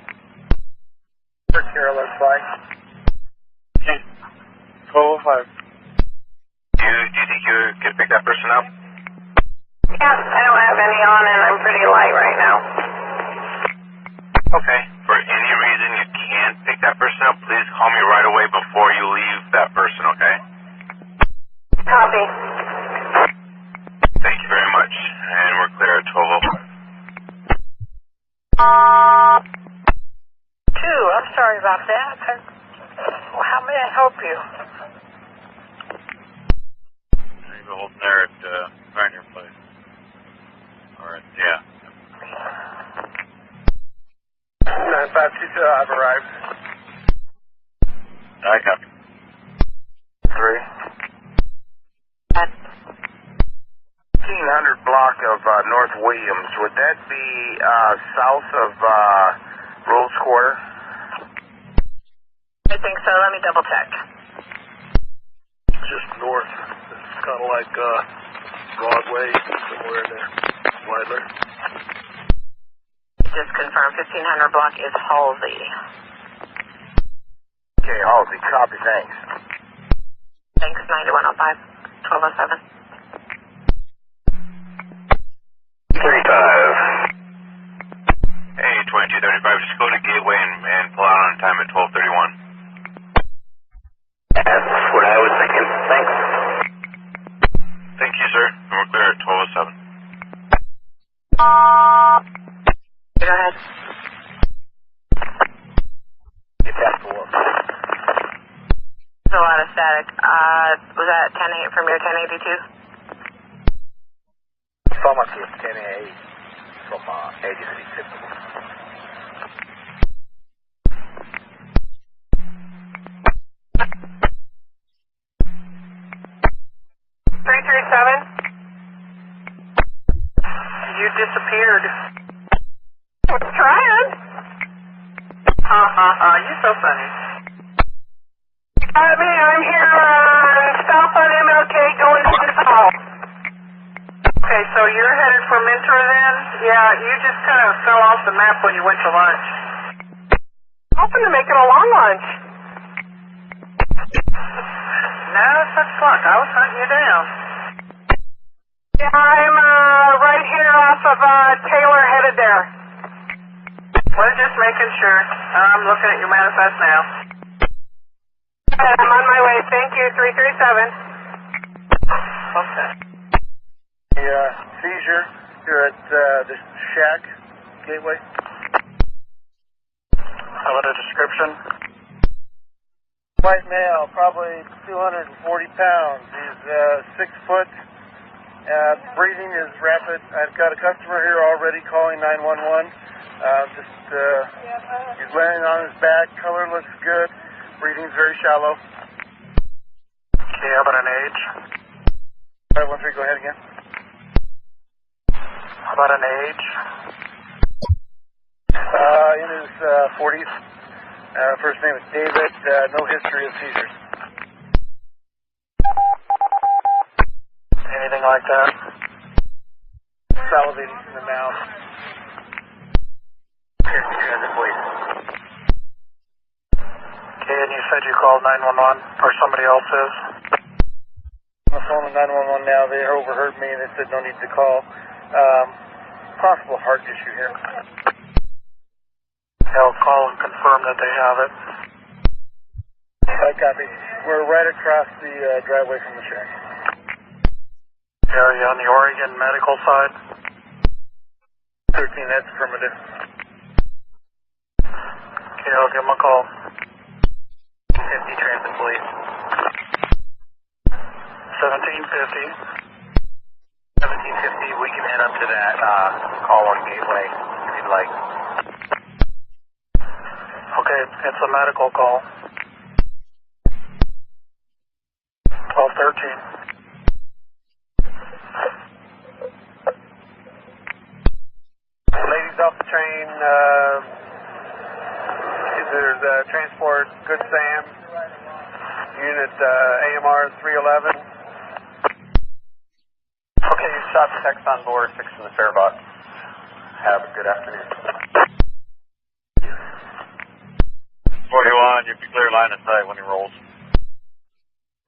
Here, let's fly. Okay. 1205. Do you think you could pick that person up? Yeah, I don't have any on and I'm pretty light right now. Okay. For any reason you can't pick that person up, please call me right away before you leave that person, okay? Copy. Thank you very much. And we're clear at 1205. I'm sorry about that. How may I help you? You go holding there at Pioneer Place. Alright, yeah. 9522, I've arrived. I copy. 3. 1500 block of North Williams. Would that be south of Rose Quarter? I think so. Let me double check. Just north. It's kind of like Broadway, somewhere in there. Widler. Just confirm 1500 block is Halsey. Okay, Halsey. Copy. Thanks. Thanks. 9105. 1207. 35. Hey, 2235. Just go to Gateway and pull out on time at 1231. That's what I was thinking. Thanks. Thank you, sir. And we're clear at 1207. Go ahead. Get that for us. There's a lot of static. Was that 10-8 from your 1082? So much was 10-8 from agency typical. 337. You disappeared. I was trying. You're so funny. I'm here stop on MLK going to the hall. Okay, so you're headed for Mentor then? Yeah, you just kind of fell off the map when you went to lunch. Hoping to make it a long lunch. No such luck. I was hunting you down. Yeah, I'm right here off of Taylor headed there. We're just making sure. I'm looking at your manifest now. I'm on my way. Thank you, 337. Okay. A seizure here at the shack gateway. How about a description? White male, probably 240 pounds. He's 6 foot. Breathing is rapid. I've got a customer here already calling 911. He's laying on his back. Color looks good. Breathing's very shallow. Okay, how about an age? 513, go ahead again. How about an age? In his 40s. First name is David. No history of seizures. Anything like that? Salivating in the mouth. Here's the transit, please. Okay, and you said you called 911, or somebody else is? I'm on the phone with 911 now. They overheard me and they said no need to call. Possible heart issue here. They'll call and confirm that they have it. Copy. We're right across the driveway from the shack. Are you on the Oregon medical side? 13, that's affirmative. Okay, I'll give them a call. 50 transit, please. 1750. 1750, we can head up to that call on gateway if you'd like. Okay, it's a medical call. 1213. Ladies off the train, there's transport, Good Sam, unit AMR 311. Okay, you shot the text on board, fixing the fare box. Have a good afternoon. 41, you'll be clear line of sight when he rolls.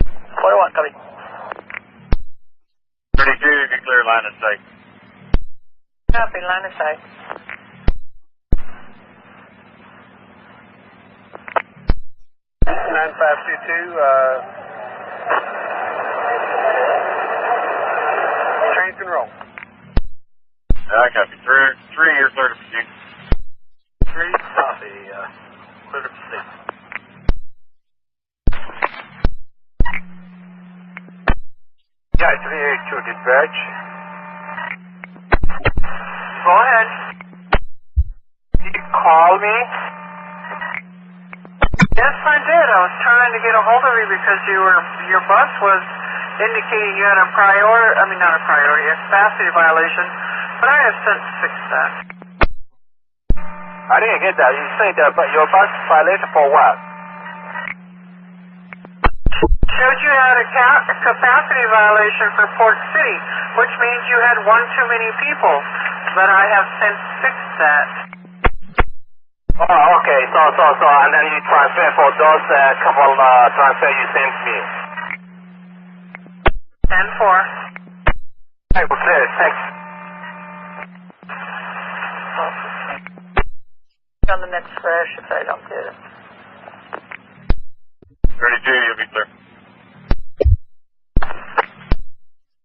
41, copy. 32, you'll be clear line of sight. Copy, line of sight. Train can roll. I copy. 3, you're clear to proceed. 3, copy. Clear to proceed. Yeah, 382 dispatch. Go ahead. Did you call me? Yes, I did. I was trying to get a hold of you because your bus was indicating you had a capacity violation, but I have since fixed that. I didn't get that. You said that, but your bus violation for what? Showed you had a capacity violation for Port City, which means you had one too many people, but I have since fixed that. Oh, okay. So, and then you transfer for those couple transfer you sent me. 10-4. Okay, thanks. On the next ship side, I'll do it. 32, you'll be clear.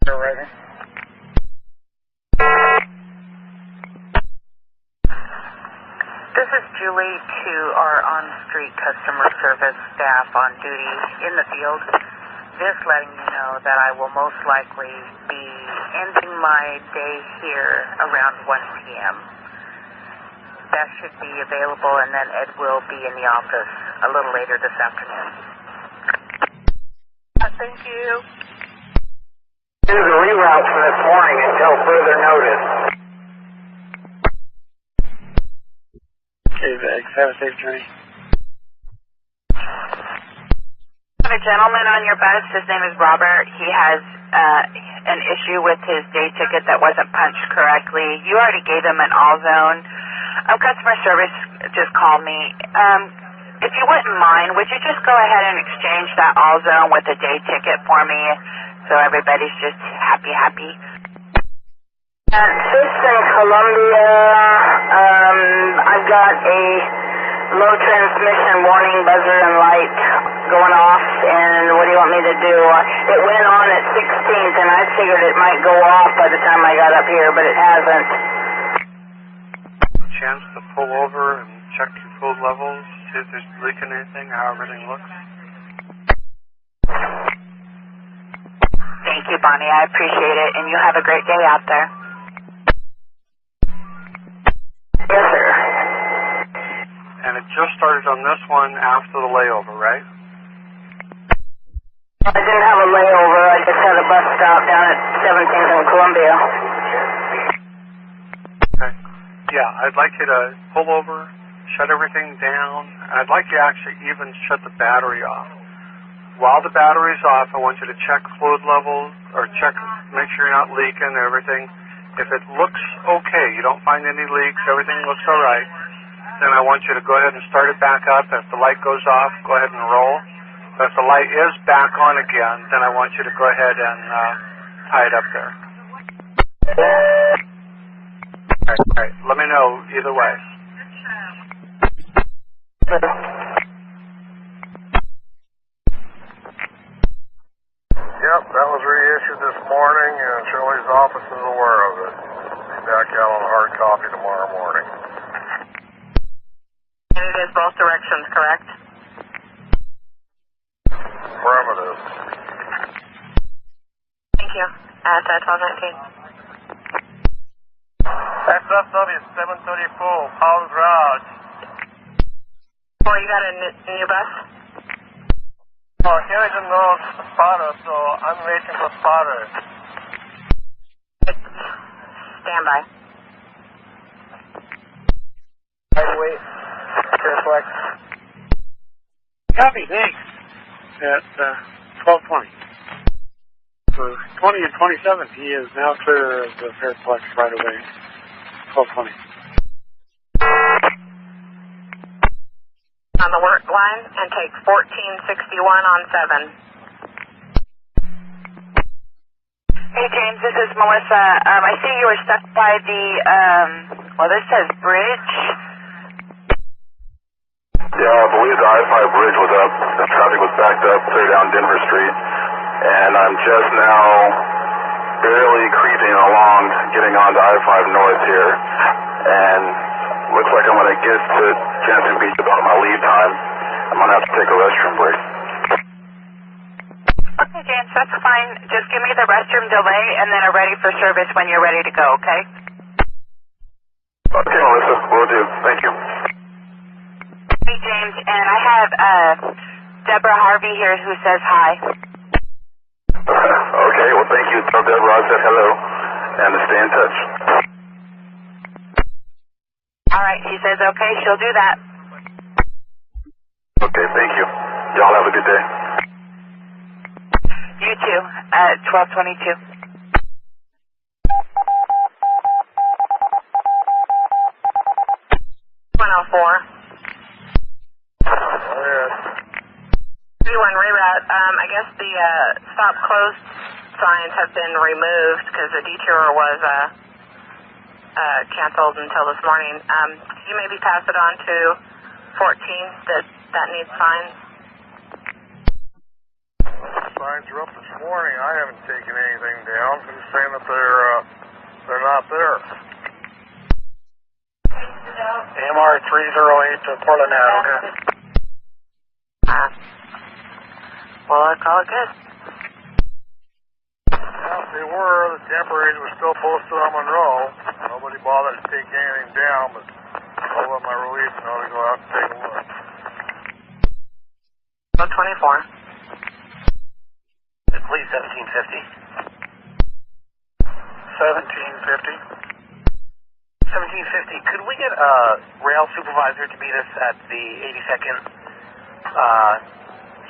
You're right. This is Julie to our on-street customer service staff on duty in the field. Just letting you know that I will most likely be ending my day here around 1 p.m. That should be available, and then Ed will be in the office a little later this afternoon. Thank you. Here's a reroute for this morning until further notice. Okay, thanks. Have a safe journey. A gentleman on your bus, his name is Robert. He has an issue with his day ticket that wasn't punched correctly. You already gave him an all zone. Customer service just called me. If you wouldn't mind, would you just go ahead and exchange that all zone with a day ticket for me so everybody's just happy? Houston, Columbia, I've got a low transmission warning buzzer and light going off, and what do you want me to do? It went on at 16th, and I figured it might go off by the time I got up here, but it hasn't. Chance to pull over and check your fluid levels, see if there's leaking anything, how everything looks? Thank you, Bonnie. I appreciate it, and you have a great day out there. Yes, sir. And it just started on this one after the layover, right? I didn't have a layover. I just had a bus stop down at 17th and Columbia. Okay. Yeah, I'd like you to pull over, shut everything down. I'd like you to actually even shut the battery off. While the battery's off, I want you to check fluid levels, or make sure you're not leaking and everything. If it looks okay, you don't find any leaks, everything looks all right, then I want you to go ahead and start it back up. If the light goes off, go ahead and roll. But if the light is back on again, then I want you to go ahead and tie it up there. All right. Let me know either way. Yep, that was reissued this morning, and Shirley's office is aware of it. Be back out on hard copy tomorrow morning. And it is both directions, correct? Affirmative. Thank you. At 1219. SFW 734, Powell's Route. Oh, you got a new bus? Oh, here is no spotter, so I'm waiting for spotter. Stand by. Wait. Flex. Copy, thanks. At 12:20. For 20 and 27th, he is now clear of the Fairplex right away. 12:20. On the work line and take 1461 on 7. Hey James, this is Melissa. I see you were stuck by the, this says bridge. Yeah, I believe the I-5 bridge was up. The traffic was backed up clear down Denver Street. And I'm just now barely creeping along, getting onto I-5 North here. And looks like I'm going to get to Jansen Beach about my leave time. I'm going to have to take a restroom break. Okay, James, that's fine. Just give me the restroom delay and then a ready for service when you're ready to go, okay? Okay, Melissa, will do. Thank you. Hey, James, and I have Deborah Harvey here who says hi. Okay, well, thank you. Tell Deborah I said hello and to stay in touch. All right, she says okay, she'll do that. Okay, thank you. Y'all have a good day. You too, at 12:22. Reroute. I guess the stop closed signs have been removed because the detour was canceled until this morning. Could you maybe pass it on to 14 that needs signs? Signs are up this morning. I haven't taken anything down. Who's saying that they're not there? AMR 308 to Portland now, okay. Well, I call it good. Well, they were. The temporaries were still posted on Monroe. Nobody bothered to take anything down, but I'll let my relief know to go out and take a look. 24. Please, 1750. 1750. 1750. Could we get a rail supervisor to meet us at the 82nd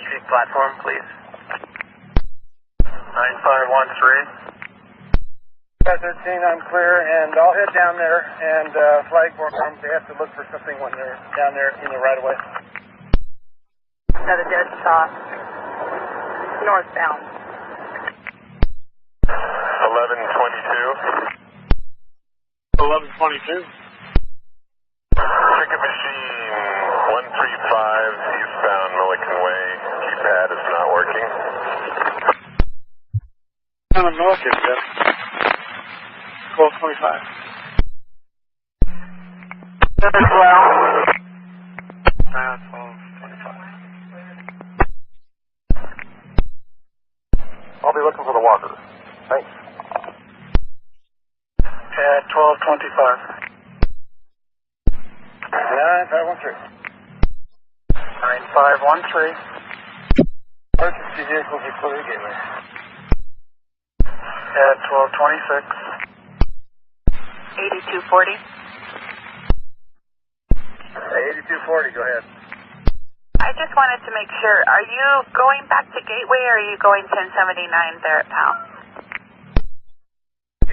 Street platform, please? 9513. 13, I'm clear, and I'll head down there and flag for them. They have to look for something when they're down there in the right of way. Another dead stop. Northbound. 1122. 1122. Ticket machine 135 eastbound Milliken Way. Keep pad is not working. On the north end, Jeff. 1225. As well. 1225. I'll be looking for the walker. Thanks. Pad 1225. 9513. 9513. Emergency vehicles are clear gateway. Pad 1226. 8240. 8240, go ahead. I just wanted to make sure, are you going back to Gateway or are you going 1079 there at Powell?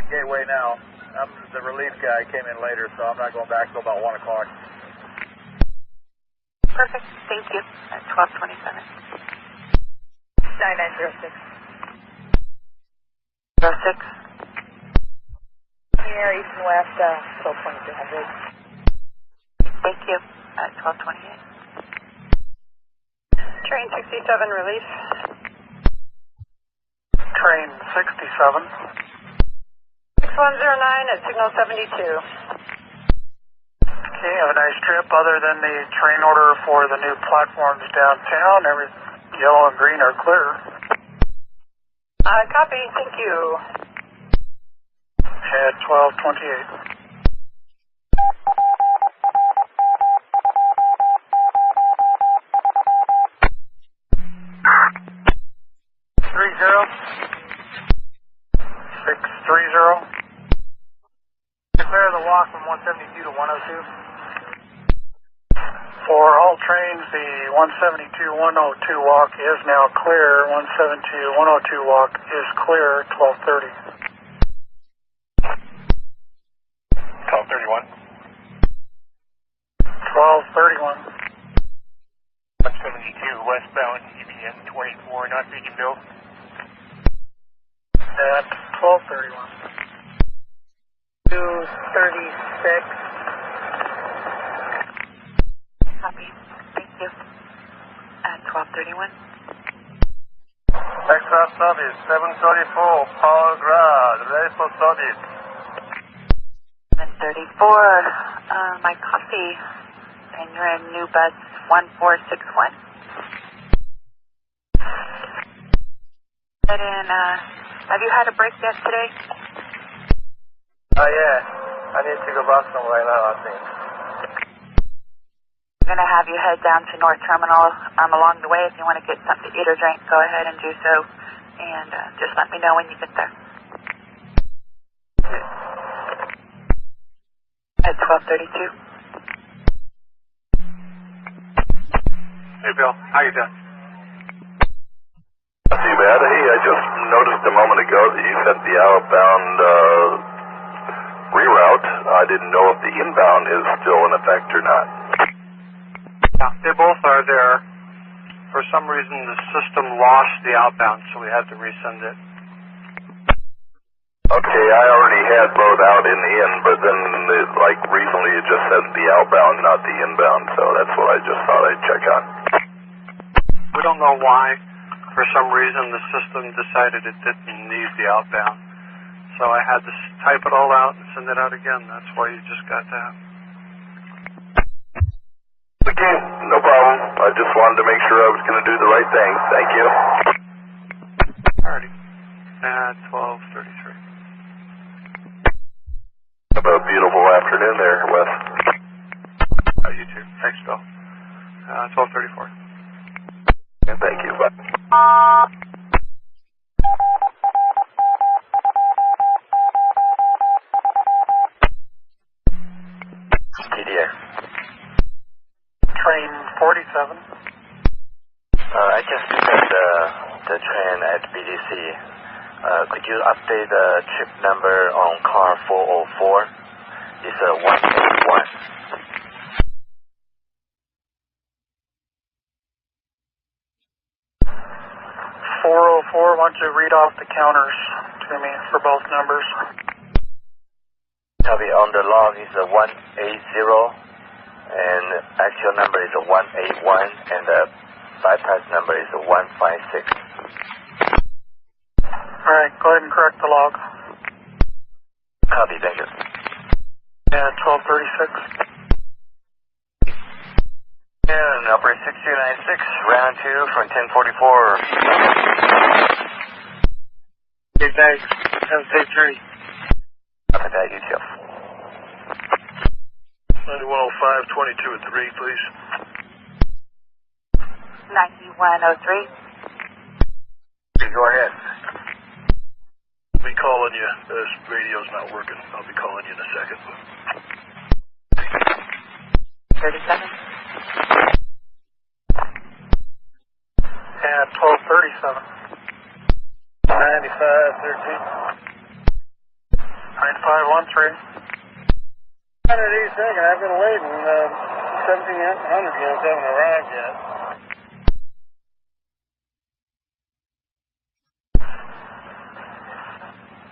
Gateway now. I'm the relief guy. Came in later, so I'm not going back till about 1 o'clock. Perfect. Thank you. At 1227. 9906. 06. Here, east and west, 122200. Thank you. At 1228. Train 67, relief. Train 67. 6109 at signal 72. Okay, have a nice trip. Other than the train order for the new platforms downtown, every yellow and green are clear. Copy. Thank you. Pad 1228. 630. Declare the walk from 172 to 102. For all trains, the 172-102 walk is now clear. 172-102 walk is clear. 1230. 1231. 1231. 172 westbound, EBN 24, not reachable. At 1231. 236. Copy. Thank you. At 1231. Next up service 734, Power Grad, ready for service. 734. My coffee. And you're in new bus 1461. And have you had a break yet today? Yeah. I need to go back somewhere now, I think. I'm going to have you head down to North Terminal along the way. If you want to get something to eat or drink, go ahead and do so. And just let me know when you get there. At 1232. Hey, Bill. How you doing? Not too bad. Hey, I just noticed a moment ago that you sent the outbound reroute. I didn't know if the inbound is still in effect or not. Yeah, they both are there. For some reason, the system lost the outbound, so we had to resend it. Okay, I already had both out and in, but then, like, recently it just said the outbound, not the inbound, so that's what I just thought I'd check on. We don't know why. For some reason, the system decided it didn't need the outbound. So I had to type it all out and send it out again. That's why you just got that. Okay, no problem. I just wanted to make sure I was going to do the right thing. Thank you. Alrighty. At 1233. Have a beautiful afternoon there, Wes. You too. Thanks, Bill. 1234. Yeah, thank you. Bye. TDX. Train 47. I just picked up the train at BDC. Could you update the trip number on car 404? It's a 181. 404, why don't you read off the counters to me for both numbers? Copy. On the log is a 180, and actual number is a 181, and the bypass number is 156. Alright, go ahead and correct the log. Copy, thank you. Yeah, 1236. And operator 6296, round 2 from 1044. Okay, thanks. Have a safe journey. Copy that, you too. 9105, 22 at 3, please. 9103. Go ahead. I'll be calling you. This radio's not working. I'll be calling you in a second. 37. Yeah, 1237. 9513. 9513. 182nd, I've been waiting. 1700 units haven't arrived yet.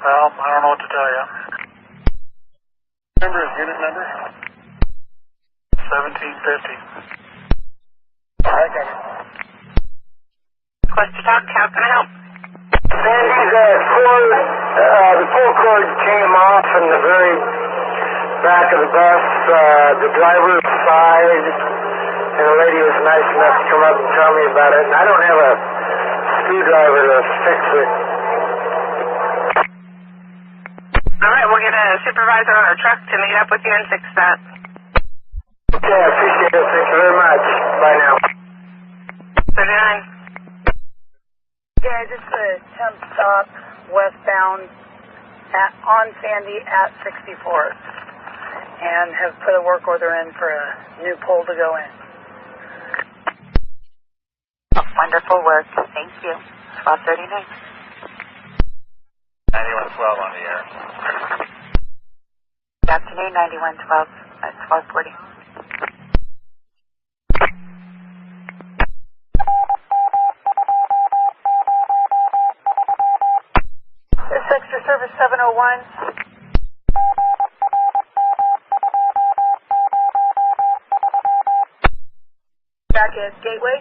Well, I don't know what to tell you. Number is unit number? 1750. I got it. Request to talk. How can I help? Sandy, the pull cord came off in the very back of the bus, the driver's side, and the lady was nice enough to come up and tell me about it. And I don't have a screwdriver to fix it. All right, we'll get a supervisor on our truck to meet up with you and fix that. Okay, I appreciate it. Thank you very much. Bye now. 39. Yeah, just a temp stop westbound on Sandy at 64th, and have put a work order in for a new pole to go in. Wonderful work. Thank you. 1239. 9112 on the air. Good afternoon, 9112 at 1240. This is Extra Service 701. Back at Gateway.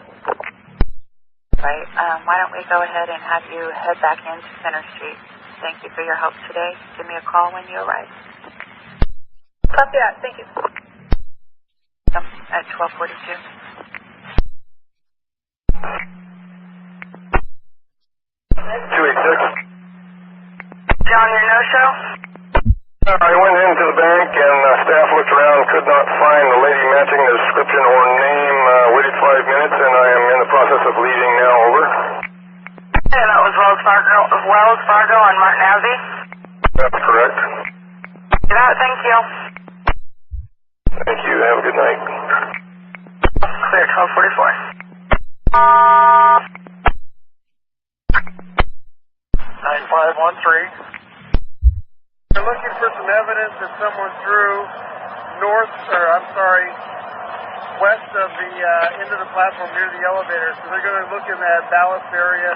Right. Why don't we go ahead and have you head back into Center Street. Thank you for your help today. Give me a call when you arrive. Copy that. Thank you. At 1242. John, your no-show? I went into the bank and staff looked around, could not find the lady matching the description or name. Waited 5 minutes and I am in the process of leaving now. Over. And that was Wells Fargo on Martin Avenue? That's correct. Get out, thank you. Thank you. Have a good night. Clear, 1244. 9513. They're looking for some evidence that someone threw west of the end of the platform near the elevator. So they're going to look in that ballast area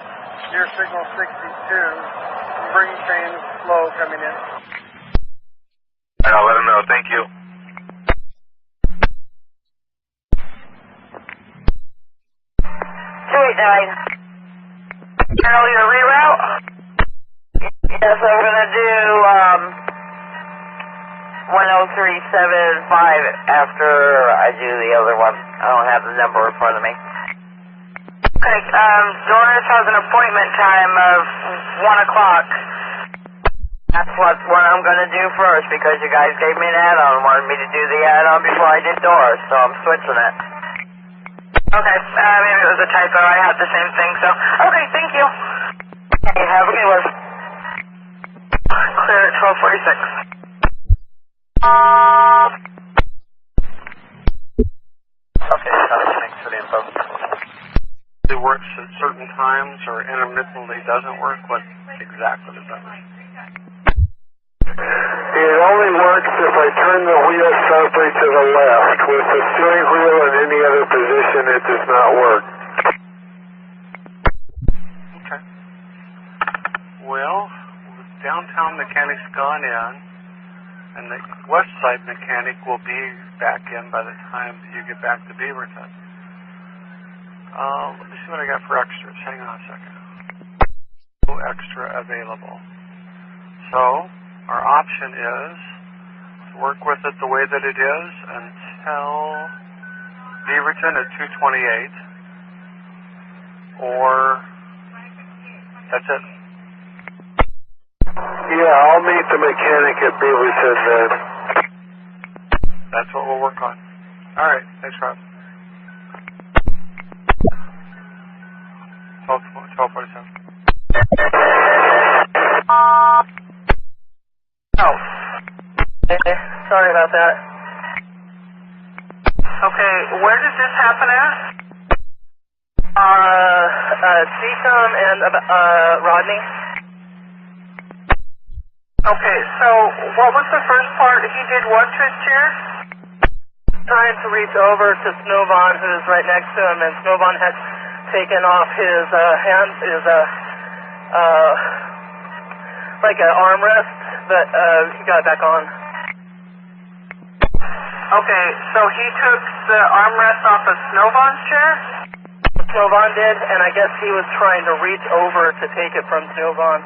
near signal 62. Bring train flow coming in. I'll let them know. Thank you. 289. Earlier reroute? Yes, I'm going to do 10375 after I do the other one. I don't have the number in front of me. Okay, Doris has an appointment time of 1 o'clock. That's what I'm going to do first because you guys gave me an add-on and wanted me to do the add-on before I did Doris, so I'm switching it. Okay, maybe it was a typo. I had the same thing, so. Okay, thank you. Okay, have a good one. Clear at 1246. Okay, thanks for the info. It works at certain times or intermittently doesn't work. What exactly does that mean? It only works if I turn the wheel sharply to the left. With the steering wheel in any other position, it does not work. Okay. Well, downtown mechanic's gone in, and the west side mechanic will be back in by the time you get back to Beaverton. Let me see what I got for extras. Hang on a second. No extra available. So, our option is to work with it the way that it is until Beaverton at 228. Or, that's it. Yeah, I'll meet the mechanic at Beaverton then. That's what we'll work on. Alright, thanks, Rob. 1247. Oh. Sorry about that. Okay, where did this happen at? Deacom and Rodney. Okay, so what was the first part? He did what to his chair? Trying to reach over to Snowbon, who's right next to him, and Snowbon had taken off his hand, like an armrest, but he got it back on. Okay, so he took the armrest off of Snowbon's chair? Snowbon did, and I guess he was trying to reach over to take it from Snowbon.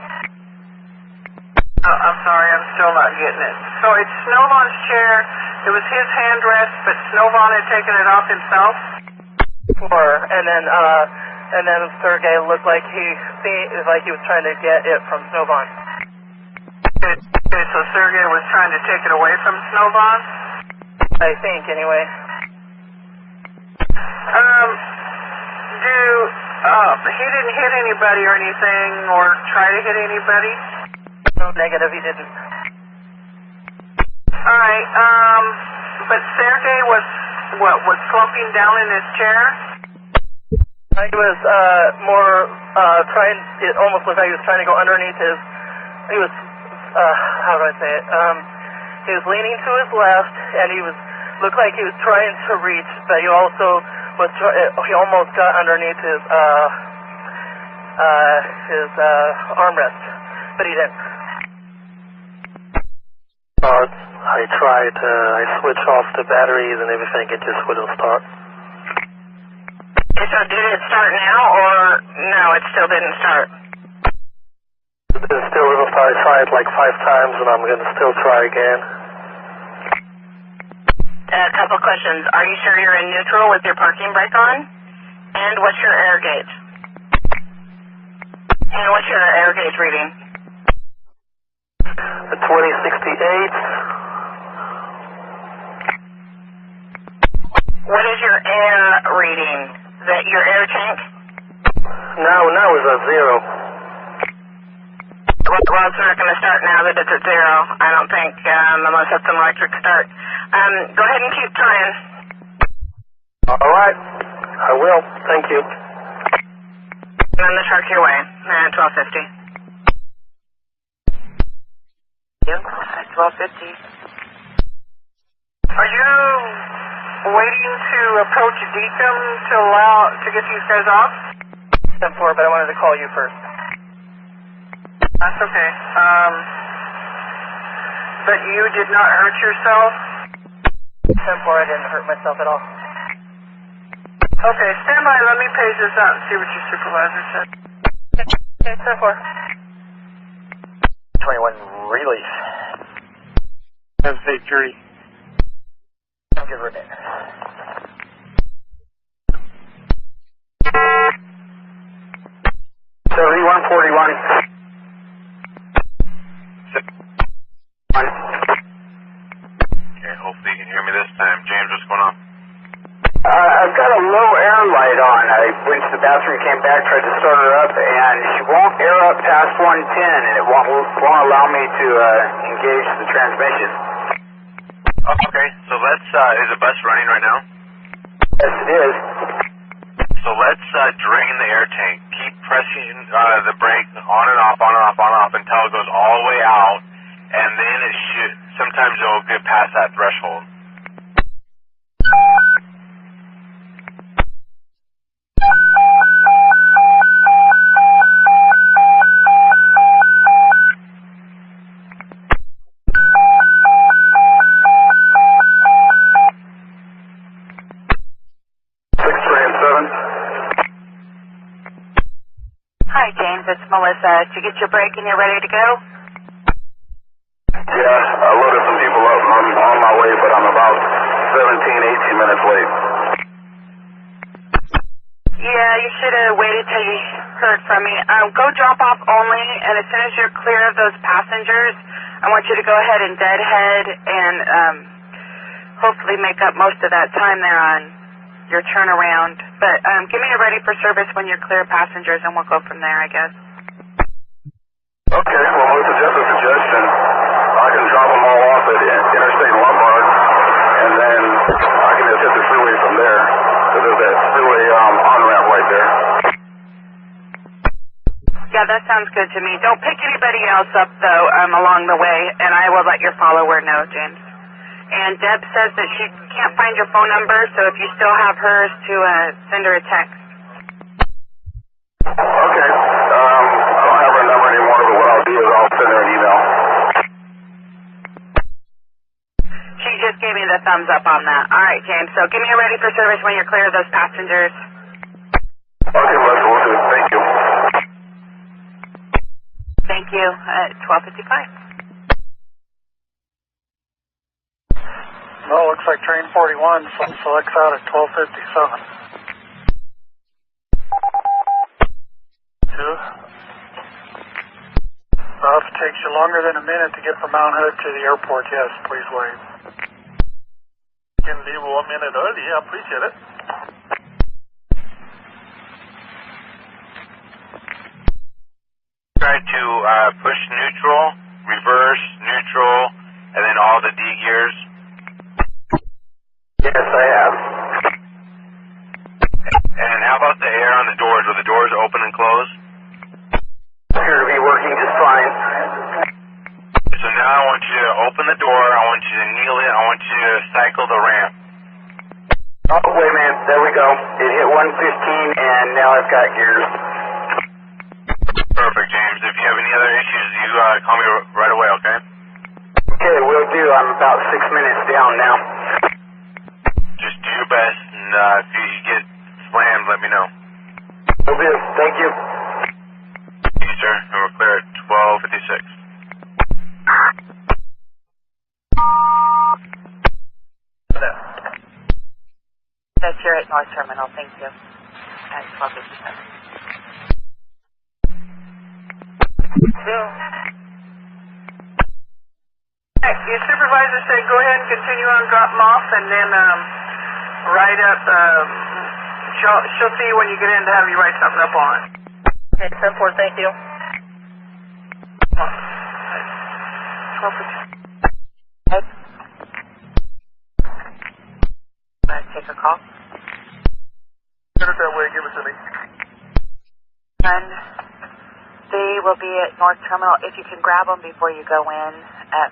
Oh, I'm sorry, I'm still not getting it. So it's Snowbon's chair, it was his handrest, but Snowbon had taken it off himself? And then Sergey looked like he was trying to get it from Snowbon. Okay, so Sergey was trying to take it away from Snowbon? I think, anyway. He didn't hit anybody or anything, or try to hit anybody? No, negative, he didn't. Alright, but Sergey was slumping down in his chair? He was it almost looked like he was trying to go underneath he was, how do I say it? He was leaning to his left, and looked like he was trying to reach, but he also he almost got underneath his armrest, but he didn't. I tried, I switched off the batteries and everything, it just wouldn't start. So did it start now, or no, it still didn't start? It still wouldn't start. I tried like 5 times and I'm going to still try again. A couple questions. Are you sure you're in neutral with your parking brake on? And what's your air gauge? And what's your air gauge reading? 2068. What is your air reading? Is that your air tank? Now it's at 0. Well, it's not going to start now that it's at 0. I don't think, unless it's an electric start. Go ahead and keep trying. Alright, I will. Thank you. Run the truck your way. 1250. Yep, 1250. Are you waiting to approach Deacom to get these guys off? 10-4, but I wanted to call you first. That's okay. But you did not hurt yourself? 10-4, I didn't hurt myself at all. Okay, stand by. Let me page this out and see what your supervisor said. Okay, 10-4. 21 relief. Have a safe journey. Have a good run in. Okay, hopefully you can hear me this time. James, what's going on? I've got a low air light on. I went to the bathroom, came back, tried to start her up, and she won't air up past 110, and it won't allow me to engage the transmission. Okay, so is the bus running right now? Yes, it is. So let's drain the air tank. Keep pressing the brake on and off, on and off, on and off until it goes all the way out, and then it should, sometimes it'll get past that threshold. Hi, James. It's Melissa. Did you get your break and you're ready to go? Yeah, I loaded some people up. I'm on my way, but I'm about 17, 18 minutes late. Yeah, you should have waited till you heard from me. Go drop off only, and as soon as you're clear of those passengers, I want you to go ahead and deadhead and hopefully make up most of that time there on your turnaround. But give me a ready for service when you're clear of passengers, and we'll go from there, I guess. Okay, well, Melissa, just a suggestion. I can drop them all off at Interstate Lombard, and then I can just hit the freeway from there. There's that freeway on-ramp right there. Yeah, that sounds good to me. Don't pick anybody else up, though, along the way, and I will let your follower know, James. And Deb says that she can't find your phone number, so if you still have hers, to send her a text. Okay. I don't have her number anymore, but what I'll do is I'll send her an email. She just gave me the thumbs up on that. All right, James. So give me a ready for service when you're clear of those passengers. Okay, Melissa, we'll do. Thank you. Thank you. 12:55. No, looks like train 41 selects out at 12:57. If it takes you longer than a minute to get from Mount Hood to the airport, yes, please wait. You can leave 1 minute early. I appreciate it. Try to push neutral, reverse, neutral, and then all the D gears. Yes, I have. And how about the air on the doors? Will the doors open and close? Appear to be working just fine. So now I want you to open the door, I want you to kneel it, I want you to cycle the ramp. Oh, wait a minute. There we go. It hit 115, and now I've got gears. Perfect, James. If you have any other issues, you call me right away, okay? Okay, will do. I'm about 6 minutes down now. Just do your best, and if you get slammed, let me know. Will do. Thank you. Thank you, sir. And we're clear at 12:56. That's here at North Terminal. Thank you. At 12:57. Your supervisor said go ahead and continue on, drop them off, and then write up. She'll see you when you get in to have you write something up on it. Okay, 10-4, thank you. 12:56. Take a call. Get it that way. Give it to me. And they will be at North Terminal. If you can grab them before you go in at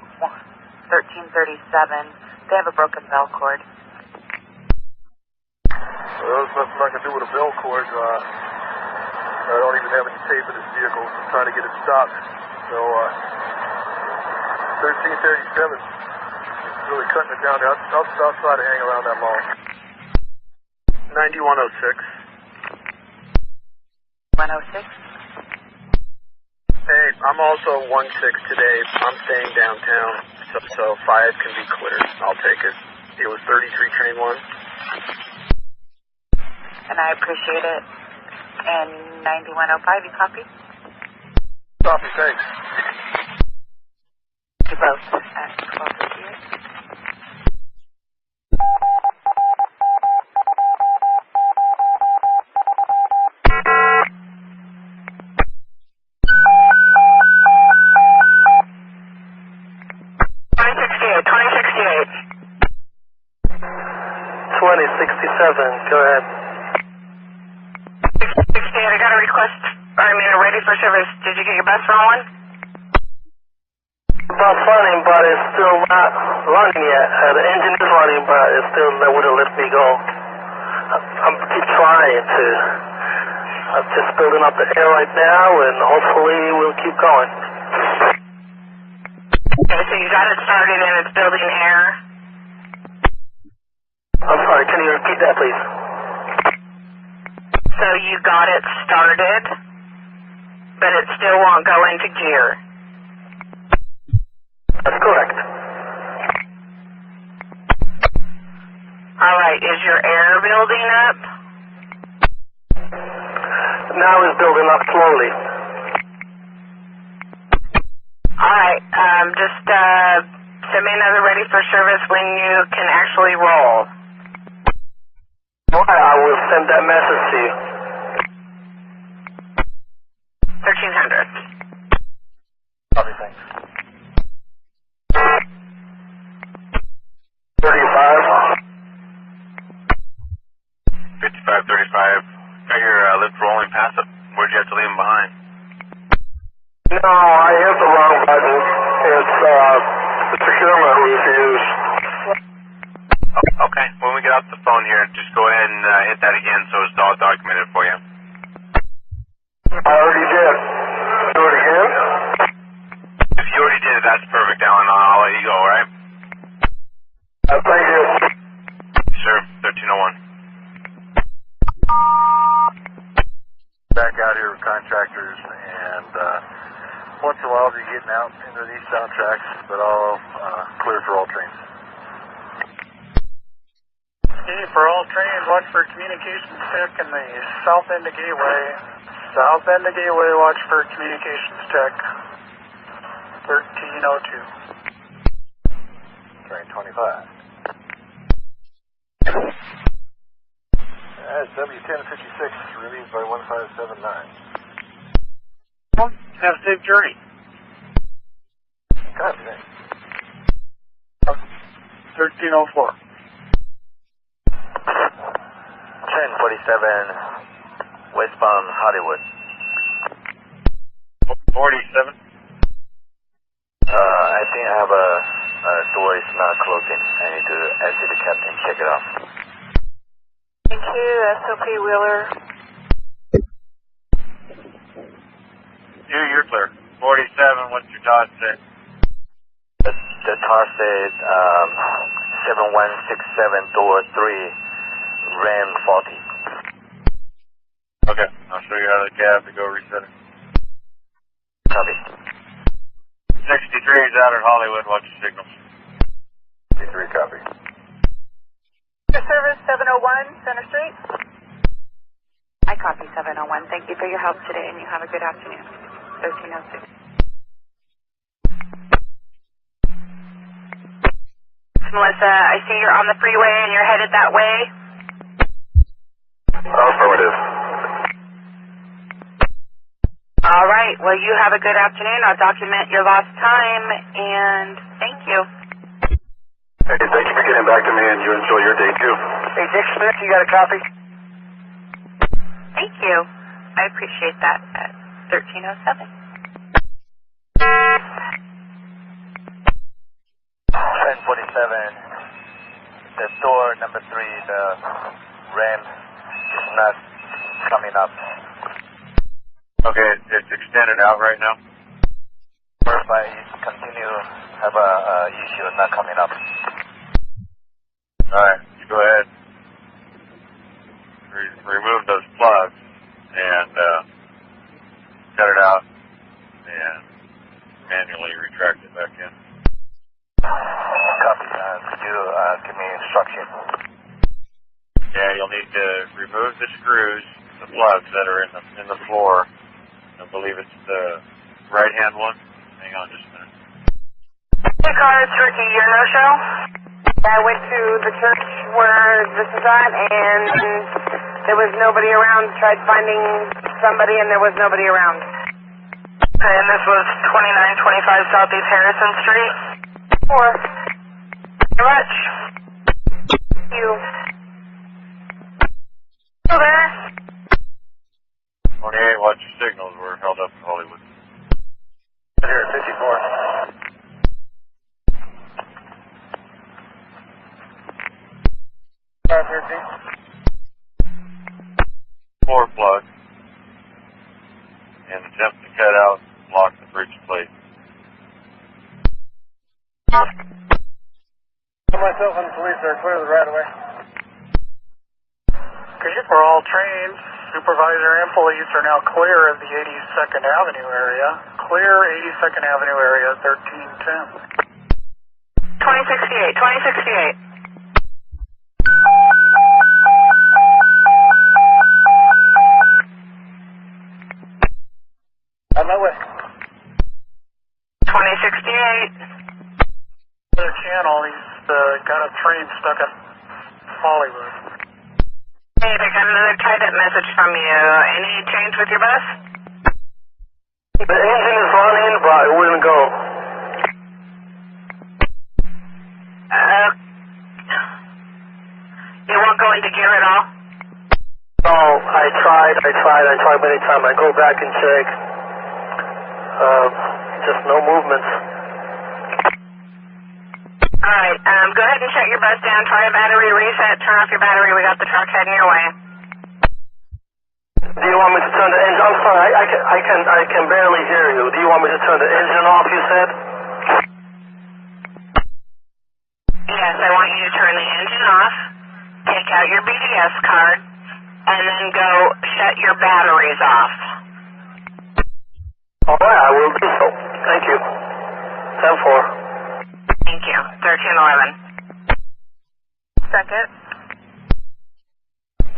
13:37. They have a broken bell cord. Well, there's nothing I can do with a bell cord. I don't even have any tape in this vehicle. I'm trying to get it stopped. So, 1337. It's really cutting it down. I'll try to hang around that long. 9106. 106? Hey, I'm also 16 today. I'm staying downtown, so 5 can be cleared. I'll take it. It was 33 train 1. And I appreciate it. And 9105, you copy? Copy, thanks. You both at 12:58. Go ahead. 68, I got a request, ready for service. Did you get your bus rolling? Bus running, but it's still not running yet. The engine is running, but it's still not wouldn't let me go. I'm keep trying to. I'm just building up the air right now, and hopefully we'll keep going. Okay, so you got it started and it's building air. I'm sorry, can you repeat that, please? So you got it started but it still won't go into gear. That's correct. All right, is your air building up? Now it's building up slowly. All right, just send me another ready for service when you can actually roll. All right, I will send that message to you. 1300. Copy, thanks. 35. 5535. Got your lift rolling past it. Where'd you have to leave him behind? No, I hit the wrong button. It's the procurement refuse. Okay, when we get off the phone here, just go ahead and hit that again so it's all documented for you. I already did. Do it again? If you already did it, that's perfect, Alan. I'll let you go, alright? Thank you. Sure, 1301. Back out here with contractors, and once in a while I'll be getting out into these sound tracks, but all clear for all trains. Okay, for all trains, watch for communications tech in the south end of Gateway. South end of Gateway, watch for communications tech. 1302. Train 25. That's W1056, relieved by 1579. Well, have a safe journey. Copy, 1304. 1047, westbound Hollywood. 47. I think I have a door is not closing. I need to ask the captain check it out. Thank you, SOP Wheeler. You're clear. 47, what's your TOS say? The TAR said 7167 door 3, RAM faulty. Okay, I'll show you out of the cab to go reset it. Copy. 63 is out at Hollywood, watch your signals. 63, copy. Service 701, Center Street. I copy 701. Thank you for your help today, and you have a good afternoon. 1306. Melissa, I see you're on the freeway and you're headed that way. Affirmative. All right, well, you have a good afternoon. I'll document your lost time, and thank you. Hey, thank you for getting back to me, and you enjoy your day, too. Hey, Dick Smith, you got a copy? Thank you. I appreciate that at 1307. 1047, the door number 3, the RAM is not coming up. Okay, it's extended out right now. If I continue, have a issue not coming up. Alright, you go ahead. Remove those plugs and cut it out and manually retract it back in. Copy. Could you give me instruction? Yeah, you'll need to remove the screws, the plugs that are in the floor. I believe it's the right-hand one. Hang on just a minute. Hey, cars, Ricky, you're no-show? I went to the church where this is at, and there was nobody around. Tried finding somebody, and there was nobody around. And this was 2925 Southeast Harrison Street? Very much. You. Still there? 28, watch your signals. We're held up in Hollywood. Here at 54. Floor plug. And attempt to cut out and lock the bridge plate. Myself and the police are clear of the right of way. For all trains, Supervisor and police are now clear of the 82nd Avenue area. Clear 82nd Avenue area, 1310. 2068, 2068. On my way. 2068. Other channel, he's got a train stuck at Hollywood. Hey, I got another Trimet message from you. Any change with your bus? The engine is running, but it wouldn't go. You won't go into gear at all? No, I tried many times. I go back and check. Just no movements. Alright, go ahead and shut your bus down, try a battery reset, turn off your battery, we got the truck heading your way. Do you want me to turn the engine? I'm sorry, I can barely hear you. Do you want me to turn the engine off, you said? Yes, I want you to turn the engine off, take out your BDS card, and then go shut your batteries off. Alright, I will do so. Thank you. 10-4. Thank you. 1311. Second.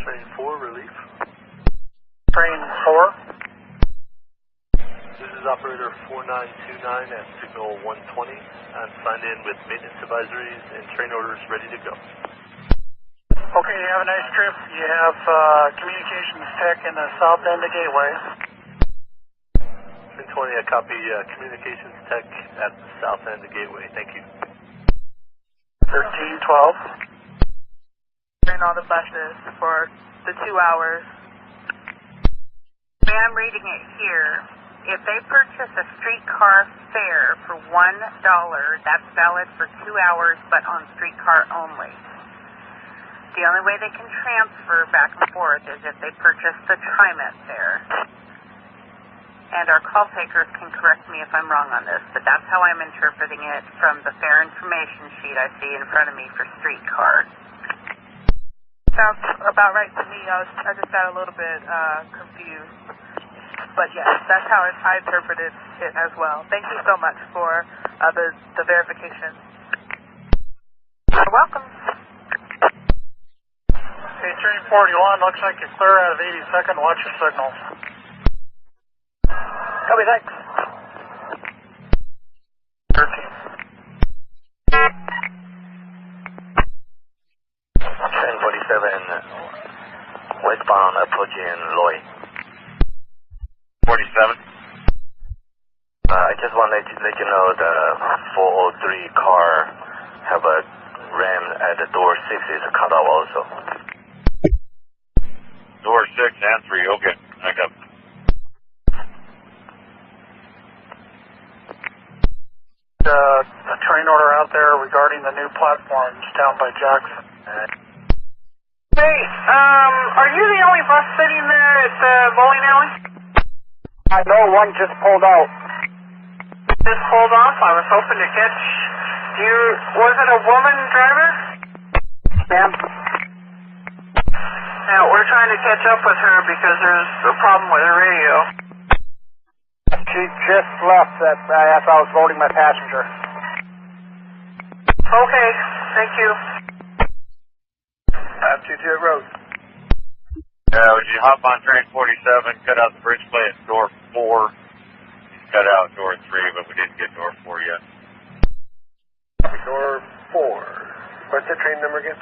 Train 4, relief. Train 4. This is operator 4929 at signal 120. I'm signed in with maintenance advisories and train orders ready to go. Okay, you have a nice trip. You have communications tech in the south end of Gateway. 1020, I copy communications tech at the south end of Gateway. Thank you. 1312. Train all the buses for the 2 hours. I'm reading it here. If they purchase a streetcar fare for $1, that's valid for 2 hours, but on streetcar only. The only way they can transfer back and forth is if they purchase the Trimet fare. And our call takers can correct me if I'm wrong on this, but that's how I'm interpreting it from the fare information sheet I see in front of me for streetcar. Sounds about right to me. I just got a little bit confused. But yes, that's how I interpreted it as well. Thank you so much for the verification. You're welcome. Hey, train 41, looks like you're clear out of 82nd. Watch your signals. Copy, thanks. 13. Train 47, westbound approaching Lloyd. 47. I just want to let you know the 403 car have a ram at the door 6 is cut off also. Door 6 and 3, okay. I got it. A train order out there regarding the new platforms down by Jackson. Hey, are you the only bus sitting there at the bowling alley? I know one just pulled out. Just pulled off? I was hoping to catch you. Was it a woman driver? Ma'am? Now, we're trying to catch up with her because there's a problem with her radio. She just left as I was loading my passenger. Okay, thank you. 522 Road. Would you hop on train 47, cut out the bridge plate at door 4, cut out door 3, but we didn't get door 4 yet. Door 4. What's the train number again?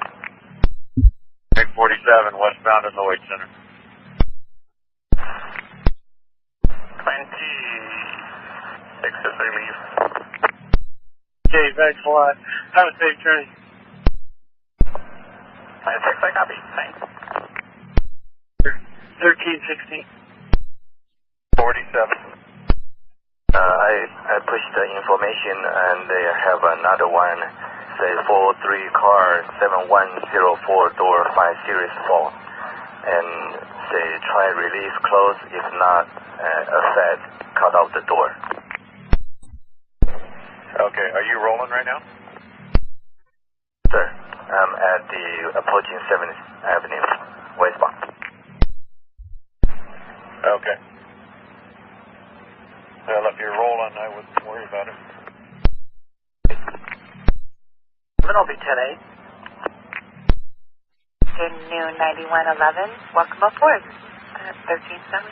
Train 47, westbound at Lloyd Center. 26 as they leave. Okay, thanks a lot. Have a safe journey. 26, I copy. Thanks. 1316. 47. I pushed the information and they have another one, say 403 car 7104 door 5 series 4. And say try release close, if not a set, cut out the door. Okay, are you rolling right now? Sir, I'm at the approaching 7th Avenue, westbound. Okay. Well, if you're rolling, I wouldn't worry about it. Then I'll be 10-8. Good noon, 9111. Welcome aboard. 1317.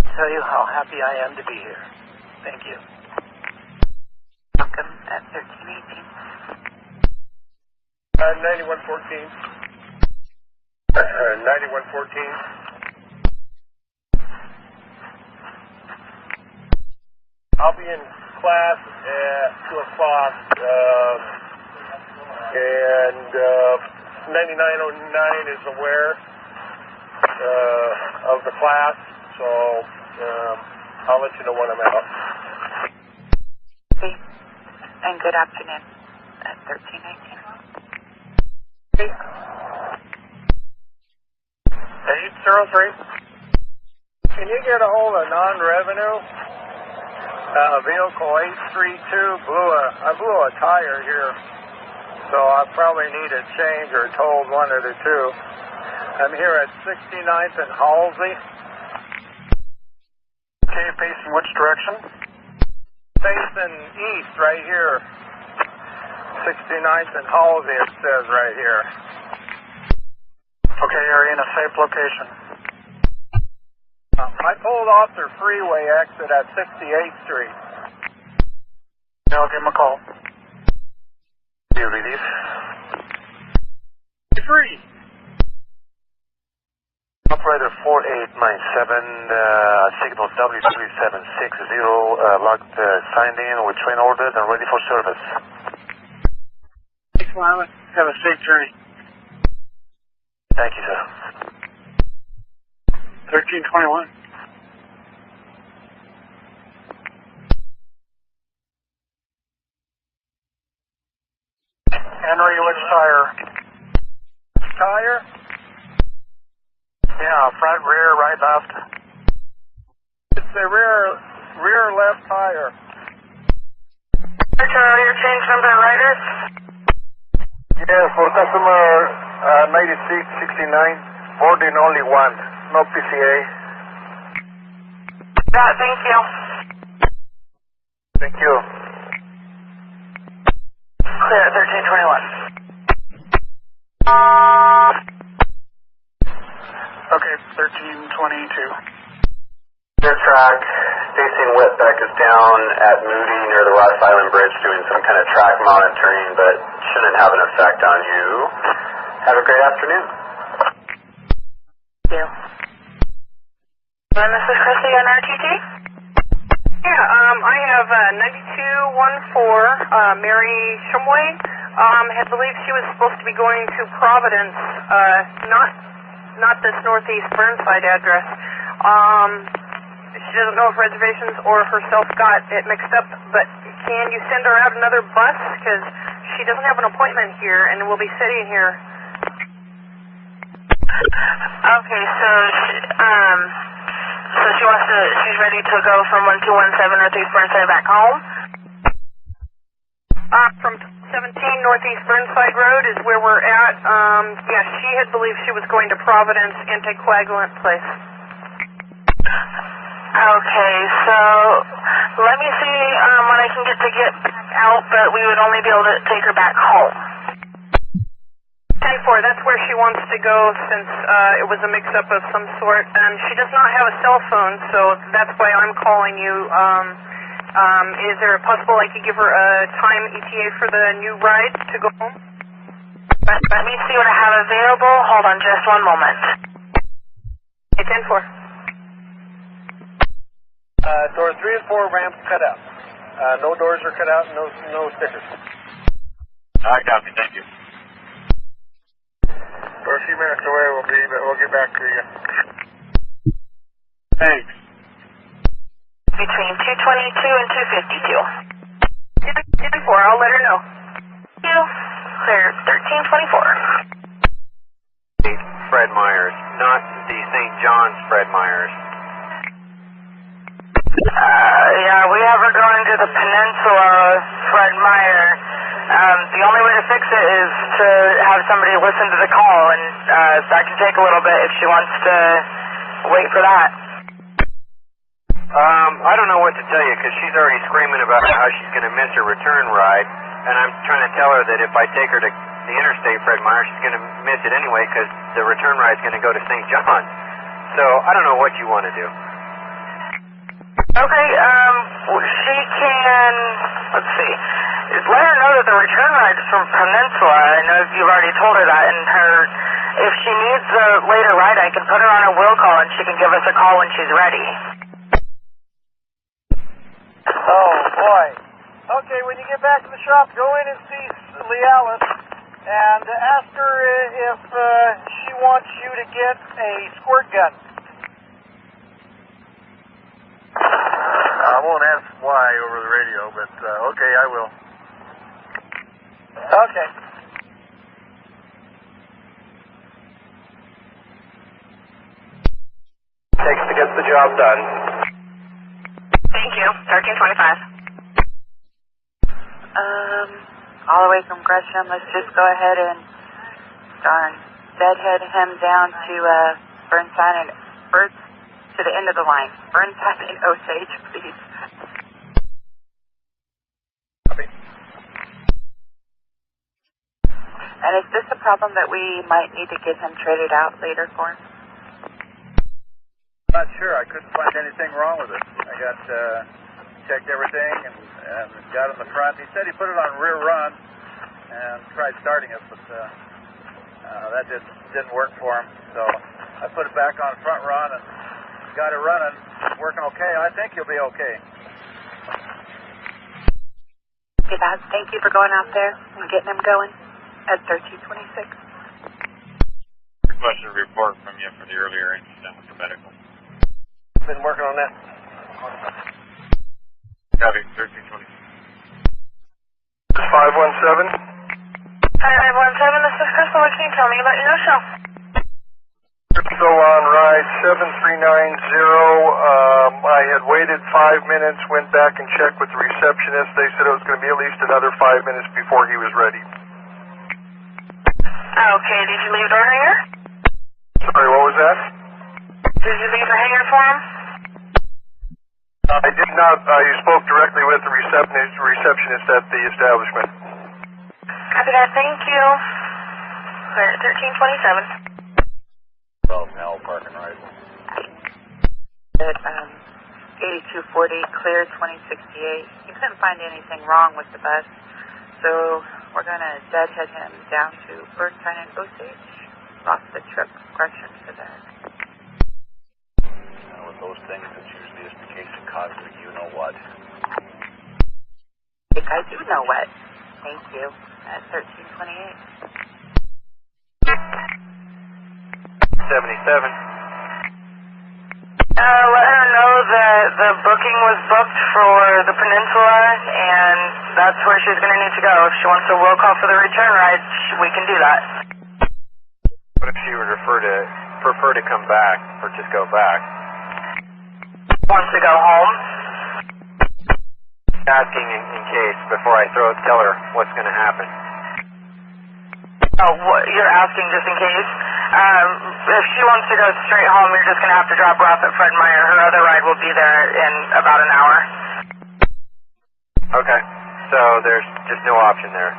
Tell you how happy I am to be here. Thank you. Welcome at 1318. 9114. 9114. I'll be in class at 2 o'clock, and 9909 is aware of the class, so I'll let you know when I'm out. And good afternoon at 1319. 803. Can you get a hold of non-revenue? Vehicle 832 I blew a tire here, so I probably need a change or told, one of the two. I'm here at 69th and Halsey. Okay, facing which direction? Facing east, right here. 69th and Halsey, it says right here. Okay, are you in a safe location? I pulled off their freeway exit at 68th Street. Yeah, I'll give him a call. You relief? 3. Operator 4897, signal W3760, logged, signed in with train ordered and ready for service. Thanks, Lila. Have a safe journey. Thank you, sir. 1321. Henry, which tire? Tire? Yeah, front, rear, right, left. It's the rear left tire. Your change number riders? Yes, for customer 9669, boarding only one, no PCA. Thank you. Thank you. Clear at 1321. Okay, 1322. Your track, facing Whitbeck is down at Moody near the Ross Island Bridge doing some kind of track monitoring, but shouldn't have an effect on you. Have a great afternoon. Thank you. Mrs. Chrisley on RTT? Yeah, I have 9214, Mary Shumway. I believe she was supposed to be going to Providence, not this Northeast Burnside address. She doesn't know if reservations or herself got it mixed up, but can you send her out another bus? Because she doesn't have an appointment here, and we'll be sitting here. Okay, so she's ready to go from 1217 Northeast Burnside back home? From 17 Northeast Burnside Road is where we're at. Yeah, she had believed she was going to Providence Anticoagulant Place. Okay, so let me see when I can get back out, but we would only be able to take her back home. 10-4, that's where she wants to go since it was a mix-up of some sort. She does not have a cell phone, so that's why I'm calling you. Is there possible I could give her a time ETA for the new ride to go home? Let me see what I have available. Hold on just one moment. Okay, 10-4. Door 3 and 4 ramps cut out. No doors are cut out, no stickers. I copy, thank you. We're a few minutes away, we'll get back to you. Thanks. Between 222 and 252. 10-4, I'll let her know. Thank you. Clear 1324. Fred Myers, not the St. John's Fred Myers. Yeah, we have her going to the Peninsula, Fred Meyer. The only way to fix it is to have somebody listen to the call, and that can take a little bit if she wants to wait for that? I don't know what to tell you because she's already screaming about how she's going to miss her return ride, and I'm trying to tell her that if I take her to the interstate, Fred Meyer, she's going to miss it anyway because the return ride's going to go to St. John. So I don't know what you want to do. Okay, she can, let's see, let her know that the return ride is from Peninsula. I know you've already told her that, and if she needs a later ride, I can put her on a will call and she can give us a call when she's ready. Oh, boy. Okay, when you get back to the shop, go in and see Lealis and ask her if she wants you to get a squirt gun. I won't ask why over the radio, but okay, I will. Okay. Takes to get the job done. Thank you. 1325. All the way from Gresham, let's just go ahead and, deadhead him down to Burnside and to the end of the line. Burnside and Osage, please. And is this a problem that we might need to get him traded out later for? Not sure. I couldn't find anything wrong with it. I got checked everything and got in the front. He said he put it on rear run and tried starting it, but that didn't work for him. So I put it back on front run and got it running, working okay. I think he'll be okay. Okay, Bob. Thank you for going out there and getting him going at 1326. Requested a report from you for the earlier incident with the medical. Been working on that. Copy, 1326. 517. 517, this is Crystal. What can you tell me about your no-show? So on ride 7390, I had waited 5 minutes, went back and checked with the receptionist. They said it was going to be at least another 5 minutes before he was ready. Okay, did you leave door hanger? Sorry, what was that? Did you leave a hanger for him? I did not. You spoke directly with the receptionist at the establishment. Copy that, thank you. Clear at 1327. Well, now parking right. Good, 8240, clear 2068. You couldn't find anything wrong with the bus, so we're going to deadhead him down to Burnside and Osage. Lost the trip, correction for that. With those things, it's usually just the case of causing you know what. I think I do know what. Thank you. At 1328. 77. Let her know that the booking was booked for the Peninsula, and that's where she's going to need to go. If she wants a will call for the return ride, we can do that. What if she would prefer to come back or just go back? Wants to go home? Asking in case before I tell her what's going to happen. Oh, you're asking just in case? If she wants to go straight home, you're just going to have to drop her off at Fred Meyer. Her other ride will be there in about an hour. Okay, so there's just no option there.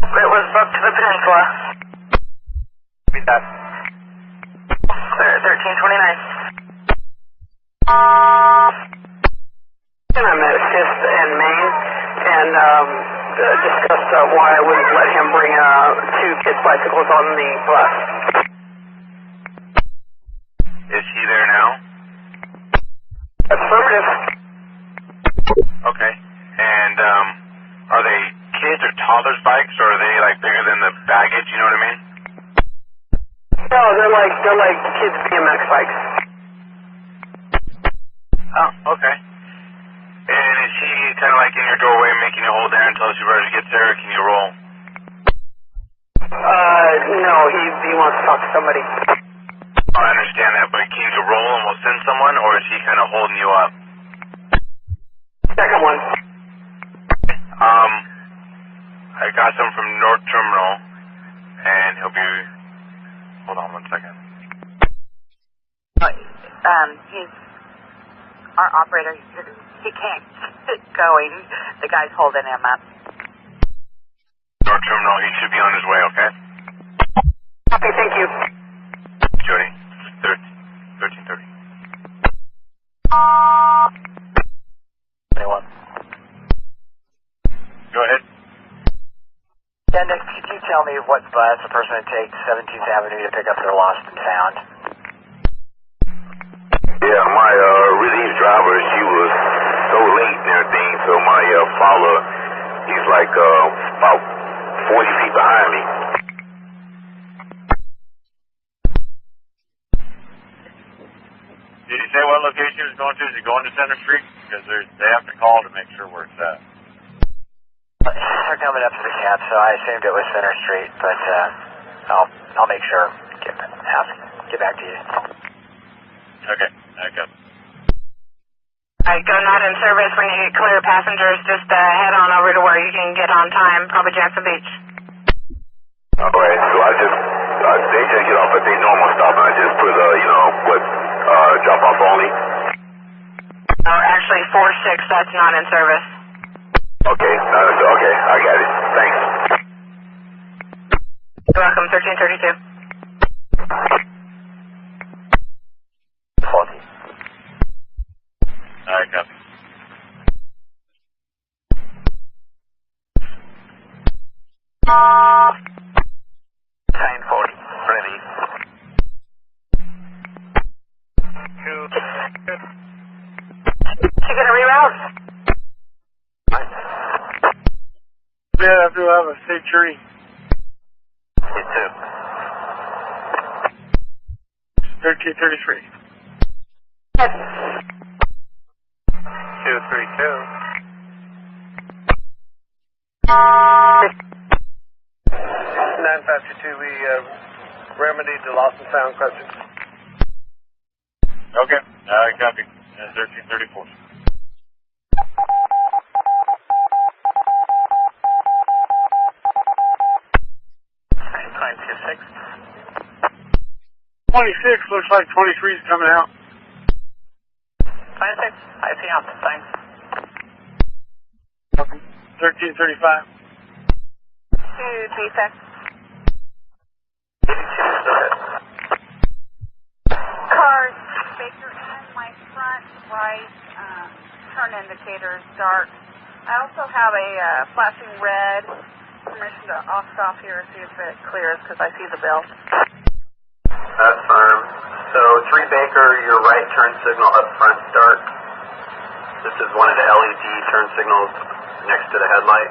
It was booked to the Peninsula. Read that. Clear at 1329. I'm at 5th and Main, and discussed why I wouldn't let him bring 2 kids' bicycles on the bus. Is he there now? Affirmative. Okay. And are they kids or toddlers' bikes, or are they like bigger than the baggage? You know what I mean? No, they're like kids' BMX bikes. Oh, okay. And is she kind of like in your doorway making you hold there until she ready gets there, or can you roll? No, he wants to talk to somebody. Oh, I understand that, but can you roll and we'll send someone, or is he kind of holding you up? Second one. I got some from North Terminal, and he'll be... Hold on one second. he's our operator. He can't get going. The guy's holding him up. North Terminal, he should be on his way, okay? Copy, thank you. Jody, 1330. Anyone? Go ahead. Yeah, Nick, could you tell me what bus a person would take 17th Avenue to pick up their lost and found? Yeah, my relief driver, she was so late and everything, so my follower, he's like about 40 feet behind me. Did he say what location he was going to? Is he going to Center Street? Because they have to call to make sure where it's at. They're coming up to the cab, so I assumed it was Center Street, but I'll make sure. Get back to you. Okay, I got it. Alright, go not in service. When you get clear passengers, just head on over to where you can get on time, probably Jackson Beach. Alright, so they just get off at their normal stop, and I just put, drop off only? Oh, actually, 4-6, that's not in service. Okay, okay, I got it. Thanks. You're welcome, 1332. 40. Alright, copy. Time 40. Ready. You gonna reroute? Yeah, I do have a safe journey. You too. 1333. 232. 952, we remedied the lost and found question. Okay, alright, copy. 1334. Time 26. 26, looks like 23 is coming out. 26, I see out. Thanks. 1335. 236. Cars, Baker in my front right turn indicator is dark. I also have a flashing red. Permission to off-stop here and see if it clears because I see the bell. That's firm. So 3 Baker, your right turn signal up front dark. This is one of the LED turn signals next to the headlight.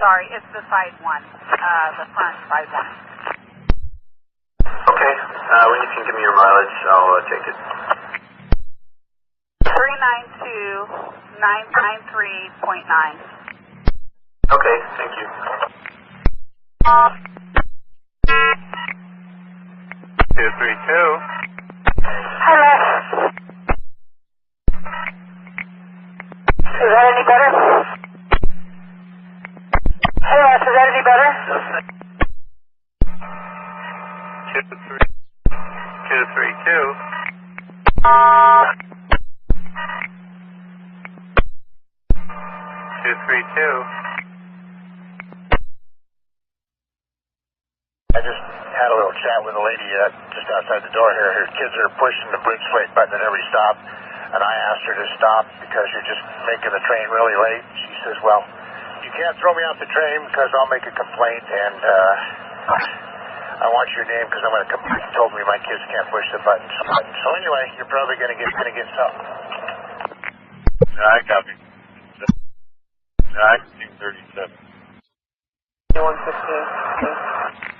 Sorry, it's the side one. The front side one. Okay, when you can give me your mileage, I'll take it. 392,993.9. Okay, thank you. 232. Hi, Les. Is that any better? Hey, Les, is that any better? 232. 232. I just had a little chat with a lady just outside the door here. Her kids are pushing the bridge plate button at every stop, and I asked her to stop because you're just making the train really late. She says, well, you can't throw me off the train because I'll make a complaint, and I want your name because I'm going to complain. You told me my kids can't push the button. So anyway, you're probably going to get something. Alright, copy. Alright, 1337. 116.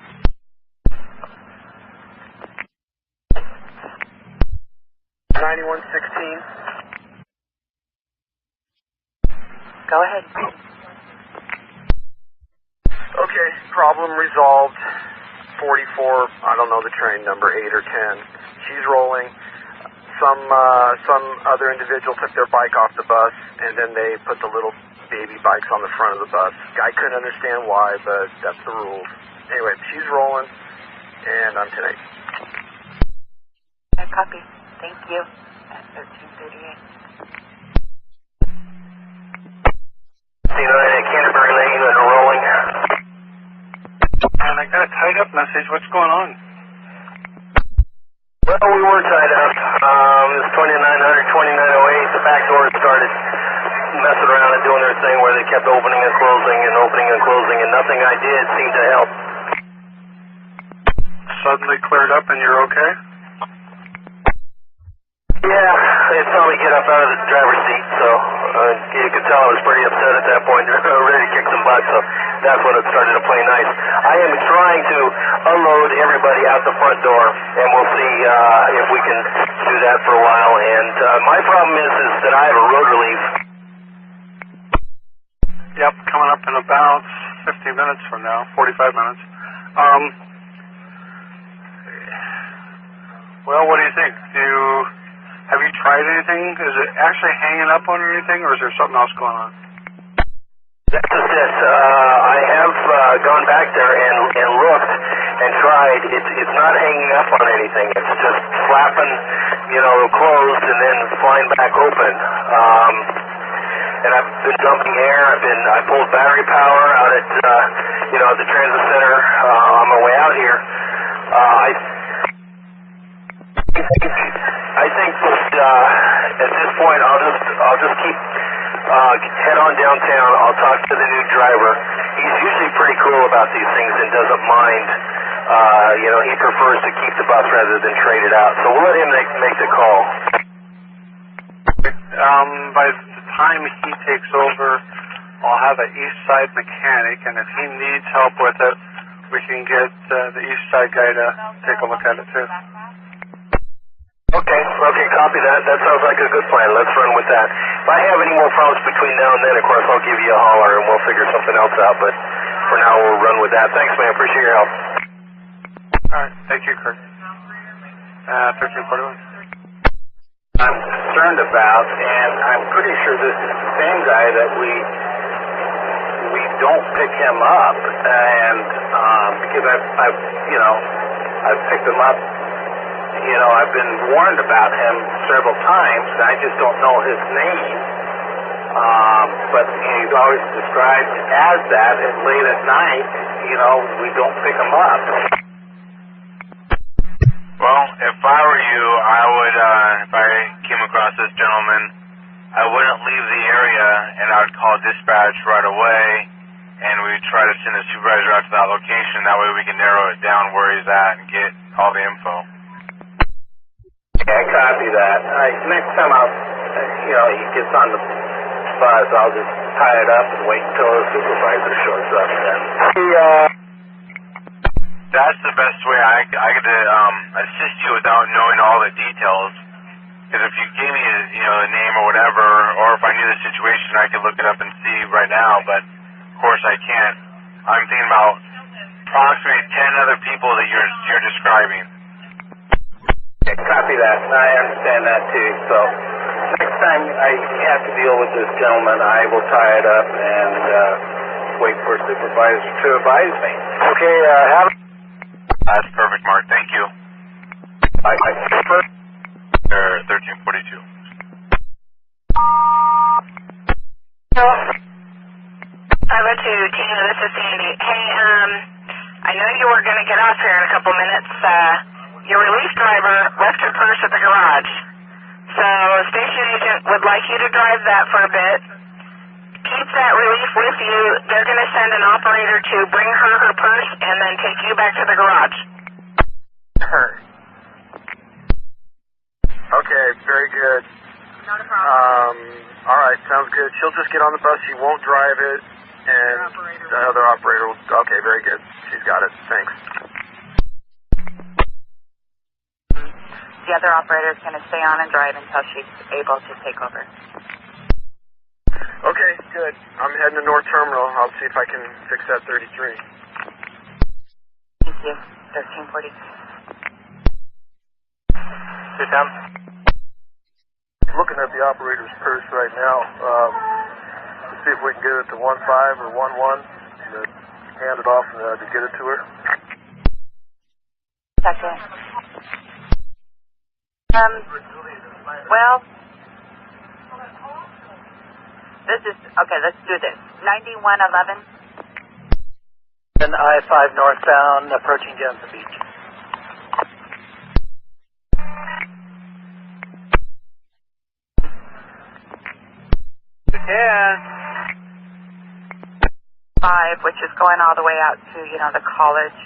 9116. Go ahead. Okay, problem resolved. 44, I don't know the train number, 8 or 10. She's rolling. Some other individual took their bike off the bus, and then they put the little baby bikes on the front of the bus. Guy couldn't understand why, but that's the rules. Anyway, she's rolling, and I'm 10-8. Copy. Thank you. At 1338. Canterbury Lane and rolling. And I got a tied up message. What's going on? Well, we were tied up. It was 2900, 2908. The back doors started messing around and doing their thing where they kept opening and closing and nothing I did seemed to help. Suddenly cleared up and you're okay? Yeah, they saw me get up out of the driver's seat, so you could tell I was pretty upset at that point. Ready to kick some butt, so that's when it started to play nice. I am trying to unload everybody out the front door, and we'll see if we can do that for a while. And my problem is that I have a road relief. Yep, coming up in about 50 minutes from now, 45 minutes. Well, what do you think? Have you tried anything? Is it actually hanging up on anything, or is there something else going on? That's just it. I have gone back there and looked and tried. It's not hanging up on anything. It's just flapping, closed and then flying back open. And I've been dumping air. I pulled battery power out at the transit center on my way out here. I think that at this point I'll just keep head on downtown. I'll talk to the new driver. He's usually pretty cool about these things and doesn't mind. He prefers to keep the bus rather than trade it out. So we'll let him make the call. By the time he takes over, I'll have an east side mechanic, and if he needs help with it, we can get the east side guy to take a look at it too. Okay, copy that. That sounds like a good plan. Let's run with that. If I have any more problems between now and then, of course, I'll give you a holler and we'll figure something else out. But for now, we'll run with that. Thanks, man. Appreciate your help. All right. Thank you, Kurt. 1341. I'm concerned about, and I'm pretty sure this is the same guy that we don't pick him up, and because I've picked him up. I've been warned about him several times, and I just don't know his name. But he's always described as that, and late at night, we don't pick him up. Well, if I were you, I would, if I came across this gentleman, I wouldn't leave the area, and I would call dispatch right away, and we'd try to send a supervisor out to that location. That way we can narrow it down where he's at and get all the info. Yeah, I copy that. Next time he gets on the bus, I'll just tie it up and wait until the supervisor shows up then. That's the best way I could assist you without knowing all the details. Because if you gave me a name or whatever, or if I knew the situation, I could look it up and see right now, but of course I can't. I'm thinking about approximately 10 other people that you're describing. Yeah, copy that. I understand that too. So next time I have to deal with this gentleman, I will tie it up and wait for a supervisor to advise me. Okay, That's perfect, Mark. Thank you. Bye. 1342. So, I went to Tina. This is Sandy. Hey, I know you were going to get off here in a couple minutes. Your relief driver left her purse at the garage. So, station agent would like you to drive that for a bit. Keep that relief with you. They're going to send an operator to bring her purse and then take you back to the garage. Her. Okay, very good. Not a problem. All right, sounds good. She'll just get on the bus. She won't drive it, and the other operator will. Okay, very good. She's got it. Thanks. The other operator is going to stay on and drive until she's able to take over. Okay, good. I'm heading to North Terminal. I'll see if I can fix that 33. Thank you. 1340. Sit down. Looking at the operator's purse right now. Let's see if we can get it to 15 or 11 and hand it off to get it to her. Second. Well, okay, let's do this. 9111. And I-5 northbound approaching Jensen Beach. You can. 5, which is going all the way out to, the college.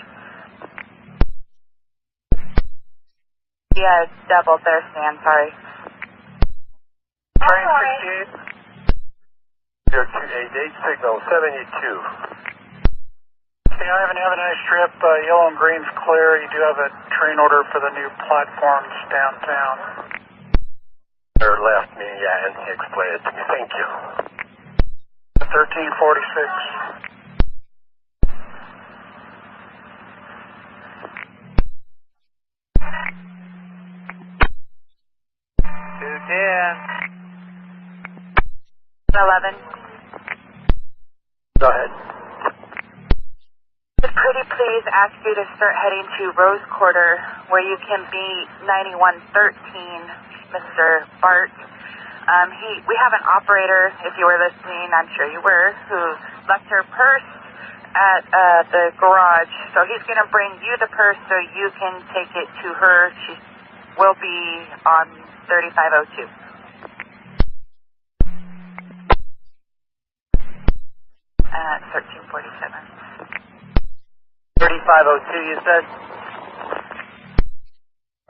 Yeah, doubled there, Stan, sorry. Train 68. Your date signal 72. Okay, Ivan, have a nice trip. Yellow and green's clear. You do have a train order for the new platforms downtown. Or left me, and he explained it to me. Thank you. 1346. You can. 11. Go ahead. Could pretty please ask you to start heading to Rose Quarter, where you can meet 9113, Mr. Bart. We have an operator, if you were listening, I'm sure you were, who left her purse at the garage. So he's going to bring you the purse so you can take it to her. She will be on 3502. At 1347. 3502, you said?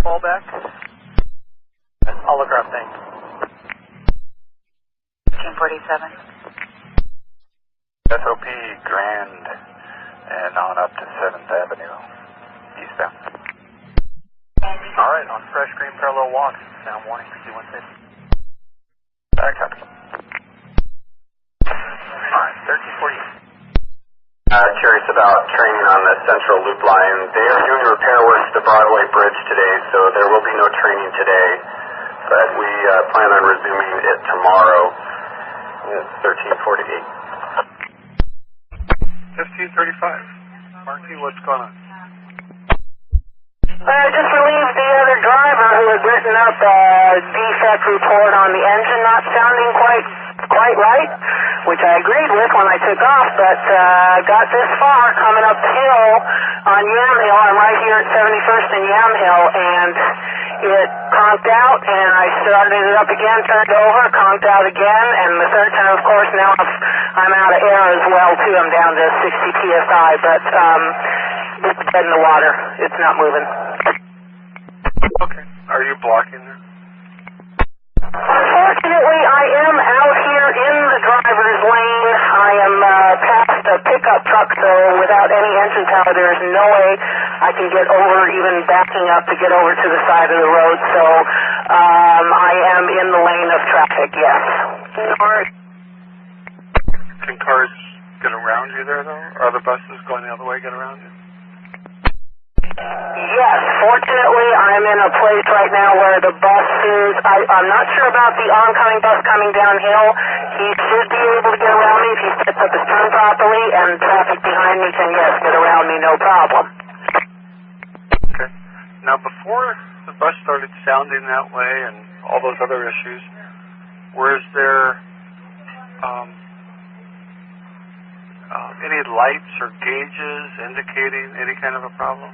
Fallback? Holograph thing. 1347. SOP Grand and on up to 7th Avenue, eastbound. All right, on fresh green parallel walks, sound warning, C-150. Back up. All right, 1348. Curious about training on the Central Loop line. They are doing repair work to the Broadway Bridge today, so there will be no training today, but we plan on resuming it tomorrow. 1348. 1535. Marky, what's going on? I just relieved the other driver who had written up a defect report on the engine not sounding quite right, which I agreed with when I took off, but got this far coming up the hill on Yam Hill. I'm right here at 71st and Yam Hill, and it conked out, and I started it up again, turned over, conked out again, and the third time, of course, now I'm out of air as well, too. I'm down to 60 PSI, but it's dead in the water. It's not moving. Okay. Are you blocking there? Unfortunately, I am out here in the driver's lane. I am past a pickup truck, so without any engine power, there is no way I can get over, even backing up to get over to the side of the road. So I am in the lane of traffic, yes. Can cars get around you there, though? Are the buses going the other way get around you? Yes, fortunately, I'm in a place right now where the buses, I'm not sure about the oncoming bus coming downhill. He should be able to get around me if he sets up his turn properly, and traffic behind me can, yes, get around me, no problem. Okay. Now, before the bus started sounding that way and all those other issues, was there any lights or gauges indicating any kind of a problem?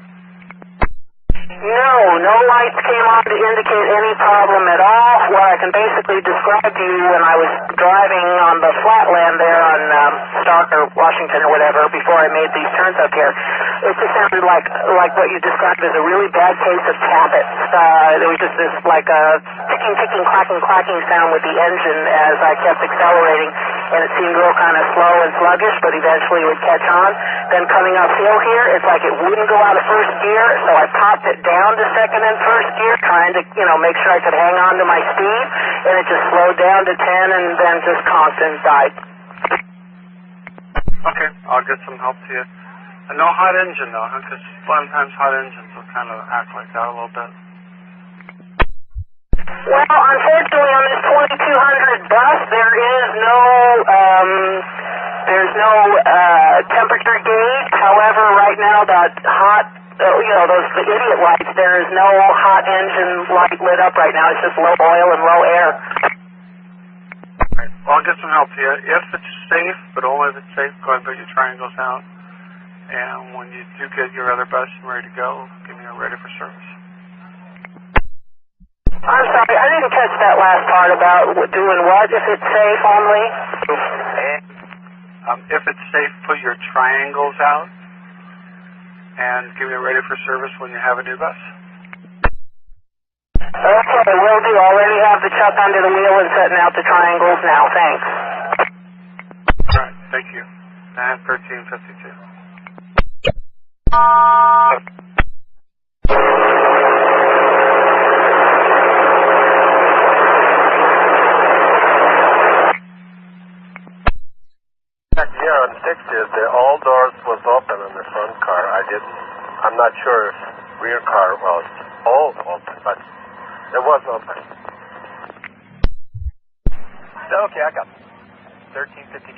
No lights came on to indicate any problem at all. What I can basically describe to you, when I was driving on the flatland there on Stark or Washington or whatever before I made these turns up here, it just sounded like what you described as a really bad case of tappets. There was just this like a ticking, clacking sound with the engine as I kept accelerating, and it seemed real kind of slow and sluggish, but eventually it would catch on. Then coming uphill here, it's like it wouldn't go out of first gear, so I popped it down to second and first gear, trying to, make sure I could hang on to my speed, and it just slowed down to 10 and then just conked and died. Okay, I'll get some help to you. And no hot engine, though, huh? Because sometimes hot engines will kind of act like that a little bit. Well, unfortunately, on this 2200 bus, there's no temperature gauge. However, right now the hot the idiot lights. There is no hot engine light lit up right now. It's just low oil and low air. Right. Well, I'll get some help to you. If it's safe, but only if it's safe, go ahead and put your triangles out. And when you do get your other bus and ready to go, give me a ready for service. I'm sorry, I didn't catch that last part about doing what, if it's safe only? If it's safe, put your triangles out and give me a ready for service when you have a new bus. Okay, will do. Already have the chuck under the wheel and setting out the triangles now. Thanks. All right, thank you. I have 1352. Yeah, on 60th, all doors was open in the front car. I'm not sure if rear car was all open, but it was open. Okay, I got 1352.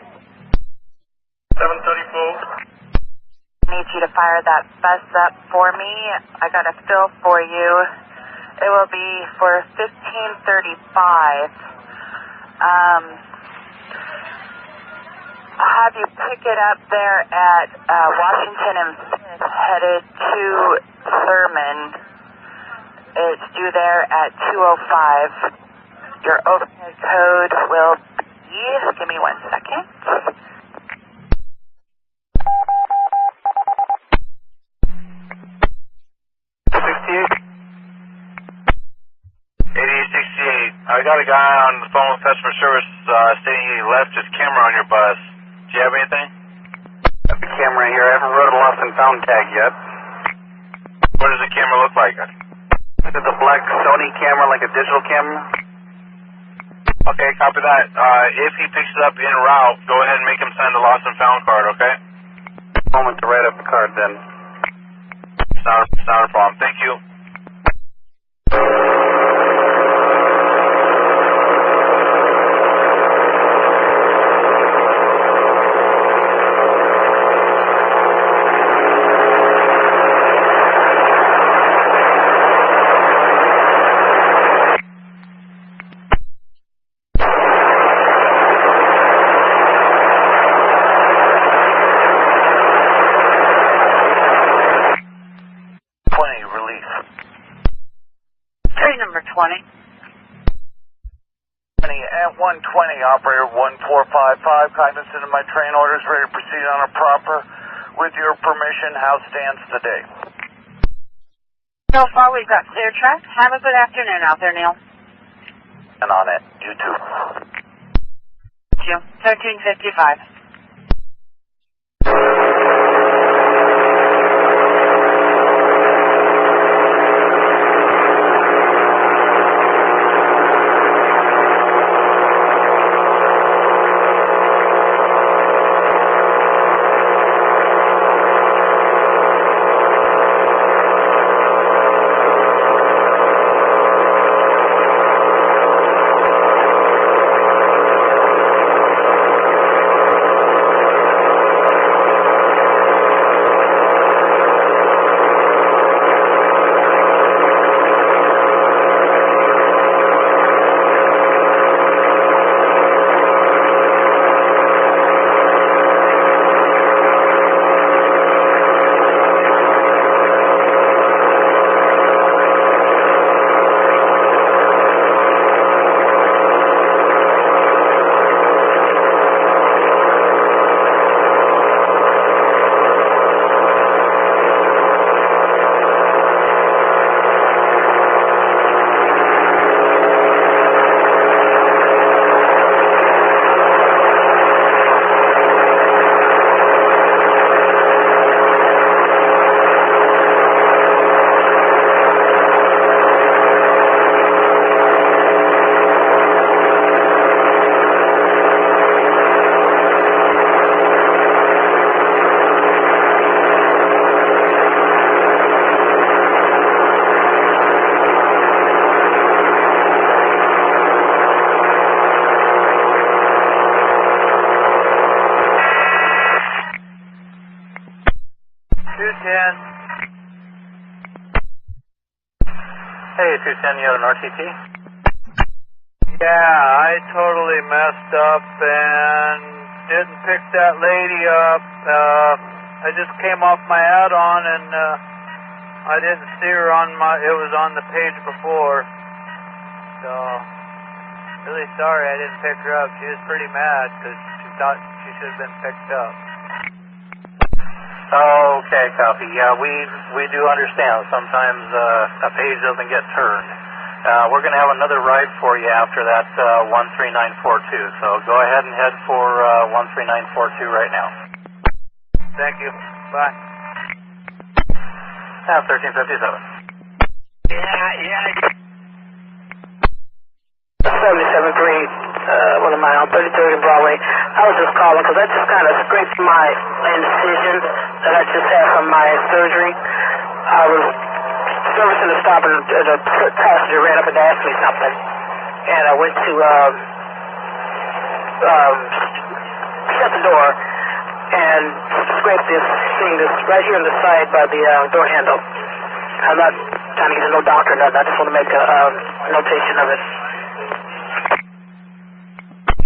734. Need you to fire that bus up for me. I got a fill for you. It will be for 1535. I'll have you pick it up there at Washington and 5th, headed to Thurman. It's due there at 2:05. Your overhead code will be, give me 1 second. I got a guy on the phone with customer service stating he left his camera on your bus. Do you have anything? I have a camera here. I haven't wrote a lost and found tag yet. What does the camera look like? Is it the black Sony camera, like a digital camera? Okay, copy that. If he picks it up en route, go ahead and make him sign the lost and found card, okay? Moment to write up the card then. It's not a problem. Thank you. At 120, operator 1455, cognizant of my train orders, ready to proceed on a proper. With your permission, how stands today? So far, we've got clear track. Have a good afternoon out there, Neil. And on it, you too. Thank you. 1355. Hey, 210, you have an RTT? Yeah, I totally messed up and didn't pick that lady up. I just came off my add-on and I didn't see her it was on the page before. So, really sorry I didn't pick her up. She was pretty mad because she thought she should have been picked up. Okay, copy. Yeah, we do understand. Sometimes a page doesn't get turned. We're going to have another ride for you after that 13942. So go ahead and head for 13942 right now. Thank you. Bye. 1357. Yeah. 77.3, what am I on, 33rd and Broadway. I was just calling because I just kind of scraped my incision that I just had from my surgery. I was servicing the stop and the passenger ran up and asked me something. And I went to shut the door and scraped this thing that's right here on the side by the door handle. I'm not trying to get no doctor or nothing. I just want to make a notation of it.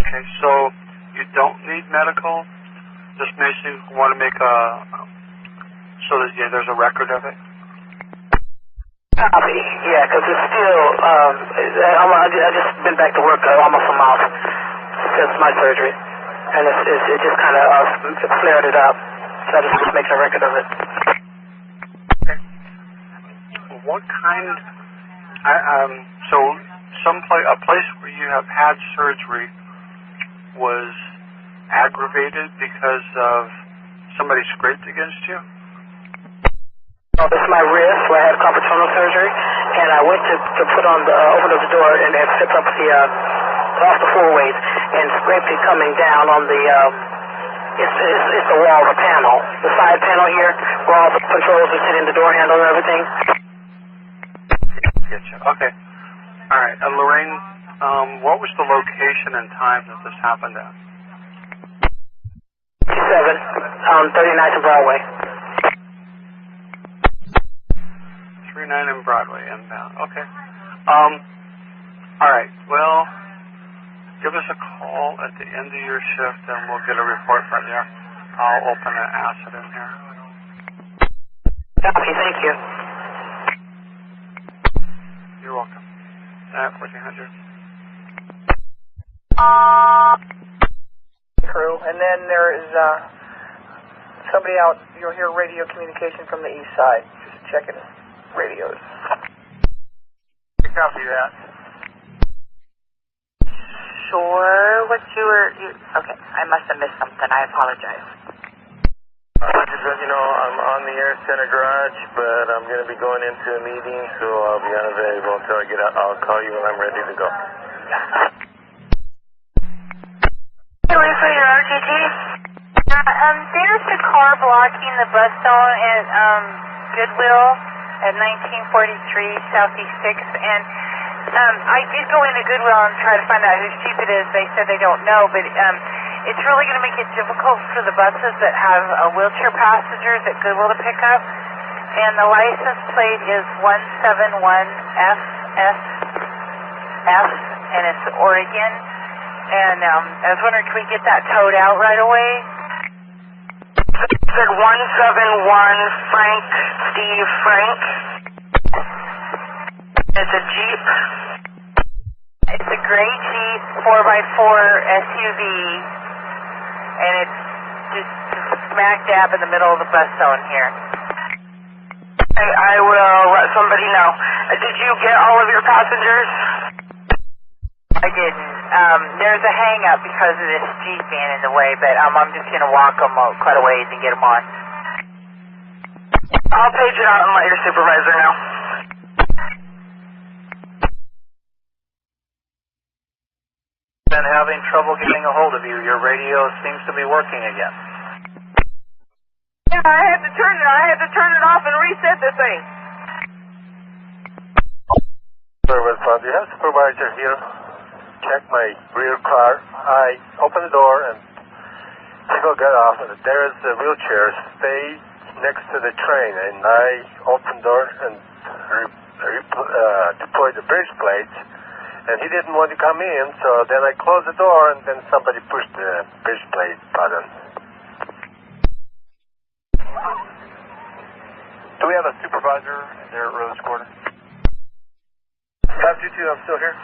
Okay, so you don't need medical, just basically want to make so that there's a record of it? Copy, yeah, because it's still, I just been back to work almost a month since my surgery, and it just kind of flared it up, so I just making a record of it. What kind, a place where you have had surgery was aggravated because of somebody scraped against you? This is my wrist where I had carpal tunnel surgery, and I went to put on open up the door and flip up off the four-ways and scraped it coming down on the, it's the wall, the panel, the side panel here where all the controls are sitting, the door handle and everything. Getcha. Okay. All right. And Lorraine, what was the location and time that this happened at? 7 on 39th and Broadway. 39 and Broadway, inbound. Okay. All right. Well, give us a call at the end of your shift, and we'll get a report from you. I'll open an acid in here. Copy. Thank you. You're welcome. 1400. Crew, and then there is somebody out. You'll hear radio communication from the east side. Just checking radios. Copy that. Sure. What you were... okay, I must have missed something. I apologize. Just let you know, I'm on the Air Center garage, but I'm going to be going into a meeting, so I'll be unavailable until I get out. I'll call you when I'm ready to go. Hey, wait for your RTT. There's a car blocking the bus zone at Goodwill at 1943 Southeast 6th, and I did go into Goodwill and try to find out whose Jeep it is. They said they don't know, but it's really going to make it difficult for the buses that have wheelchair passengers at Goodwill to pick up. And the license plate is 171FSF, and it's Oregon. And I was wondering, can we get that towed out right away? It said 171 Frank Steve Frank. It's a Jeep. It's a gray Jeep 4x4 SUV, and it's just smack dab in the middle of the bus zone here. I will let somebody know. Did you get all of your passengers? I didn't. There's a hang-up because of this Jeep being in the way, but I'm just going to walk them quite a ways and get them on. I'll page it out and let your supervisor know. Been having trouble getting a hold of you. Your radio seems to be working again. Yeah, I had to turn it off and reset the thing. Service, do you have a supervisor here? Check my rear car. I open the door and people get off, and there is the wheelchair stay next to the train, and I open the door and deployed the bridge plates, and he didn't want to come in, so then I closed the door, and then somebody pushed the bridge plate button. Do we have a supervisor there at Rose Quarter? 522, I'm still here.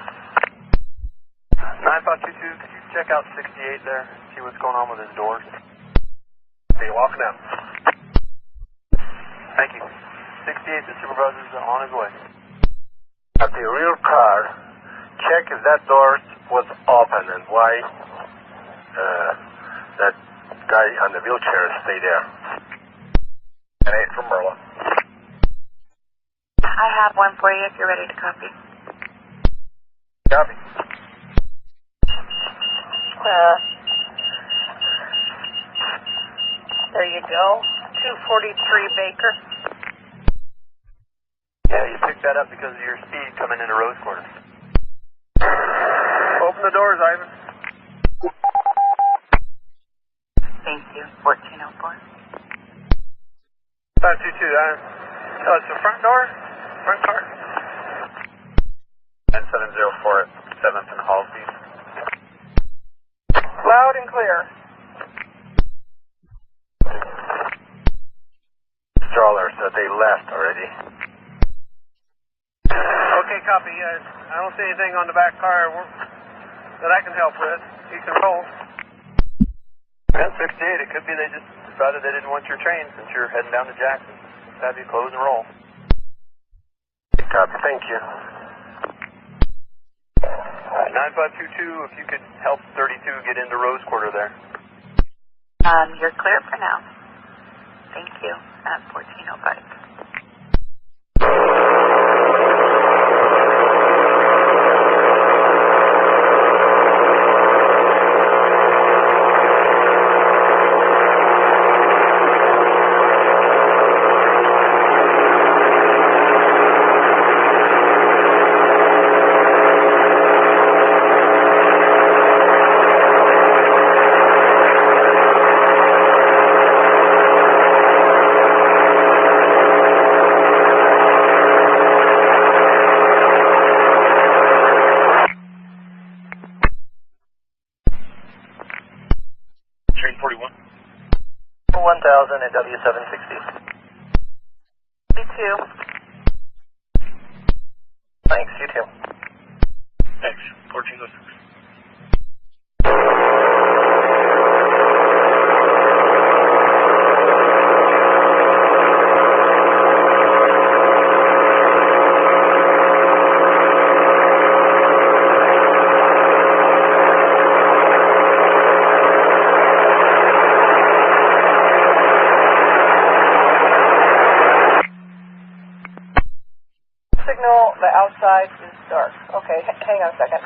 9522, could you check out 68 there, see what's going on with his doors? Okay, walking out. Thank you. 68, the supervisor's on his way. At the rear car, check if that door was open and why that guy on the wheelchair stayed there. And 8 from Merla. I have one for you if you're ready to copy. Copy. There you go. 243 Baker. Yeah, you picked that up because of your speed coming into Rose Quarter. Open the doors, Ivan. Thank you. 1404. 522, it's the front door? Front car? 9704 at 7th and Halsey. Loud and clear. Stroller said they left already. Okay, copy. I don't see anything on the back car that I can help with. You can roll. Yeah, 68. It could be they just decided they didn't want your train since you're heading down to Jackson. Just have you close and roll. Copy. Thank you. 9522, if you could help 32 get into Rose Quarter there. You're clear for now. Thank you. At 1405. Train 41. 1000 at W760. 32. Thanks, you too. Thanks. 1406. Signal, the outside is dark. Okay, hang on a second.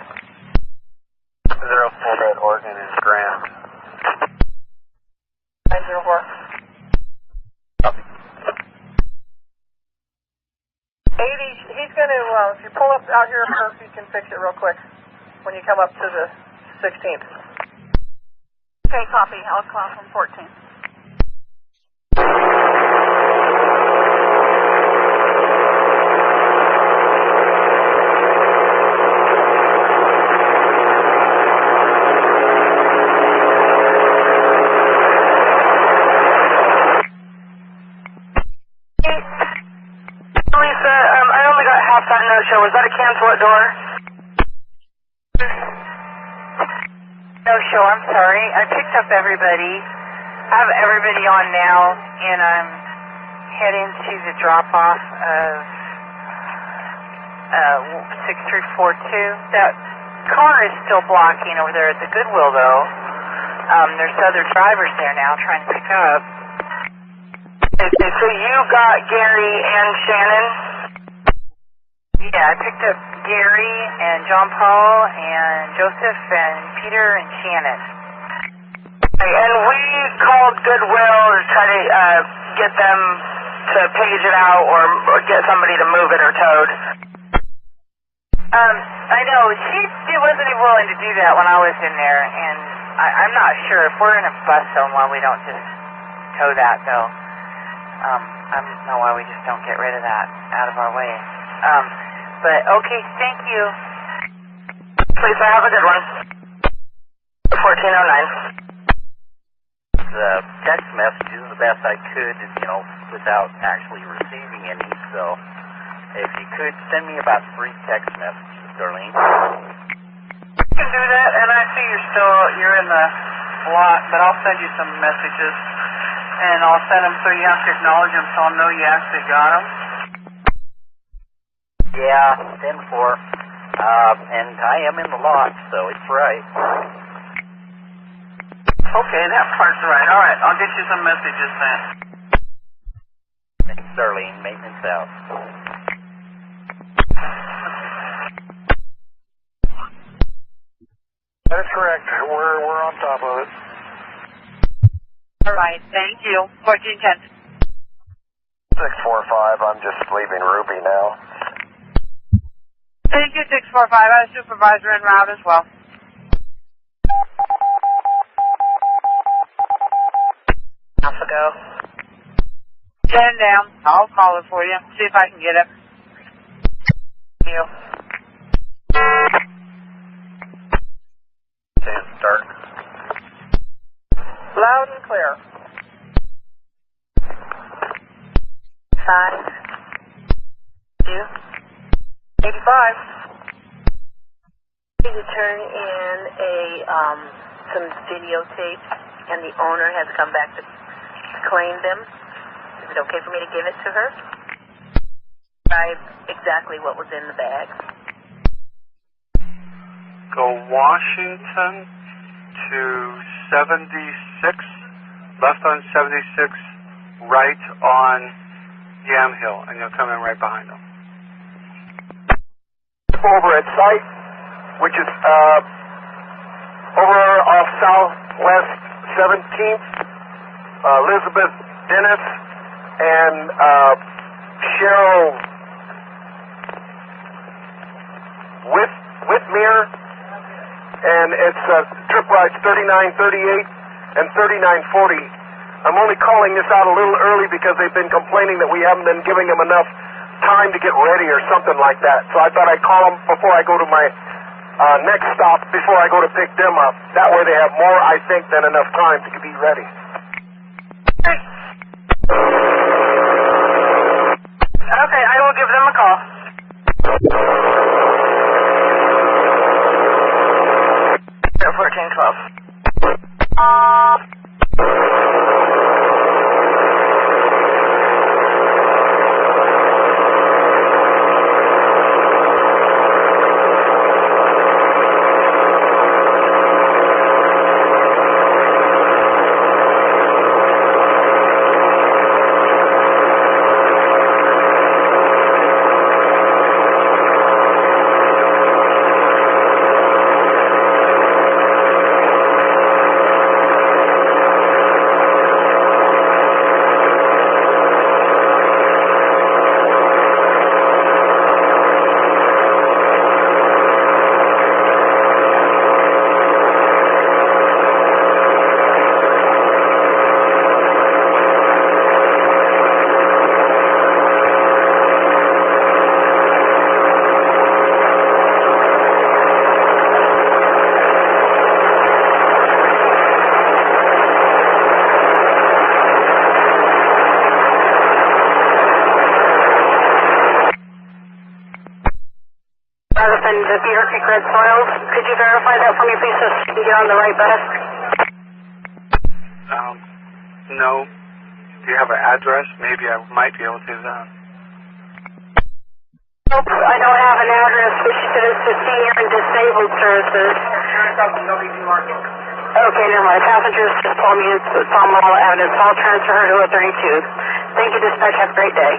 04 at Oregon is Grant. 904. Copy. 80, he's going to, if you pull up out here first, you can fix it real quick when you come up to the 16th. Okay, copy. I'll call from 14. No-show. Was that a cancel at door? No-show. I'm sorry. I picked up everybody. I have everybody on now, and I'm heading to the drop-off of 6342. That car is still blocking over there at the Goodwill, though. There's other drivers there now trying to pick up. So you got Gary and Shannon? Yeah, I picked up Gary and John Paul and Joseph and Peter and Shannon. And we called Goodwill to try to get them to page it out or get somebody to move it or towed. I know, she wasn't even willing to do that when I was in there, and I'm not sure if we're in a bus zone why we don't just tow that, though. I don't know why we just don't get rid of that out of our way. But okay, thank you. Please, have a good one. 1409. The text messages the best I could, without actually receiving any. So if you could send me about 3 text messages, Darlene. You can do that, and I see you're in the lot, but I'll send you some messages, and I'll send them so you have to acknowledge them, so I'll know you actually got them. Yeah, 10-4. And I am in the lot, so it's right. Okay, that part's right. All right, I'll get you some messages then. Thanks, Darlene. Maintenance out. That is correct. We're on top of it. All right, thank you. 1410. 645. I'm just leaving Ruby now. Thank you, 645. I have a supervisor en route as well. Alpha go. 10 down. I'll call it for you. See if I can get it. Thank you. Start. Loud and clear. 5, 2, 85. Need to turn in some videotape, and the owner has come back to claim them. Is it okay for me to give it to her? Describe exactly what was in the bag. Go Washington to 76, left on 76, right on Yamhill, and you'll come in right behind them. Over at site, which is over off Southwest 17th, Elizabeth Dennis and Cheryl Whitmere, and it's trip rides 3938 and 3940. I'm only calling this out a little early because they've been complaining that we haven't been giving them enough time to get ready or something like that. So I thought I'd call them before I go to my next stop, before I go to pick them up. That way they have more, I think, than enough time to be ready. Okay, I will give them a call. 1412. The Beaver Creek Red Soils. Could you verify that for me, please, so you can get on the right bus? No. Do you have an address? Maybe I might be able to do that. Nope, I don't have an address, but she said it's the Senior and Disabled Services. Okay, never mind. Passengers just told me it's on Mall Avenue. So I'll transfer her to a 32. Thank you, dispatch. Have a great day.